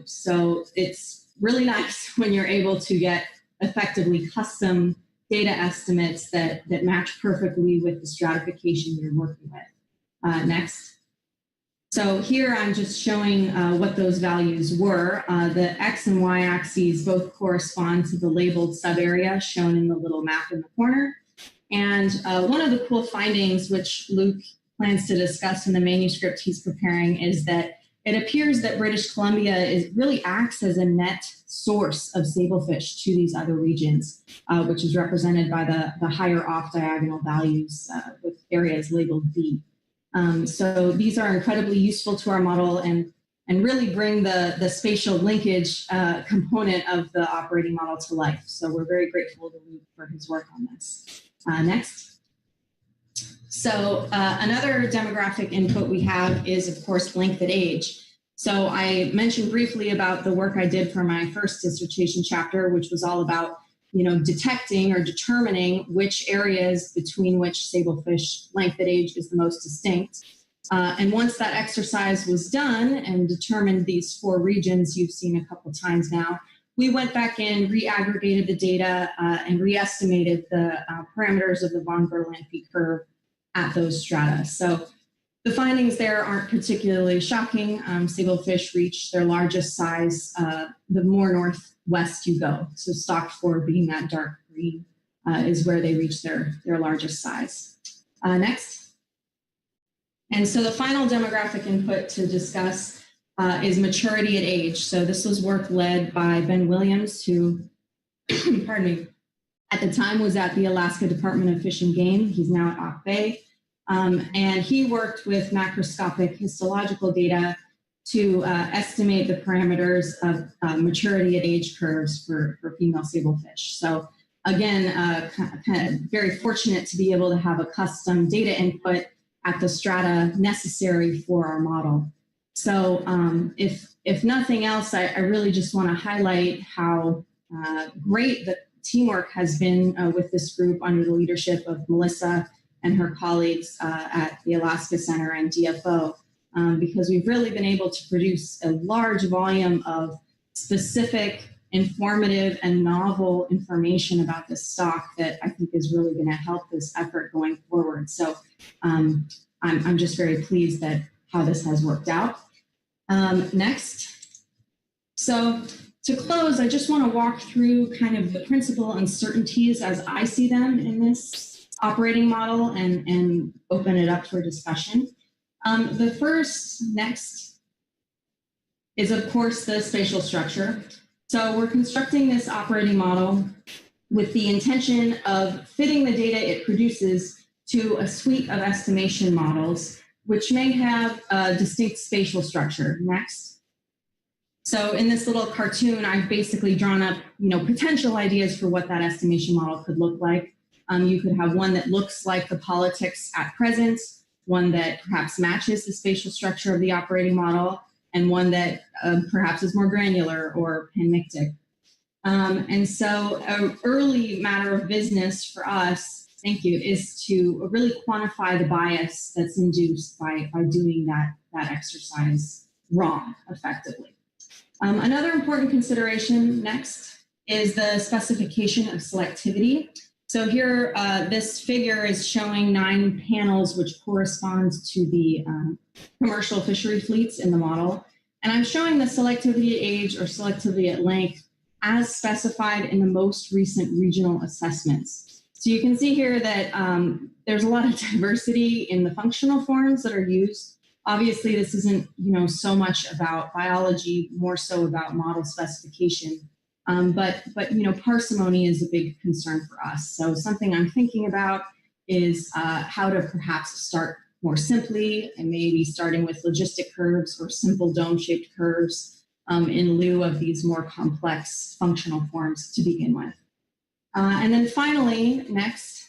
Speaker 21: So it's really nice when you're able to get effectively custom data estimates that match perfectly with the stratification you're working with. Next. So here I'm just showing what those values were. The X and Y axes both correspond to the labeled sub-area shown in the little map in the corner. And one of the cool findings, which Luke plans to discuss in the manuscript he's preparing, is that it appears that British Columbia really acts as a net source of sablefish to these other regions, which is represented by the higher off diagonal values with areas labeled B. So these are incredibly useful to our model and really bring the spatial linkage component of the operating model to life. So we're very grateful to Luke for his work on this. Next. So another demographic input we have is, of course, length at age. So I mentioned briefly about the work I did for my first dissertation chapter, which was all about, detecting or determining which areas between which sablefish length at age is the most distinct. And once that exercise was done and determined these 4 regions you've seen a couple times now, we went back in, re-aggregated the data, and re-estimated the parameters of the von Bertalanffy curve at those strata. So the findings there aren't particularly shocking. Sablefish reach their largest size the more northwest you go. So stocked 4 being that dark green is where they reach their largest size. Next. And so the final demographic input to discuss is maturity at age. So this was work led by Ben Williams, who, pardon me, at the time was at the Alaska Department of Fish and Game. He's now at Auk Bay. And he worked with macroscopic histological data to estimate the parameters of maturity at age curves for female sablefish. So again, kind of very fortunate to be able to have a custom data input at the strata necessary for our model. So if nothing else, I really just want to highlight how great the teamwork has been with this group under the leadership of Melissa and her colleagues at the Alaska Center and DFO, because we've really been able to produce a large volume of specific, informative, and novel information about this stock that I think is really going to help this effort going forward. So I'm just very pleased that how this has worked out. Next. So to close, I just want to walk through kind of the principal uncertainties as I see them in this operating model and open it up for discussion. The first, next, is of course the spatial structure. So we're constructing this operating model with the intention of fitting the data it produces to a suite of estimation models, which may have a distinct spatial structure. Next. So in this little cartoon, I've basically drawn up, potential ideas for what that estimation model could look like. You could have one that looks like the politics at present, one that perhaps matches the spatial structure of the operating model, and one that perhaps is more granular or panmictic. And so an early matter of business for us, thank you, is to really quantify the bias that's induced by doing that exercise wrong, effectively. Another important consideration next is the specification of selectivity. So here, this figure is showing 9 panels, which corresponds to the commercial fishery fleets in the model. And I'm showing the selectivity at age or selectivity at length as specified in the most recent regional assessments. So you can see here that there's a lot of diversity in the functional forms that are used. Obviously, this isn't so much about biology, more so about model specification. But parsimony is a big concern for us. So something I'm thinking about is how to perhaps start more simply and maybe starting with logistic curves or simple dome-shaped curves in lieu of these more complex functional forms to begin with. And then finally, next,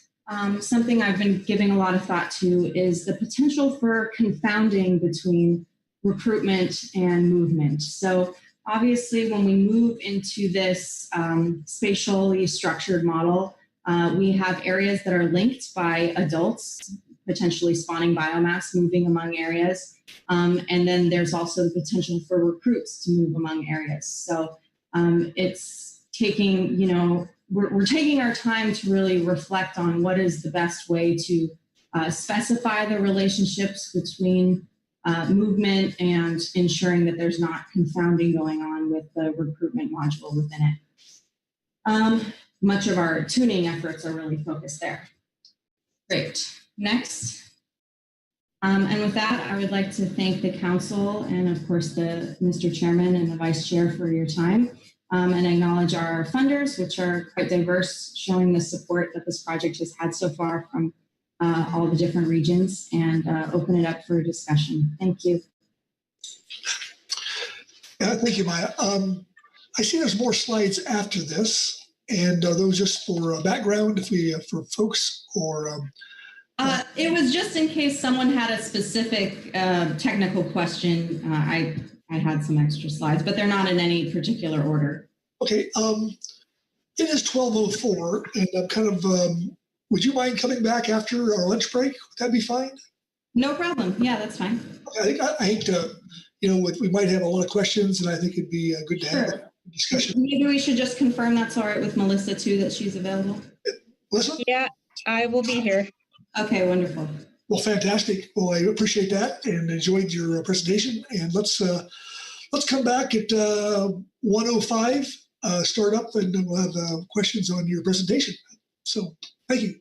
Speaker 21: something I've been giving a lot of thought to is the potential for confounding between recruitment and movement. So obviously, when we move into this spatially structured model, we have areas that are linked by adults, potentially spawning biomass moving among areas. And then there's also the potential for recruits to move among areas. So it's taking, we're taking our time to really reflect on what is the best way to specify the relationships between movement and ensuring that there's not confounding going on with the recruitment module within it. Much of our tuning efforts are really focused there. Great. Next. And with that, I would like to thank the council and of course the Mr. Chairman and the Vice Chair for your time, and acknowledge our funders, which are quite diverse, showing the support that this project has had so far from all the different regions, and open it up for discussion. Thank you.
Speaker 11: Yeah, thank you, Maya. I see there's more slides after this, and are those just for background if we for folks or?
Speaker 21: It was just in case someone had a specific technical question. I had some extra slides, but they're not in any particular order.
Speaker 11: Okay. It is 12:04, and I'm kind of. Would you mind coming back after our lunch break? Would that be fine?
Speaker 21: No problem. Yeah, that's fine.
Speaker 11: I hate to, we might have a lot of questions, and I think it'd be good to have a discussion.
Speaker 21: Maybe we should just confirm that's all right with Melissa too, that she's available.
Speaker 11: Melissa?
Speaker 20: Yeah, I will be here.
Speaker 21: Okay, wonderful.
Speaker 11: Well, fantastic. Well, I appreciate that and enjoyed your presentation. And let's come back at 1:05, start up, and we'll have questions on your presentation. So thank you.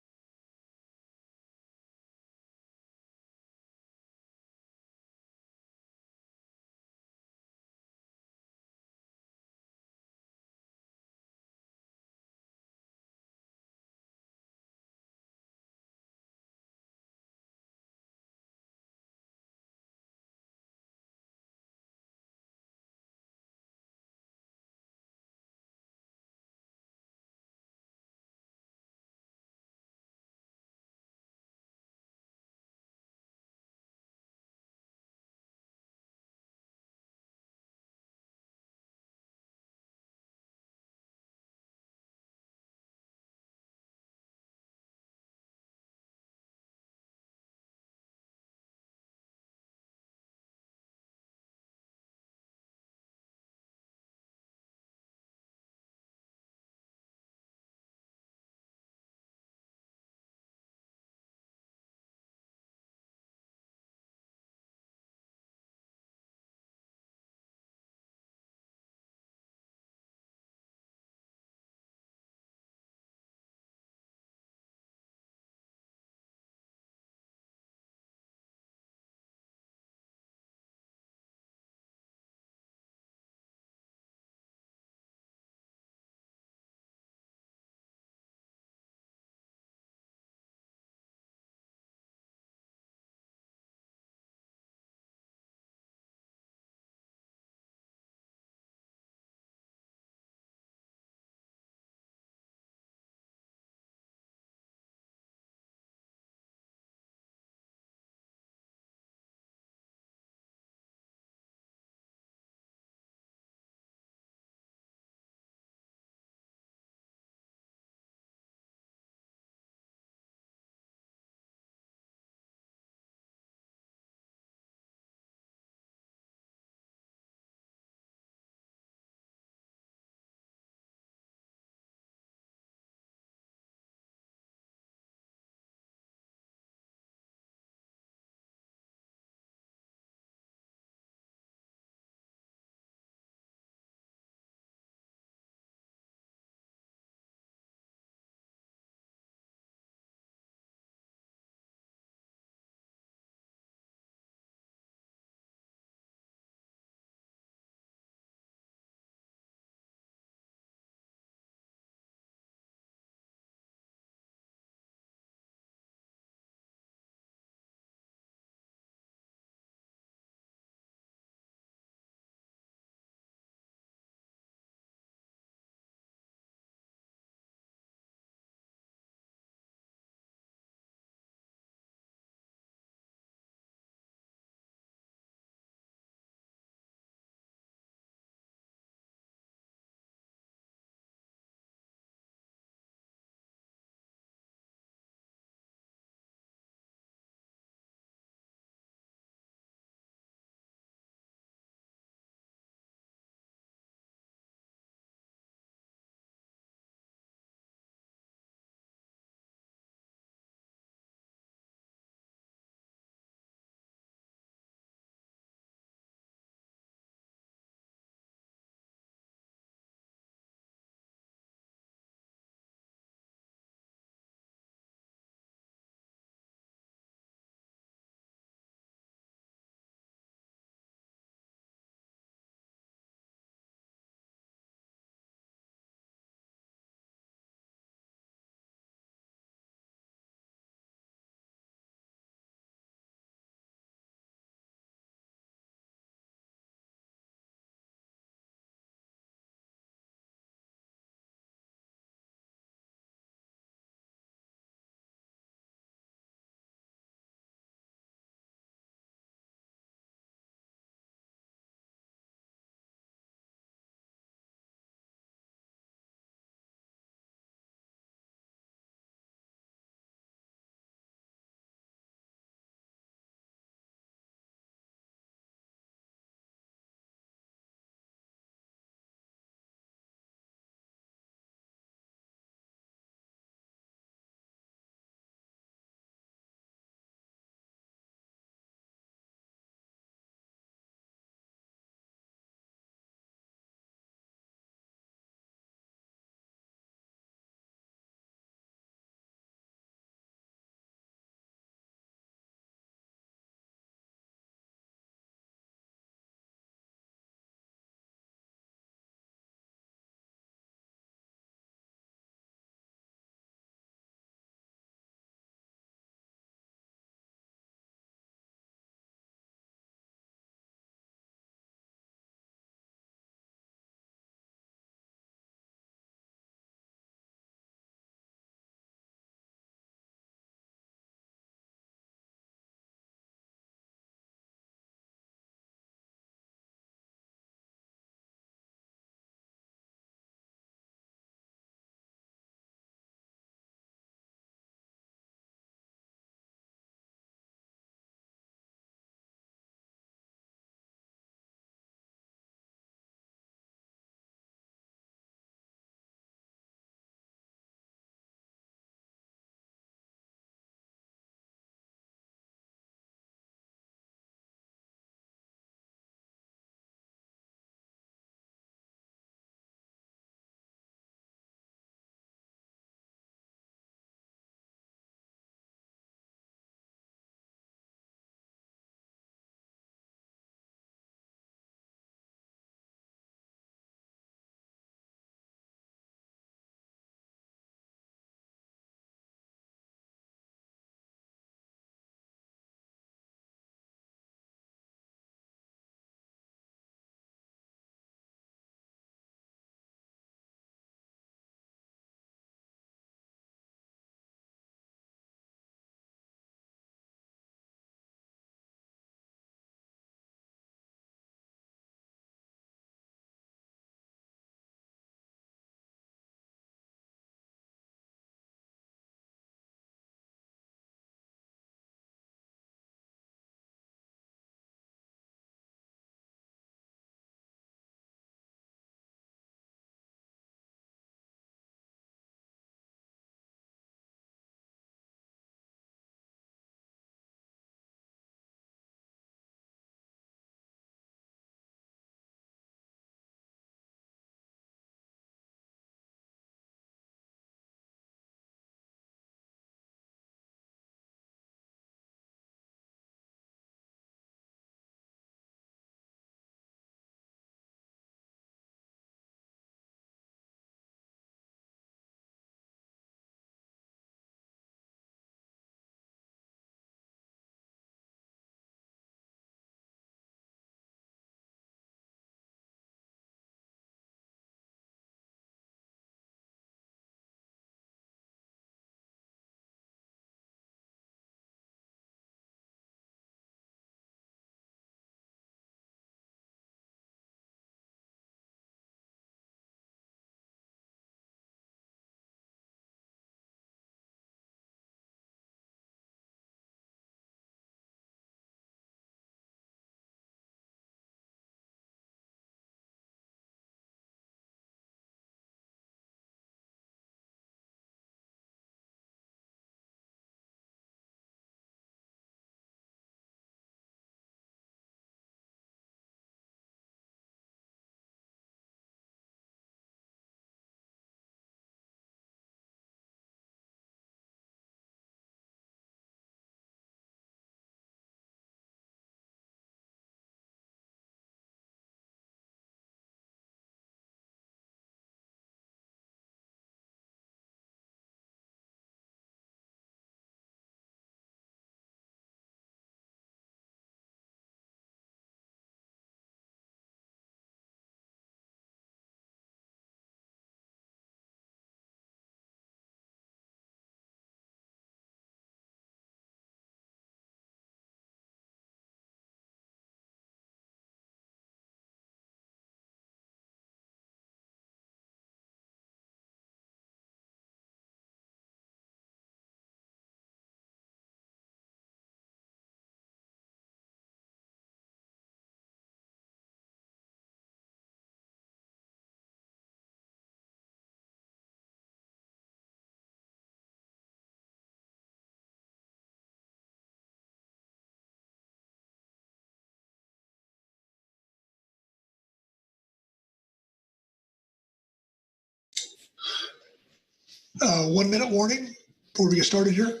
Speaker 11: 1 minute warning before we get started here.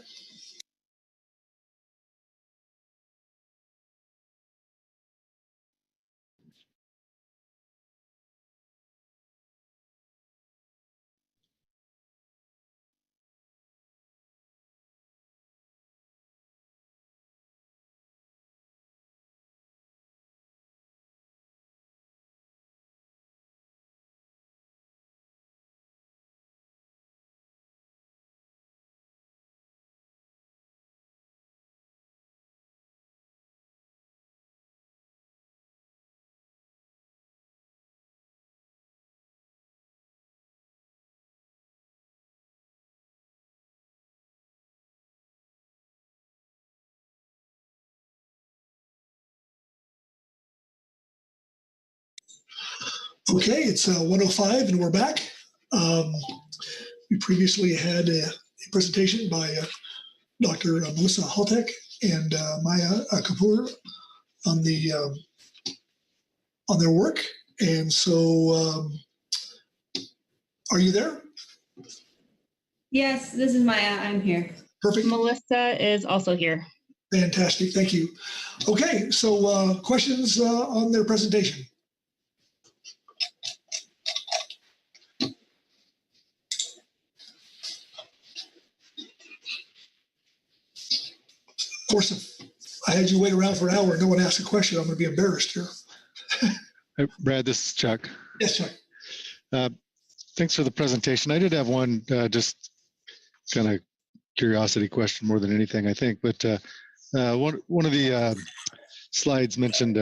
Speaker 11: Okay, it's 1:05 and we're back. We previously had a presentation by Dr. Melissa Haltek and Maya Kapoor on their work. And so, are you there?
Speaker 21: Yes, this is Maya. I'm here.
Speaker 11: Perfect.
Speaker 20: Melissa is also here.
Speaker 11: Fantastic. Thank you. Okay, so questions on their presentation? Of course, if I had you wait around for an hour and no one asked a question, I'm going to be embarrassed here.
Speaker 2: Hey, Brad, this is Chuck.
Speaker 11: Yes, Chuck.
Speaker 2: Thanks for the presentation. I did have one just kind of curiosity question more than anything, I think. But one of the slides mentioned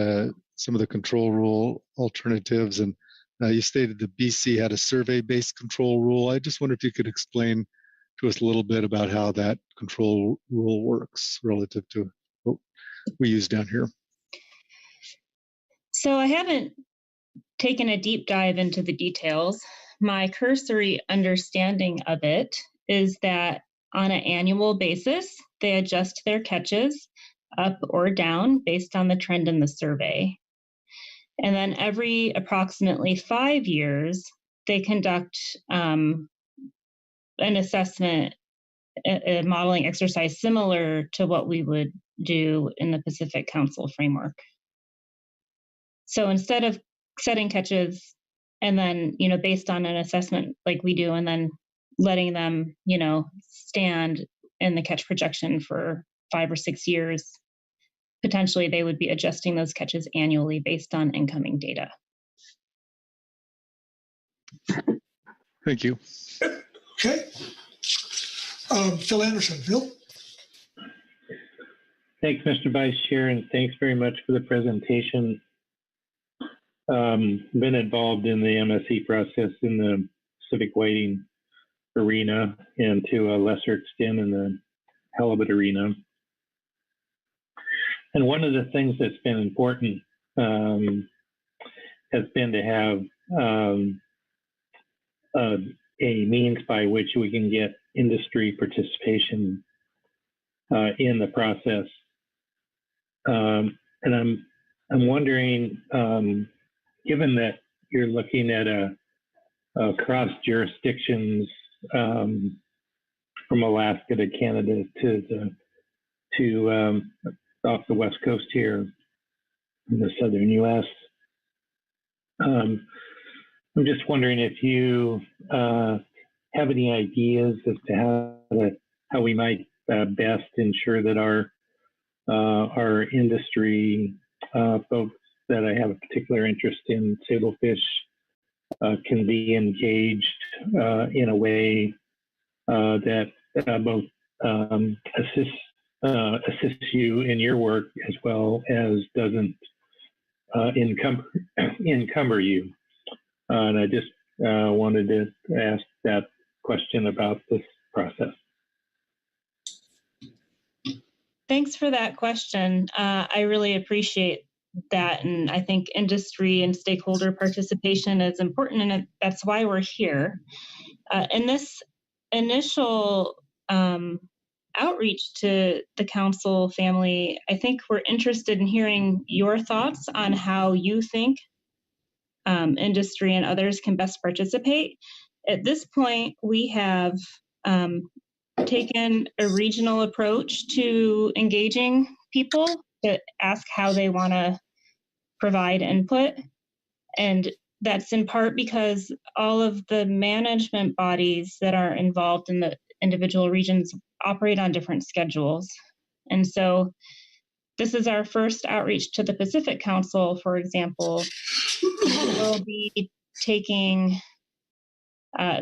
Speaker 2: some of the control rule alternatives, and you stated the BC had a survey-based control rule. I just wonder if you could explain to us a little bit about how that control rule works relative to what we use down here.
Speaker 20: So I haven't taken a deep dive into the details. My cursory understanding of it is that on an annual basis, they adjust their catches up or down based on the trend in the survey. And then every approximately 5 years, they conduct an assessment, a modeling exercise similar to what we would do in the Pacific Council framework. So instead of setting catches and then, based on an assessment like we do, and then letting them, stand in the catch projection for 5 or 6 years, potentially they would be adjusting those catches annually based on incoming data.
Speaker 2: Thank you.
Speaker 11: Okay. Phil Anderson. Phil?
Speaker 5: Thanks, Mr. Vice Chair, and thanks very much for the presentation. Been involved in the MSE process in the civic whiting arena and to a lesser extent in the halibut arena. And one of the things that's been important has been to have a means by which we can get industry participation in the process. And I'm wondering, given that you're looking at a cross jurisdictions from Alaska to Canada to off the West Coast here in the southern U.S., I'm just wondering if you have any ideas as to how we might best ensure that our industry folks that I have a particular interest in sablefish can be engaged in a way that both assists you in your work as well as doesn't encumber you. And I just wanted to ask that question about this process.
Speaker 20: Thanks for that question. I really appreciate that. And I think industry and stakeholder participation is important, and that's why we're here. In this initial outreach to the council family, I think we're interested in hearing your thoughts on how you think industry and others can best participate. at this point, we have taken a regional approach to engaging people to ask how they want to provide input. And that's in part because all of the management bodies that are involved in the individual regions operate on different schedules. And so this is our first outreach to the Pacific Council, for example. We'll be taking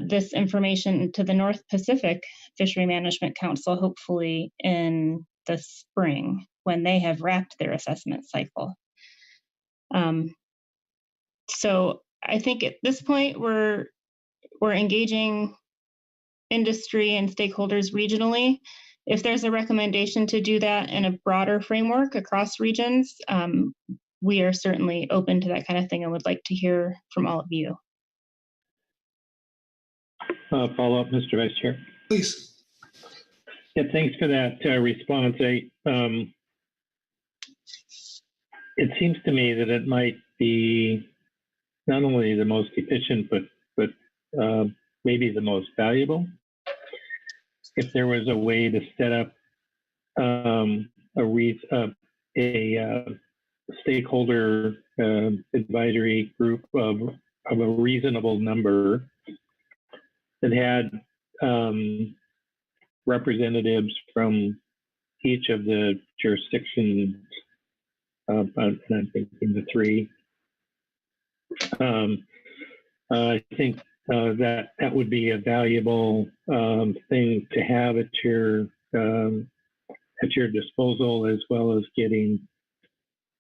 Speaker 20: this information to the North Pacific Fishery Management Council, hopefully in the spring when they have wrapped their assessment cycle. So I think at this point we're engaging industry and stakeholders regionally. If there's a recommendation to do that in a broader framework across regions, we are certainly open to that kind of thing and would like to hear from all of you.
Speaker 5: Follow up, Mr. Vice Chair.
Speaker 11: Please.
Speaker 5: Yeah, thanks for that response. It seems to me that it might be not only the most efficient, but maybe the most valuable if there was a way to set up a stakeholder advisory group of a reasonable number that had representatives from each of the jurisdictions. I'm thinking the three. I think that would be a valuable thing to have at your disposal, as well as getting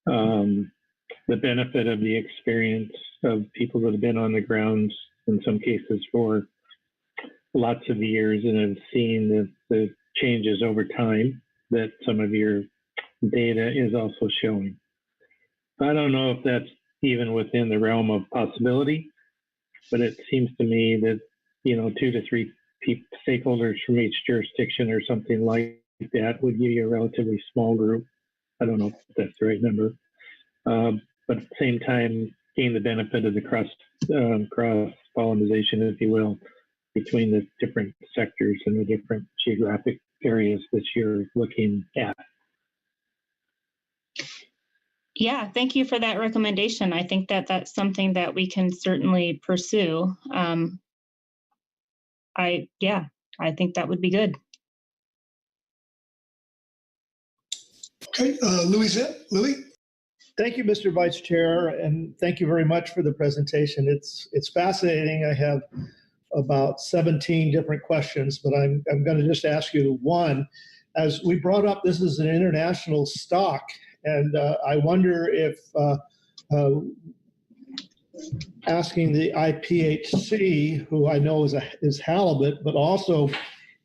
Speaker 5: the benefit of the experience of people that have been on the grounds in some cases for lots of years and have seen the changes over time that some of your data is also showing. I don't know if that's even within the realm of possibility, but it seems to me that, 2 to 3 stakeholders from each jurisdiction or something like that would give you a relatively small group. I don't know if that's the right number, but at the same time, gain the benefit of the cross-pollination, if you will, between the different sectors and the different geographic areas that you're looking at.
Speaker 20: Yeah, thank you for that recommendation. I think that that's something that we can certainly pursue. I think that would be good.
Speaker 11: Okay, Louis?
Speaker 12: Thank you, Mr. Vice Chair, and thank you very much for the presentation. It's fascinating. I have about 17 different questions, but I'm going to just ask you one. As we brought up, this is an international stock, and I wonder if asking the IPHC, who I know is halibut, but also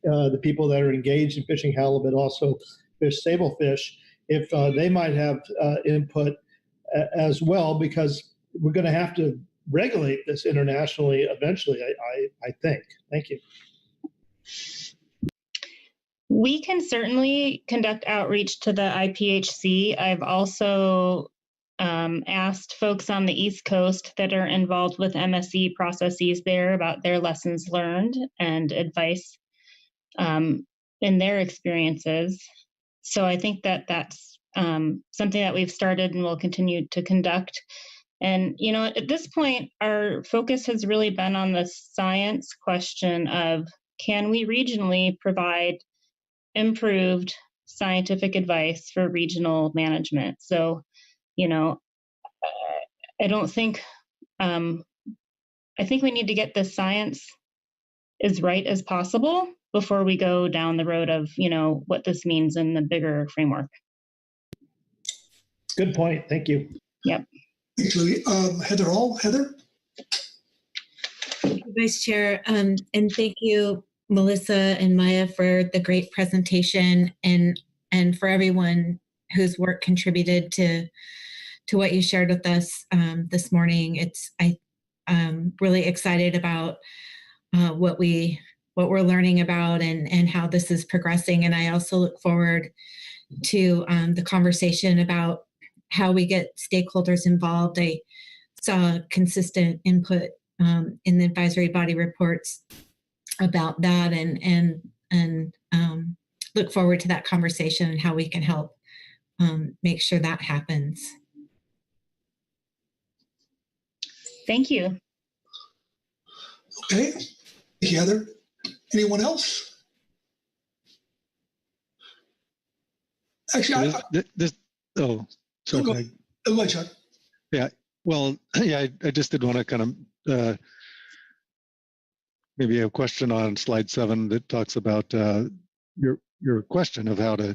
Speaker 12: the people that are engaged in fishing halibut also fish sablefish, if they might have input as well, because we're going to have to regulate this internationally eventually, I think. Thank you.
Speaker 20: We can certainly conduct outreach to the IPHC. I've also asked folks on the East Coast that are involved with MSE processes there about their lessons learned and advice in their experiences. So I think that that's something that we've started and will continue to conduct. And, at this point, our focus has really been on the science question of, can we regionally provide improved scientific advice for regional management? So, I don't think, I think we need to get the science as right as possible before we go down the road of, what this means in the bigger framework.
Speaker 12: Good point. Thank you.
Speaker 20: Yep.
Speaker 11: Thanks, Louis. Heather Hall. Heather?
Speaker 14: Thank you, Vice Chair. And thank you, Melissa and Maya, for the great presentation and for everyone whose work contributed to what you shared with us this morning. I'm really excited about what we're learning about and how this is progressing. And I also look forward to the conversation about how we get stakeholders involved. I saw consistent input in the advisory body reports about that, and look forward to that conversation and how we can help make sure that happens.
Speaker 20: Thank you.
Speaker 11: Okay. Thank you, Heather. Anyone else? Actually,
Speaker 2: oh, sorry.
Speaker 11: Go ahead, Chuck.
Speaker 2: Yeah. Well, yeah, I just did want to kind of maybe a question on slide 7 that talks about your question of how to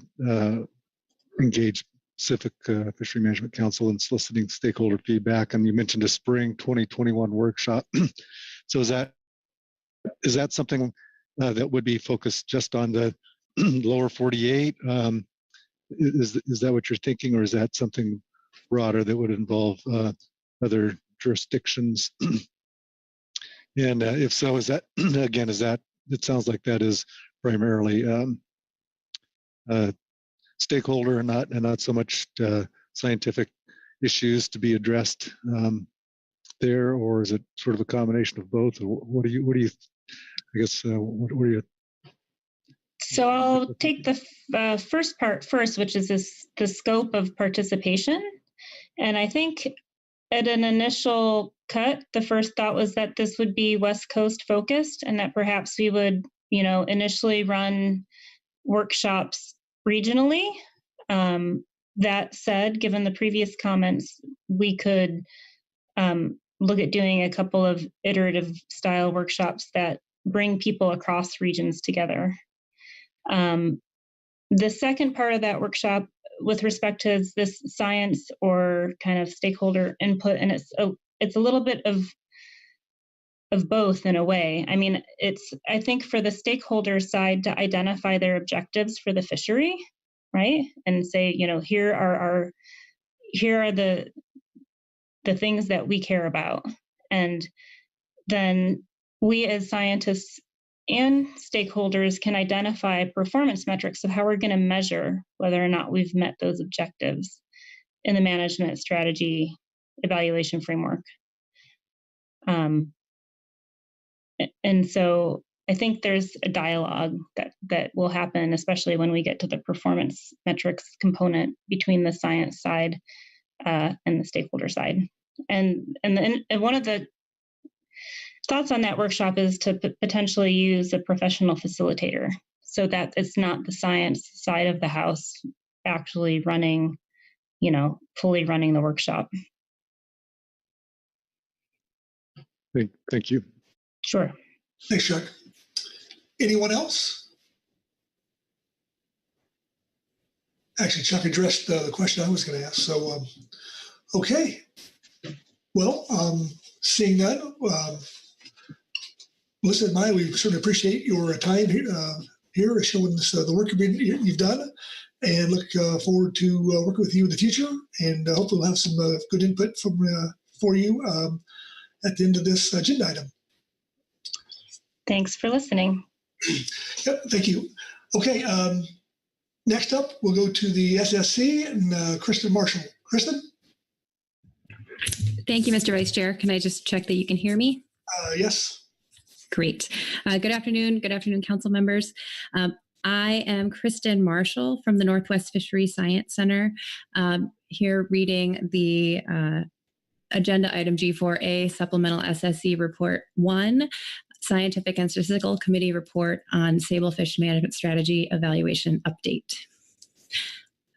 Speaker 2: engage Pacific Fishery Management Council and soliciting stakeholder feedback. And you mentioned a spring 2021 workshop. So is that something that would be focused just on the lower 48? Is that what you're thinking, or is that something broader that would involve other jurisdictions? And if so, is that, again, it sounds like that is primarily stakeholder and not so much scientific issues to be addressed there, or is it sort of a combination of both? What do you I guess what are you?
Speaker 20: So I'll take the first part first, which is the scope of participation. And I think at an initial cut, the first thought was that this would be West Coast focused, and that perhaps we would, initially run workshops regionally. That said, given the previous comments, we could look at doing a couple of iterative style workshops that bring people across regions together. The second part of that workshop, with respect to this science or kind of stakeholder input, and it's a little bit of both in a way. I mean, I think for the stakeholder side to identify their objectives for the fishery, right, and say, here are the things that we care about, and then we as scientists and stakeholders can identify performance metrics of how we're going to measure whether or not we've met those objectives in the management strategy evaluation framework. And so I think there's a dialogue that will happen, especially when we get to the performance metrics component between the science side and the stakeholder side. And one of the thoughts on that workshop is to potentially use a professional facilitator so that it's not the science side of the house actually running, fully running the workshop.
Speaker 2: Thank you.
Speaker 20: Sure.
Speaker 11: Thanks, Chuck. Anyone else? Actually, Chuck addressed the question I was going to ask. So, okay. Well, seeing that, Melissa and I, we certainly appreciate your time here showing us the work you've done, and look forward to working with you in the future. And hopefully we'll have some good input for you at the end of this agenda item.
Speaker 20: Thanks for listening.
Speaker 11: Yep, thank you. Okay, next up, we'll go to the SSC and Kristen Marshall. Kristen?
Speaker 7: Thank you, Mr. Vice Chair. Can I just check that you can hear me?
Speaker 11: Yes.
Speaker 7: Great. Good afternoon. Good afternoon, council members. I am Kristen Marshall from the Northwest Fisheries Science Center, here reading the agenda item G4A, Supplemental SSC Report 1, Scientific and Statistical Committee Report on Sablefish Management Strategy Evaluation Update.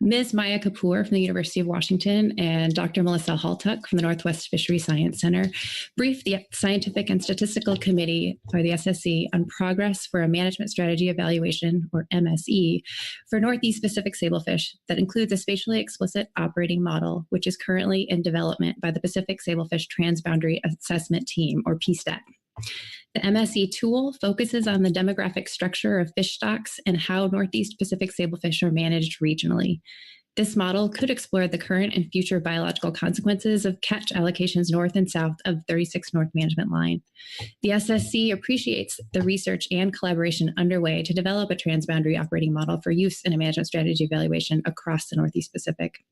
Speaker 7: Ms. Maya Kapoor from the University of Washington and Dr. Melissa Haltuck from the Northwest Fisheries Science Center briefed the Scientific and Statistical Committee, or the SSC, on progress for a Management Strategy Evaluation, or MSE, for Northeast Pacific sablefish that includes a spatially explicit operating model, which is currently in development by the Pacific Sablefish Transboundary Assessment Team, or PSTAT. The MSE tool focuses on the demographic structure of fish stocks and how Northeast Pacific sablefish are managed regionally. This model could explore the current and future biological consequences of catch allocations north and south of 36 North Management Line. The SSC appreciates the research and collaboration underway to develop a transboundary operating model for use in a management strategy evaluation across the Northeast Pacific.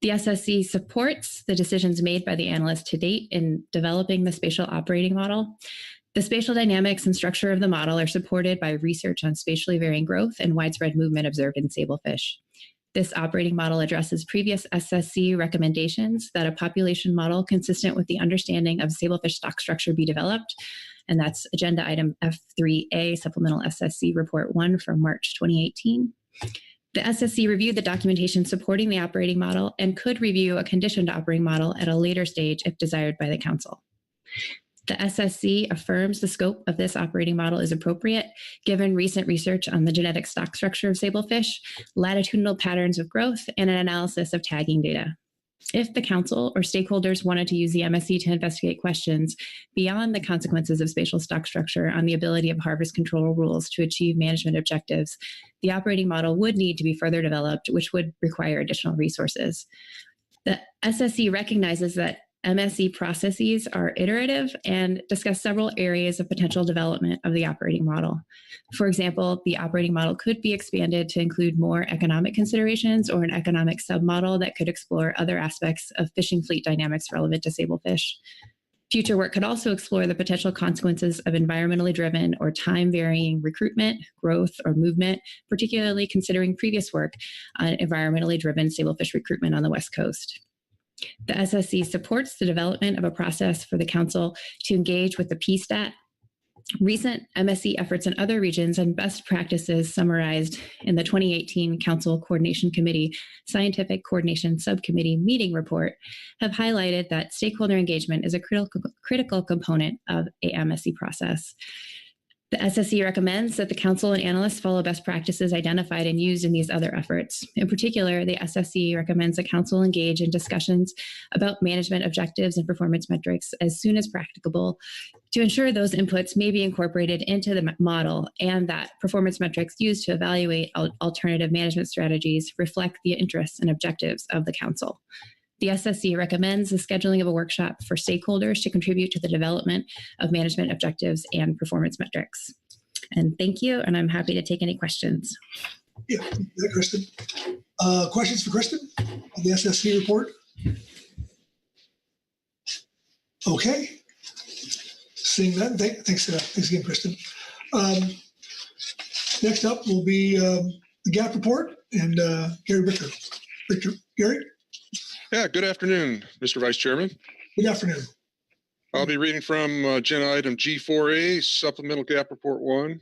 Speaker 7: The SSC supports the decisions made by the analyst to date in developing the spatial operating model. The spatial dynamics and structure of the model are supported by research on spatially varying growth and widespread movement observed in sablefish. This operating model addresses previous SSC recommendations that a population model consistent with the understanding of sablefish stock structure be developed, and that's agenda item F3A, Supplemental SSC Report 1 from March 2018. The SSC reviewed the documentation supporting the operating model and could review a conditioned operating model at a later stage if desired by the Council. The SSC affirms the scope of this operating model is appropriate given recent research on the genetic stock structure of sablefish, latitudinal patterns of growth, and an analysis of tagging data. If the Council or stakeholders wanted to use the MSC to investigate questions beyond the consequences of spatial stock structure on the ability of harvest control rules to achieve management objectives, the operating model would need to be further developed, which would require additional resources. The SSC recognizes that MSC processes are iterative and discuss several areas of potential development of the operating model. For example, the operating model could be expanded to include more economic considerations or an economic submodel that could explore other aspects of fishing fleet dynamics relevant to sablefish. Future work could also explore the potential consequences of environmentally driven or time-varying recruitment, growth, or movement, particularly considering previous work on environmentally driven sablefish recruitment on the West Coast. The SSC supports the development of a process for the Council to engage with the PSTAT. Recent MSC efforts in other regions and best practices summarized in the 2018 Council Coordination Committee Scientific Coordination Subcommittee meeting report have highlighted that stakeholder engagement is a critical component of a MSC process. The SSC recommends that the Council and analysts follow best practices identified and used in these other efforts. In particular, the SSC recommends the Council engage in discussions about management objectives and performance metrics as soon as practicable to ensure those inputs may be incorporated into the model and that performance metrics used to evaluate alternative management strategies reflect the interests and objectives of the Council. The SSC recommends the scheduling of a workshop for stakeholders to contribute to the development of management objectives and performance metrics. And thank you, and I'm happy to take any questions.
Speaker 11: Yeah, Kristen. Questions for Kristen on the SSC report? Okay. Seeing that, thanks again, Kristen. Next up will be the GAP report and Gary Richter. Gary?
Speaker 18: Yeah, good afternoon, Mr. Vice Chairman.
Speaker 11: Good afternoon.
Speaker 18: I'll be reading from agenda item G4A, Supplemental GAP Report 1,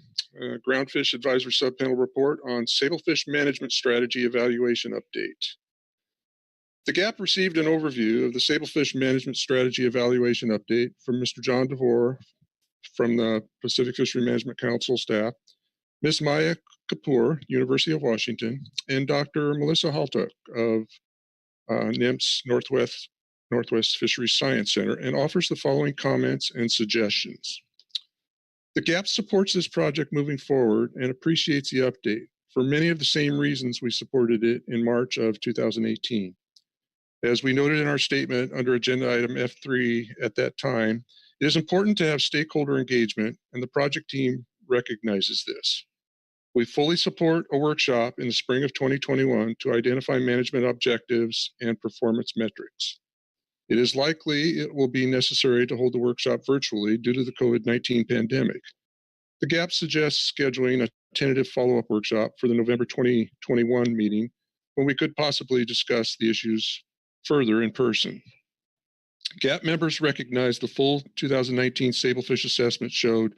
Speaker 18: Groundfish Advisory Subpanel Report on Sablefish Management Strategy Evaluation Update. The GAP received an overview of the Sablefish Management Strategy Evaluation Update from Mr. John DeVore from the Pacific Fishery Management Council staff, Ms. Maya Kapoor, University of Washington, and Dr. Melissa Haltuck of NMFS Northwest Fisheries Science Center, and offers the following comments and suggestions. The GAP supports this project moving forward and appreciates the update for many of the same reasons we supported it in March of 2018. As we noted in our statement under agenda item F3 at that time, it is important to have stakeholder engagement, and the project team recognizes this. We fully support a workshop in the spring of 2021 to identify management objectives and performance metrics. It is likely it will be necessary to hold the workshop virtually due to the COVID-19 pandemic. The GAP suggests scheduling a tentative follow-up workshop for the November 2021 meeting when we could possibly discuss the issues further in person. GAP members recognize the full 2019 Sablefish assessment showed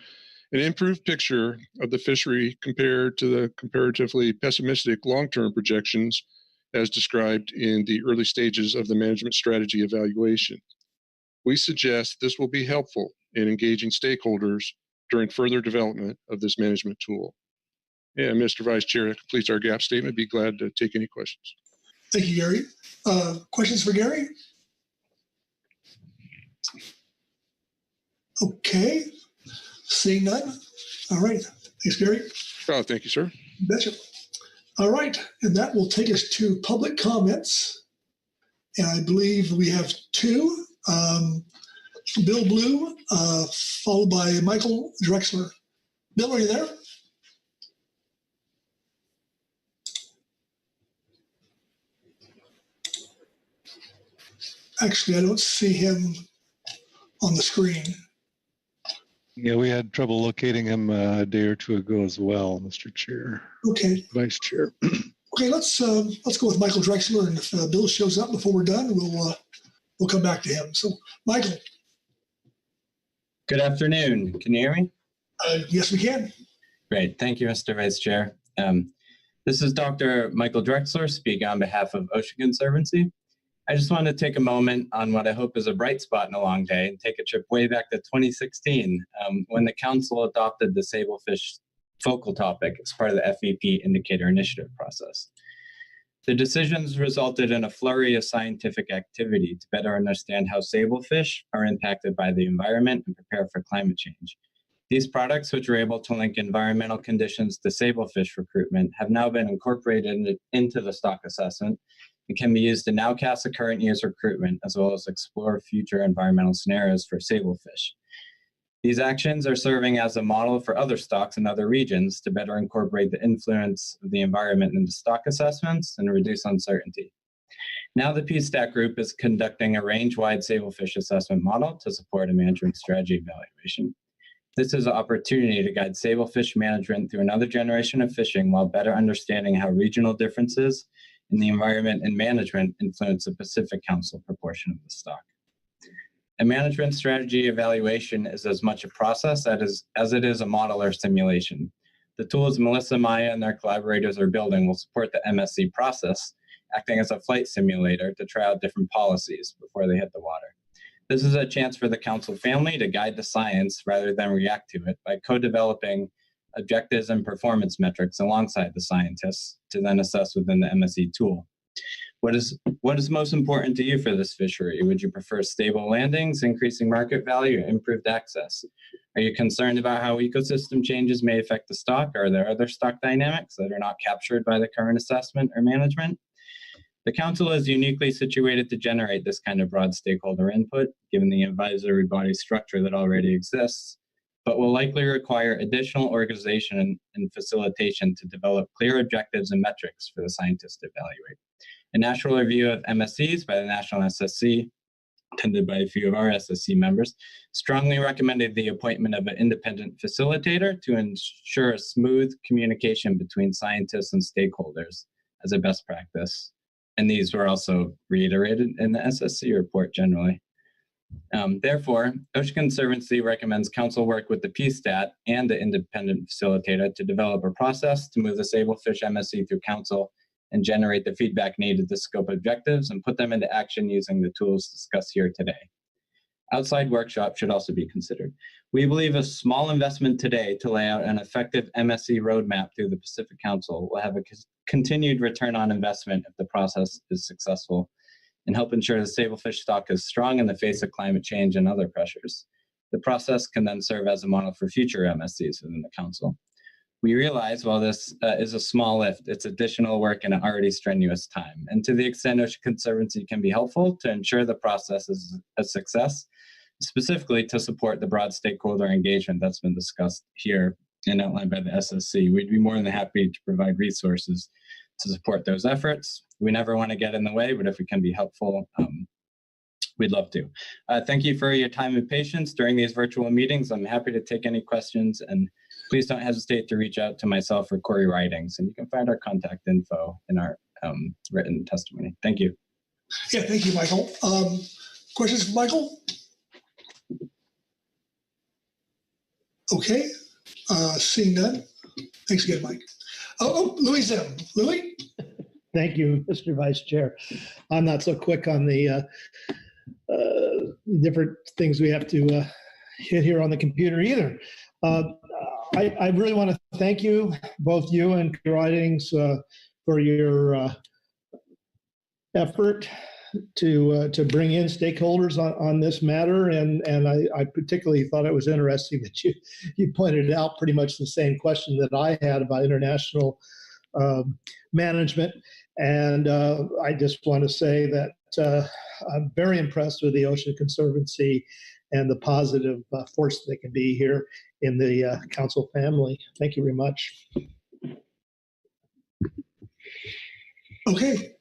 Speaker 18: an improved picture of the fishery compared to the comparatively pessimistic long-term projections as described in the early stages of the management strategy evaluation. We suggest this will be helpful in engaging stakeholders during further development of this management tool. And Mr. Vice Chair, that completes our GAP statement. Be glad to take any questions.
Speaker 11: Thank you, Gary. Questions for Gary? Okay. Seeing none. All right. Thanks, Gary.
Speaker 18: Oh, thank you, sir.
Speaker 11: Betcha. All right. And that will take us to public comments. And I believe we have two. Bill Blue, followed by Michael Drexler. Bill, are you there? Actually, I don't see him on the screen.
Speaker 2: Yeah, we had trouble locating him a day or two ago as well, Mr. Chair.
Speaker 11: Okay.
Speaker 2: Vice Chair.
Speaker 11: Okay, let's go with Michael Drexler, and if Bill shows up before we're done, we'll come back to him. So, Michael.
Speaker 8: Good afternoon. Can you hear me?
Speaker 11: Yes, we can.
Speaker 8: Great. Thank you, Mr. Vice Chair. This is Dr. Michael Drexler speaking on behalf of Ocean Conservancy. I just want to take a moment on what I hope is a bright spot in a long day and take a trip way back to 2016 when the Council adopted the Sablefish focal topic as part of the FEP Indicator Initiative process. The decisions resulted in a flurry of scientific activity to better understand how sablefish are impacted by the environment and prepare for climate change. These products, which are able to link environmental conditions to sablefish recruitment, have now been incorporated into the stock assessment and can be used to nowcast the current year's recruitment, as well as explore future environmental scenarios for sablefish. These actions are serving as a model for other stocks in other regions to better incorporate the influence of the environment into stock assessments and reduce uncertainty. Now the PSTAC group is conducting a range-wide sablefish assessment model to support a management strategy evaluation. This is an opportunity to guide sablefish management through another generation of fishing while better understanding how regional differences in the environment and management influence the Pacific Council proportion of the stock. A management strategy evaluation is as much a process as it is a model or simulation. The tools Melissa, Maya, and their collaborators are building will support the MSC process, acting as a flight simulator to try out different policies before they hit the water. This is a chance for the Council family to guide the science rather than react to it by co-developing objectives and performance metrics alongside the scientists to then assess within the MSC tool. What is most important to you for this fishery? Would you prefer stable landings, increasing market value, or improved access? Are you concerned about how ecosystem changes may affect the stock? Are there other stock dynamics that are not captured by the current assessment or management? The Council is uniquely situated to generate this kind of broad stakeholder input, given the advisory body structure that already exists, but will likely require additional organization and facilitation to develop clear objectives and metrics for the scientists to evaluate. A national review of MSCs by the National SSC, attended by a few of our SSC members, strongly recommended the appointment of an independent facilitator to ensure a smooth communication between scientists and stakeholders as a best practice. And these were also reiterated in the SSC report generally. Therefore, Ocean Conservancy recommends Council work with the PSTAT and the independent facilitator to develop a process to move the sablefish MSC through Council and generate the feedback needed to scope objectives and put them into action using the tools discussed here today. Outside workshops should also be considered. We believe a small investment today to lay out an effective MSC roadmap through the Pacific Council will have a continued return on investment if the process is successful and help ensure the sablefish stock is strong in the face of climate change and other pressures. The process can then serve as a model for future MSCs within the Council. We realize while this is a small lift, it's additional work in an already strenuous time. And to the extent Ocean Conservancy can be helpful to ensure the process is a success, specifically to support the broad stakeholder engagement that's been discussed here and outlined by the SSC, we'd be more than happy to provide resources to support those efforts. We never want to get in the way, but if we can be helpful, we'd love to. Thank you for your time and patience during these virtual meetings. I'm happy to take any questions, and please don't hesitate to reach out to myself or Corey Ridings, and you can find our contact info in our written testimony. Thank you.
Speaker 11: Yeah, thank you, Michael. Questions for Michael? Okay, seeing none. Thanks again, Mike. Louis Zim. Louis?
Speaker 12: Thank you, Mr. Vice Chair. I'm not so quick on the different things we have to hit here on the computer either. I really want to thank you, both you and Ridings, for your effort to bring in stakeholders on this matter, and I particularly thought it was interesting that you pointed out pretty much the same question that I had about international management, and I just want to say that I'm very impressed with the Ocean Conservancy and the positive force that can be here in the Council family. Thank you very much.
Speaker 11: Okay.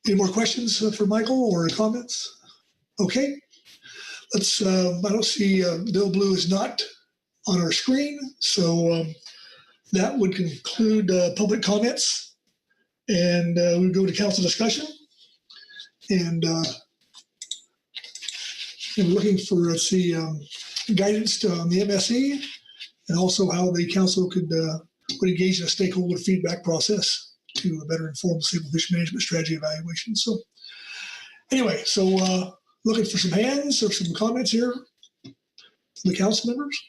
Speaker 11: Any more questions for Michael or comments? Okay. Let's, I don't see, Bill Blue is not on our screen. So that would conclude public comments. And we'll go to council discussion. And we're looking for, let's see, guidance on the MSE and also how the council would engage in a stakeholder feedback process to better inform the Sablefish management strategy evaluation. So anyway, so looking for some hands or some comments here from the council members.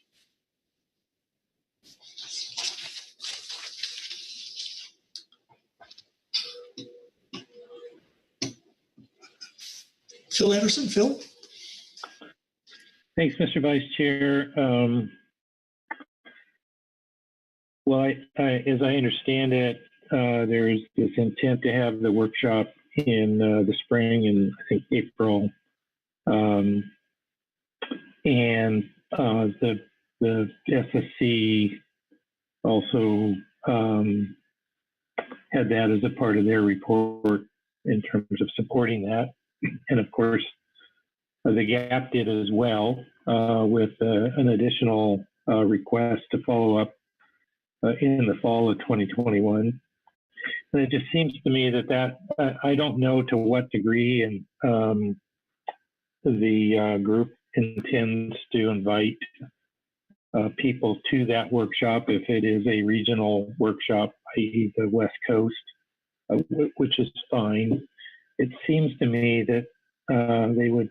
Speaker 11: Phil Anderson, Phil.
Speaker 5: Thanks, Mr. Vice Chair. Well, as I understand it, there's this intent to have the workshop in the spring in, I think, April. And the SSC also had that as a part of their report in terms of supporting that. And of course, the GAP did as well with an additional request to follow up in the fall of 2021. And it just seems to me that I don't know to what degree and the group intends to invite people to that workshop if it is a regional workshop, i.e. the West Coast, which is fine. It seems to me that they would,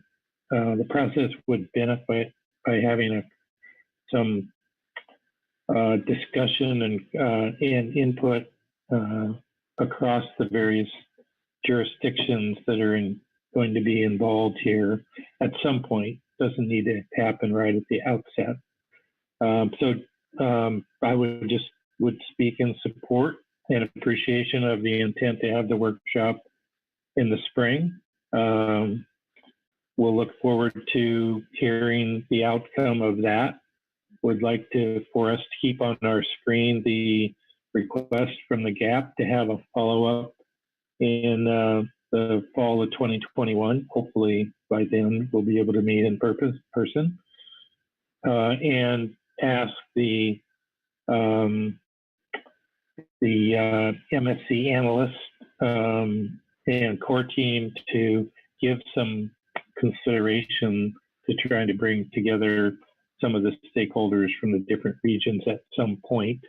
Speaker 5: the process would benefit by having some discussion and input across the various jurisdictions that are going to be involved here at some point. Doesn't need to happen right at the outset. So I would speak in support and appreciation of the intent to have the workshop in the spring. We'll look forward to hearing the outcome of that. Would like for us to keep on our screen the request from the GAP to have a follow-up in the fall of 2021. Hopefully by then we'll be able to meet in person and ask the MSC analysts and core team to give some consideration to trying to bring together some of the stakeholders from the different regions at some point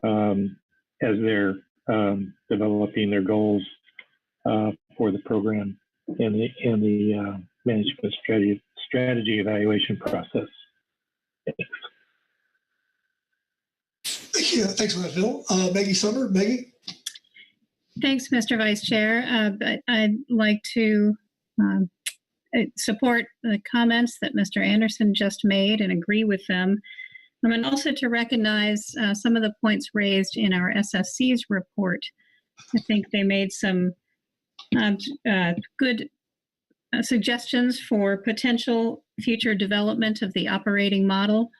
Speaker 5: as they're developing their goals for the program and the management strategy evaluation process.
Speaker 11: Thank you. Thanks for that, Phil. Maggie Summer. Maggie?
Speaker 9: Thanks, Mr. Vice Chair. But I'd like to support the comments that Mr. Anderson just made and agree with them. And also to recognize some of the points raised in our SSC's report. I think they made some good suggestions for potential future development of the operating model,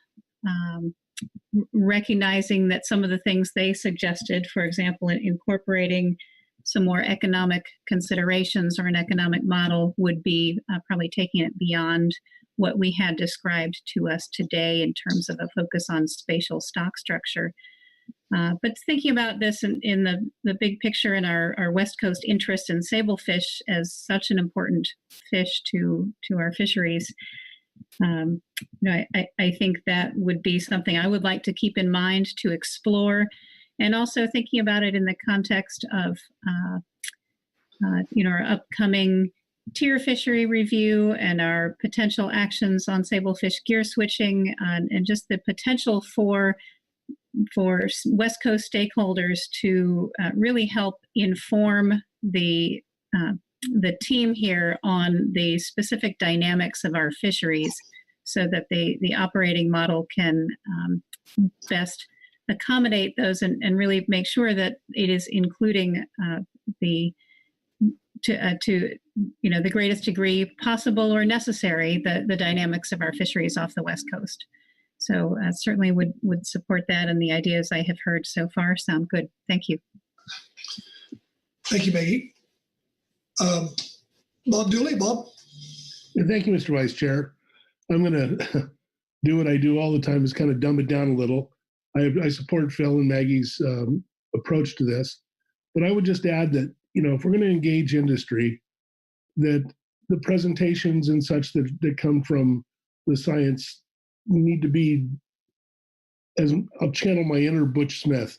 Speaker 9: recognizing that some of the things they suggested, for example, incorporating some more economic considerations or an economic model would be probably taking it beyond what we had described to us today in terms of a focus on spatial stock structure. But thinking about this in the big picture and our West Coast interest in sablefish as such an important fish to our fisheries, I think that would be something I would like to keep in mind to explore, and also thinking about it in the context of our upcoming tier fishery review and our potential actions on sablefish gear switching, and just the potential for West Coast stakeholders to really help inform the team here on the specific dynamics of our fisheries so that the operating model can best accommodate those and really make sure that it is including to the greatest degree possible or necessary the dynamics of our fisheries off the West Coast. So certainly would support that, and the ideas I have heard so far sound good. Thank you.
Speaker 11: Thank you, Maggie. Bob Dooley, Bob.
Speaker 10: Thank you, Mr. Vice Chair. I'm going to do what I do all the time, is kind of dumb it down a little. I support Phil and Maggie's approach to this, but I would just add that, if we're going to engage industry, that the presentations and such that come from the science need to be, as I'll channel my inner Butch Smith,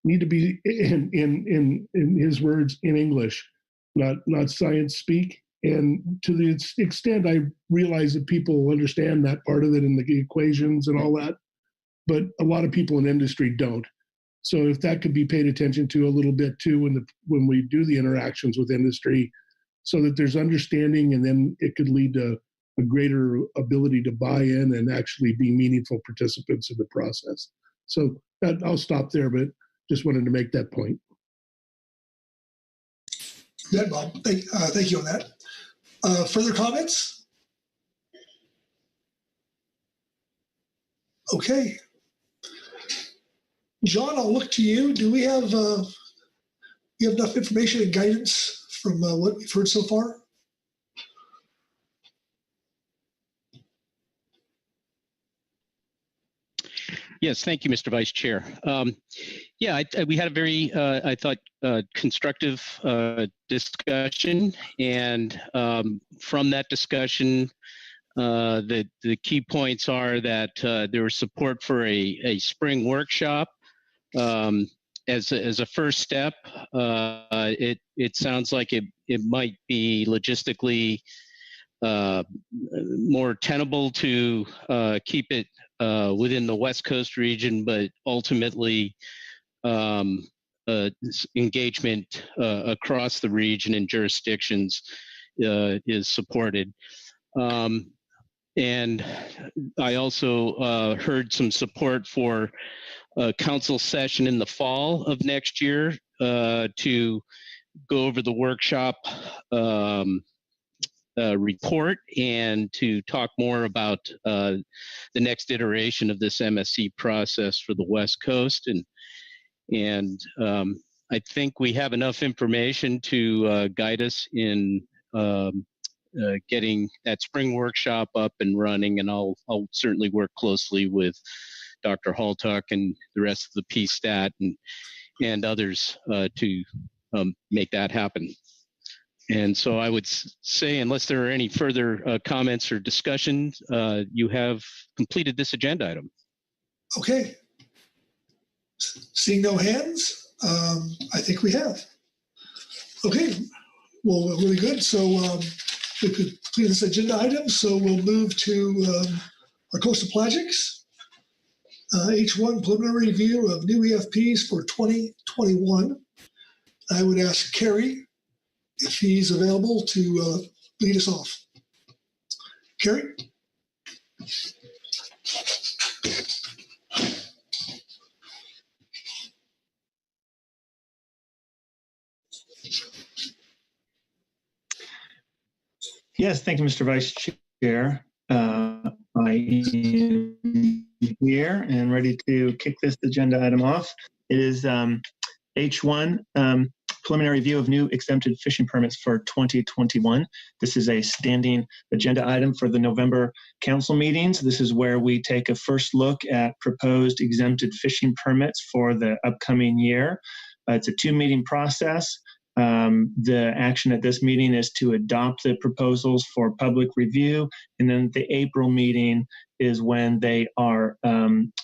Speaker 10: need to be in his words, in English, not science speak. And to the extent I realize that people understand that part of it and the equations and all that, but a lot of people in industry don't. So if that could be paid attention to a little bit too when we do the interactions with industry, so that there's understanding, and then it could lead to a greater ability to buy in and actually be meaningful participants in the process. So I'll stop there, but just wanted to make that point.
Speaker 11: Good, Bob. Thank you on that. Further comments? Okay. John, I'll look to you. Do we have enough information and guidance from what we've heard so far?
Speaker 19: Yes, thank you, Mr. Vice Chair. We had a very, I thought, constructive discussion, and from that discussion, the key points are that there was support for a spring workshop. As a first step, it sounds like it might be logistically more tenable to keep it within the West Coast region, but ultimately engagement across the region and jurisdictions is supported. And I also heard some support for a council session in the fall of next year to go over the workshop report and to talk more about the next iteration of this MSC process for the West Coast. And I think we have enough information to guide us in getting that spring workshop up and running, and I'll certainly work closely with Dr. Haltuck and the rest of the PSTAT and others to make that happen. And so I would say, unless there are any further comments or discussion, you have completed this agenda item.
Speaker 11: Okay. Seeing no hands, I think we have. Okay. Well, really good. So we could complete this agenda item. So we'll move to our coastal pelagics. H1 preliminary review of new EFPs for 2021. I would ask Kerry if he's available to lead us off. Kerry?
Speaker 13: Yes, thank you, Mr. Vice Chair. I am here and ready to kick this agenda item off. It is H1, preliminary review of new exempted fishing permits for 2021. This is a standing agenda item for the November council meetings. This is where we take a first look at proposed exempted fishing permits for the upcoming year. It's a 2-meeting process. The action at this meeting is to adopt the proposals for public review, and then the April meeting is when they are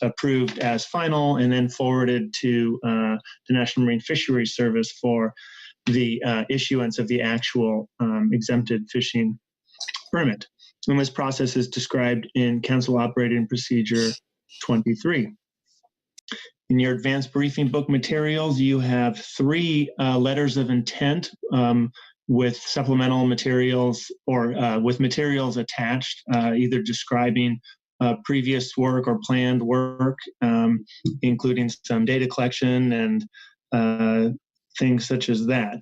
Speaker 13: approved as final and then forwarded to the National Marine Fisheries Service for the issuance of the actual exempted fishing permit. And this process is described in Council Operating Procedure 23. In your advanced briefing book materials, you have 3 letters of intent with supplemental materials or with materials attached, either describing previous work or planned work, including some data collection and things such as that.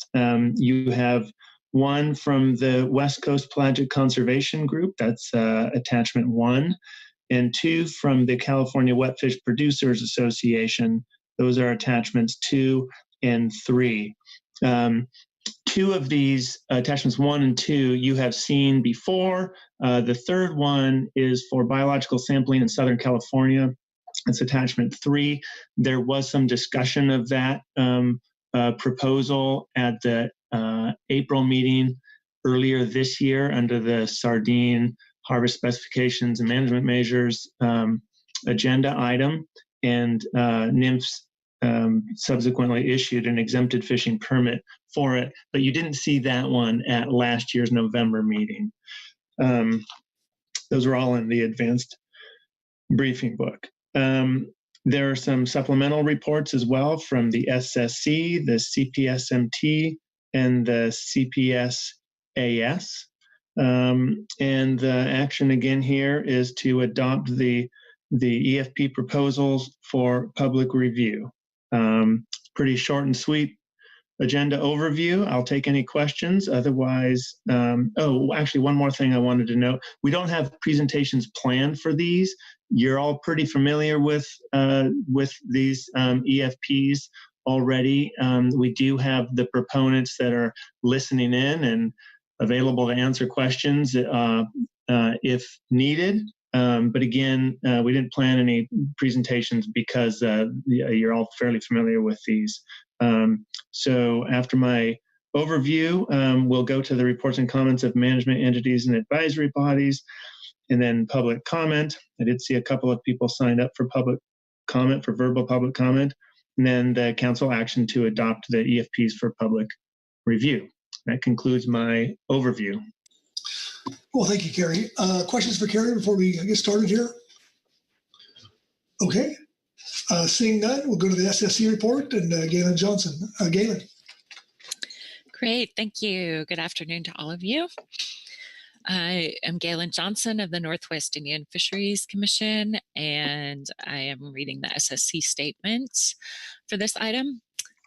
Speaker 13: You have one from the West Coast Pelagic Conservation Group, that's attachment 1. And 2 from the California Wetfish Producers Association. Those are attachments 2 and 3. 2 2 of these, attachments 1 and 2, you have seen before. The third one is for biological sampling in Southern California. It's attachment 3. There was some discussion of that proposal at the April meeting earlier this year under the sardine harvest specifications and management measures agenda item, and NMFS subsequently issued an exempted fishing permit for it, but you didn't see that one at last year's November meeting. Those are all in the advanced briefing book. There are some supplemental reports as well from the SSC, the CPSMT, and the CPSAS. And the action again here is to adopt the EFP proposals for public review. Pretty short and sweet agenda overview. I'll take any questions. Otherwise, oh, actually, one more thing I wanted to note. We don't have presentations planned for these. You're all pretty familiar with these EFPs already. We do have the proponents that are listening in and available to answer questions if needed. But again, we didn't plan any presentations because you're all fairly familiar with these. So after my overview, we'll go to the reports and comments of management entities and advisory bodies, and then public comment. I did see a couple of people signed up for public comment, for verbal public comment, and then the council action to adopt the EFPs for public review. That concludes my overview.
Speaker 11: Well, thank you, Kerry. Questions for Kerry before we get started here? Okay. Seeing none, we'll go to the SSC report and Galen Johnson. Galen.
Speaker 4: Great, thank you. Good afternoon to all of you. I am Galen Johnson of the Northwest Indian Fisheries Commission, and I am reading the SSC statements for this item.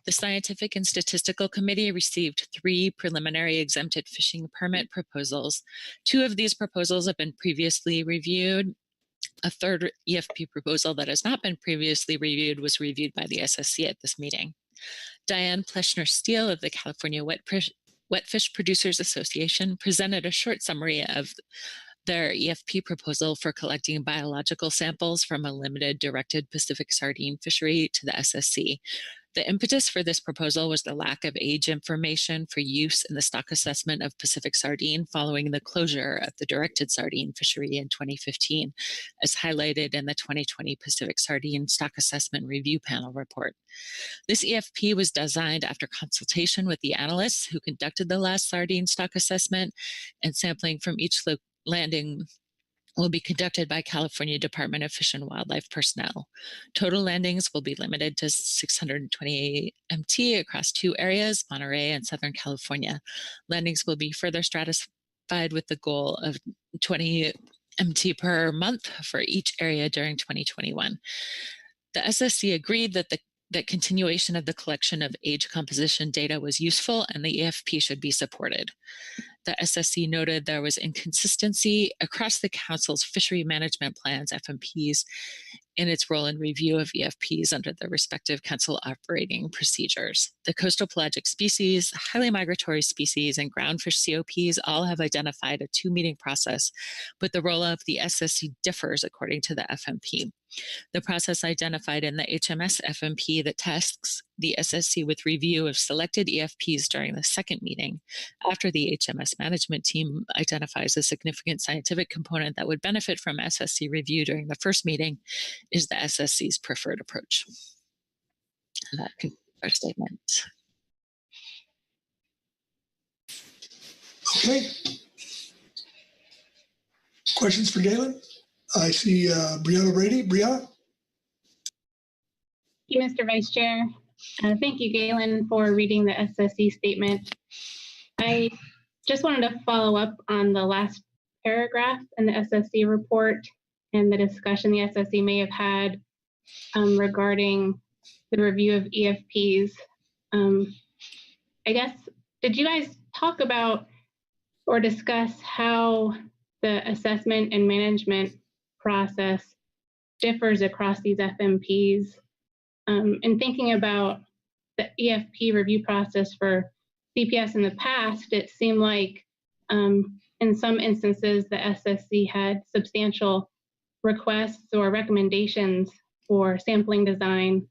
Speaker 4: The Scientific and Statistical Committee received 3 preliminary exempted fishing permit proposals. 2 of these proposals have been previously reviewed. A third EFP proposal that has not been previously reviewed was reviewed by the SSC at this meeting. Diane Pleschner-Steele of the California Wetfish Producers Association presented a short summary of their EFP proposal for collecting biological samples from a limited directed Pacific sardine fishery to the SSC. The impetus for this proposal was the lack of age information for use in the stock assessment of Pacific sardine following the closure of the directed sardine fishery in 2015, as highlighted in the 2020 Pacific Sardine Stock Assessment Review Panel report. This EFP was designed after consultation with the analysts who conducted the last sardine stock assessment, and sampling from each landing will be conducted by California Department of Fish and Wildlife personnel. Total landings will be limited to 628 MT across 2 areas, Monterey and Southern California. Landings will be further stratified with the goal of 20 MT per month for each area during 2021. The SSC agreed that that continuation of the collection of age composition data was useful and the EFP should be supported. The SSC noted there was inconsistency across the Council's fishery management plans, FMPs, in its role in review of EFPs under the respective Council operating procedures. The coastal pelagic species, highly migratory species, and groundfish COPs all have identified a 2-meeting process, but the role of the SSC differs according to the FMP. The process identified in the HMS FMP that tasks the SSC with review of selected EFPs during the second meeting, after the HMS management team identifies a significant scientific component that would benefit from SSC review during the first meeting, is the SSC's preferred approach. And that concludes our statement.
Speaker 11: Okay. Questions for Galen? I see Brianna Brady. Brianna?
Speaker 20: Thank you, Mr. Vice Chair. Thank you, Galen, for reading the SSC statement. I just wanted to follow up on the last paragraph in the SSC report and the discussion the SSC may have had regarding the review of EFPs. I guess, did you guys talk about or discuss how the assessment and management process differs across these FMPs? And thinking about the EFP review process for
Speaker 15: CPS in the past, it seemed like in some instances the SSC had substantial requests or recommendations for sampling design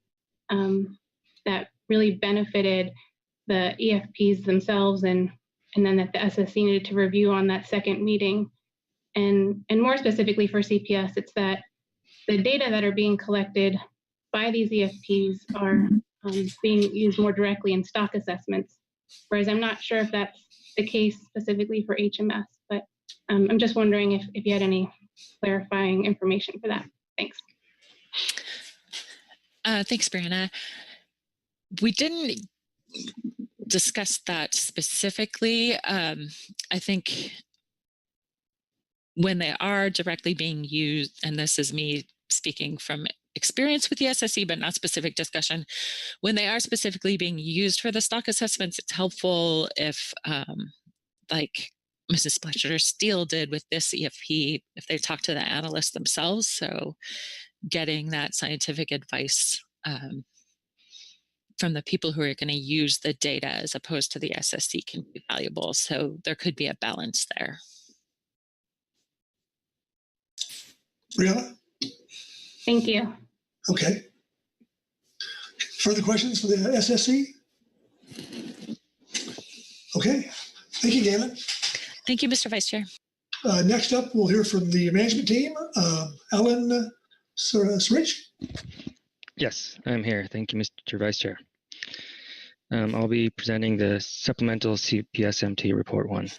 Speaker 15: that really benefited the EFPs themselves, and then that the SSC needed to review on that second meeting. And more specifically for CPS, it's that the data that are being collected by these EFPs are being used more directly in stock assessments, whereas I'm not sure if that's the case specifically for HMS, but I'm just wondering if you had any clarifying information for that. Thanks.
Speaker 4: Thanks, Brianna. We didn't discuss that specifically. I think when they are directly being used, and this is me speaking from experience with the SSC, but not specific discussion, when they are specifically being used for the stock assessments, it's helpful if, like Mrs. Fletcher-Steele did with this EFP, if they talk to the analysts themselves. So getting that scientific advice from the people who are going to use the data as opposed to the SSC can be valuable. So there could be a balance there.
Speaker 11: Brianna?
Speaker 15: Thank you.
Speaker 11: Okay. Further questions for the SSC? Okay. Thank you, Galen.
Speaker 4: Thank you, Mr. Vice Chair.
Speaker 11: Next up, we'll hear from the management team. Alan Srich?
Speaker 22: Yes, I'm here. Thank you, Mr. Vice Chair. I'll be presenting the supplemental CPSMT Report 1.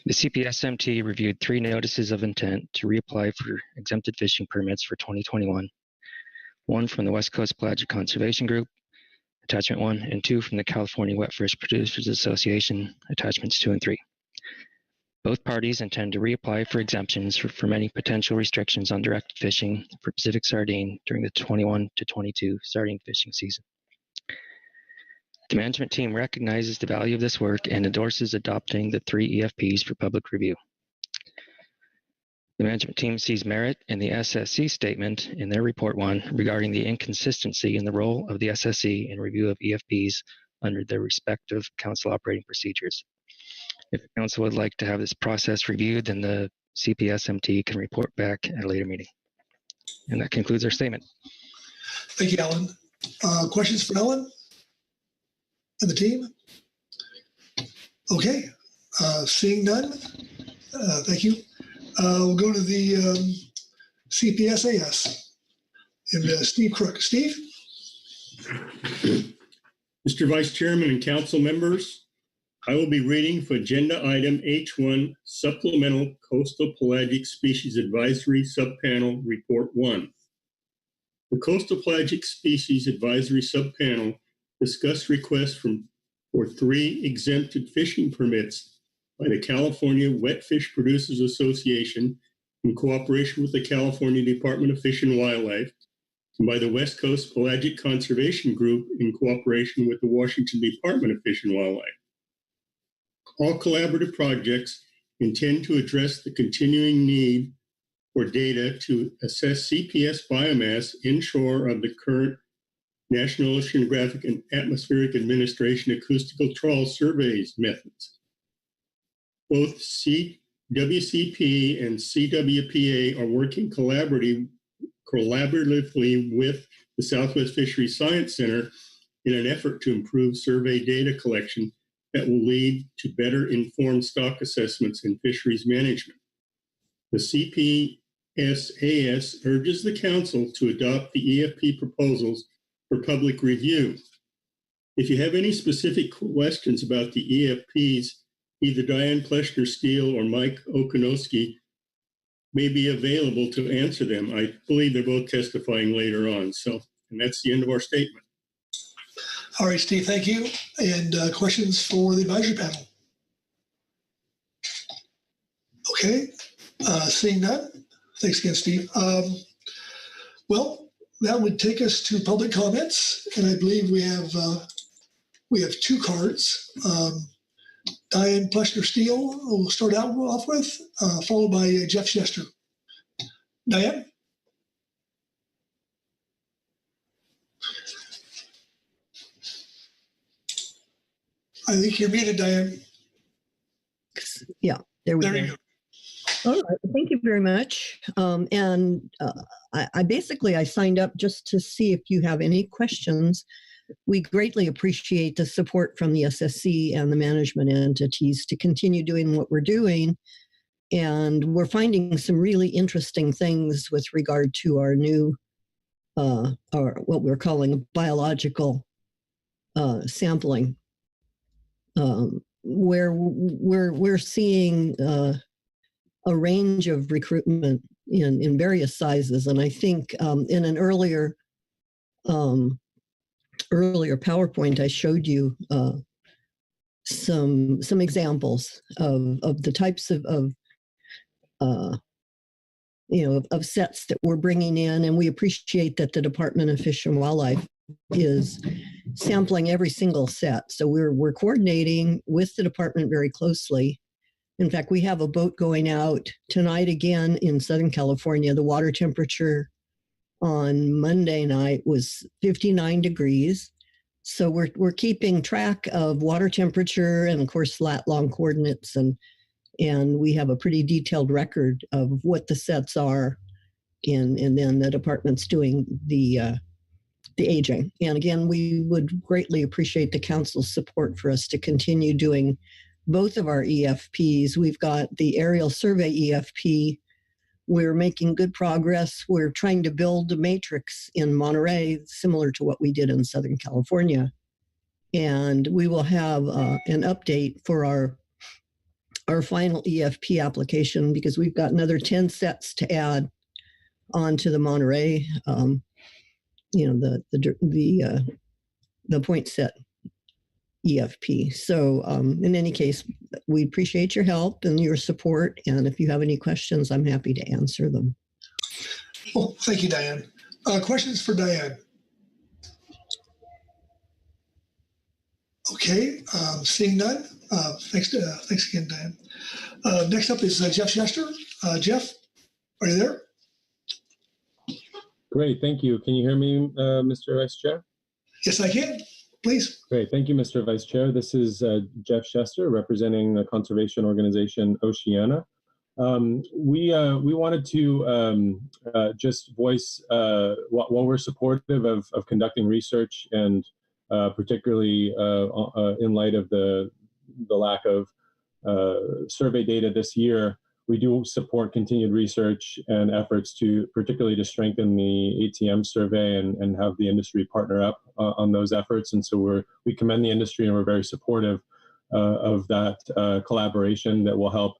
Speaker 22: The CPSMT reviewed 3 notices of intent to reapply for exempted fishing permits for 2021. 1 from the West Coast Pelagic Conservation Group, Attachment 1, and 2 from the California Wet Fish Producers Association, Attachments 2 and 3. Both parties intend to reapply for exemptions from any potential restrictions on directed fishing for Pacific sardine during the 21 to 22 sardine fishing season. The management team recognizes the value of this work and endorses adopting the 3 EFPs for public review. The management team sees merit in the SSC statement in their Report 1 regarding the inconsistency in the role of the SSC in review of EFPs under their respective council operating procedures. If the council would like to have this process reviewed, then the CPSMT can report back at a later meeting. And that concludes our statement.
Speaker 11: Thank you, Alan. Questions for Alan and the team? Okay. Seeing none, thank you. We'll go to the CPSAS and Steve Crook. Steve?
Speaker 23: Mr. Vice Chairman and council members, I will be reading for agenda item H1, Supplemental Coastal Pelagic Species Advisory Subpanel Report 1. The Coastal Pelagic Species Advisory Subpanel discussed requests for 3 exempted fishing permits by the California Wet Fish Producers Association in cooperation with the California Department of Fish and Wildlife, and by the West Coast Pelagic Conservation Group in cooperation with the Washington Department of Fish and Wildlife. All collaborative projects intend to address the continuing need for data to assess CPS biomass inshore of the current National Oceanographic and Atmospheric Administration acoustical trawl surveys methods. Both WCP and CWPA are working collaboratively with the Southwest Fisheries Science Center in an effort to improve survey data collection that will lead to better informed stock assessments in fisheries management. The CPSAS urges the Council to adopt the EFP proposals for public review. If you have any specific questions about the EFPs, either Diane Pleshner-Steele or Mike Okonowski may be available to answer them. I believe they're both testifying later on. And that's the end of our statement.
Speaker 11: All right, Steve, thank you. And questions for the advisory panel? Okay, seeing none. Thanks again, Steve. Well, that would take us to public comments, and I believe we have 2 cards. Diane Pleshner-Steele will start out off with, followed by Jeff Chester. Diane? I think you're muted, Diane.
Speaker 6: Yeah, there we
Speaker 11: There
Speaker 6: go.
Speaker 11: you go.
Speaker 6: All right, thank you very much. I basically signed up just to see if you have any questions. We greatly appreciate the support from the SSC and the management entities to continue doing what we're doing. And we're finding some really interesting things with regard to our new, or what we're calling biological sampling, where we're seeing a range of recruitment in various sizes. And I think in an earlier PowerPoint, I showed you some examples of the types of sets that we're bringing in, and we appreciate that the Department of Fish and Wildlife is sampling every single set. So we're coordinating with the department very closely. In fact, we have a boat going out tonight again in Southern California. The water temperature on Monday night was 59 degrees. So we're keeping track of water temperature and, of course, lat-long coordinates, and we have a pretty detailed record of what the sets are, and then the department's doing the aging. And again, we would greatly appreciate the council's support for us to continue doing both of our EFPs. We've got the aerial survey EFP. We're making good progress. We're trying to build a matrix in Monterey, similar to what we did in Southern California. And we will have an update for our final EFP application, because we've got another 10 sets to add onto the Monterey, the point set EFP. So in any case, we appreciate your help and your support. And if you have any questions, I'm happy to answer them.
Speaker 11: Well, thank you, Diane. Questions for Diane? Okay, seeing none. Thanks again, Diane. Next up is Jeff Chester. Jeff, are you there?
Speaker 16: Great, thank you. Can you hear me, Mr. Vice Chair?
Speaker 11: Yes, I can. Please.
Speaker 16: Great, thank you, Mr. Vice Chair. This is Jeff Chester, representing the conservation organization Oceana. We wanted to just voice while we're supportive of conducting research, and particularly in light of the lack of survey data this year, we do support continued research and efforts particularly to strengthen the ATM survey and have the industry partner up on those efforts. And so we commend the industry, and we're very supportive of that collaboration that will help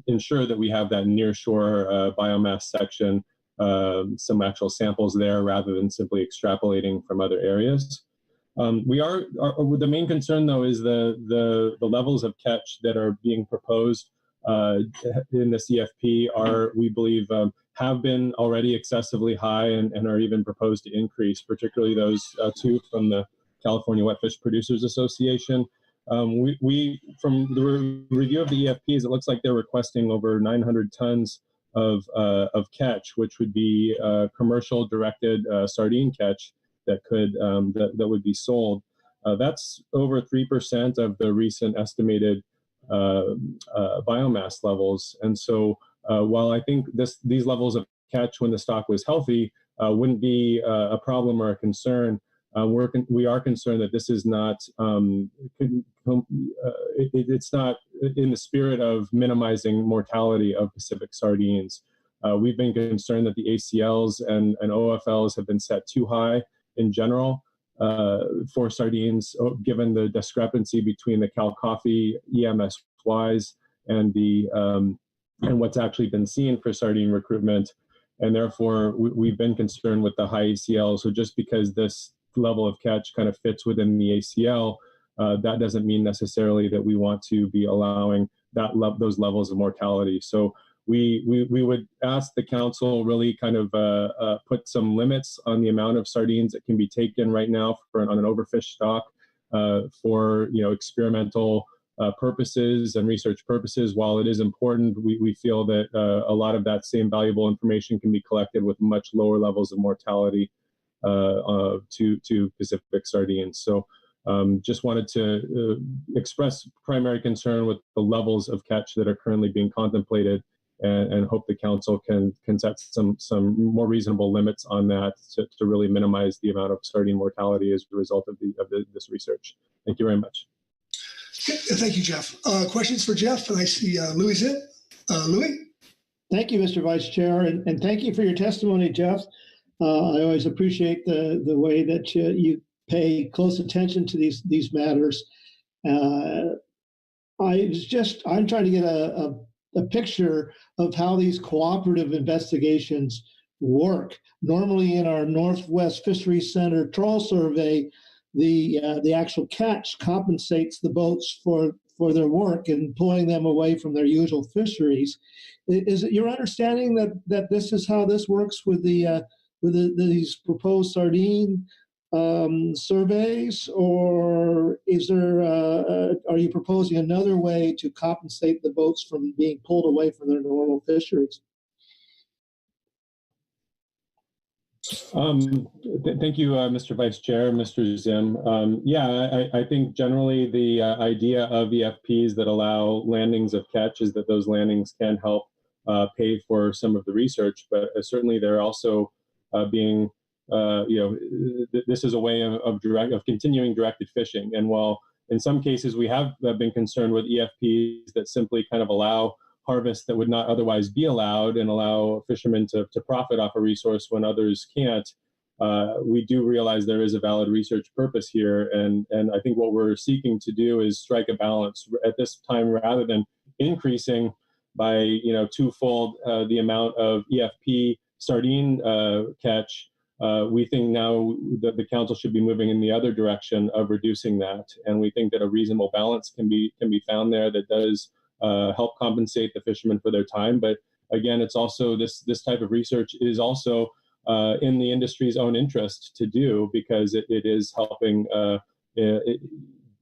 Speaker 16: ensure that we have that nearshore biomass section, some actual samples there rather than simply extrapolating from other areas. The main concern, though, is the levels of catch that are being proposed in the CFP we believe, have been already excessively high and are even proposed to increase, particularly those two from the California Wet Fish Producers Association. From the review of the EFPs, it looks like they're requesting over 900 tons of catch, which would be commercial directed sardine catch that would be sold. That's over 3% of the recent estimated biomass levels. And so while I think these levels of catch when the stock was healthy wouldn't be a problem or a concern, we are concerned that this is not, it's not in the spirit of minimizing mortality of Pacific sardines. We've been concerned that the ACLs and OFLs have been set too high in general for sardines, given the discrepancy between the Cal Coffee EMSYs and what's actually been seen for sardine recruitment. And therefore, we've been concerned with the high ACL. So just because this level of catch kind of fits within the ACL, that doesn't mean necessarily that we want to be allowing those levels of mortality. So we would ask the council really kind of put some limits on the amount of sardines that can be taken right now on an overfish stock for experimental purposes and research purposes. While it is important, we feel that a lot of that same valuable information can be collected with much lower levels of mortality to Pacific sardines. So Just wanted to express primary concern with the levels of catch that are currently being contemplated, and hope the council can set some more reasonable limits on that to really minimize the amount of sardine mortality as a result of this research. Thank you very much.
Speaker 11: Thank you, Jeff. Questions for Jeff? And I see Louis in. Louis?
Speaker 12: Thank you, Mr. Vice Chair, and thank you for your testimony, Jeff. I always appreciate the way that you pay close attention to these matters. I'm trying to get a picture of how these cooperative investigations work. Normally, in our Northwest Fisheries Center trawl survey, the actual catch compensates the boats for their work and pulling them away from their usual fisheries. Is it your understanding that this is how this works with these proposed sardine surveys, or are you proposing another way to compensate the boats from being pulled away from their normal fisheries?
Speaker 16: Thank you, Mr. Vice Chair, Mr. Zim. I think generally the idea of EFPs that allow landings of catch is that those landings can help pay for some of the research, but certainly they're also being, this is a way of continuing directed fishing. And while in some cases we have been concerned with EFPs that simply kind of allow harvest that would not otherwise be allowed and allow fishermen to profit off a resource when others can't, we do realize there is a valid research purpose here. And I think what we're seeking to do is strike a balance at this time, rather than increasing by twofold the amount of EFP sardine catch. We think now that the council should be moving in the other direction of reducing that, and we think that a reasonable balance can be found there that does help compensate the fishermen for their time. But again, it's also this type of research is also in the industry's own interest to do, because it is helping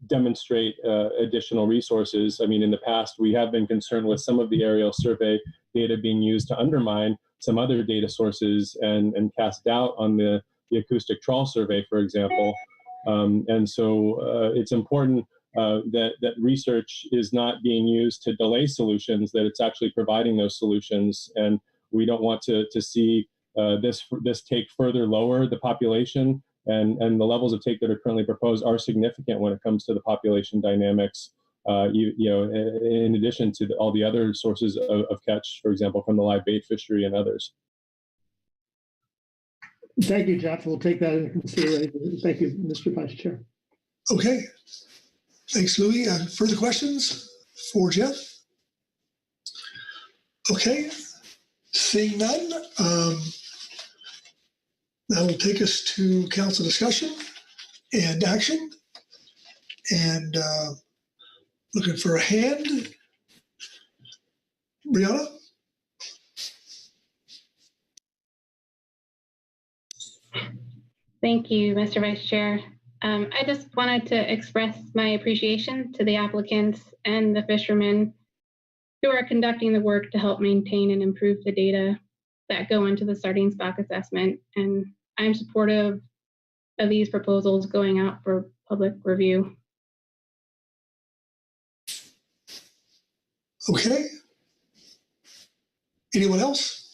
Speaker 16: demonstrate additional resources. I mean, in the past, we have been concerned with some of the aerial survey data being used to undermine some other data sources and cast doubt on the acoustic trawl survey, for example. And so it's important that research is not being used to delay solutions, that it's actually providing those solutions. And we don't want to see this take further lower the population, and the levels of take that are currently proposed are significant when it comes to the population dynamics, in addition to all the other sources of catch, for example, from the live bait fishery and others.
Speaker 12: Thank you, Jeff. We'll take that into consideration. Thank you, Mr. Vice Chair.
Speaker 11: Okay. Thanks, Louis. Further questions for Jeff? Okay. Seeing none, that will take us to council discussion and action. And looking for a hand. Brianna?
Speaker 15: Thank you, Mr. Vice Chair. I just wanted to express my appreciation to the applicants and the fishermen who are conducting the work to help maintain and improve the data that go into the sardine stock assessment. And I'm supportive of these proposals going out for public review.
Speaker 11: Okay. Anyone else?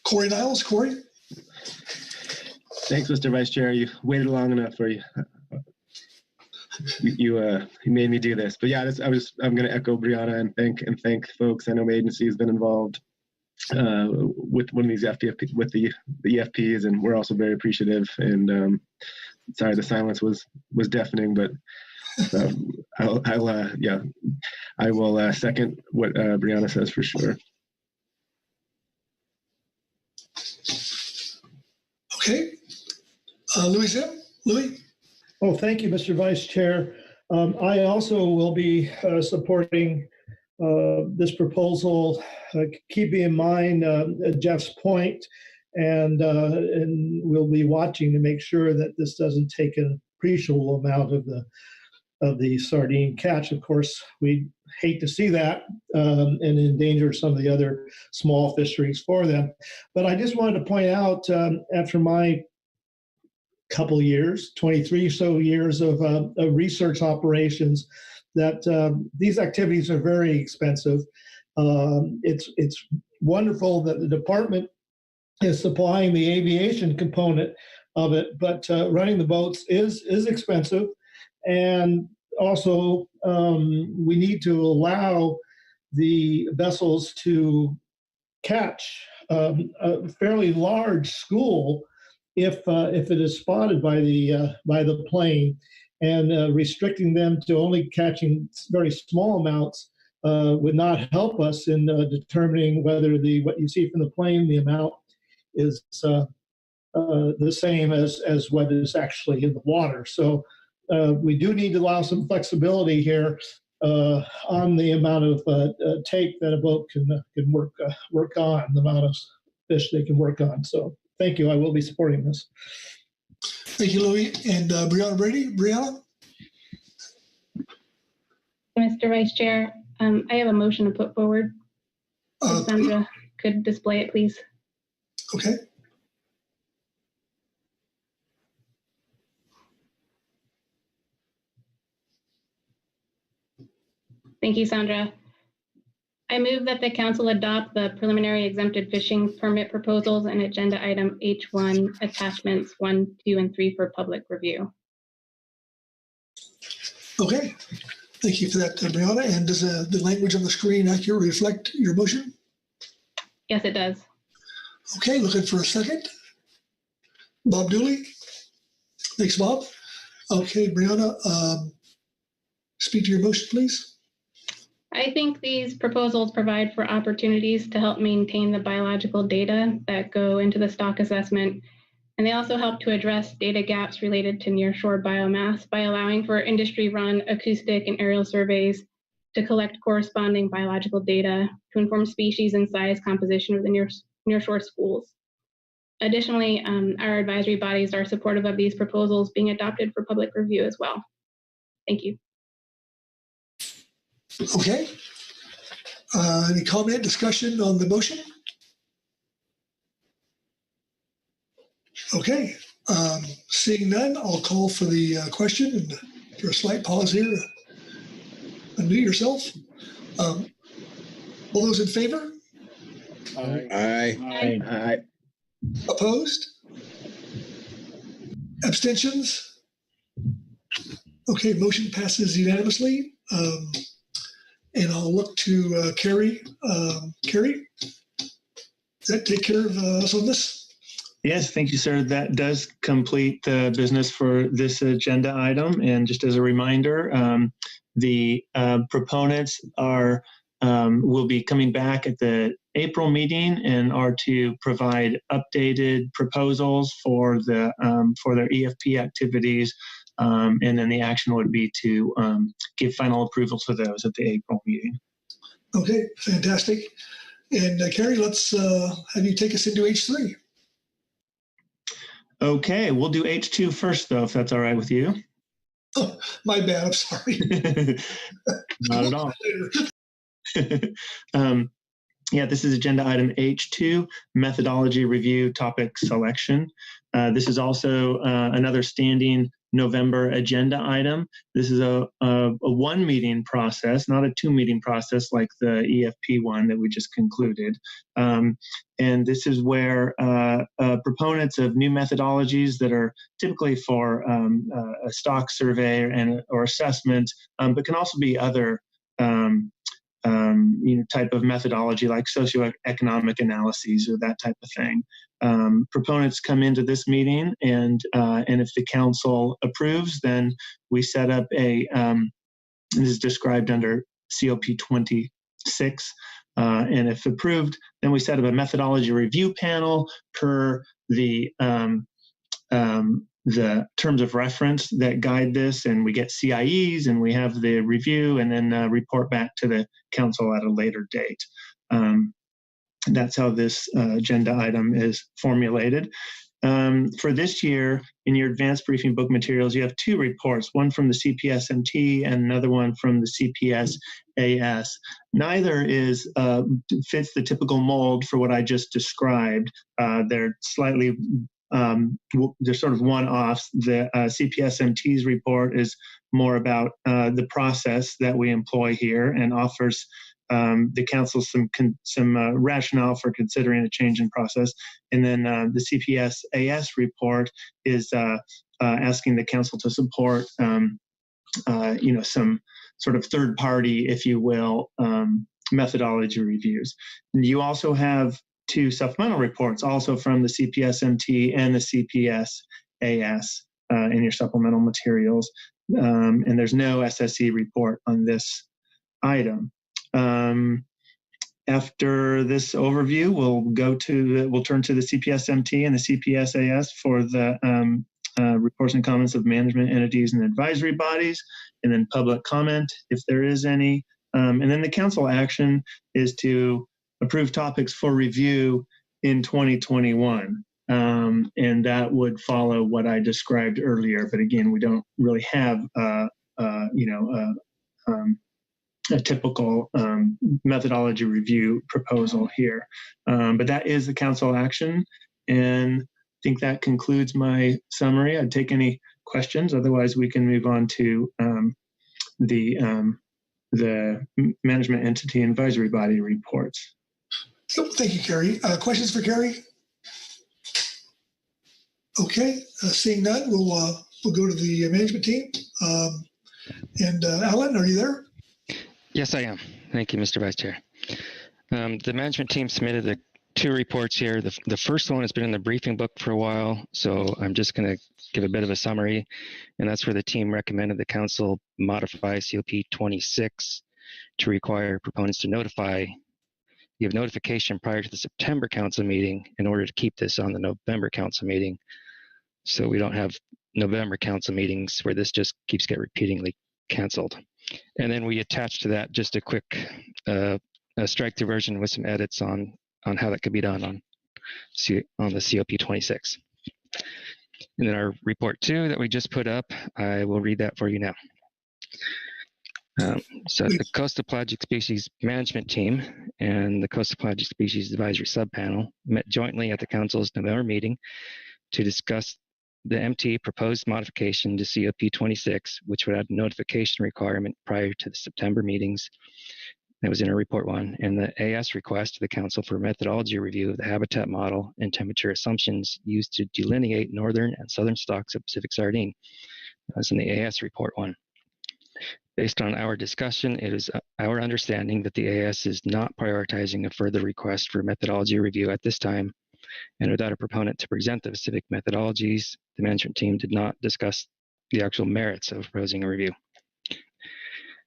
Speaker 11: Corey Niles. Corey?
Speaker 1: Thanks, Mr. Vice Chair. You waited long enough for you. You made me do this. But yeah, I'm going to echo Brianna and thank folks. I know my agency has been involved with one of these with the EFPs, and we're also very appreciative. And sorry, the silence was deafening, but I will second what Brianna says for sure.
Speaker 11: Okay. Louis M. Louis?
Speaker 12: Oh, thank you, Mr. Vice Chair. I also will be supporting this proposal, keeping in mind Jeff's point, and we'll be watching to make sure that this doesn't take an appreciable amount of the sardine catch. Of course, we hate to see that and endanger some of the other small fisheries for them. But I just wanted to point out, after my couple years, 23 or so years of research operations, that these activities are very expensive. It's wonderful that the department is supplying the aviation component of it, but running the boats is expensive. And also, we need to allow the vessels to catch a fairly large school if it is spotted by the plane, and restricting them to only catching very small amounts would not help us in determining whether what you see from the plane, the amount is the same as what is actually in the water. So we do need to allow some flexibility here on the amount of take that a boat can work on, the amount of fish they can work on. So thank you. I will be supporting this.
Speaker 11: Thank you, Louis. And Brianna Brady. Brianna?
Speaker 15: Mr. Vice Chair, I have a motion to put forward. If Sandra could display it, please.
Speaker 11: Okay.
Speaker 15: Thank you, Sandra. I move that the council adopt the preliminary exempted fishing permit proposals and agenda item H1 attachments 1, 2, and 3 for public review.
Speaker 11: Okay. Thank you for that, Brianna. And does the language on the screen accurately reflect your motion?
Speaker 15: Yes, it does.
Speaker 11: Okay, looking for a second. Bob Dooley. Thanks, Bob. Okay, Brianna, speak to your motion, please.
Speaker 15: I think these proposals provide for opportunities to help maintain the biological data that go into the stock assessment, and they also help to address data gaps related to nearshore biomass by allowing for industry-run acoustic and aerial surveys to collect corresponding biological data to inform species and size composition of the nearshore schools. Additionally, our advisory bodies are supportive of these proposals being adopted for public review as well. Thank you.
Speaker 11: Okay. Any comment, discussion on the motion? Okay. Seeing none, I'll call for the question. And for a slight pause here, unmute yourself. All those in favor?
Speaker 3: Aye.
Speaker 11: Aye.
Speaker 3: Aye.
Speaker 11: Opposed? Abstentions? Okay, motion passes unanimously. And I'll look to Carrie. Carrie, does that take care of us on this?
Speaker 13: Yes, thank you, sir. That does complete the business for this agenda item. And just as a reminder, the proponents will be coming back at the April meeting and are to provide updated proposals for their EFP activities. And then the action would be to give final approval to those at the April meeting.
Speaker 11: Okay, fantastic. And Carrie, let's have you take us into H3.
Speaker 13: Okay, we'll do H2 first, though, if that's all right with you.
Speaker 11: Oh, my bad. I'm sorry.
Speaker 13: Not at all. Yeah, this is agenda item H2, methodology review topic selection. This is also another standing November agenda item. This is a one meeting process, not a 2 meeting process like the EFP one that we just concluded. And this is where proponents of new methodologies that are typically for a stock survey or assessment, but can also be other type of methodology like socioeconomic analyses or that type of thing. Proponents come into this meeting, and if the council approves, then we set up this is described under COP 26, and if approved, then we set up a methodology review panel per the terms of reference that guide this, and we get CIEs, and we have the review, and then report back to the council at a later date. That's how this agenda item is formulated. For this year, in your advanced briefing book materials, you have two reports, one from the CPSMT and another one from the CPS-AS. Neither fits the typical mold for what I just described. They're slightly, they're sort of one-offs. The CPSMT's report is more about the process that we employ here and offers the council some rationale for considering a change in process. And then the CPS-AS report is asking the council to support, some sort of third party, if you will, methodology reviews. And you also have two supplemental reports, also from the CPSMT and the CPS-AS in your supplemental materials. And there's no SSE report on this item. After this overview, we'll turn to the CPSMT and the CPS-AS for the reports and comments of management entities and advisory bodies, and then public comment if there is any. And then the council action is to approve topics for review in 2021. And that would follow what I described earlier. But again, we don't really have a typical methodology review proposal here. But that is the council action. And I think that concludes my summary. I'd take any questions. Otherwise, we can move on to the management entity and advisory body reports.
Speaker 11: So, thank you, Kerry. Questions for Kerry? Okay, seeing none, we'll go to the management team. And Alan, are you there?
Speaker 22: Yes, I am. Thank you, Mr. Vice Chair. The management team submitted the two reports here. The first one has been in the briefing book for a while, so I'm just going to give a bit of a summary, and that's where the team recommended the council modify COP 26 to require proponents to give notification prior to the September council meeting in order to keep this on the November council meeting, so we don't have November council meetings where this just keeps getting repeatedly canceled. And then we attached to that just a quick a strike-through version with some edits on how that could be done on the COP 26. And then our report 2 that we just put up, I will read that for you now. So the Coastal Pelagic Species Management Team and the Coastal Pelagic Species Advisory Subpanel met jointly at the council's November meeting to discuss the MT proposed modification to COP 26, which would add a notification requirement prior to the September meetings. That was in our report 1, and the AS request to the council for methodology review of the habitat model and temperature assumptions used to delineate northern and southern stocks of Pacific sardine. That was in the AS report 1. Based on our discussion, it is our understanding that the AS is not prioritizing a further request for methodology review at this time, and without a proponent to present the specific methodologies, the management team did not discuss the actual merits of proposing a review.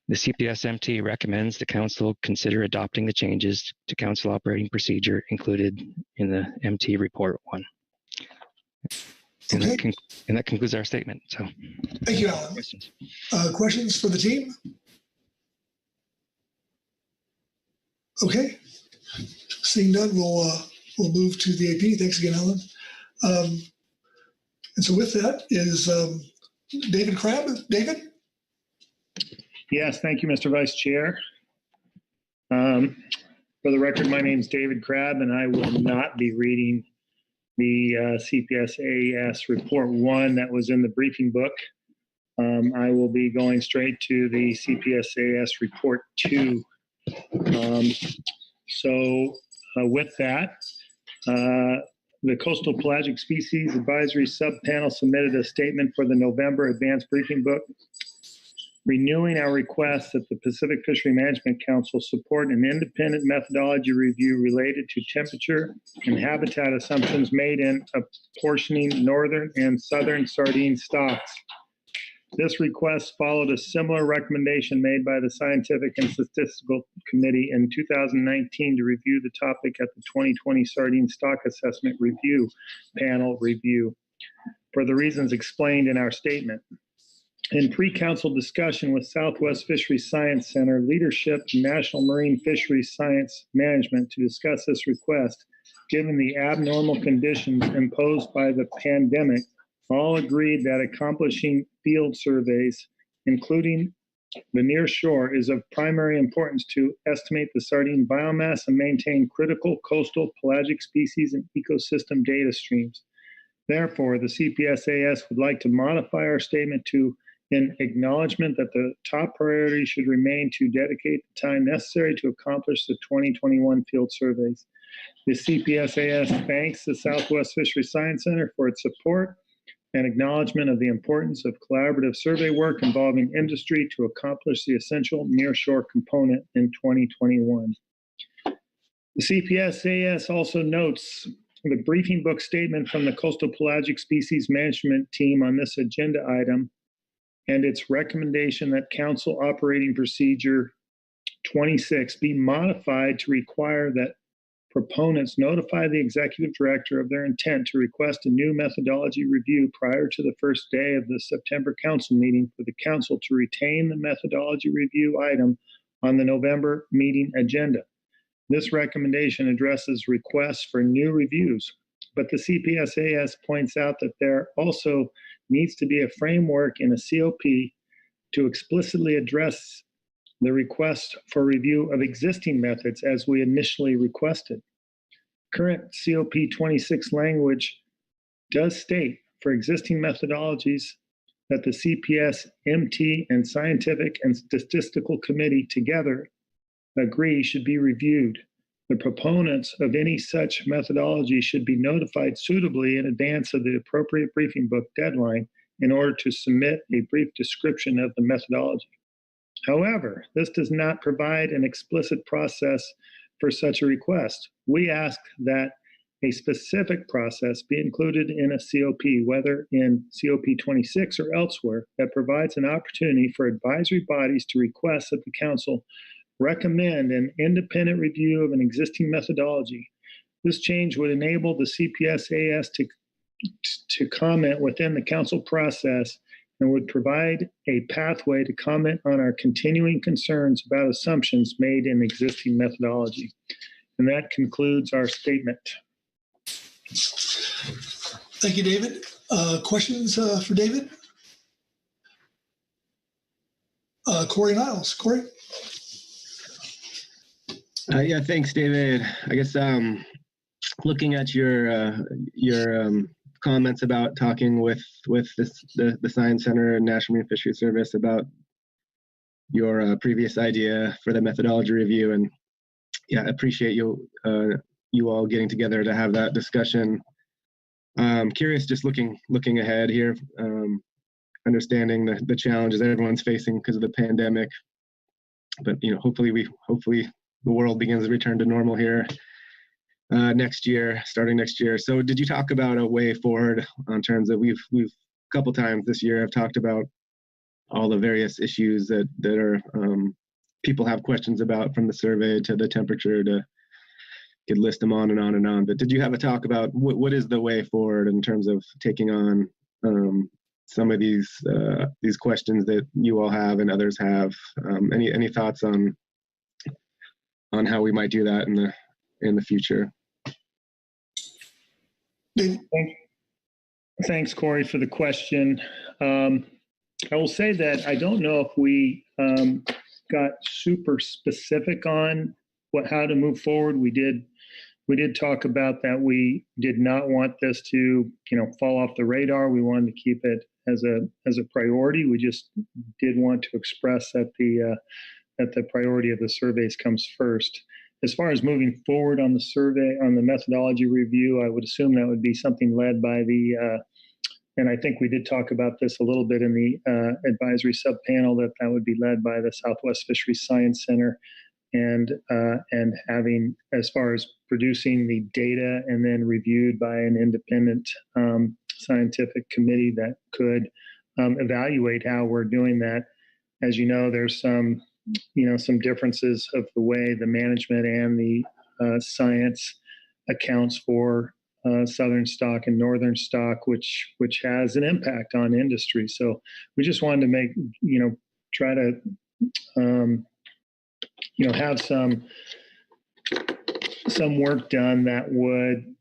Speaker 22: The CPSMT recommends the council consider adopting the changes to council operating procedure included in the MT report 1. And,
Speaker 11: okay.
Speaker 22: That concludes our statement. So,
Speaker 11: thank you, Alan.
Speaker 22: Questions?
Speaker 11: Questions for the team? Okay. Seeing none, we'll move to the AP. Thanks again, Alan. And so with that is David Crabb. David?
Speaker 12: Yes, thank you, Mr. Vice Chair. For the record, my name is David Crabb, and I will not be reading the CPS-AS Report 1 that was in the briefing book. I will be going straight to the CPS-AS Report 2. With that, the Coastal Pelagic Species Advisory Subpanel submitted a statement for the November Advanced Briefing Book, renewing our request that the Pacific Fishery Management Council support an independent methodology review related to temperature and habitat assumptions made in apportioning northern and southern sardine stocks. This request followed a similar recommendation made by the Scientific and Statistical Committee in 2019 to review the topic at the 2020 Sardine Stock Assessment Review Panel review for the reasons explained in our statement. In pre-council discussion with Southwest Fisheries Science Center leadership and National Marine Fisheries Science Management to discuss this request,
Speaker 3: given the abnormal conditions imposed by the pandemic, all agreed that accomplishing field surveys, including the near shore, is of primary importance to estimate the sardine biomass and maintain critical coastal pelagic species and ecosystem data streams. Therefore, the CPSAS would like to modify our statement to an acknowledgement that the top priority should remain to dedicate the time necessary to accomplish the 2021 field surveys. The CPSAS thanks the Southwest Fisheries Science Center for its support and acknowledgement of the importance of collaborative survey work involving industry to accomplish the essential nearshore component in 2021. The CPSAS also notes the briefing book statement from the Coastal Pelagic Species Management Team on this agenda item and its recommendation that Council Operating Procedure 26 be modified to require that proponents notify the executive director of their intent to request a new methodology review prior to the first day of the September council meeting for the council to retain the methodology review item on the November meeting agenda. This recommendation addresses requests for new reviews, but the CPSAS points out that there also needs to be a framework in a COP to explicitly address the request for review of existing methods as we initially requested. Current COP 26 language does state for existing methodologies that the CPS, MT, and Scientific and Statistical Committee together agree should be reviewed. The proponents of any such methodology should be notified suitably in advance of the appropriate briefing book deadline in order to submit a brief description of the methodology. However, this does not provide an explicit process for such a request. We ask that a specific process be included in a COP, whether in COP 26 or elsewhere, that provides an opportunity for advisory bodies to request that the council recommend an independent review of an existing methodology. This change would enable the CPSAS to comment within the council process and would provide a pathway to comment on our continuing concerns about assumptions made in existing methodology. And that concludes our statement.
Speaker 11: Thank you, David. Questions for David? Corey Niles. Corey?
Speaker 1: Yeah, thanks, David. I guess looking at your comments about talking with the Science Center and National Marine Fisheries Service about your previous idea for the methodology review, and yeah, I appreciate you all getting together to have that discussion. Curious, just looking ahead here, understanding the challenges everyone's facing because of the pandemic, but hopefully the world begins to return to normal here starting next year. So did you talk about a way forward in terms of we've a couple times this year have talked about all the various issues that are people have questions about, from the survey to the temperature, to could list them on and on and on. But did you have a talk about what is the way forward in terms of taking on some of these questions that you all have and others have? Any thoughts on how we might do that in the future?
Speaker 3: Thanks, Corey, for the question. I will say that I don't know if we got super specific on how to move forward. We did talk about that we did not want this to fall off the radar. We wanted to keep it as a priority. We just did want to express that the priority of the surveys comes first. As far as moving forward on the survey, on the methodology review, I would assume that would be something led by and I think we did talk about this a little bit in the advisory subpanel, that would be led by the Southwest Fisheries Science Center, and having, as far as producing the data and then reviewed by an independent scientific committee that could evaluate how we're doing that. As you know, there's some differences of the way the management and the science accounts for southern stock and northern stock, which has an impact on industry. So we just wanted to try to have some some work done that would,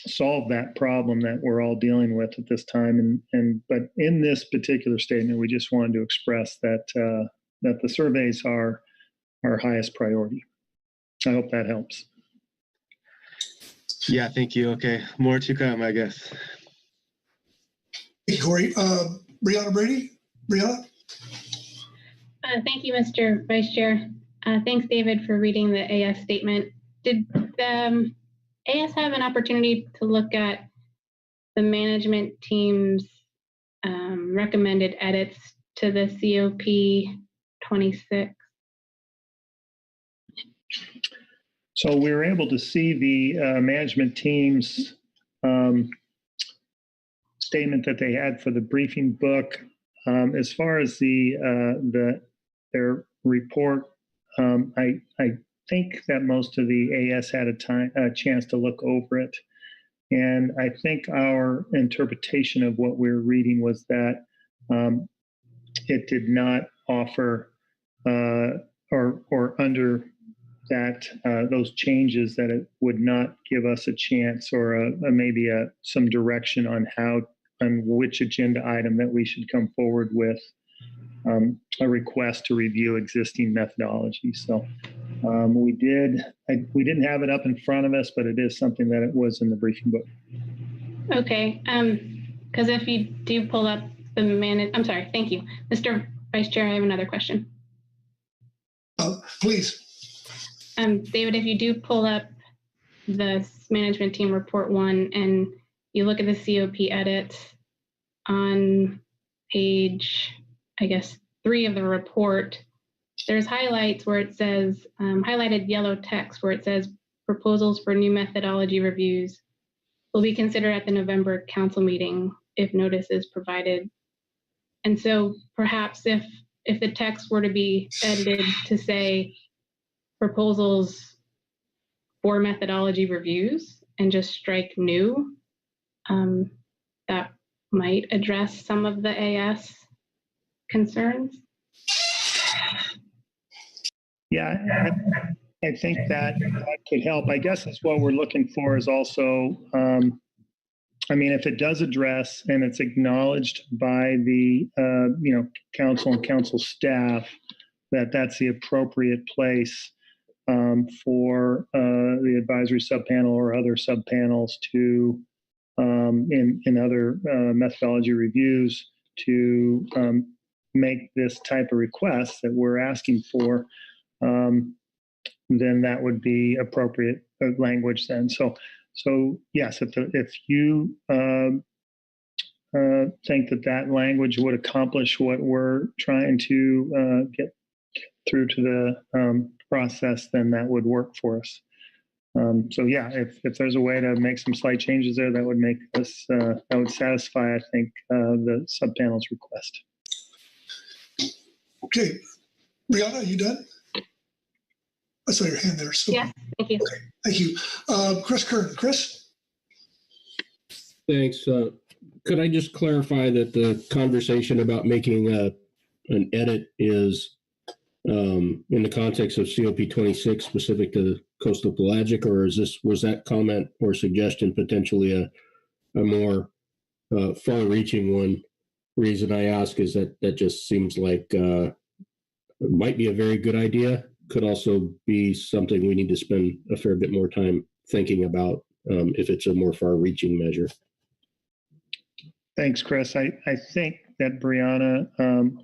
Speaker 3: solve that problem that we're all dealing with at this time. But in this particular statement, we just wanted to express that that the surveys are our highest priority. I hope that helps.
Speaker 1: Yeah, thank you. Okay, more to come, I guess.
Speaker 11: Hey, Corey. Brianna Brady? Brianna?
Speaker 15: Thank you, Mr. Vice Chair. Thanks, David, for reading the AS statement. Did the AS have an opportunity to look at the management team's recommended edits to the COP 26?
Speaker 3: So we were able to see the management team's statement that they had for the briefing book. As far as their report, I think that most of the AS had a chance to look over it. And I think our interpretation of what we're reading was that it did not offer or under that those changes, that it would not give us a chance or maybe some direction on which agenda item that we should come forward with a request to review existing methodology. So we didn't have it up in front of us, but it is something that it was in the briefing book.
Speaker 15: Okay, because if you do pull up the I'm sorry, thank you. Mr. Vice Chair, I have another question.
Speaker 11: Please.
Speaker 15: David, if you do pull up the management team report 1 and you look at the COP edits on page, I guess, 3 of the report, there's highlights where it says, highlighted yellow text where it says proposals for new methodology reviews will be considered at the November council meeting if notice is provided. And so perhaps if the text were to be edited to say proposals for methodology reviews and just strike new, that might address some of the AS concerns.
Speaker 3: Yeah, I think that could help. I guess that's what we're looking for is also, if it does address and it's acknowledged by the, council and council staff that that's the appropriate place for the advisory subpanel or other subpanels to, in other methodology reviews, to make this type of request that we're asking for, then that would be appropriate language then. So yes, if you think that language would accomplish what we're trying to get through to the process, then that would work for us. So yeah, if there's a way to make some slight changes there, that would make us, that would satisfy, I think, the subpanel's request.
Speaker 11: Okay, Brianna, are you done? I saw your hand there. So.
Speaker 15: Yeah, thank you.
Speaker 11: Okay, thank you. Chris Kern. Chris?
Speaker 14: Thanks. Could I just clarify that the conversation about making an edit is in the context of COP 26 specific to coastal pelagic, or was that comment or suggestion potentially a more far-reaching one? Reason I ask is that just seems like it might be a very good idea. Could also be something we need to spend a fair bit more time thinking about if it's a more far-reaching measure.
Speaker 3: Thanks, Chris. I think that Brianna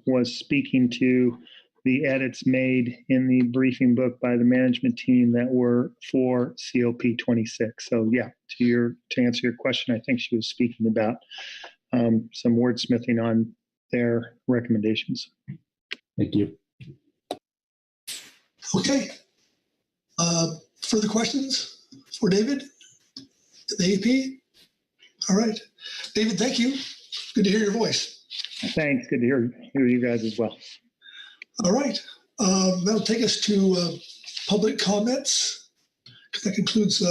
Speaker 3: was speaking to the edits made in the briefing book by the management team that were for COP 26. So yeah, to answer your question, I think she was speaking about some wordsmithing on their recommendations.
Speaker 14: Thank you.
Speaker 11: Okay. Further questions for David, the AP? All right. David, thank you. Good to hear your voice.
Speaker 3: Thanks. Good to hear you guys as well.
Speaker 11: All right. That'll take us to public comments. That concludes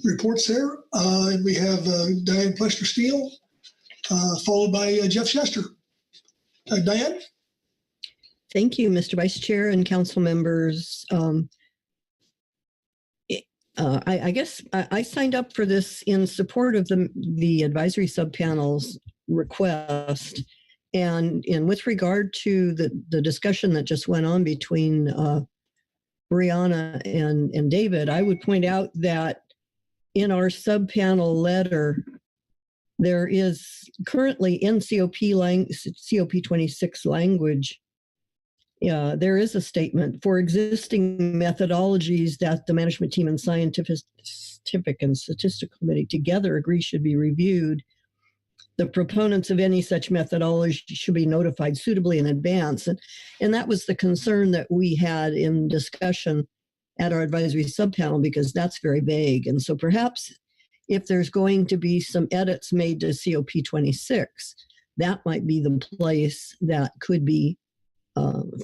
Speaker 11: reports there. And we have Diane Plester-Steele, followed by Jeff Chester. Diane?
Speaker 6: Thank you, Mr. Vice Chair and council members. I guess I signed up for this in support of the advisory subpanel's request. And with regard to the discussion that just went on between Brianna and David, I would point out that in our subpanel letter, there is currently in COP26 language, there is a statement for existing methodologies that the management team and scientific and statistical committee together agree should be reviewed. The proponents of any such methodology should be notified suitably in advance. And that was the concern that we had in discussion at our advisory subpanel, because that's very vague. And so perhaps if there's going to be some edits made to COP26, that might be the place that could be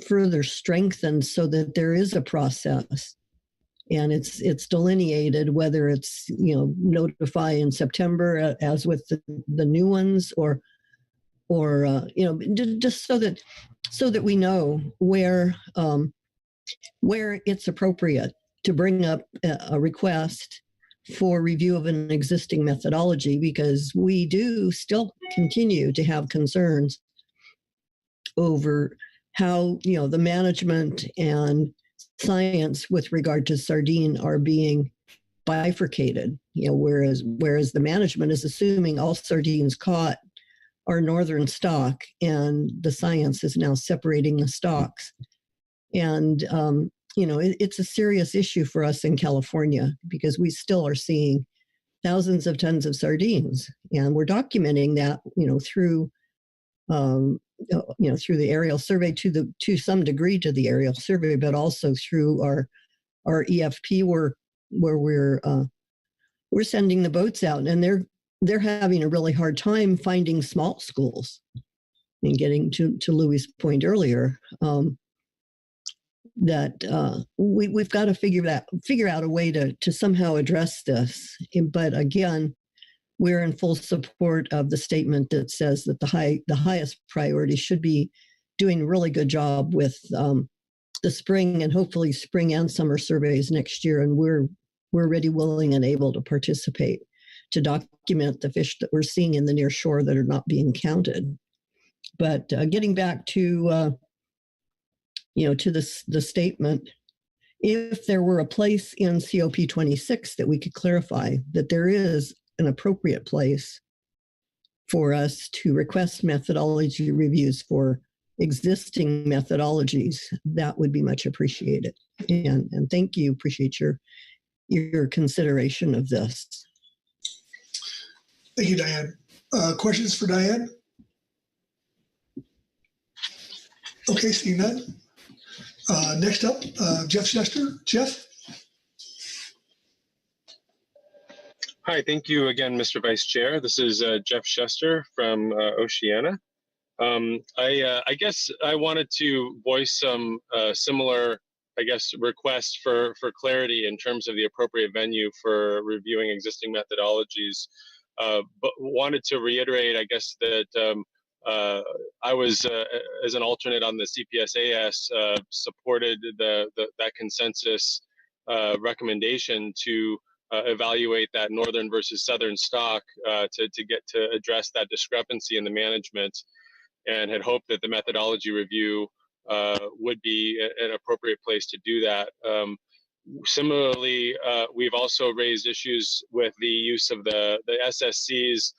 Speaker 6: further strengthened so that there is a process and it's delineated, whether it's, notify in September as with the new ones, or just so that we know where it's appropriate to bring up a request for review of an existing methodology, because we do still continue to have concerns over how, the management and science with regard to sardine are being bifurcated, whereas the management is assuming all sardines caught are northern stock, and the science is now separating the stocks. And, it's a serious issue for us in California, because we still are seeing thousands of tons of sardines, and we're documenting that, through through the aerial survey to some degree to the aerial survey, but also through our EFP work, where we're sending the boats out, and they're having a really hard time finding small schools. And getting to Louis' point earlier, that we've got to figure out a way to somehow address this. But again, we're in full support of the statement that says that the highest priority should be doing a really good job with the spring and hopefully spring and summer surveys next year. And we're ready, willing, and able to participate to document the fish that we're seeing in the near shore that are not being counted. But getting back to to the statement, if there were a place in COP26 that we could clarify that there is an appropriate place for us to request methodology reviews for existing methodologies, that would be much appreciated. And thank you. Appreciate your consideration of this.
Speaker 11: Thank you, Diane. Questions for Diane? Okay, seeing none. Next up, Jeff Chester. Jeff?
Speaker 7: Hi, thank you again, Mr. Vice Chair. This is Jeff Chester from Oceana. I guess I wanted to voice some similar, requests for clarity in terms of the appropriate venue for reviewing existing methodologies, but wanted to reiterate, that I was, as an alternate on the CPSAS, supported that consensus recommendation to evaluate that northern versus southern stock to address that discrepancy in the management, and had hoped that the methodology review would be an appropriate place to do that. Similarly, we've also raised issues with the use of the SSC's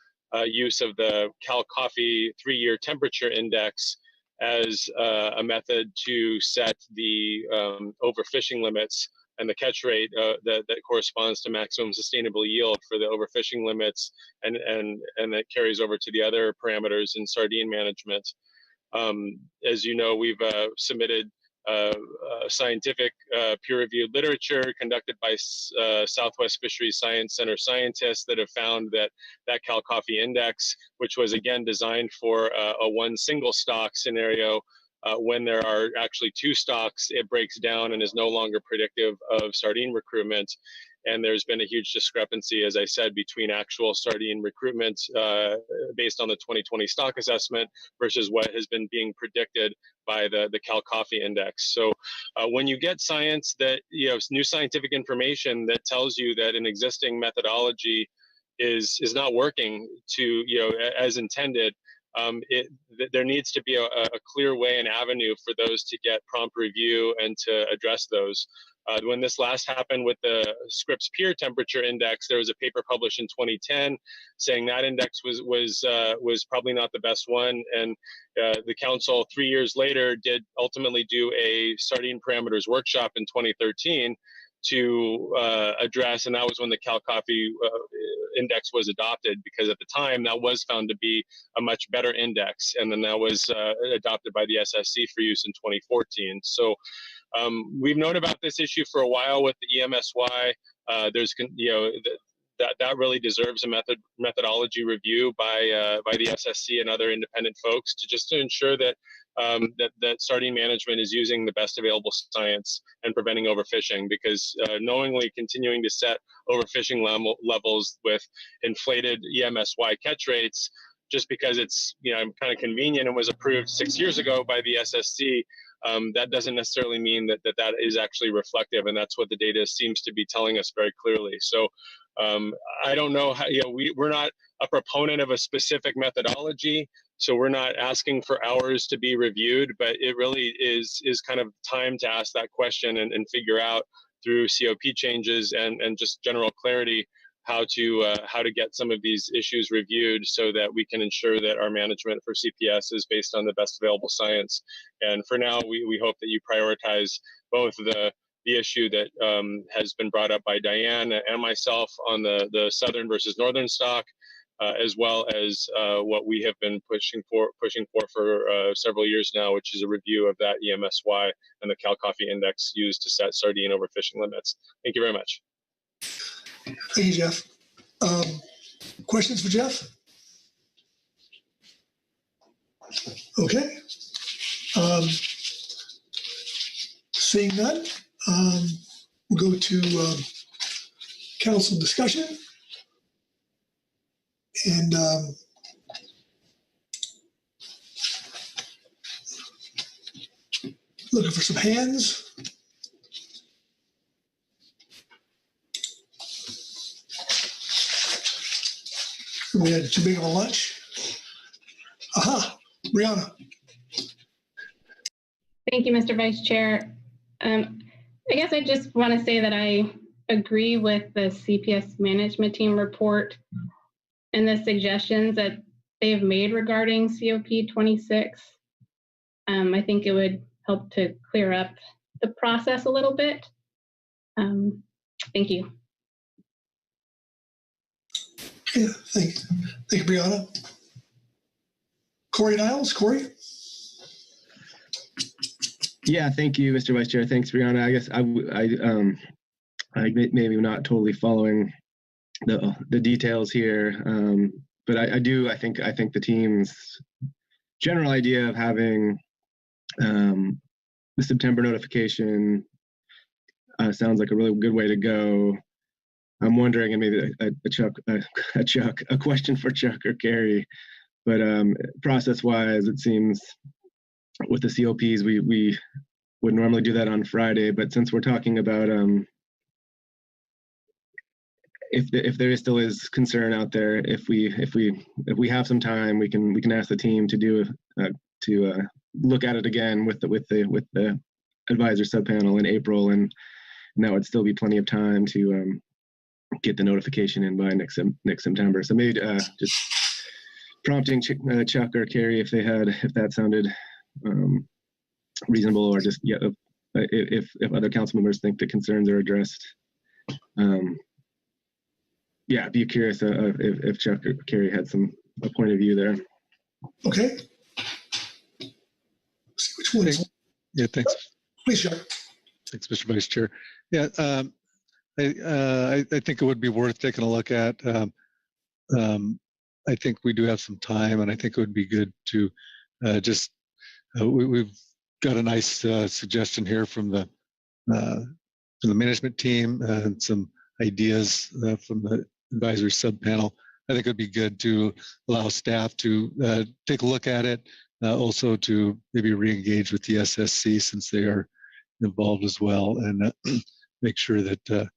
Speaker 7: use of the Cal Coffee 3-year temperature index as a method to set the overfishing limits and the catch rate that corresponds to maximum sustainable yield for the overfishing limits, and that carries over to the other parameters in sardine management. As you know, we've submitted scientific peer-reviewed literature conducted by Southwest Fisheries Science Center scientists that have found that Cal Coffee index, which was again designed for a one single stock scenario, when there are actually two stocks, it breaks down and is no longer predictive of sardine recruitment. and there's been a huge discrepancy, as I said, between actual sardine recruitment based on the 2020 stock assessment versus what has been being predicted by the Cal Coffee Index. So when you get science that, new scientific information that tells you that an existing methodology is not working to, as intended, there needs to be a clear way and avenue for those to get prompt review and to address those. When this last happened with the Scripps Peer Temperature Index, there was a paper published in 2010 saying that index was probably not the best one, and the council 3 years later did ultimately do a sardine parameters workshop in 2013 to address, and that was when the Cal Coffee Index was adopted, because at the time that was found to be a much better index, and then that was adopted by the SSC for use in 2014. So we've known about this issue for a while with the EMSY. There's, that really deserves a methodology review by the SSC and other independent folks to ensure that that sardine management is using the best available science and preventing overfishing, because knowingly continuing to set overfishing levels with inflated EMSY catch rates just because it's kind of convenient and was approved 6 years ago by the SSC, that doesn't necessarily mean that is actually reflective, and that's what the data seems to be telling us very clearly. So I don't know how, we're not a proponent of a specific methodology, so we're not asking for hours to be reviewed, but it really is kind of time to ask that question and figure out through COP changes and just general clarity how to get some of these issues reviewed so that we can ensure that our management for CPS is based on the best available science. And for now, we hope that you prioritize both the issue that has been brought up by Diane and myself on the southern versus northern stock, as well as what we have been pushing for several years now, which is a review of that EMSY and the Cal Coffee Index used to set sardine overfishing limits. Thank you very much.
Speaker 11: Thank you, Jeff. Questions for Jeff? Okay. Seeing none, we'll go to council discussion. And looking for some hands. We had too big of a lunch. Aha, Brianna.
Speaker 15: Thank you, Mr. Vice Chair. I guess I just want to say that I agree with the CPS management team report and the suggestions that they've made regarding COP26. I think it would help to clear up the process a little bit. Thank you.
Speaker 11: Yeah, thank you, Brianna. Corey Niles, Corey?
Speaker 1: Yeah, thank you, Mr. Vice Chair. Thanks, Brianna. I guess I maybe not totally following the details here, but I think the team's general idea of having the September notification sounds like a really good way to go. I'm wondering, and maybe a question for Chuck or Carrie, but process-wise, it seems with the COPs, we would normally do that on Friday, but since we're talking about if there still is concern out there, if we have some time, we can ask the team to look at it again with the advisor subpanel in April, and that would still be plenty of time to get the notification in by next September. So maybe just prompting Chuck or Carrie if that sounded reasonable, or just if other council members think the concerns are addressed. Be curious if Chuck or Carrie had a point of view there.
Speaker 11: Okay. Let's see which one is.
Speaker 2: Yeah, thanks.
Speaker 11: Please, Chuck.
Speaker 2: Thanks, Mr. Vice Chair. Yeah, I think it would be worth taking a look at. I think we do have some time, and I think it would be good to we've got a nice suggestion here from the management team, and some ideas from the advisory subpanel, I think it'd be good to allow staff to take a look at it, also to maybe re-engage with the SSC since they are involved as well, and make sure that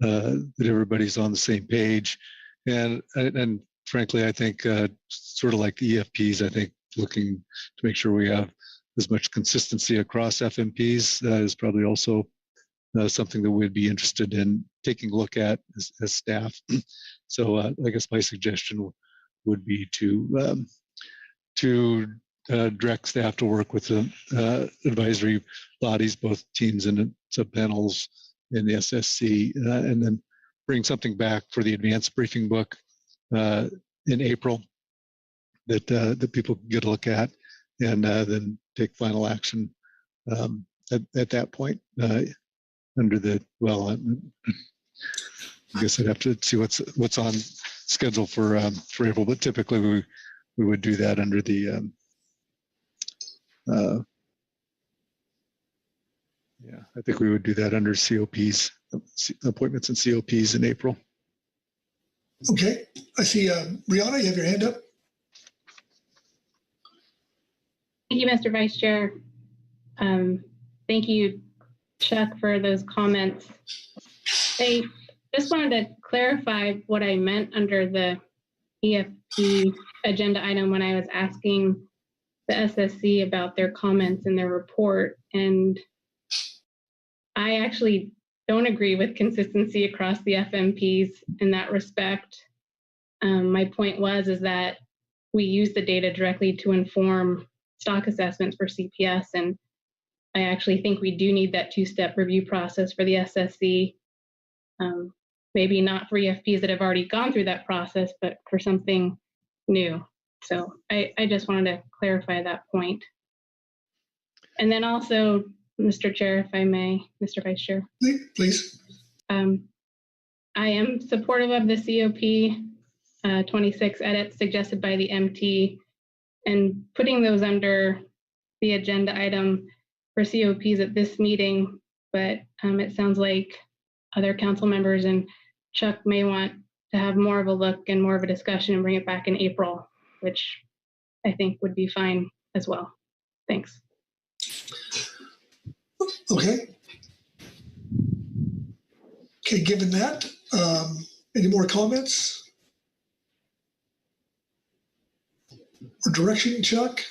Speaker 2: that everybody's on the same page. And frankly, I think sort of like the EFPs, I think looking to make sure we have as much consistency across FMPs is probably also something that we'd be interested in taking a look at as staff. So I guess my suggestion would be to direct staff to work with the advisory bodies, both teams and subpanels in the SSC, and then bring something back for the advanced briefing book in April that people can get a look at, and then take final action at that point under the, well, I guess I'd have to see what's on schedule for April, but typically we would do that under the yeah, I think we would do that under COPs, appointments and COPs in April.
Speaker 11: Okay, I see Brianna, you have your hand up.
Speaker 15: Thank you, Mr. Vice Chair. Thank you, Chuck, for those comments. I just wanted to clarify what I meant under the EFP agenda item when I was asking the SSC about their comments in their report. And I actually don't agree with consistency across the FMPs in that respect. My point is that we use the data directly to inform stock assessments for CPS, and I actually think we do need that two-step review process for the SSC. Maybe not for EFPs that have already gone through that process, but for something new. So I just wanted to clarify that point. And then also, Mr. Chair, if I may, Mr. Vice Chair.
Speaker 11: Please.
Speaker 15: I am supportive of the COP 26 edits suggested by the MT and putting those under the agenda item for COPs at this meeting, but it sounds like other council members and Chuck may want to have more of a look and more of a discussion and bring it back in April, which I think would be fine as well. Thanks.
Speaker 11: Okay. Okay, given that, any more comments or direction, Chuck?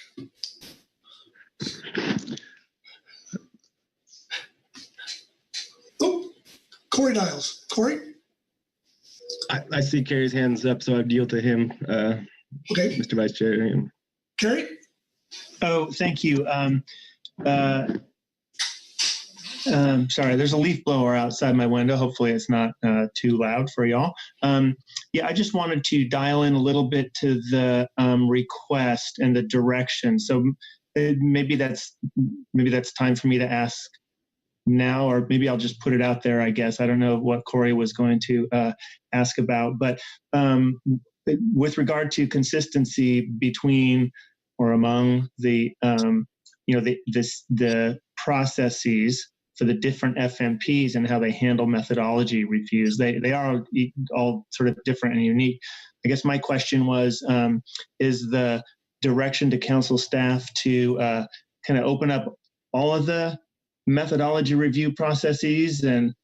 Speaker 11: Oh, Corey Niles. Corey?
Speaker 1: I see Kerry's hands up, so I yield to him.
Speaker 11: Okay.
Speaker 1: Mr. Vice Chair.
Speaker 11: Kerry?
Speaker 13: Oh, thank you. Sorry, there's a leaf blower outside my window. Hopefully it's not too loud for y'all. Yeah, I just wanted to dial in a little bit to the request and the direction. So maybe that's time for me to ask now, or maybe I'll just put it out there, I guess. I don't know what Corey was going to ask about, but with regard to consistency between or among the the processes for the different FMPs and how they handle methodology reviews, they are all sort of different and unique. I guess my question was, is the direction to council staff to kind of open up all of the methodology review processes and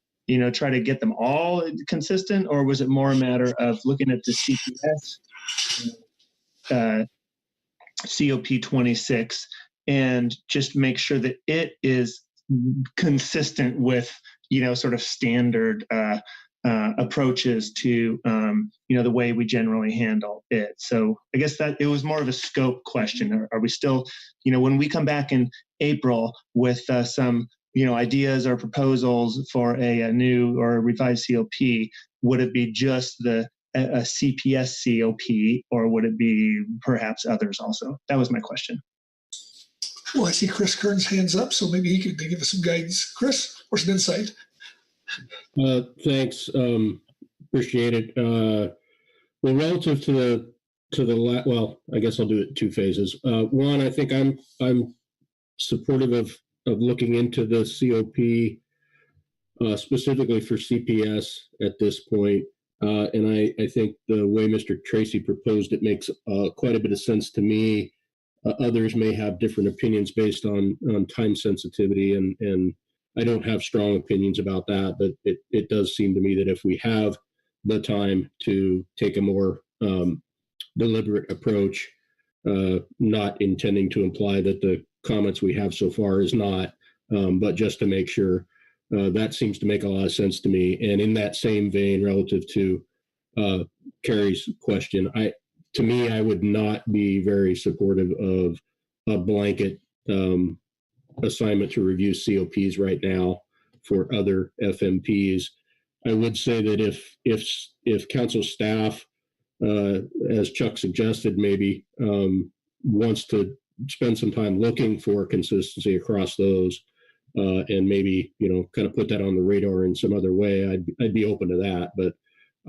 Speaker 13: try to get them all consistent, or was it more a matter of looking at the CPS COP 26 and just make sure that it is consistent with sort of standard approaches to the way we generally handle it? So I guess that it was more of a scope question. Are we still, when we come back in April with some ideas or proposals for a new or a revised COP, would it be just a CPS COP, or would it be perhaps others also? That was my question.
Speaker 11: Well, I see Chris Kern's hands up, so maybe he could give us some guidance. Chris, or some insight.
Speaker 14: Thanks. Appreciate it. Well, relative to the well, I guess I'll do it two phases. One, I think I'm supportive of looking into the COP specifically for CPS at this point. And I think the way Mr. Tracy proposed it makes quite a bit of sense to me. Others may have different opinions based on time sensitivity, and I don't have strong opinions about that, but it does seem to me that if we have the time to take a more deliberate approach, not intending to imply that the comments we have so far is not, but just to make sure, that seems to make a lot of sense to me. And in that same vein, relative to Carrie's question, to me, I would not be very supportive of a blanket assignment to review COPs right now for other FMPs. I would say that if council staff, as Chuck suggested, maybe wants to spend some time looking for consistency across those, and maybe kind of put that on the radar in some other way, I'd be open to that. But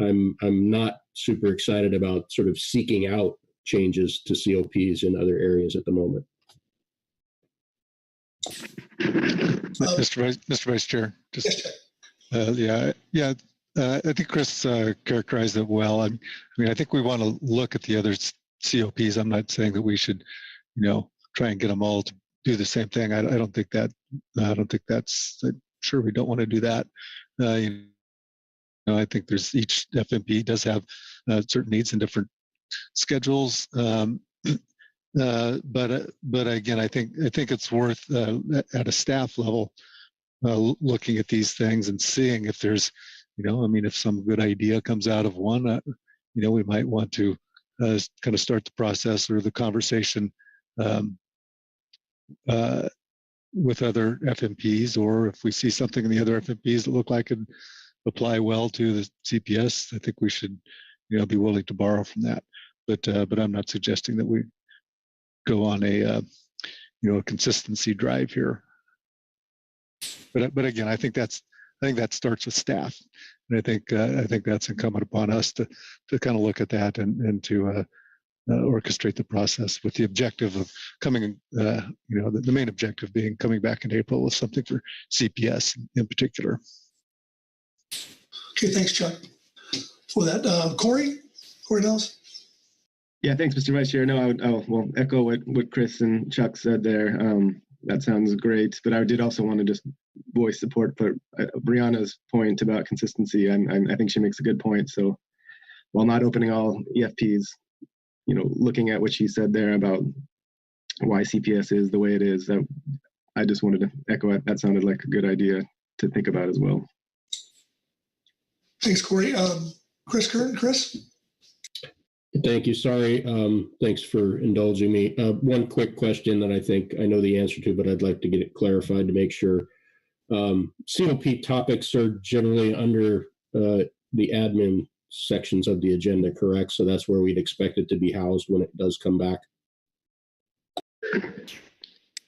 Speaker 14: I'm not super excited about sort of seeking out changes to COPs in other areas at the moment.
Speaker 2: Mr. Vice Chair, just I think Chris characterized it well. I mean, I think we want to look at the other COPs. I'm not saying that we should, try and get them all to do the same thing. I don't think that. I don't think that's. I'm sure we don't want to do that. I think there's each FMP does have certain needs and different schedules. But again, I think it's worth at a staff level looking at these things and seeing if there's, if some good idea comes out of one, we might want to kind of start the process or the conversation with other FMPs, or if we see something in the other FMPs that look like it apply well to the CPS, I think we should, be willing to borrow from that. But I'm not suggesting that we go on a consistency drive here. But again, I think that starts with staff, and I think that's incumbent upon us to kind of look at that and to orchestrate the process with the objective of coming, the main objective being coming back in April with something for CPS in particular.
Speaker 11: Okay, thanks, Chuck, for that. Corey Nelson.
Speaker 1: Yeah, thanks, Mr. Vice Chair. No, I will echo what Chris and Chuck said there. That sounds great, but I did also want to just voice support for Brianna's point about consistency. I think she makes a good point. So while not opening all EFPs, looking at what she said there about why CPS is the way it is, I just wanted to echo it. That sounded like a good idea to think about as well.
Speaker 11: Thanks, Corey. Chris Kern, Chris?
Speaker 14: Thank you. Sorry. Thanks for indulging me. One quick question that I know the answer to, but I'd like to get it clarified to make sure. COP topics are generally under the admin sections of the agenda, correct? So that's where we'd expect it to be housed when it does come back.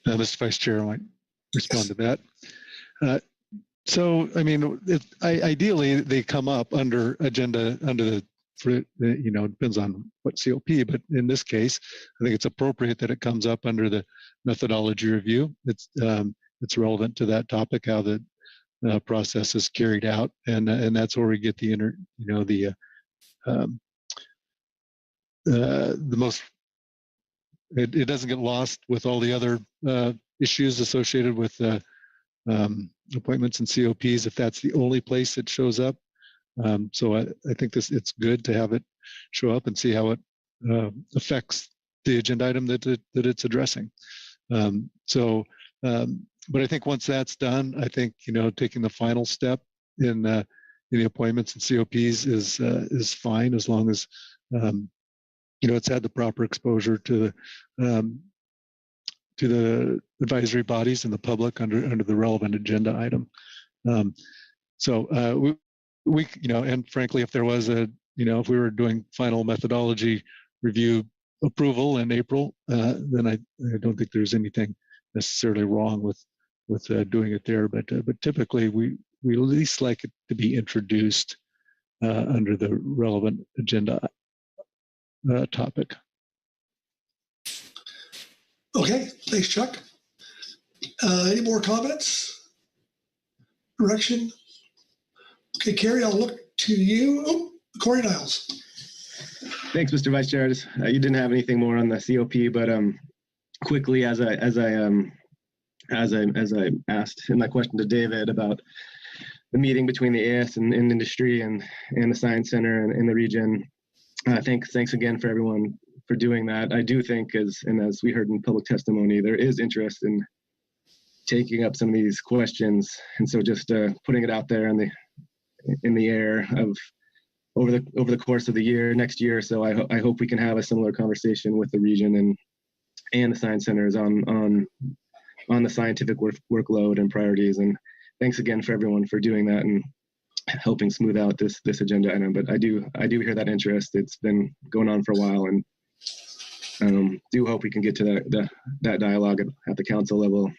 Speaker 2: Mr. Vice Chair, I might respond to that. So, I mean, ideally they come up under agenda, depends on what COP, but in this case, I think it's appropriate that it comes up under the methodology review. It's relevant to that topic, how the process is carried out, and that's where we get the most. It doesn't get lost with all the other issues associated with appointments and COPs if that's the only place it shows up. So I think it's good to have it show up and see how it affects the agenda item that it's addressing. But I think once that's done, I think taking the final step in the appointments and COPs is fine, as long as it's had the proper exposure to the advisory bodies and the public under the relevant agenda item. We and frankly, if there was if we were doing final methodology review approval in April, then I don't think there's anything necessarily wrong with doing it there. But typically we at least like it to be introduced under the relevant agenda topic.
Speaker 11: Okay, thanks, Chuck. Any more comments? Direction? Okay, Carrie, I'll look to you. Oh, Corey Niles.
Speaker 1: Thanks, Mr. Vice Chair. You didn't have anything more on the COP, but quickly, as I asked in my question to David about the meeting between the AS and industry and the Science Center and the region, thanks again for everyone for doing that. I do think, as we heard in public testimony, there is interest in taking up some of these questions, and so just putting it out there in the air of over the course of the year, next year. So I hope we can have a similar conversation with the region and the Science Centers on the scientific workload and priorities. And thanks again for everyone for doing that and helping smooth out this agenda item. But I do hear that interest. It's been going on for a while, and do hope we can get to that dialogue at the council level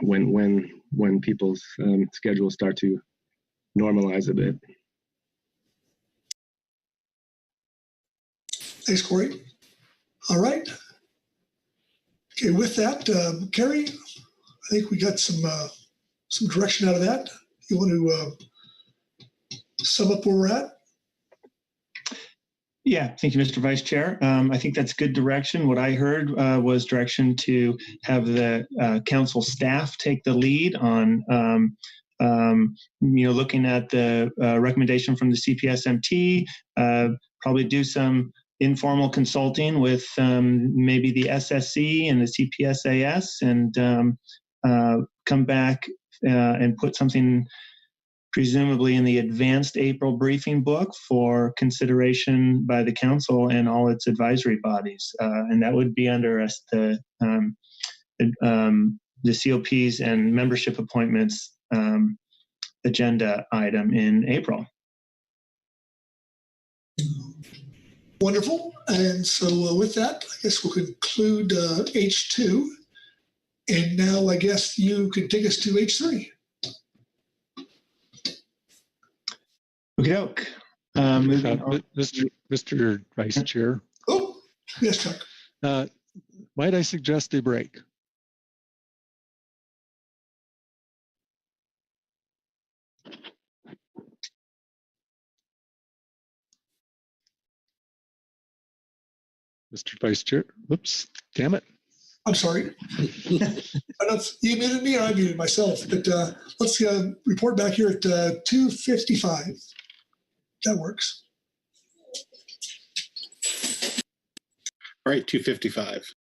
Speaker 1: when people's schedules start to normalize a bit.
Speaker 11: Thanks, Corey. All right. Okay, with that, Carrie, I think we got some direction out of that. You want to sum up where we're at?
Speaker 13: Yeah, thank you, Mr. Vice Chair. I think that's good direction. What I heard was direction to have the council staff take the lead on, looking at the recommendation from the CPSMT, probably do some informal consulting with maybe the SSC and the CPSAS, and come back and put something presumably in the advanced April briefing book for consideration by the council and all its advisory bodies. And that would be under the COPs and membership appointments agenda item in April.
Speaker 11: Wonderful. And so with that, I guess we'll conclude H2. And now I guess you can take us to H3.
Speaker 13: Okey-doke.
Speaker 2: Mr. Vice Chair.
Speaker 11: Oh, yes, Chuck.
Speaker 2: Might I suggest a break? Mr. Vice Chair. Oops, damn it.
Speaker 11: I'm sorry. I don't know if you muted me or I muted myself, but let's report back here at 2:55. That works.
Speaker 23: All right, 2:55.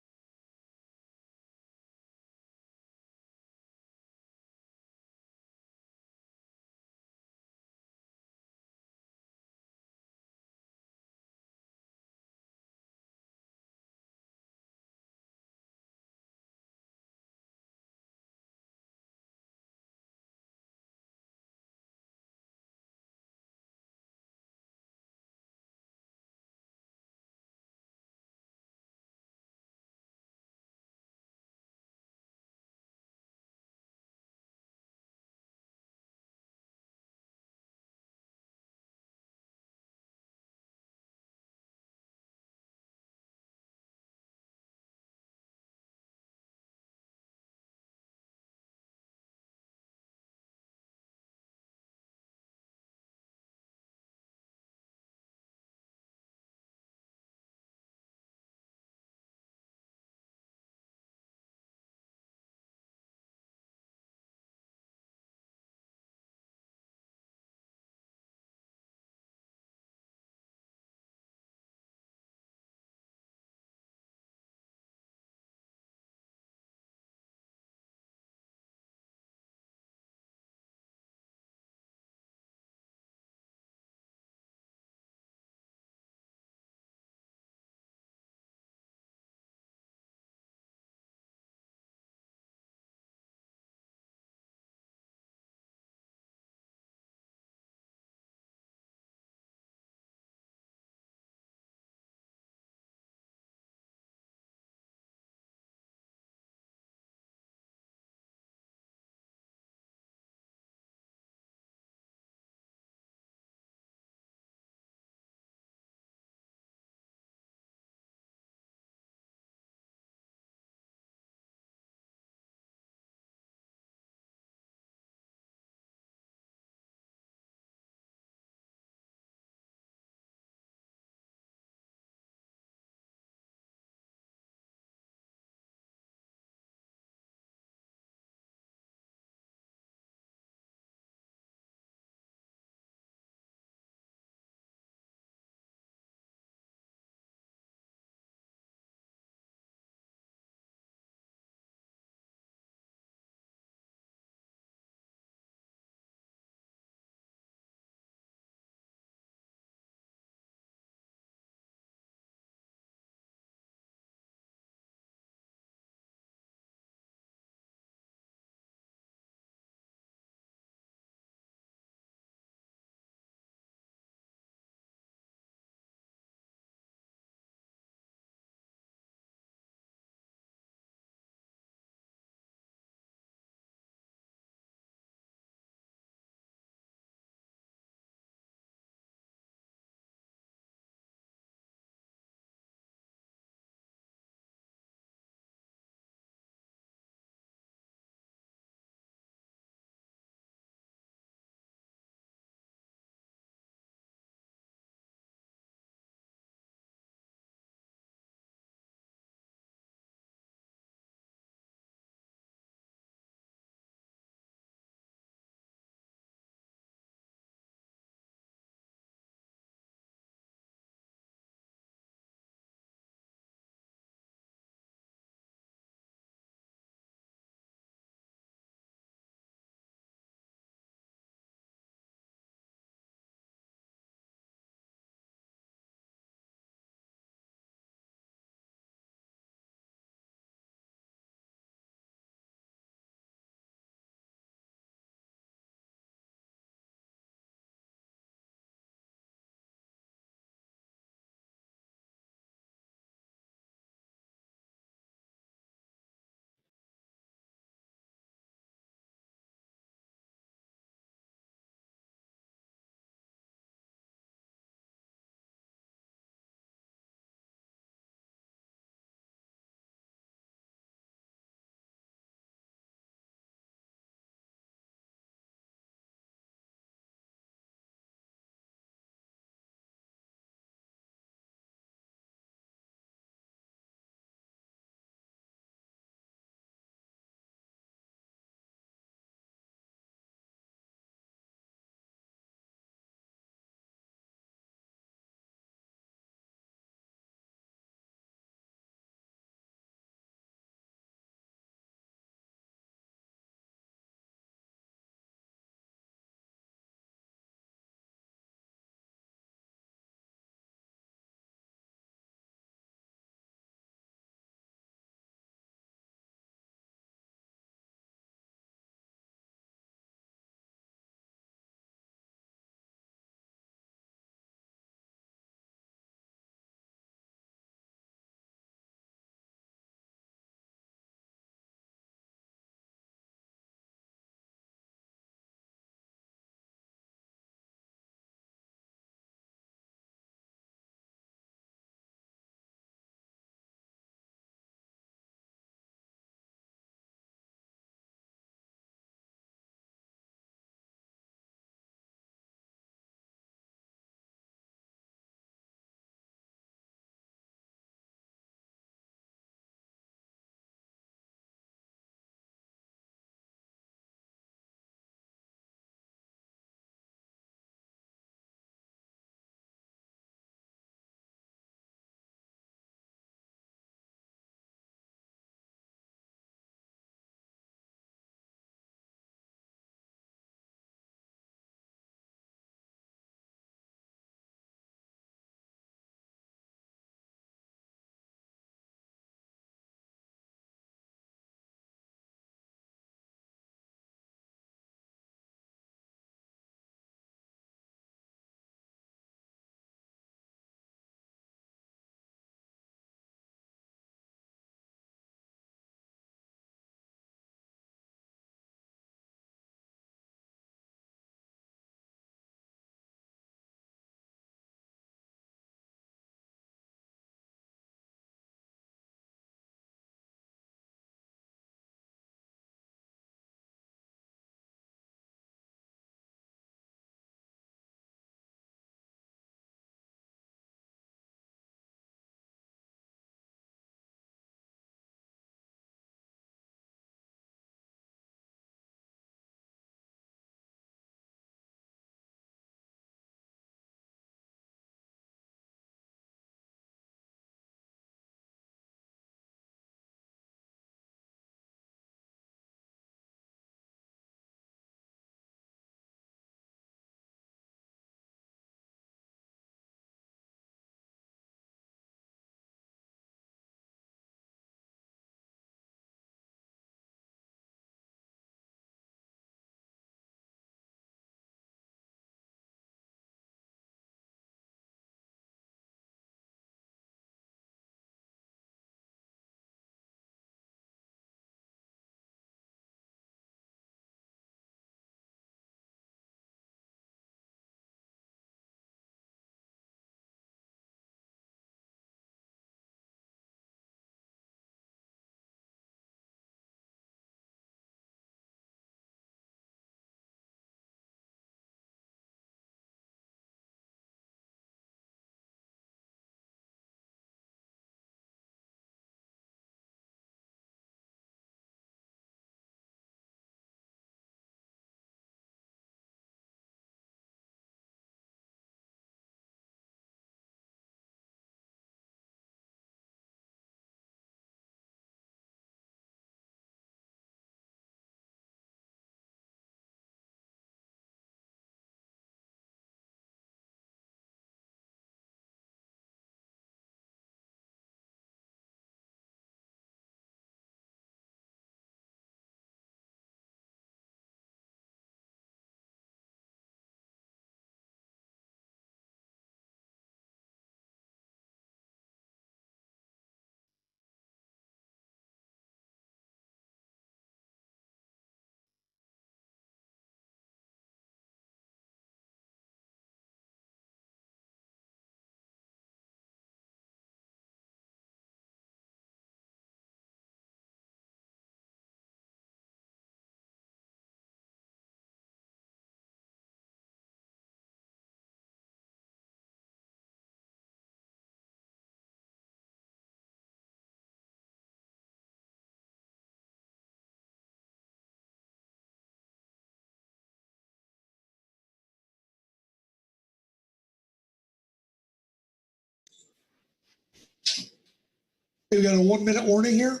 Speaker 11: We got a 1-minute warning here.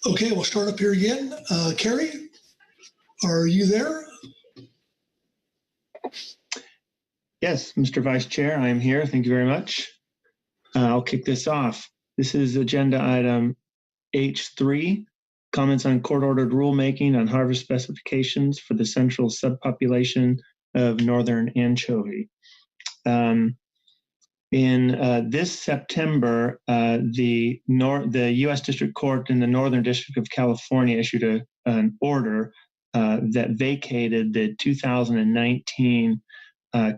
Speaker 11: Okay, we'll start up here again. Carrie, are you there?
Speaker 13: Yes, Mr. Vice Chair, I am here. Thank you very much. I'll kick this off. This is agenda item H3, comments on court-ordered rulemaking on harvest specifications for the central subpopulation of northern anchovy. In this September, the U.S. District Court in the Northern District of California issued an order that vacated the 2019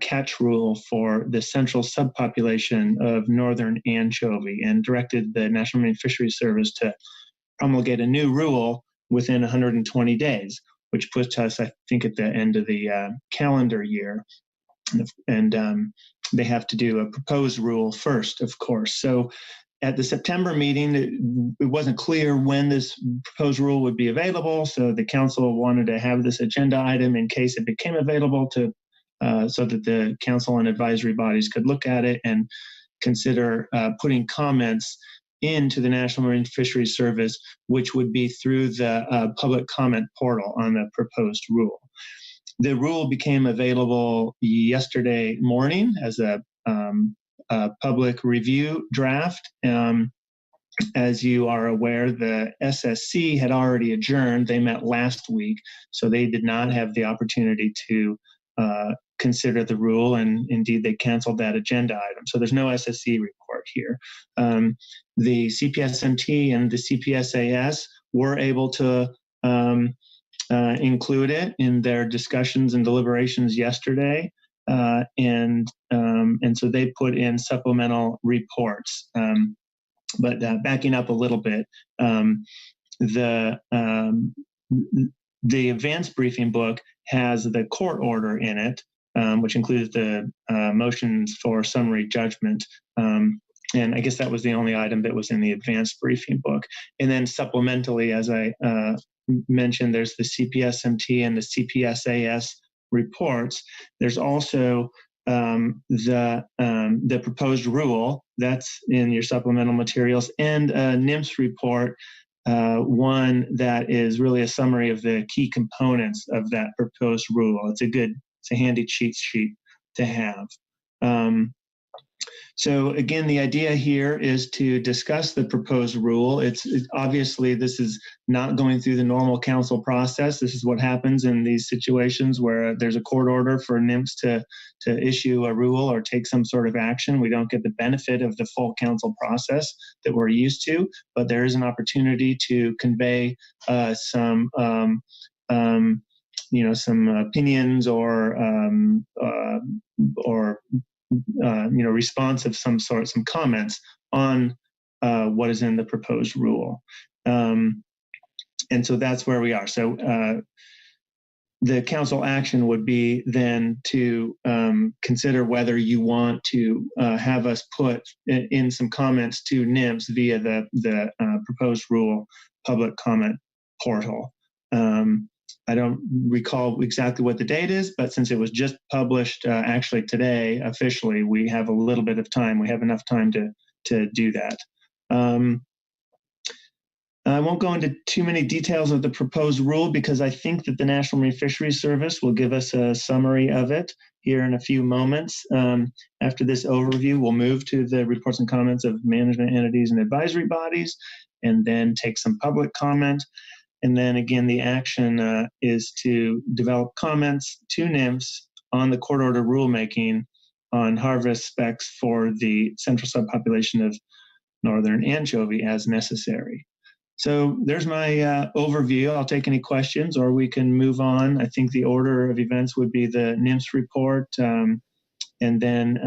Speaker 13: catch rule for the central subpopulation of northern anchovy and directed the National Marine Fisheries Service to promulgate a new rule within 120 days, which puts us, I think, at the end of the calendar year. And they have to do a proposed rule first, of course. So at the September meeting, it wasn't clear when this proposed rule would be available. So the council wanted to have this agenda item in case it became available to so that the council and advisory bodies could look at it and consider putting comments into the National Marine Fisheries Service, which would be through the public comment portal on the proposed rule. The rule became available yesterday morning as a public review draft. As you are aware, the SSC had already adjourned. They met last week, so they did not have the opportunity to consider the rule, and indeed they canceled that agenda item. So there's no SSC report here. The CPSMT and the CPSAS were able to include it in their discussions and deliberations yesterday, and so they put in supplemental reports. But backing up a little bit, the advanced briefing book has the court order in it, which includes the motions for summary judgment. And I guess that was the only item that was in the advanced briefing book. And then supplementally, as I mentioned, there's the CPSMT and the CPSAS reports. There's also the proposed rule that's in your supplemental materials, and a NMFS report, one that is really a summary of the key components of that proposed rule. It's a handy cheat sheet to have. So again, the idea here is to discuss the proposed rule. It's obviously, this is not going through the normal council process. This is what happens in these situations where there's a court order for NMFS to issue a rule or take some sort of action. We don't get the benefit of the full council process that we're used to, but there is an opportunity to convey some opinions or response of some sort, some comments on what is in the proposed rule. And so that's where we are. So the council action would be then to consider whether you want to have us put in some comments to NMFS via the proposed rule public comment portal. I don't recall exactly what the date is, but since it was just published actually today officially, we have a little bit of time. We have enough time to do that. I won't go into too many details of the proposed rule because I think that the National Marine Fisheries Service will give us a summary of it. here in a few moments. After this overview, we'll move to the reports and comments of management entities and advisory bodies, and then take some public comment. And then again, the action is to develop comments to NMFS on the court order rulemaking on harvest specs for the central subpopulation of northern anchovy as necessary. So there's my overview. I'll take any questions, or we can move on. I think the order of events would be the NMFS report, and then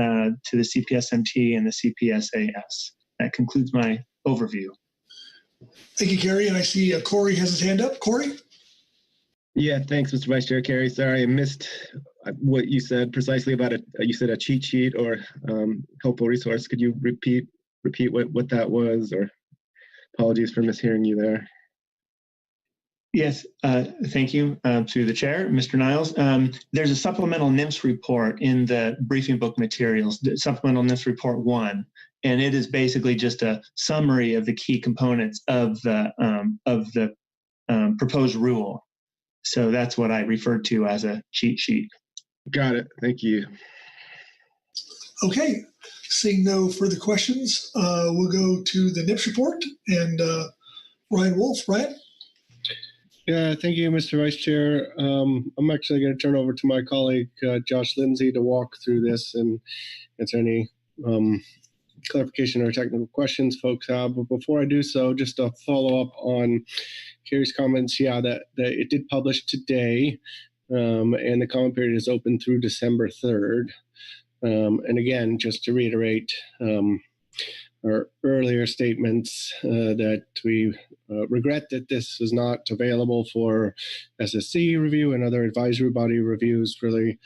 Speaker 13: to the CPSMT and the CPSAS. That concludes my overview.
Speaker 11: Thank you, Kerry. And I see Corey has his hand up. Corey?
Speaker 1: Yeah, thanks, Mr. Vice Chair. Kerry, sorry, I missed what you said precisely about it. You said a cheat sheet or helpful resource. Could you repeat what that was? Or apologies for mishearing you there.
Speaker 13: Yes, thank you to the chair, Mr. Niles. There's a supplemental NMFS report in the briefing book materials, supplemental NMFS report 1, and it is basically just a summary of the key components of the proposed rule. So that's what I referred to as a cheat sheet.
Speaker 1: Got it. Thank you.
Speaker 11: Okay. Seeing no further questions, we'll go to the NMFS report and Ryan Wolf. Ryan?
Speaker 17: Yeah, thank you, Mr. Vice Chair. I'm actually going to turn over to my colleague, Josh Lindsay, to walk through this and answer any clarification or technical questions folks have. But before I do so, just a follow up on Kerry's comments. Yeah, that it did publish today, and the comment period is open through December 3rd. And again, just to reiterate our earlier statements that we regret that this is not available for SSC review and other advisory body reviews, really,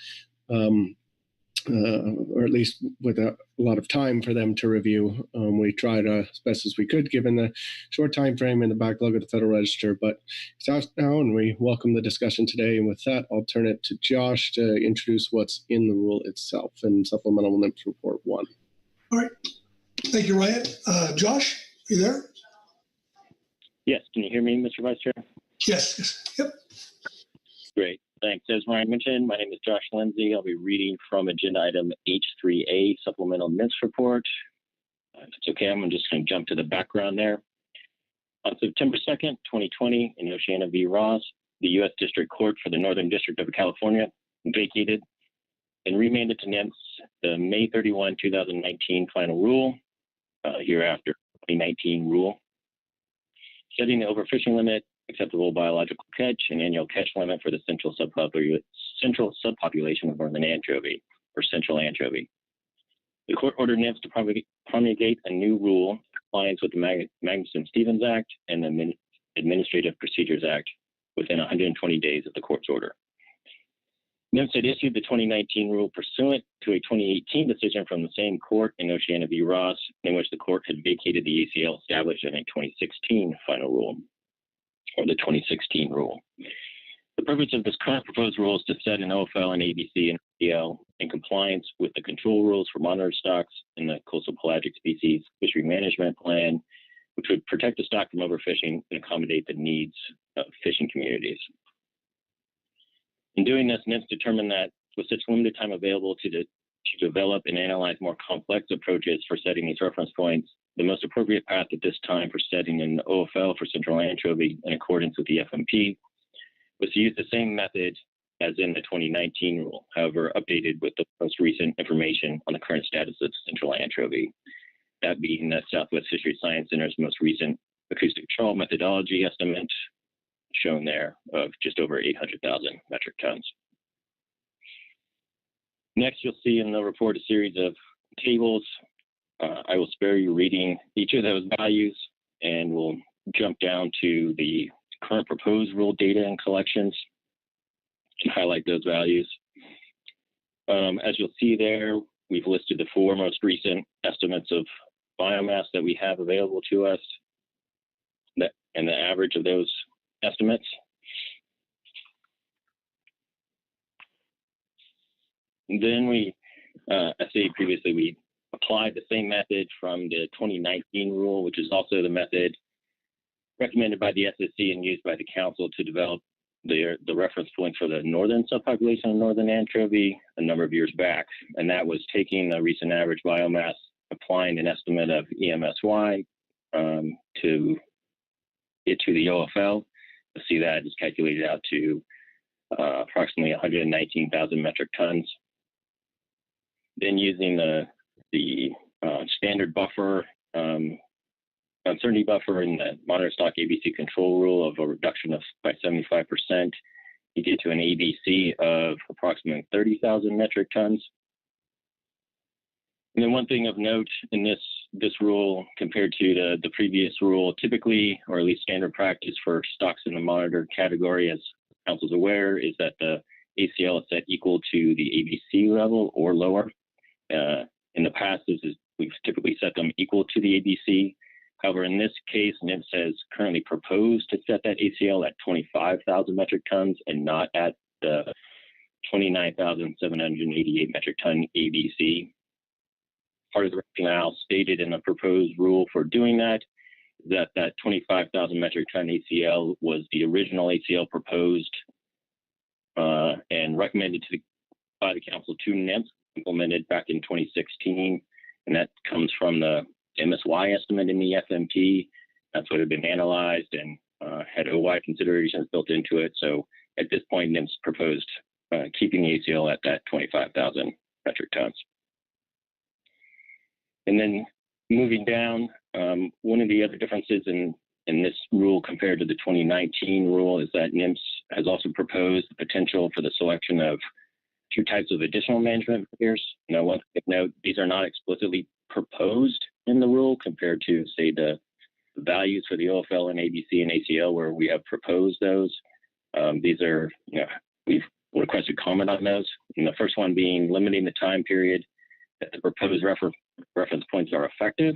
Speaker 17: or at least with a lot of time for them to review. We tried as best as we could, given the short time frame and the backlog of the Federal Register, but it's out now, and we welcome the discussion today. And with that, I'll turn it to Josh to introduce what's in the rule itself and Supplemental NMFS Report 1.
Speaker 11: All right. Thank you, Ryan. Josh, are you there?
Speaker 18: Yes. Can you hear me, Mr. Vice Chair?
Speaker 11: Yes. Yep.
Speaker 18: Great. Thanks. As Ryan mentioned, my name is Josh Lindsay. I'll be reading from agenda item H3A, Supplemental NMFS Report. If it's okay, I'm just going to jump to the background there. On September 2nd, 2020, in Oceana v. Ross, the U.S. District Court for the Northern District of California vacated and remanded to NMFS the May 31, 2019 final rule, hereafter 2019 rule, setting the overfishing limit, acceptable biological catch, and annual catch limit for the central subpopulation of northern anchovy, or central anchovy. The court ordered NMFS to promulgate a new rule in compliance with the Magnuson-Stevens Act and the Administrative Procedures Act within 120 days of the court's order. NMFS had issued the 2019 rule pursuant to a 2018 decision from the same court in Oceana v. Ross, in which the court had vacated the ACL established in a 2016 final rule, or the 2016 rule. The purpose of this current proposed rule is to set an OFL and ABC and ACL in compliance with the control rules for monitor stocks in the coastal pelagic species fishery management plan, which would protect the stock from overfishing and accommodate the needs of fishing communities. In doing this, NMFS determined that with such limited time available to develop and analyze more complex approaches for setting these reference points, the most appropriate path at this time for setting an OFL for central anchovy in accordance with the FMP was to use the same method as in the 2019 rule, however updated with the most recent information on the current status of central anchovy, that being the Southwest Fisheries Science Center's most recent acoustic trawl methodology estimate, shown there, of just over 800,000 metric tons. Next, you'll see in the report a series of tables. I will spare you reading each of those values, and we'll jump down to the current proposed rule data and collections and highlight those values. As you'll see there, we've listed the 4 most recent estimates of biomass that we have available to us, and the average of those estimates. And then we, as stated previously, we applied the same method from the 2019 rule, which is also the method recommended by the SSC and used by the council to develop the reference point for the northern subpopulation of northern anchovy a number of years back, and that was taking the recent average biomass, applying an estimate of EMSY to the OFL. You'll see that is calculated out to approximately 119,000 metric tons. Then using the standard buffer, uncertainty buffer in the monitor stock ABC control rule of a reduction of by 75%, you get to an ABC of approximately 30,000 metric tons. And then one thing of note in this rule compared to the previous rule, typically, or at least standard practice for stocks in the monitored category, as council's aware, is that the ACL is set equal to the ABC level or lower. In the past, we've typically set them equal to the ABC. However, in this case, NMFS has currently proposed to set that ACL at 25,000 metric tons and not at the 29,788 metric ton ABC. Part of the rationale stated in the proposed rule for doing that is that 25,000 metric ton ACL was the original ACL proposed and recommended by the council to NMFS, implemented back in 2016, and that comes from the MSY estimate in the FMP. That's what had been analyzed and had OY considerations built into it. So at this point, NMFS proposed keeping the ACL at that 25,000 metric tons. And then moving down, one of the other differences in this rule compared to the 2019 rule is that NMFS has also proposed the potential for the selection of 2 types of additional management measures. Now, one thing to note, these are not explicitly proposed in the rule compared to, say, the values for the OFL and ABC and ACL, where we have proposed those. These are, we've requested comment on those. And the first one being limiting the time period that the proposed reference points are effective.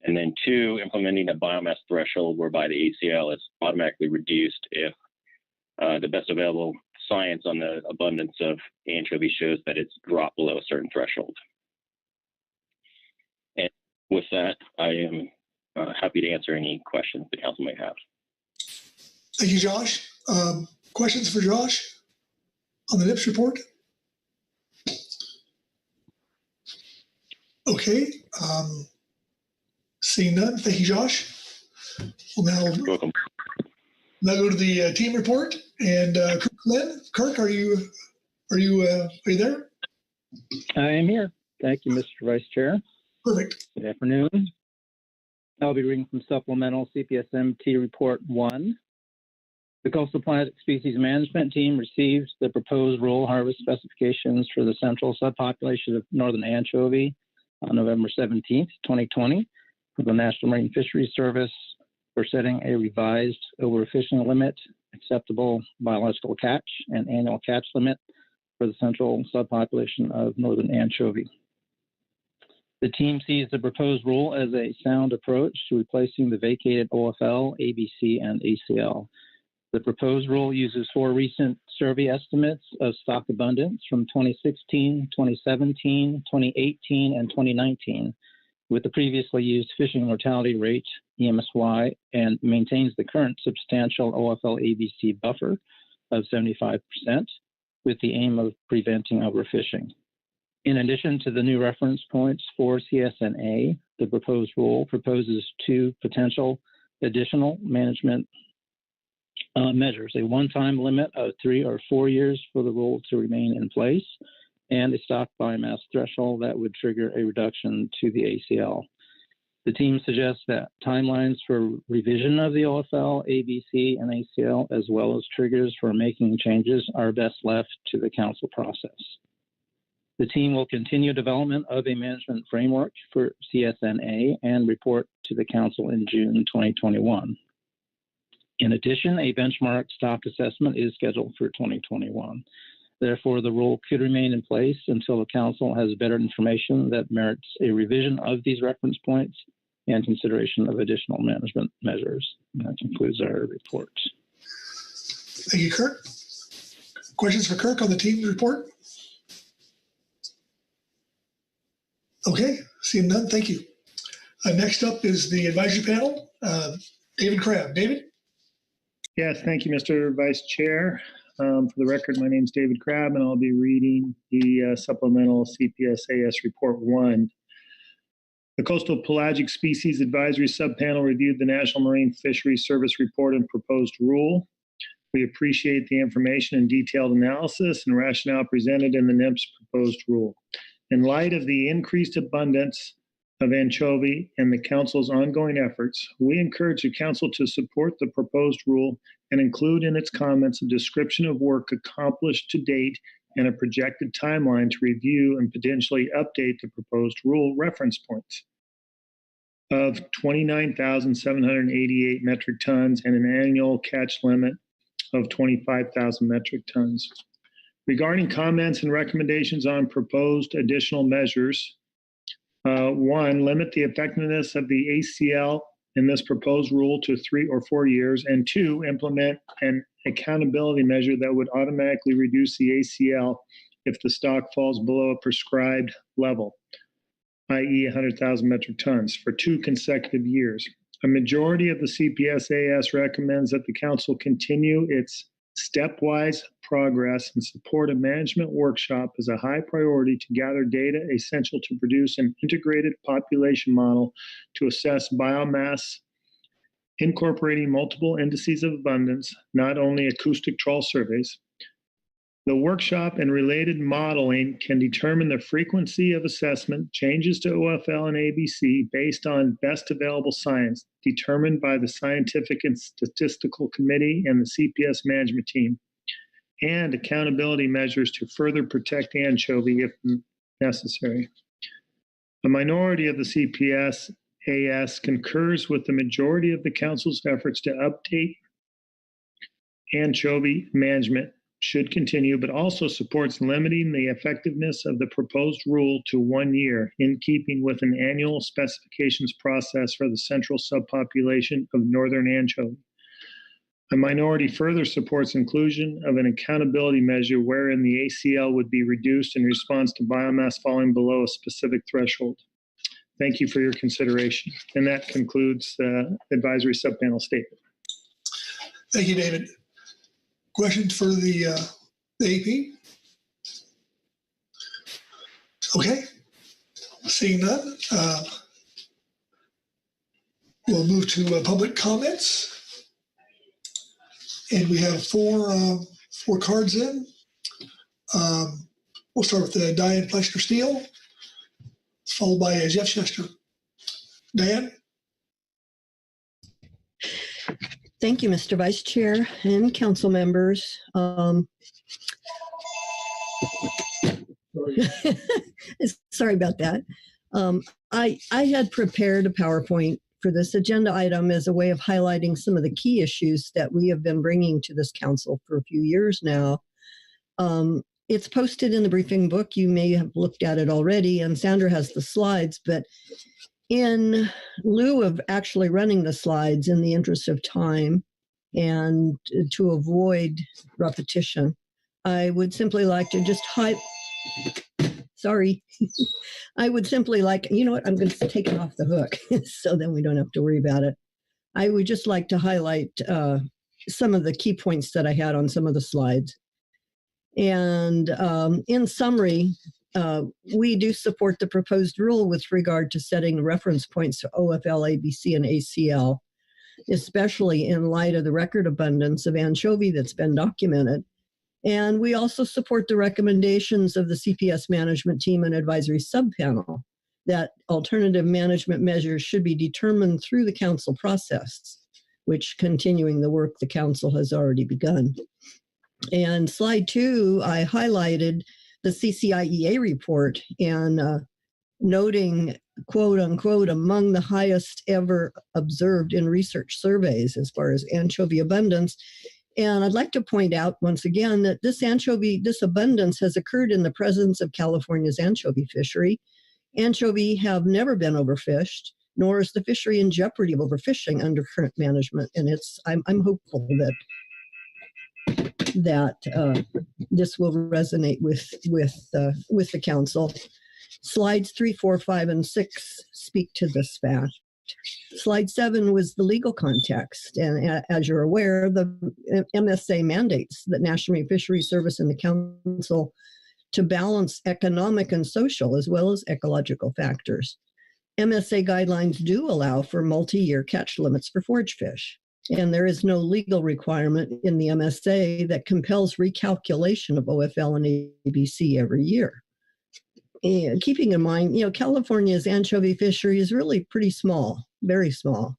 Speaker 18: And then 2, implementing a biomass threshold whereby the ACL is automatically reduced if the best available science on the abundance of anchovy shows that it's dropped below a certain threshold. And with that, I am happy to answer any questions the council may have.
Speaker 11: Thank you, Josh. Questions for Josh on the NMFS report? Okay. Seeing none, thank you, Josh. We'll now go to the team report. And Kirk Lynn. Kirk, are you there?
Speaker 5: I am here. Thank you, Mr. Vice Chair.
Speaker 11: Perfect.
Speaker 5: Good afternoon. I'll be reading from Supplemental CPSMT Report 1. The Coastal Pelagic Species Management Team received the proposed rural harvest specifications for the central subpopulation of northern anchovy on November 17th, 2020, from the National Marine Fisheries Service for setting a revised overfishing limit, acceptable biological catch, and annual catch limit for the central subpopulation of northern anchovy. The team sees the proposed rule as a sound approach to replacing the vacated OFL, ABC, and ACL. The proposed rule uses 4 recent survey estimates of stock abundance from 2016, 2017, 2018, and 2019, with the previously used fishing mortality rate, EMSY, and maintains the current substantial OFL-ABC buffer of 75%, with the aim of preventing overfishing. In addition to the new reference points for CSNA, the proposed rule proposes 2 potential additional management measures: a one-time limit of 3 or 4 years for the rule to remain in place, and a stock biomass threshold that would trigger a reduction to the ACL. The team suggests that timelines for revision of the OFL, ABC, and ACL, as well as triggers for making changes, are best left to the council process. The team will continue development of a management framework for CSNA and report to the council in June 2021. In addition, a benchmark stock assessment is scheduled for 2021. Therefore, the rule could remain in place until the council has better information that merits a revision of these reference points and consideration of additional management measures. And that concludes our report.
Speaker 11: Thank you, Kirk. Questions for Kirk on the team's report? Okay, seeing none, thank you. Next up is the advisory panel. David Crabb. David?
Speaker 3: Yes, thank you, Mr. Vice Chair. For the record, my name is David Crabb, and I'll be reading the supplemental CPSAS Report 1. The Coastal Pelagic Species Advisory Subpanel reviewed the National Marine Fisheries Service report and proposed rule. We appreciate the information and detailed analysis and rationale presented in the NMFS proposed rule. In light of the increased abundance of anchovy and the Council's ongoing efforts, we encourage the Council to support the proposed rule and include in its comments a description of work accomplished to date and a projected timeline to review and potentially update the proposed rule reference points of 29,788 metric tons and an annual catch limit of 25,000 metric tons. Regarding comments and recommendations on proposed additional measures, 1, limit the effectiveness of the ACL in this proposed rule to 3 or 4 years, and 2, implement an accountability measure that would automatically reduce the ACL if the stock falls below a prescribed level, i.e. 100,000 metric tons, for 2 consecutive years. A majority of the CPSAS recommends that the Council continue its stepwise progress and support a management workshop as a high priority to gather data essential to produce an integrated population model to assess biomass, incorporating multiple indices of abundance, not only acoustic trawl surveys. The workshop and related modeling can determine the frequency of assessment changes to OFL and ABC based on best available science determined by the Scientific and Statistical Committee and the CPS management team, and accountability measures to further protect anchovy if necessary. A minority of the CPSAS concurs with the majority of the Council's efforts to update anchovy management should continue, but also supports limiting the effectiveness of the proposed rule to 1 year in keeping with an annual specifications process for the central subpopulation of northern anchovy. A minority further supports inclusion of an accountability measure wherein the ACL would be reduced in response to biomass falling below a specific threshold. Thank you for your consideration. And that concludes the advisory subpanel statement.
Speaker 11: Thank you, David. Questions for the AP? Okay, seeing none, we'll move to public comments. And we have four cards in. We'll start with Diane Fleishner-Steele, followed by Jeff Chester. Diane?
Speaker 6: Thank you, Mr. Vice Chair and council members. Sorry about that. I had prepared a PowerPoint for this agenda item as a way of highlighting some of the key issues that we have been bringing to this council for a few years now. It's posted in the briefing book. You may have looked at it already, and Sandra has the slides, but in lieu of actually running the slides in the interest of time and to avoid repetition, I would simply like to just I would simply like, you know what, I'm going to take it off the hook so then we don't have to worry about it. I would just like to highlight some of the key points that I had on some of the slides. And in summary, we do support the proposed rule with regard to setting reference points to OFL, ABC, and ACL, especially in light of the record abundance of anchovy that's been documented. And we also support the recommendations of the CPS management team and advisory subpanel that alternative management measures should be determined through the council process, which continuing the work the council has already begun. And slide 2, I highlighted the CCIEA report and noting, quote unquote, among the highest ever observed in research surveys as far as anchovy abundance. And I'd like to point out once again that this abundance has occurred in the presence of California's anchovy fishery. Anchovy have never been overfished, nor is the fishery in jeopardy of overfishing under current management. And I'm hopeful that this will resonate with the council. Slides 3, 4, 5, and 6 speak to this fact. Slide 7 was the legal context. And as you're aware, the MSA mandates that National Marine Fisheries Service and the Council to balance economic and social as well as ecological factors. MSA guidelines do allow for multi-year catch limits for forage fish, and there is no legal requirement in the MSA that compels recalculation of OFL and ABC every year. And keeping in mind, California's anchovy fishery is really pretty small, very small.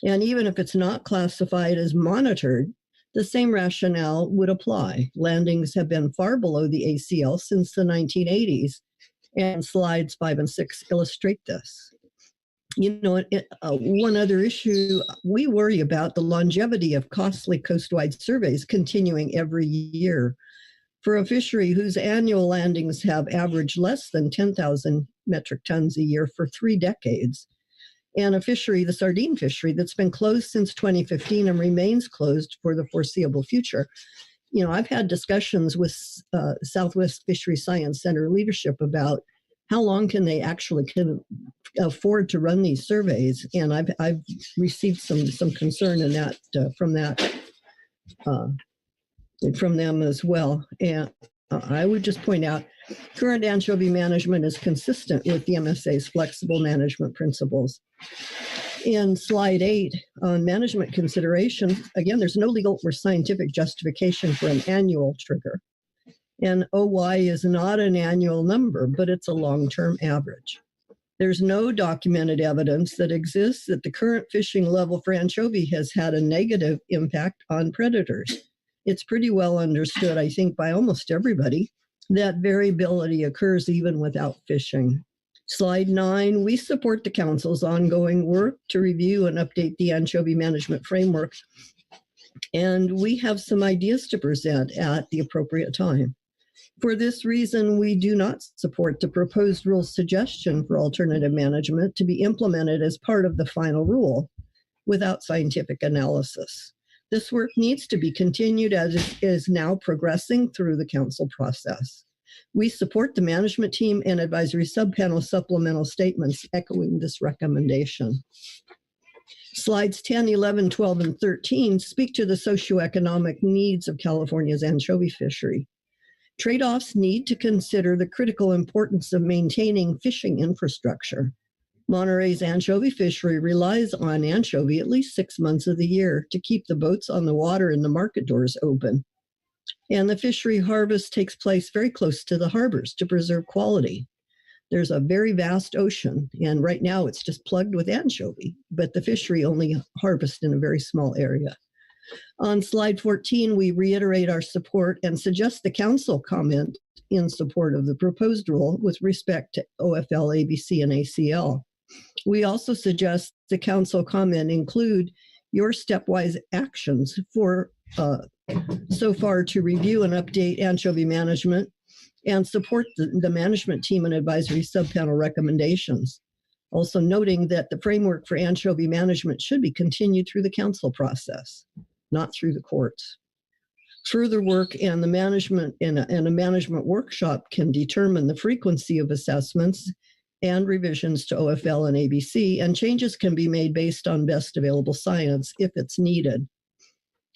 Speaker 6: And even if it's not classified as monitored, the same rationale would apply. Landings have been far below the ACL since the 1980s, and slides 5 and 6 illustrate this. One other issue, we worry about the longevity of costly coastwide surveys continuing every year. For a fishery whose annual landings have averaged less than 10,000 metric tons a year for 3 decades, and a fishery, the sardine fishery, that's been closed since 2015 and remains closed for the foreseeable future. I've had discussions with Southwest Fishery Science Center leadership about how long can they actually afford to run these surveys, and I've received some concern in that from them as well. And I would just point out, current anchovy management is consistent with the MSA's flexible management principles. In slide 8, on management consideration, again, there's no legal or scientific justification for an annual trigger. And OY is not an annual number, but it's a long-term average. There's no documented evidence that exists that the current fishing level for anchovy has had a negative impact on predators. It's pretty well understood, I think, by almost everybody, that variability occurs even without fishing. Slide 9, we support the Council's ongoing work to review and update the anchovy management framework, and we have some ideas to present at the appropriate time. For this reason, we do not support the proposed rule suggestion for alternative management to be implemented as part of the final rule without scientific analysis. This work needs to be continued as it is now progressing through the Council process. We support the management team and advisory subpanel supplemental statements echoing this recommendation. Slides 10, 11, 12, and 13 speak to the socioeconomic needs of California's anchovy fishery. Trade-offs need to consider the critical importance of maintaining fishing infrastructure. Monterey's anchovy fishery relies on anchovy at least 6 months of the year to keep the boats on the water and the market doors open. And the fishery harvest takes place very close to the harbors to preserve quality. There's a very vast ocean, and right now it's just plugged with anchovy, but the fishery only harvests in a very small area. On slide 14, we reiterate our support and suggest the Council comment in support of the proposed rule with respect to OFL, ABC, and ACL. We also suggest the Council comment include your stepwise actions for so far to review and update anchovy management and support the management team and advisory subpanel recommendations. Also noting that the framework for anchovy management should be continued through the Council process, not through the courts. Further work and the management and a management workshop can determine the frequency of assessments and revisions to OFL and ABC, and changes can be made based on best available science if it's needed.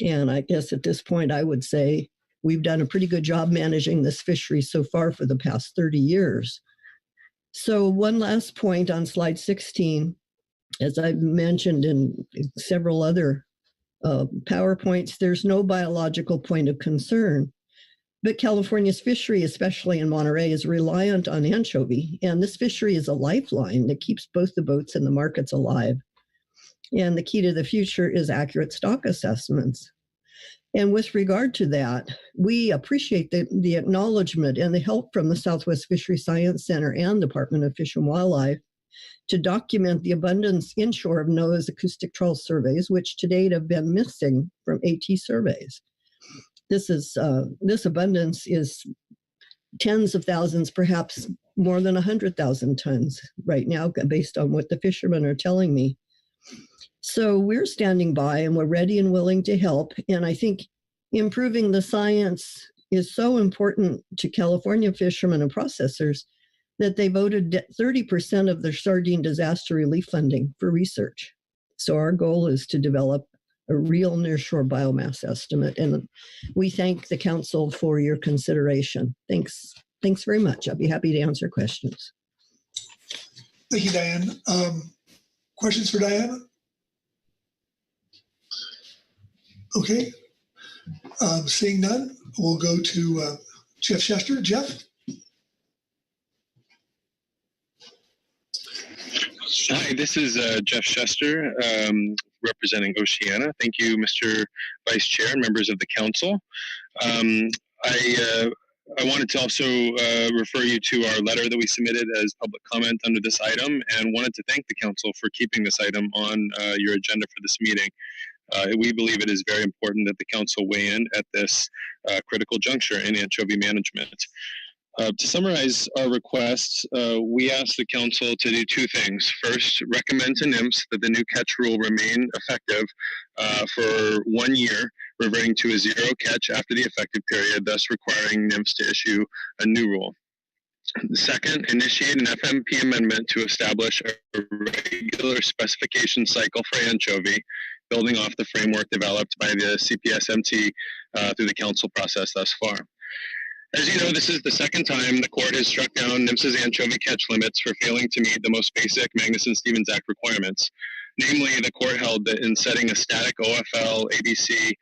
Speaker 6: And I guess at this point, I would say we've done a pretty good job managing this fishery so far for the past 30 years. So one last point on slide 16, as I've mentioned in several other PowerPoints, there's no biological point of concern. But California's fishery, especially in Monterey, is reliant on anchovy. And this fishery is a lifeline that keeps both the boats and the markets alive. And the key to the future is accurate stock assessments. And with regard to that, we appreciate the acknowledgement and the help from the Southwest Fishery Science Center and Department of Fish and Wildlife to document the abundance inshore of NOAA's acoustic trawl surveys, which to date have been missing from AT surveys. This abundance is tens of thousands, perhaps more than 100,000 tons right now, based on what the fishermen are telling me. So we're standing by and we're ready and willing to help. And I think improving the science is so important to California fishermen and processors that they voted 30% of their sardine disaster relief funding for research. So our goal is to develop a real nearshore biomass estimate. And we thank the council for your consideration. Thanks very much. I'll be happy to answer questions.
Speaker 11: Thank you, Diane. Questions for Diana? Okay. Seeing none, we'll go to Jeff Shester. Jeff?
Speaker 7: Hi, this is Jeff Shester, representing Oceana. Thank you, Mr. Vice Chair and members of the council. I wanted to also refer you to our letter that we submitted as public comment under this item, and wanted to thank the council for keeping this item on your agenda for this meeting. We believe it is very important that the council weigh in at this critical juncture in anchovy management. To summarize our request, we ask the council to do two things. First, recommend to NMFS that the new catch rule remain effective for 1 year, reverting to a zero catch after the effective period, thus requiring NMFS to issue a new rule. Second, initiate an FMP amendment to establish a regular specification cycle for anchovy, building off the framework developed by the CPSMT through the council process thus far. As you know, this is the second time the court has struck down NMFS's anchovy catch limits for failing to meet the most basic Magnuson-Stevens Act requirements. Namely, the court held that in setting a static OFL, ABC,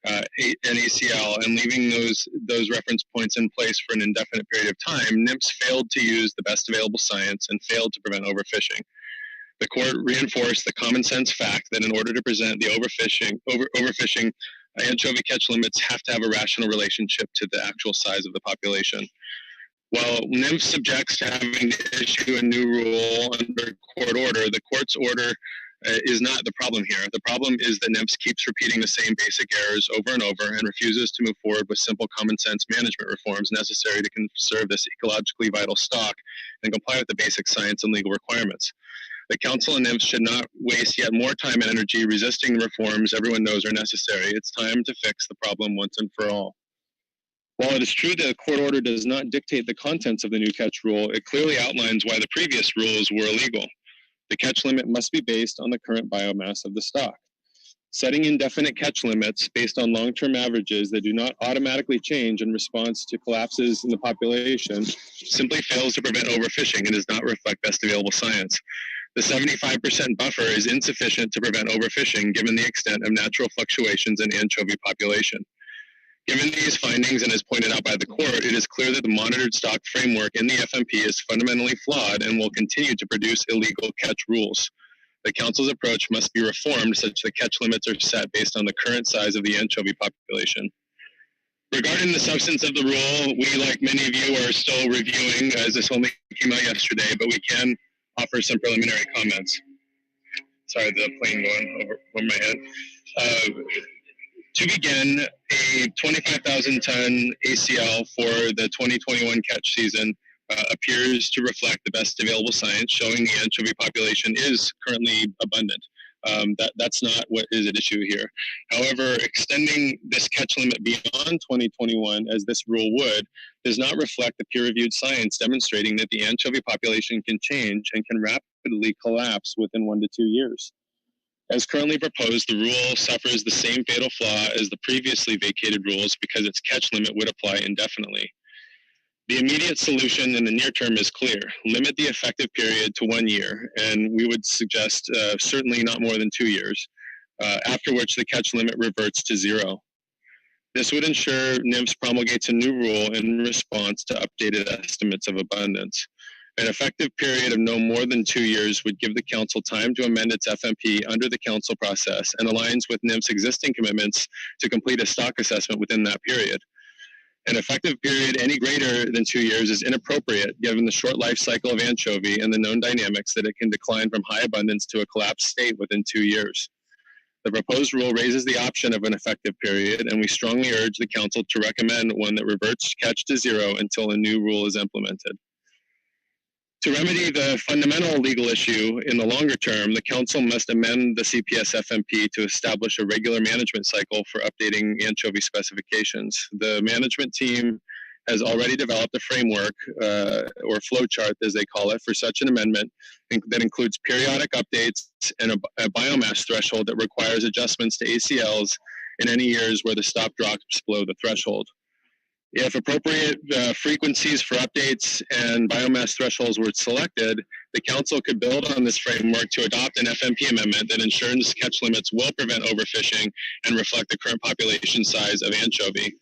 Speaker 7: and ACL and leaving those reference points in place for an indefinite period of time, NMFS failed to use the best available science and failed to prevent overfishing. The court reinforced the common sense fact that in order to prevent the overfishing, anchovy catch limits have to have a rational relationship to the actual size of the population. While NMFS objects to having to issue a new rule under court order, the court's order is not the problem here. The problem is that NMFS keeps repeating the same basic errors over and over and refuses to move forward with simple common sense management reforms necessary to conserve this ecologically vital stock and comply with the basic science and legal requirements. The council and NMFS should not waste yet more time and energy resisting the reforms everyone knows are necessary. It's time to fix the problem once and for all. While it is true that the court order does not dictate the contents of the new catch rule, it clearly outlines why the previous rules were illegal. The catch limit must be based on the current biomass of the stock. Setting indefinite catch limits based on long-term averages that do not automatically change in response to collapses in the population simply fails to prevent overfishing and does not reflect best available science. The 75% buffer is insufficient to prevent overfishing given the extent of natural fluctuations in anchovy population. Given these findings, and as pointed out by the court, it is clear that the monitored stock framework in the FMP is fundamentally flawed and will continue to produce illegal catch rules. The council's approach must be reformed such that catch limits are set based on the current size of the anchovy population. Regarding the substance of the rule, we, like many of you, are still reviewing, as this only came out yesterday, but we can offer some preliminary comments. Sorry, the plane going over my head. To begin, a 25,000-ton ACL for the 2021 catch season appears to reflect the best available science showing the anchovy population is currently abundant. That's not what is at issue here. However, extending this catch limit beyond 2021, as this rule would, does not reflect the peer-reviewed science demonstrating that the anchovy population can change and can rapidly collapse within 1 to 2 years. As currently proposed, the rule suffers the same fatal flaw as the previously vacated rules because its catch limit would apply indefinitely. The immediate solution in the near term is clear. Limit the effective period to 1 year, and we would suggest certainly not more than 2 years, after which the catch limit reverts to zero. This would ensure NMFS promulgates a new rule in response to updated estimates of abundance. An effective period of no more than 2 years would give the council time to amend its FMP under the council process and aligns with NMFS' existing commitments to complete a stock assessment within that period. An effective period any greater than 2 years is inappropriate given the short life cycle of anchovy and the known dynamics that it can decline from high abundance to a collapsed state within 2 years. The proposed rule raises the option of an effective period, and we strongly urge the council to recommend one that reverts catch to zero until a new rule is implemented. To remedy the fundamental legal issue in the longer term, the council must amend the CPS FMP to establish a regular management cycle for updating anchovy specifications. The management team has already developed a framework or flow chart, as they call it, for such an amendment that includes periodic updates and a biomass threshold that requires adjustments to ACLs in any years where the stock drops below the threshold. If appropriate frequencies for updates and biomass thresholds were selected, the Council could build on this framework to adopt an FMP amendment that ensures catch limits will prevent overfishing and reflect the current population size of anchovy.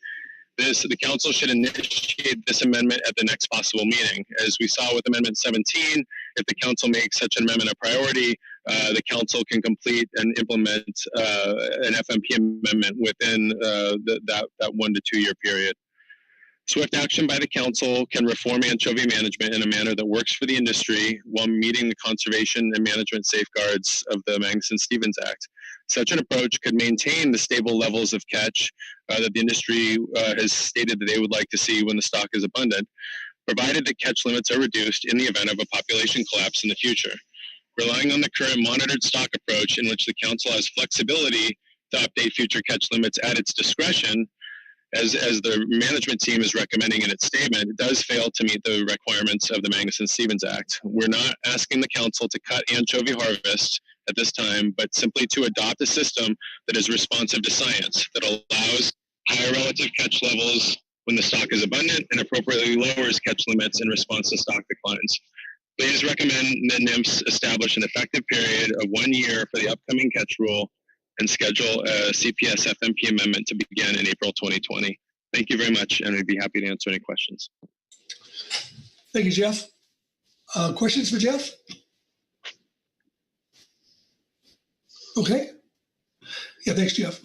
Speaker 7: The Council should initiate this amendment at the next possible meeting. As we saw with Amendment 17, if the Council makes such an amendment a priority, the Council can complete and implement an FMP amendment within that 1 to 2 year period. Swift action by the Council can reform anchovy management in a manner that works for the industry while meeting the conservation and management safeguards of the Magnuson-Stevens Act. Such an approach could maintain the stable levels of catch that the industry has stated that they would like to see when the stock is abundant, provided that catch limits are reduced in the event of a population collapse in the future. Relying on the current monitored stock approach, in which the Council has flexibility to update future catch limits at its discretion, as the management team is recommending in its statement, it does fail to meet the requirements of the Magnuson-Stevens Act. We're not asking the Council to cut anchovy harvest at this time, but simply to adopt a system that is responsive to science, that allows higher relative catch levels when the stock is abundant and appropriately lowers catch limits in response to stock declines. Please recommend that NMFS establish an effective period of 1 year for the upcoming catch rule and schedule a CPS FMP amendment to begin in April 2020. Thank you very much, and I'd be happy to answer any questions.
Speaker 11: Thank you, Jeff. Questions for Jeff? Okay. Yeah, thanks, Jeff.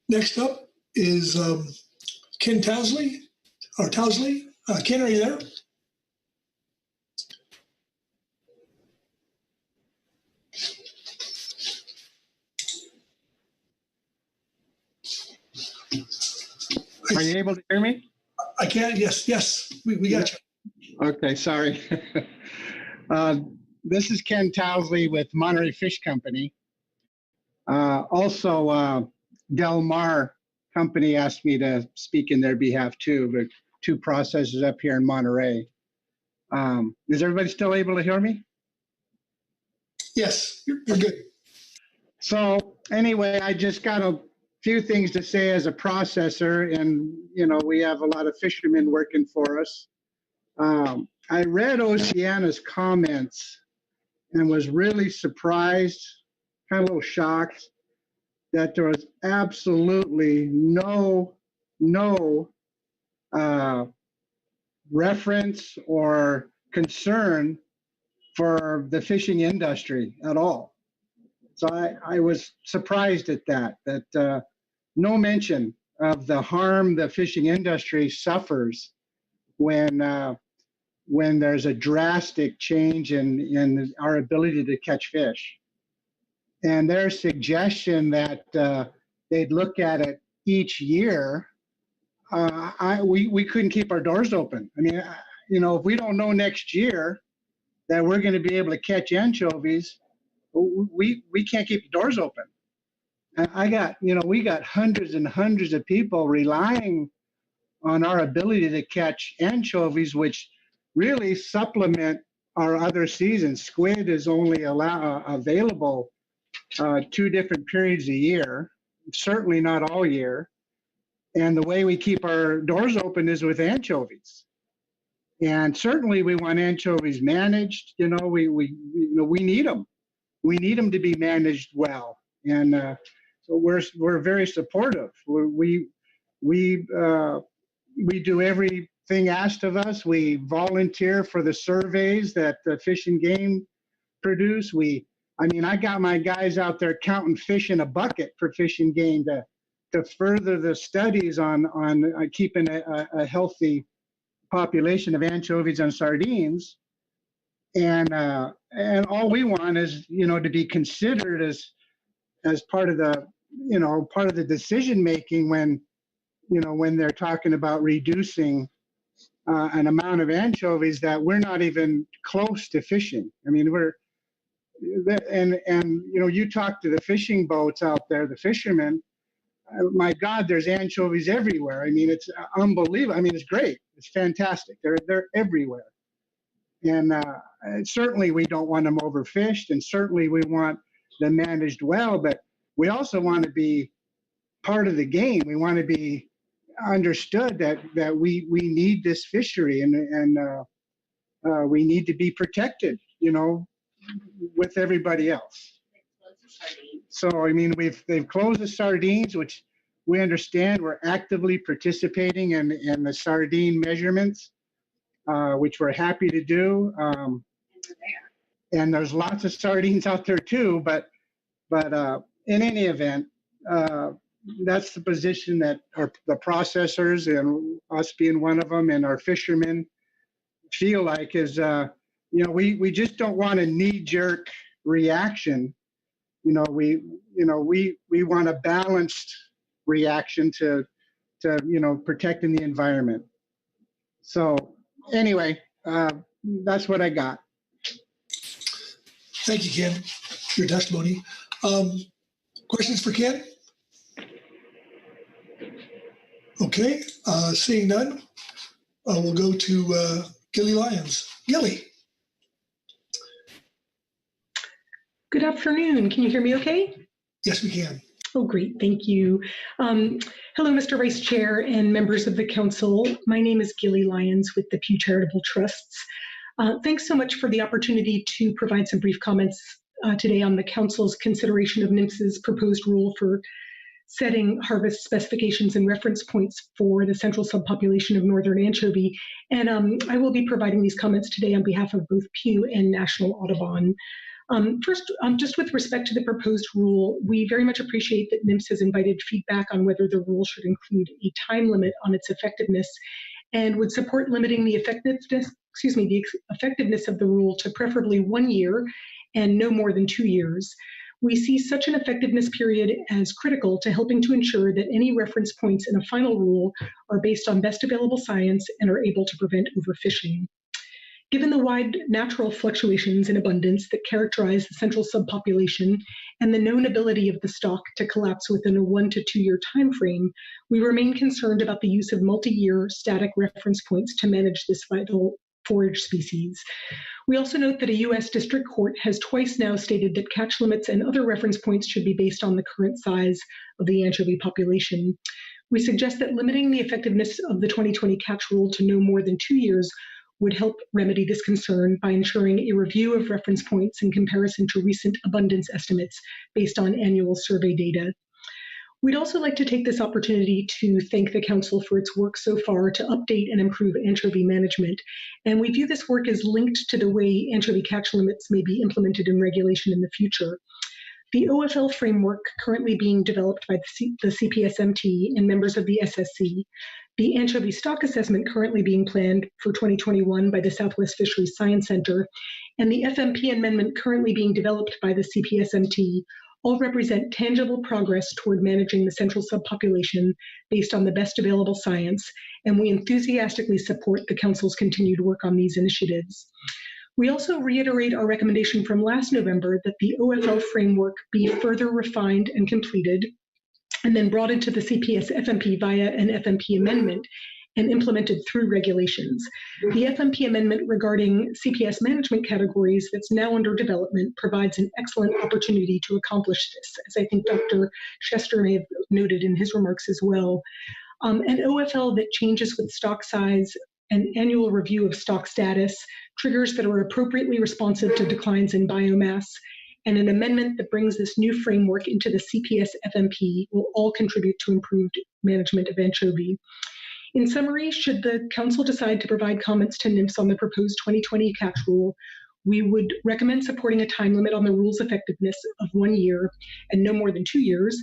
Speaker 11: Next up is Ken Towsley. Ken, are you there?
Speaker 8: Are you able to hear me?
Speaker 11: I can, yes, we got you.
Speaker 8: Okay, sorry. This is Ken Towsley with Monterey Fish Company. Also, Del Mar Company asked me to speak in their behalf too, but 2 processors up here in Monterey. Is everybody still able to hear me?
Speaker 11: Yes, you're good.
Speaker 8: So anyway, I just got a few things to say as a processor, and we have a lot of fishermen working for us. I read Oceana's comments and was really surprised, kind of a little shocked, that there was absolutely no reference or concern for the fishing industry at all. So I was surprised at that no mention of the harm the fishing industry suffers when there's a drastic change in our ability to catch fish. And their suggestion that they'd look at it each year, we couldn't keep our doors open. I mean, if we don't know next year that we're going to be able to catch anchovies, we can't keep the doors open. And we got hundreds and hundreds of people relying on our ability to catch anchovies, which really supplement our other seasons. Squid is only available 2 different periods a year, certainly not all year. And the way we keep our doors open is with anchovies. And certainly we want anchovies managed. We need them. We need them to be managed well. And so we're very supportive. We do everything asked of us. We volunteer for the surveys that the Fish and Game produce. I got my guys out there counting fish in a bucket for Fish and Game to further the studies on keeping a healthy population of anchovies and sardines. And all we want is to be considered as part of the decision making when they're talking about reducing an amount of anchovies that we're not even close to fishing. I mean, you talk to the fishing boats out there, the fishermen. my God, there's anchovies everywhere. I mean, it's unbelievable. I mean, it's great. It's fantastic. They're everywhere. And certainly we don't want them overfished, and certainly we want them managed well, but we also want to be part of the game. We want to be understood that we need this fishery, and we need to be protected, you know, with everybody else. So, I mean, they've closed the sardines, which we understand. We're actively participating in the sardine measurements, which we're happy to do. And there's lots of sardines out there too, but in any event, that's the position that the processors, and us being one of them, and our fishermen feel like is, you know, we just don't want a knee-jerk reaction. You know, we want a balanced reaction to you know, protecting the environment. So anyway, that's what I got.
Speaker 11: Thank you, Ken, for your testimony. Questions for Ken? Okay, seeing none, we'll go to Gilly Lyons. Gilly.
Speaker 9: Good afternoon. Can you hear me okay?
Speaker 11: Yes, we can.
Speaker 9: Oh, great. Thank you. Hello, Mr. Vice Chair and members of the council. My name is Gilly Lyons with the Pew Charitable Trusts. Thanks so much for the opportunity to provide some brief comments today on the council's consideration of NMFS's proposed rule for setting harvest specifications and reference points for the central subpopulation of northern anchovy. And I will be providing these comments today on behalf of both Pew and National Audubon. First, just with respect to the proposed rule, we very much appreciate that NMFS has invited feedback on whether the rule should include a time limit on its effectiveness, and would support limiting the effectiveness of the rule to preferably 1 year and no more than 2 years. We see such an effectiveness period as critical to helping to ensure that any reference points in a final rule are based on best available science and are able to prevent overfishing. Given the wide natural fluctuations in abundance that characterize the central subpopulation and the known ability of the stock to collapse within a 1 to 2 year time frame, we remain concerned about the use of multi-year static reference points to manage this vital forage species. We also note that a U.S. District Court has twice now stated that catch limits and other reference points should be based on the current size of the anchovy population. We suggest that limiting the effectiveness of the 2020 catch rule to no more than 2 years would help remedy this concern by ensuring a review of reference points in comparison to recent abundance estimates based on annual survey data. We'd also like to take this opportunity to thank the Council for its work so far to update and improve anchovy management. And we view this work as linked to the way anchovy catch limits may be implemented in regulation in the future. The OFL framework currently being developed by the CPSMT and members of the SSC, the anchovy stock assessment currently being planned for 2021 by the Southwest Fisheries Science Center, and the FMP amendment currently being developed by the CPSMT all represent tangible progress toward managing the central subpopulation based on the best available science, and we enthusiastically support the Council's continued work on these initiatives. We also reiterate our recommendation from last November that the OFL framework be further refined and completed, and then brought into the CPS FMP via an FMP amendment and implemented through regulations. The FMP amendment regarding CPS management categories that's now under development provides an excellent opportunity to accomplish this, as I think Dr. Chester may have noted in his remarks as well. An OFL that changes with stock size, an annual review of stock status, triggers that are appropriately responsive to declines in biomass, and an amendment that brings this new framework into the CPS FMP will all contribute to improved management of anchovy. In summary, should the Council decide to provide comments to NMFS on the proposed 2020 catch rule, we would recommend supporting a time limit on the rule's effectiveness of 1 year and no more than 2 years,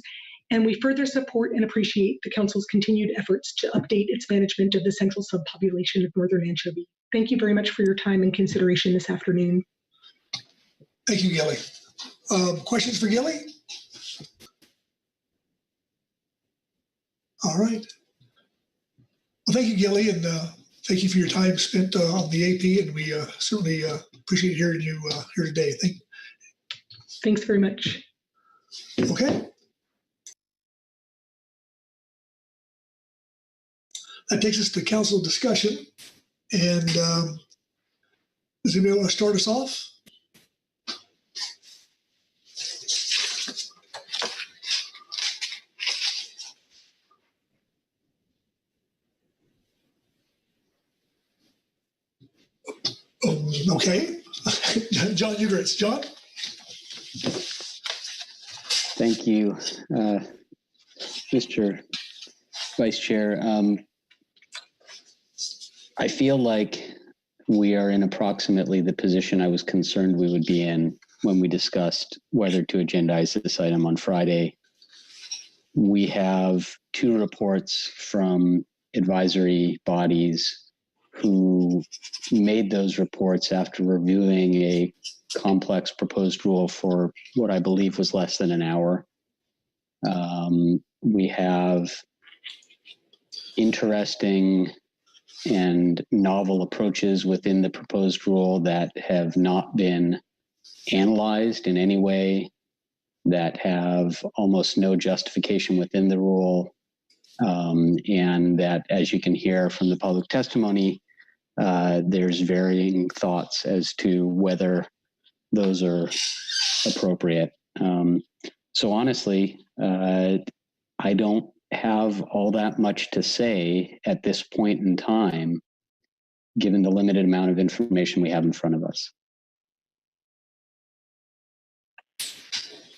Speaker 9: and we further support and appreciate the Council's continued efforts to update its management of the central subpopulation of northern anchovy. Thank you very much for your time and consideration this afternoon.
Speaker 11: Thank you, Gilly. Questions for Gilly? All right. Well, thank you, Gilly, and thank you for your time spent on the AP, and we certainly appreciate hearing you here today.
Speaker 9: Thanks very much.
Speaker 11: Okay. That takes us to council discussion. And does anybody want to start us off? Okay. John Ugritz. John?
Speaker 10: Thank you, Mr. Vice Chair. I feel like we are in approximately the position I was concerned we would be in when we discussed whether to agendize this item on Friday. We have 2 reports from advisory bodies who made those reports after reviewing a complex proposed rule for what I believe was less than an hour. We have interesting and novel approaches within the proposed rule that have not been analyzed in any way, that have almost no justification within the rule, and that, as you can hear from the public testimony, there's varying thoughts as to whether those are appropriate. So honestly, I don't have all that much to say at this point in time, given the limited amount of information we have in front of us.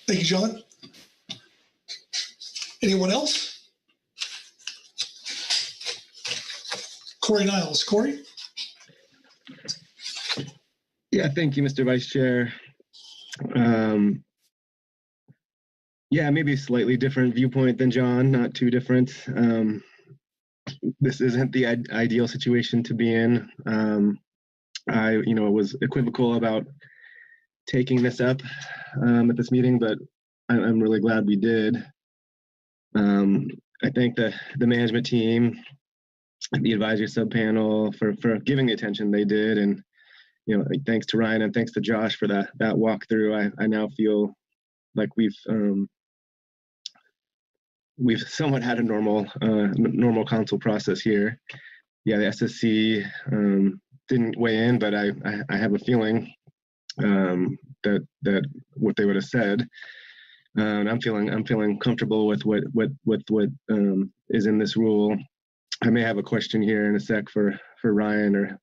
Speaker 11: Thank you, John. Anyone else? Corey Niles. Corey?
Speaker 1: Yeah, thank you, Mr. Vice Chair. Yeah, maybe a slightly different viewpoint than John, not too different. This isn't the ideal situation to be in. I, was equivocal about taking this up at this meeting, but I'm really glad we did. I thank the management team, the advisory subpanel for giving the attention they did, and thanks to Ryan and thanks to Josh for that walkthrough. I now feel like we've somewhat had a normal council process here. Yeah, the SSC didn't weigh in, but I have a feeling that what they would have said. And I'm feeling comfortable with what is in this rule. I may have a question here in a sec for Ryan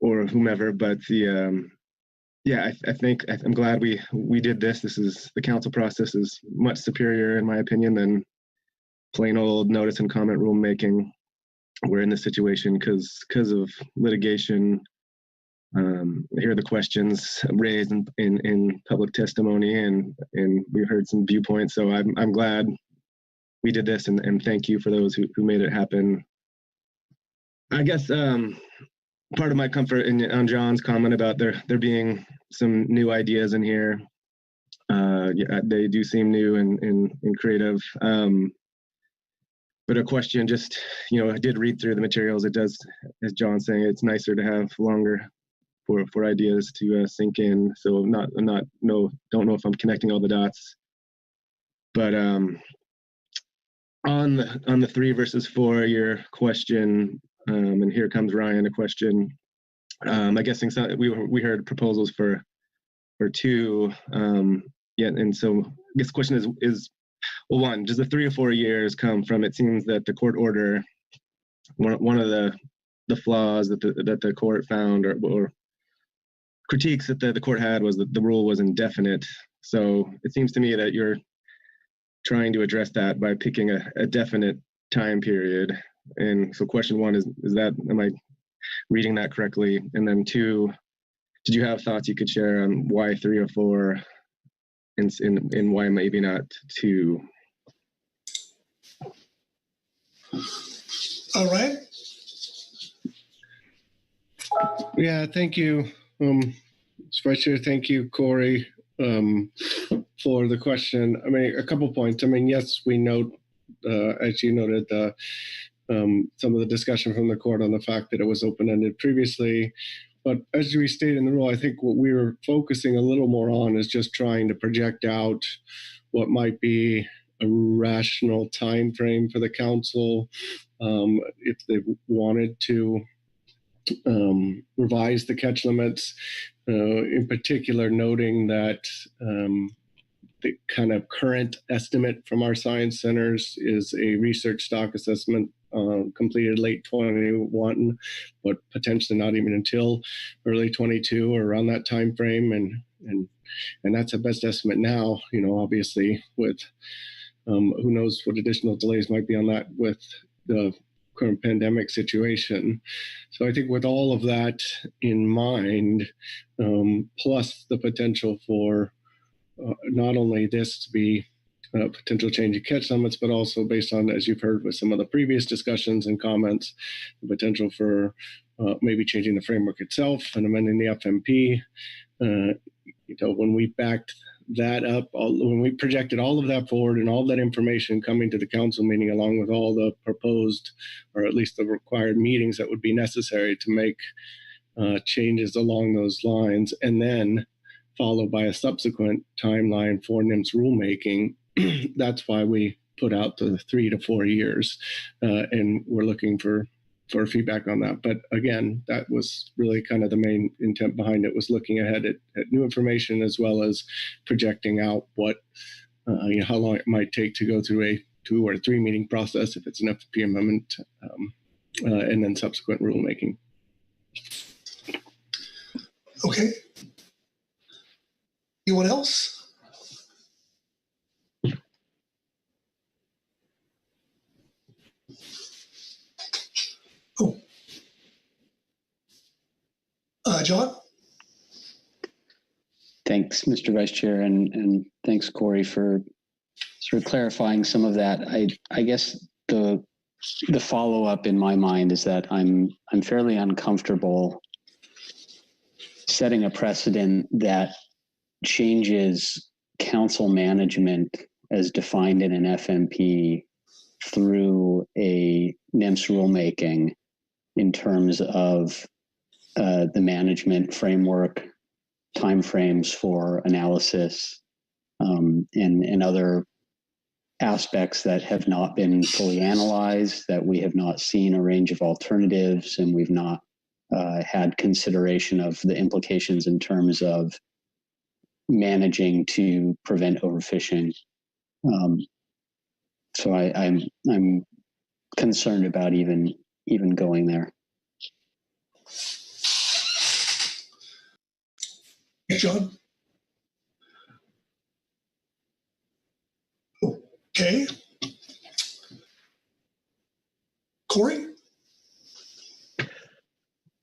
Speaker 1: or whomever, but I think I'm glad we did this. The council process is much superior in my opinion than plain old notice and comment rulemaking. We're in this situation because of litigation. Here are the questions raised in public testimony, and we heard some viewpoints. So I'm glad we did this, and thank you for those who made it happen. I guess part of my comfort on John's comment about there being some new ideas in here. Yeah, they do seem new and creative. But a question, just I did read through the materials. It does, as John's saying, it's nicer to have longer for ideas to sink in. So don't know if I'm connecting all the dots. But on the 3 versus 4 year question, and here comes Ryan, a question. I guess we heard proposals for 2. And so I guess the question is well, 1, does the 3 or 4 years come from? It seems that the court order, one of the flaws that the court found or critiques that the court had was that the rule was indefinite. So it seems to me that you're trying to address that by picking a definite time period. And so question 1 is that, am I reading that correctly? And then 2, did you have thoughts you could share on why 3 or 4 and why maybe not 2?
Speaker 11: All right.
Speaker 17: Yeah, thank you, Vice Chair. Thank you, Corey, for the question. I mean, a couple points. I mean, yes, we note, as you noted, some of the discussion from the court on the fact that it was open-ended previously. But as we stated in the rule, I think what we were focusing a little more on is just trying to project out what might be rational time frame for the council if they wanted to revise the catch limits, in particular noting that the kind of current estimate from our science centers is a research stock assessment completed late 21, but potentially not even until early 22 or around that time frame, and that's a best estimate now. You know, obviously with who knows what additional delays might be on that with the current pandemic situation. So I think with all of that in mind, plus the potential for not only this to be a potential change in catch limits, but also based on, as you've heard with some of the previous discussions and comments, the potential for maybe changing the framework itself and amending the FMP. You know, when we backed that up, when we projected all of that forward and all that information coming to the council meeting, along with all the proposed, or at least the required meetings that would be necessary to make changes along those lines, and then followed by a subsequent timeline for NMFS rulemaking, that's why we put out the 3 to 4 years, and we're looking for feedback on that. But again, that was really kind of the main intent behind it, was looking ahead at new information, as well as projecting out what, you know, how long it might take to go through a 2 or 3 meeting process if it's an FP amendment, and then subsequent rulemaking.
Speaker 11: Okay. Anyone else? Oh. John?
Speaker 10: Thanks, Mr. Vice Chair, and thanks, Corey, for sort of clarifying some of that. I guess the follow-up in my mind is that I'm fairly uncomfortable setting a precedent that changes council management as defined in an FMP through a NMFS rulemaking in terms of the management framework, timeframes for analysis, and other aspects that have not been fully analyzed, that we have not seen a range of alternatives, and we've not had consideration of the implications in terms of managing to prevent overfishing. So I'm concerned about even going there.
Speaker 11: John? Okay. Corey?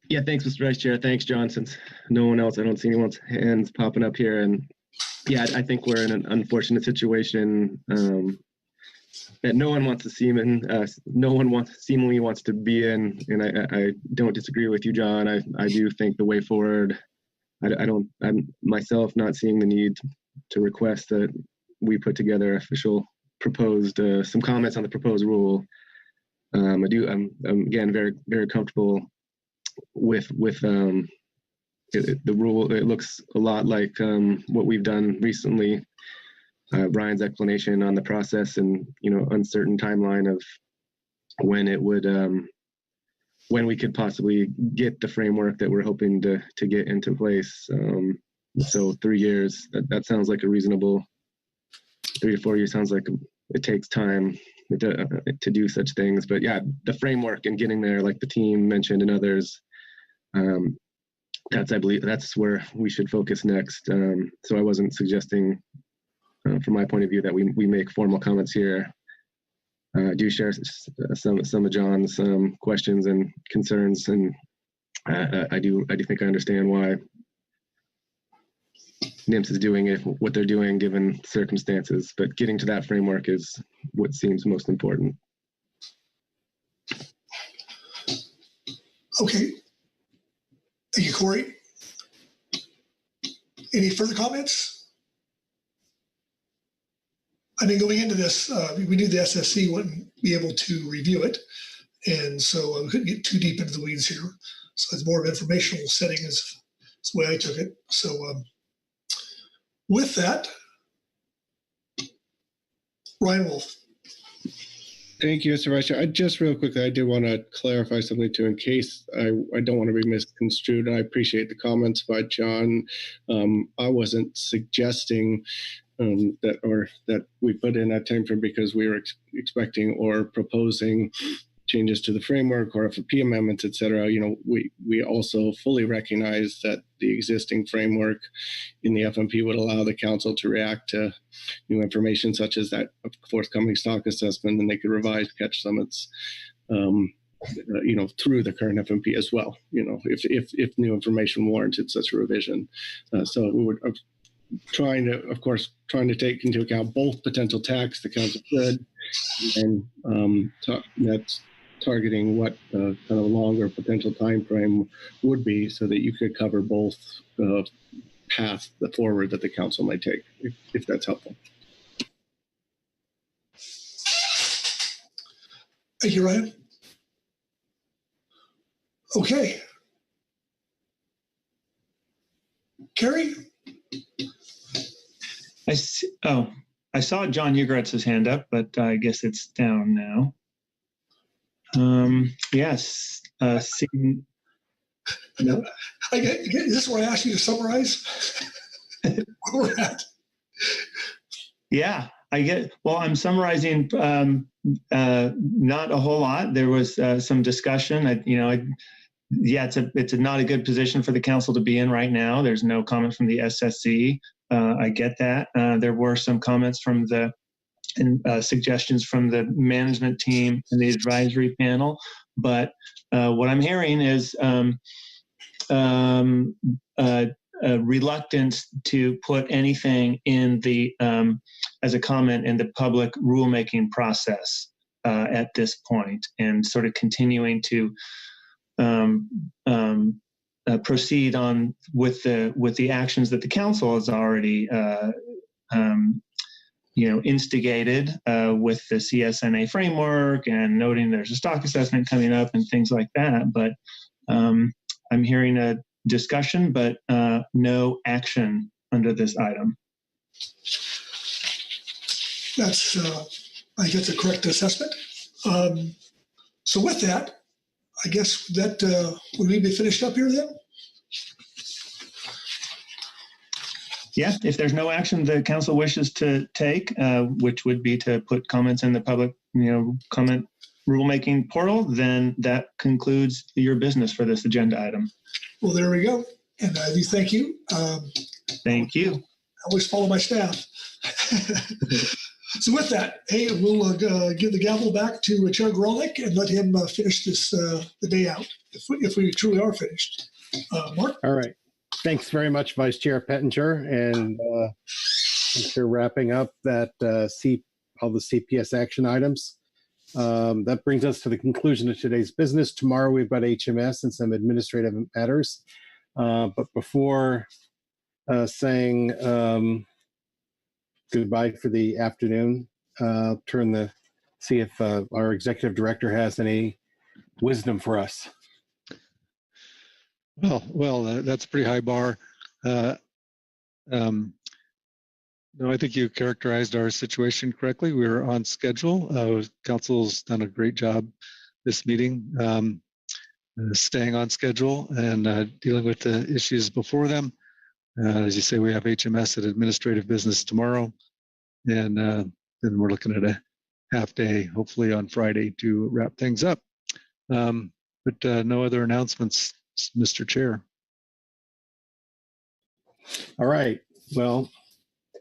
Speaker 1: Yeah, thanks, Mr. Vice Chair. Thanks, John. Since no one else, I don't see anyone's hands popping up here. And yeah, I think we're in an unfortunate situation that no one wants to see in. No one seemingly wants to be in. And I don't disagree with you, John. I do think the way forward, I'm myself not seeing the need to request that we put together official proposed, some comments on the proposed rule. I'm again, very, very comfortable with the rule. It looks a lot like what we've done recently. Brian's explanation on the process and, you know, uncertain timeline of when it would, when we could possibly get the framework that we're hoping to get into place. So 3 years, that sounds like a reasonable, 3 to 4 years sounds like it takes time to do such things. But yeah, the framework and getting there, like the team mentioned and others, I believe that's where we should focus next. So I wasn't suggesting, from my point of view, that we make formal comments here. I do share some of John's questions and concerns, and I do think I understand why NMFS is doing what they're doing given circumstances. But getting to that framework is what seems most important.
Speaker 11: Okay. Thank you, Corey. Any further comments? I mean, going into this, we knew the SSC wouldn't be able to review it, and so we couldn't get too deep into the weeds here. So it's more of an informational setting is the way I took it. So with that, Ryan Wolf.
Speaker 17: Thank you, Mr. Vice Chair. Just real quickly, I did want to clarify something too, in case I don't want to be misconstrued. I appreciate the comments by John. I wasn't suggesting that we put in that time frame because we were expecting or proposing changes to the framework or FP amendments, et cetera. We also fully recognize that the existing framework in the FMP would allow the council to react to new information such as that forthcoming stock assessment, and they could revise catch limits, through the current FMP as well, if new information warranted such a revision. So we would trying to take into account both potential tax the council could, and that's targeting what kind of longer potential time frame would be, so that you could cover both paths forward that the council might take, if that's helpful.
Speaker 11: Thank you, Ryan. Okay. Carrie?
Speaker 13: I saw John Ugratz's hand up, but I guess it's down now. Yes. Seeing,
Speaker 11: no. This is where I asked you to summarize where we're at.
Speaker 13: Yeah, I'm summarizing not a whole lot. There was some discussion. It's not a good position for the council to be in right now. There's no comment from the SSC. I get that. There were some comments from suggestions from the management team and the advisory panel, but what I'm hearing is a reluctance to put anything in the as a comment in the public rulemaking process at this point, and sort of continuing to proceed on with the actions that the council has already instigated with the CSNA framework, and noting there's a stock assessment coming up and things like that. But I'm hearing a discussion, but no action under this item.
Speaker 11: That's, I think that's a correct assessment. So with that, I guess that we need to be finished up here then?
Speaker 13: Yeah, if there's no action the council wishes to take, which would be to put comments in the public, comment rulemaking portal, then that concludes your business for this agenda item.
Speaker 11: Well, there we go. And I do thank you.
Speaker 13: Thank you.
Speaker 11: I always follow my staff. So with that, hey, we'll give the gavel back to Chair Grolick and let him finish this the day out, if we truly are finished. Mark?
Speaker 19: All right. Thanks very much, Vice Chair Pettinger. And thanks for wrapping up that all the CPS action items. That brings us to the conclusion of today's business. Tomorrow we've got HMS and some administrative matters. But before saying goodbye for the afternoon, I'll see if our executive director has any wisdom for us.
Speaker 2: Well, that's a pretty high bar. No, I think you characterized our situation correctly. We were on schedule. Council's done a great job this meeting, staying on schedule and dealing with the issues before them. As you say, we have HMS at administrative business tomorrow, and then we're looking at a half day, hopefully on Friday, to wrap things up. But no other announcements, Mr. Chair.
Speaker 19: All right. Well,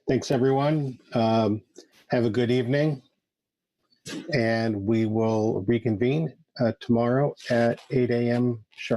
Speaker 19: thanks, everyone. Have a good evening. And we will reconvene tomorrow at 8 a.m. sharp.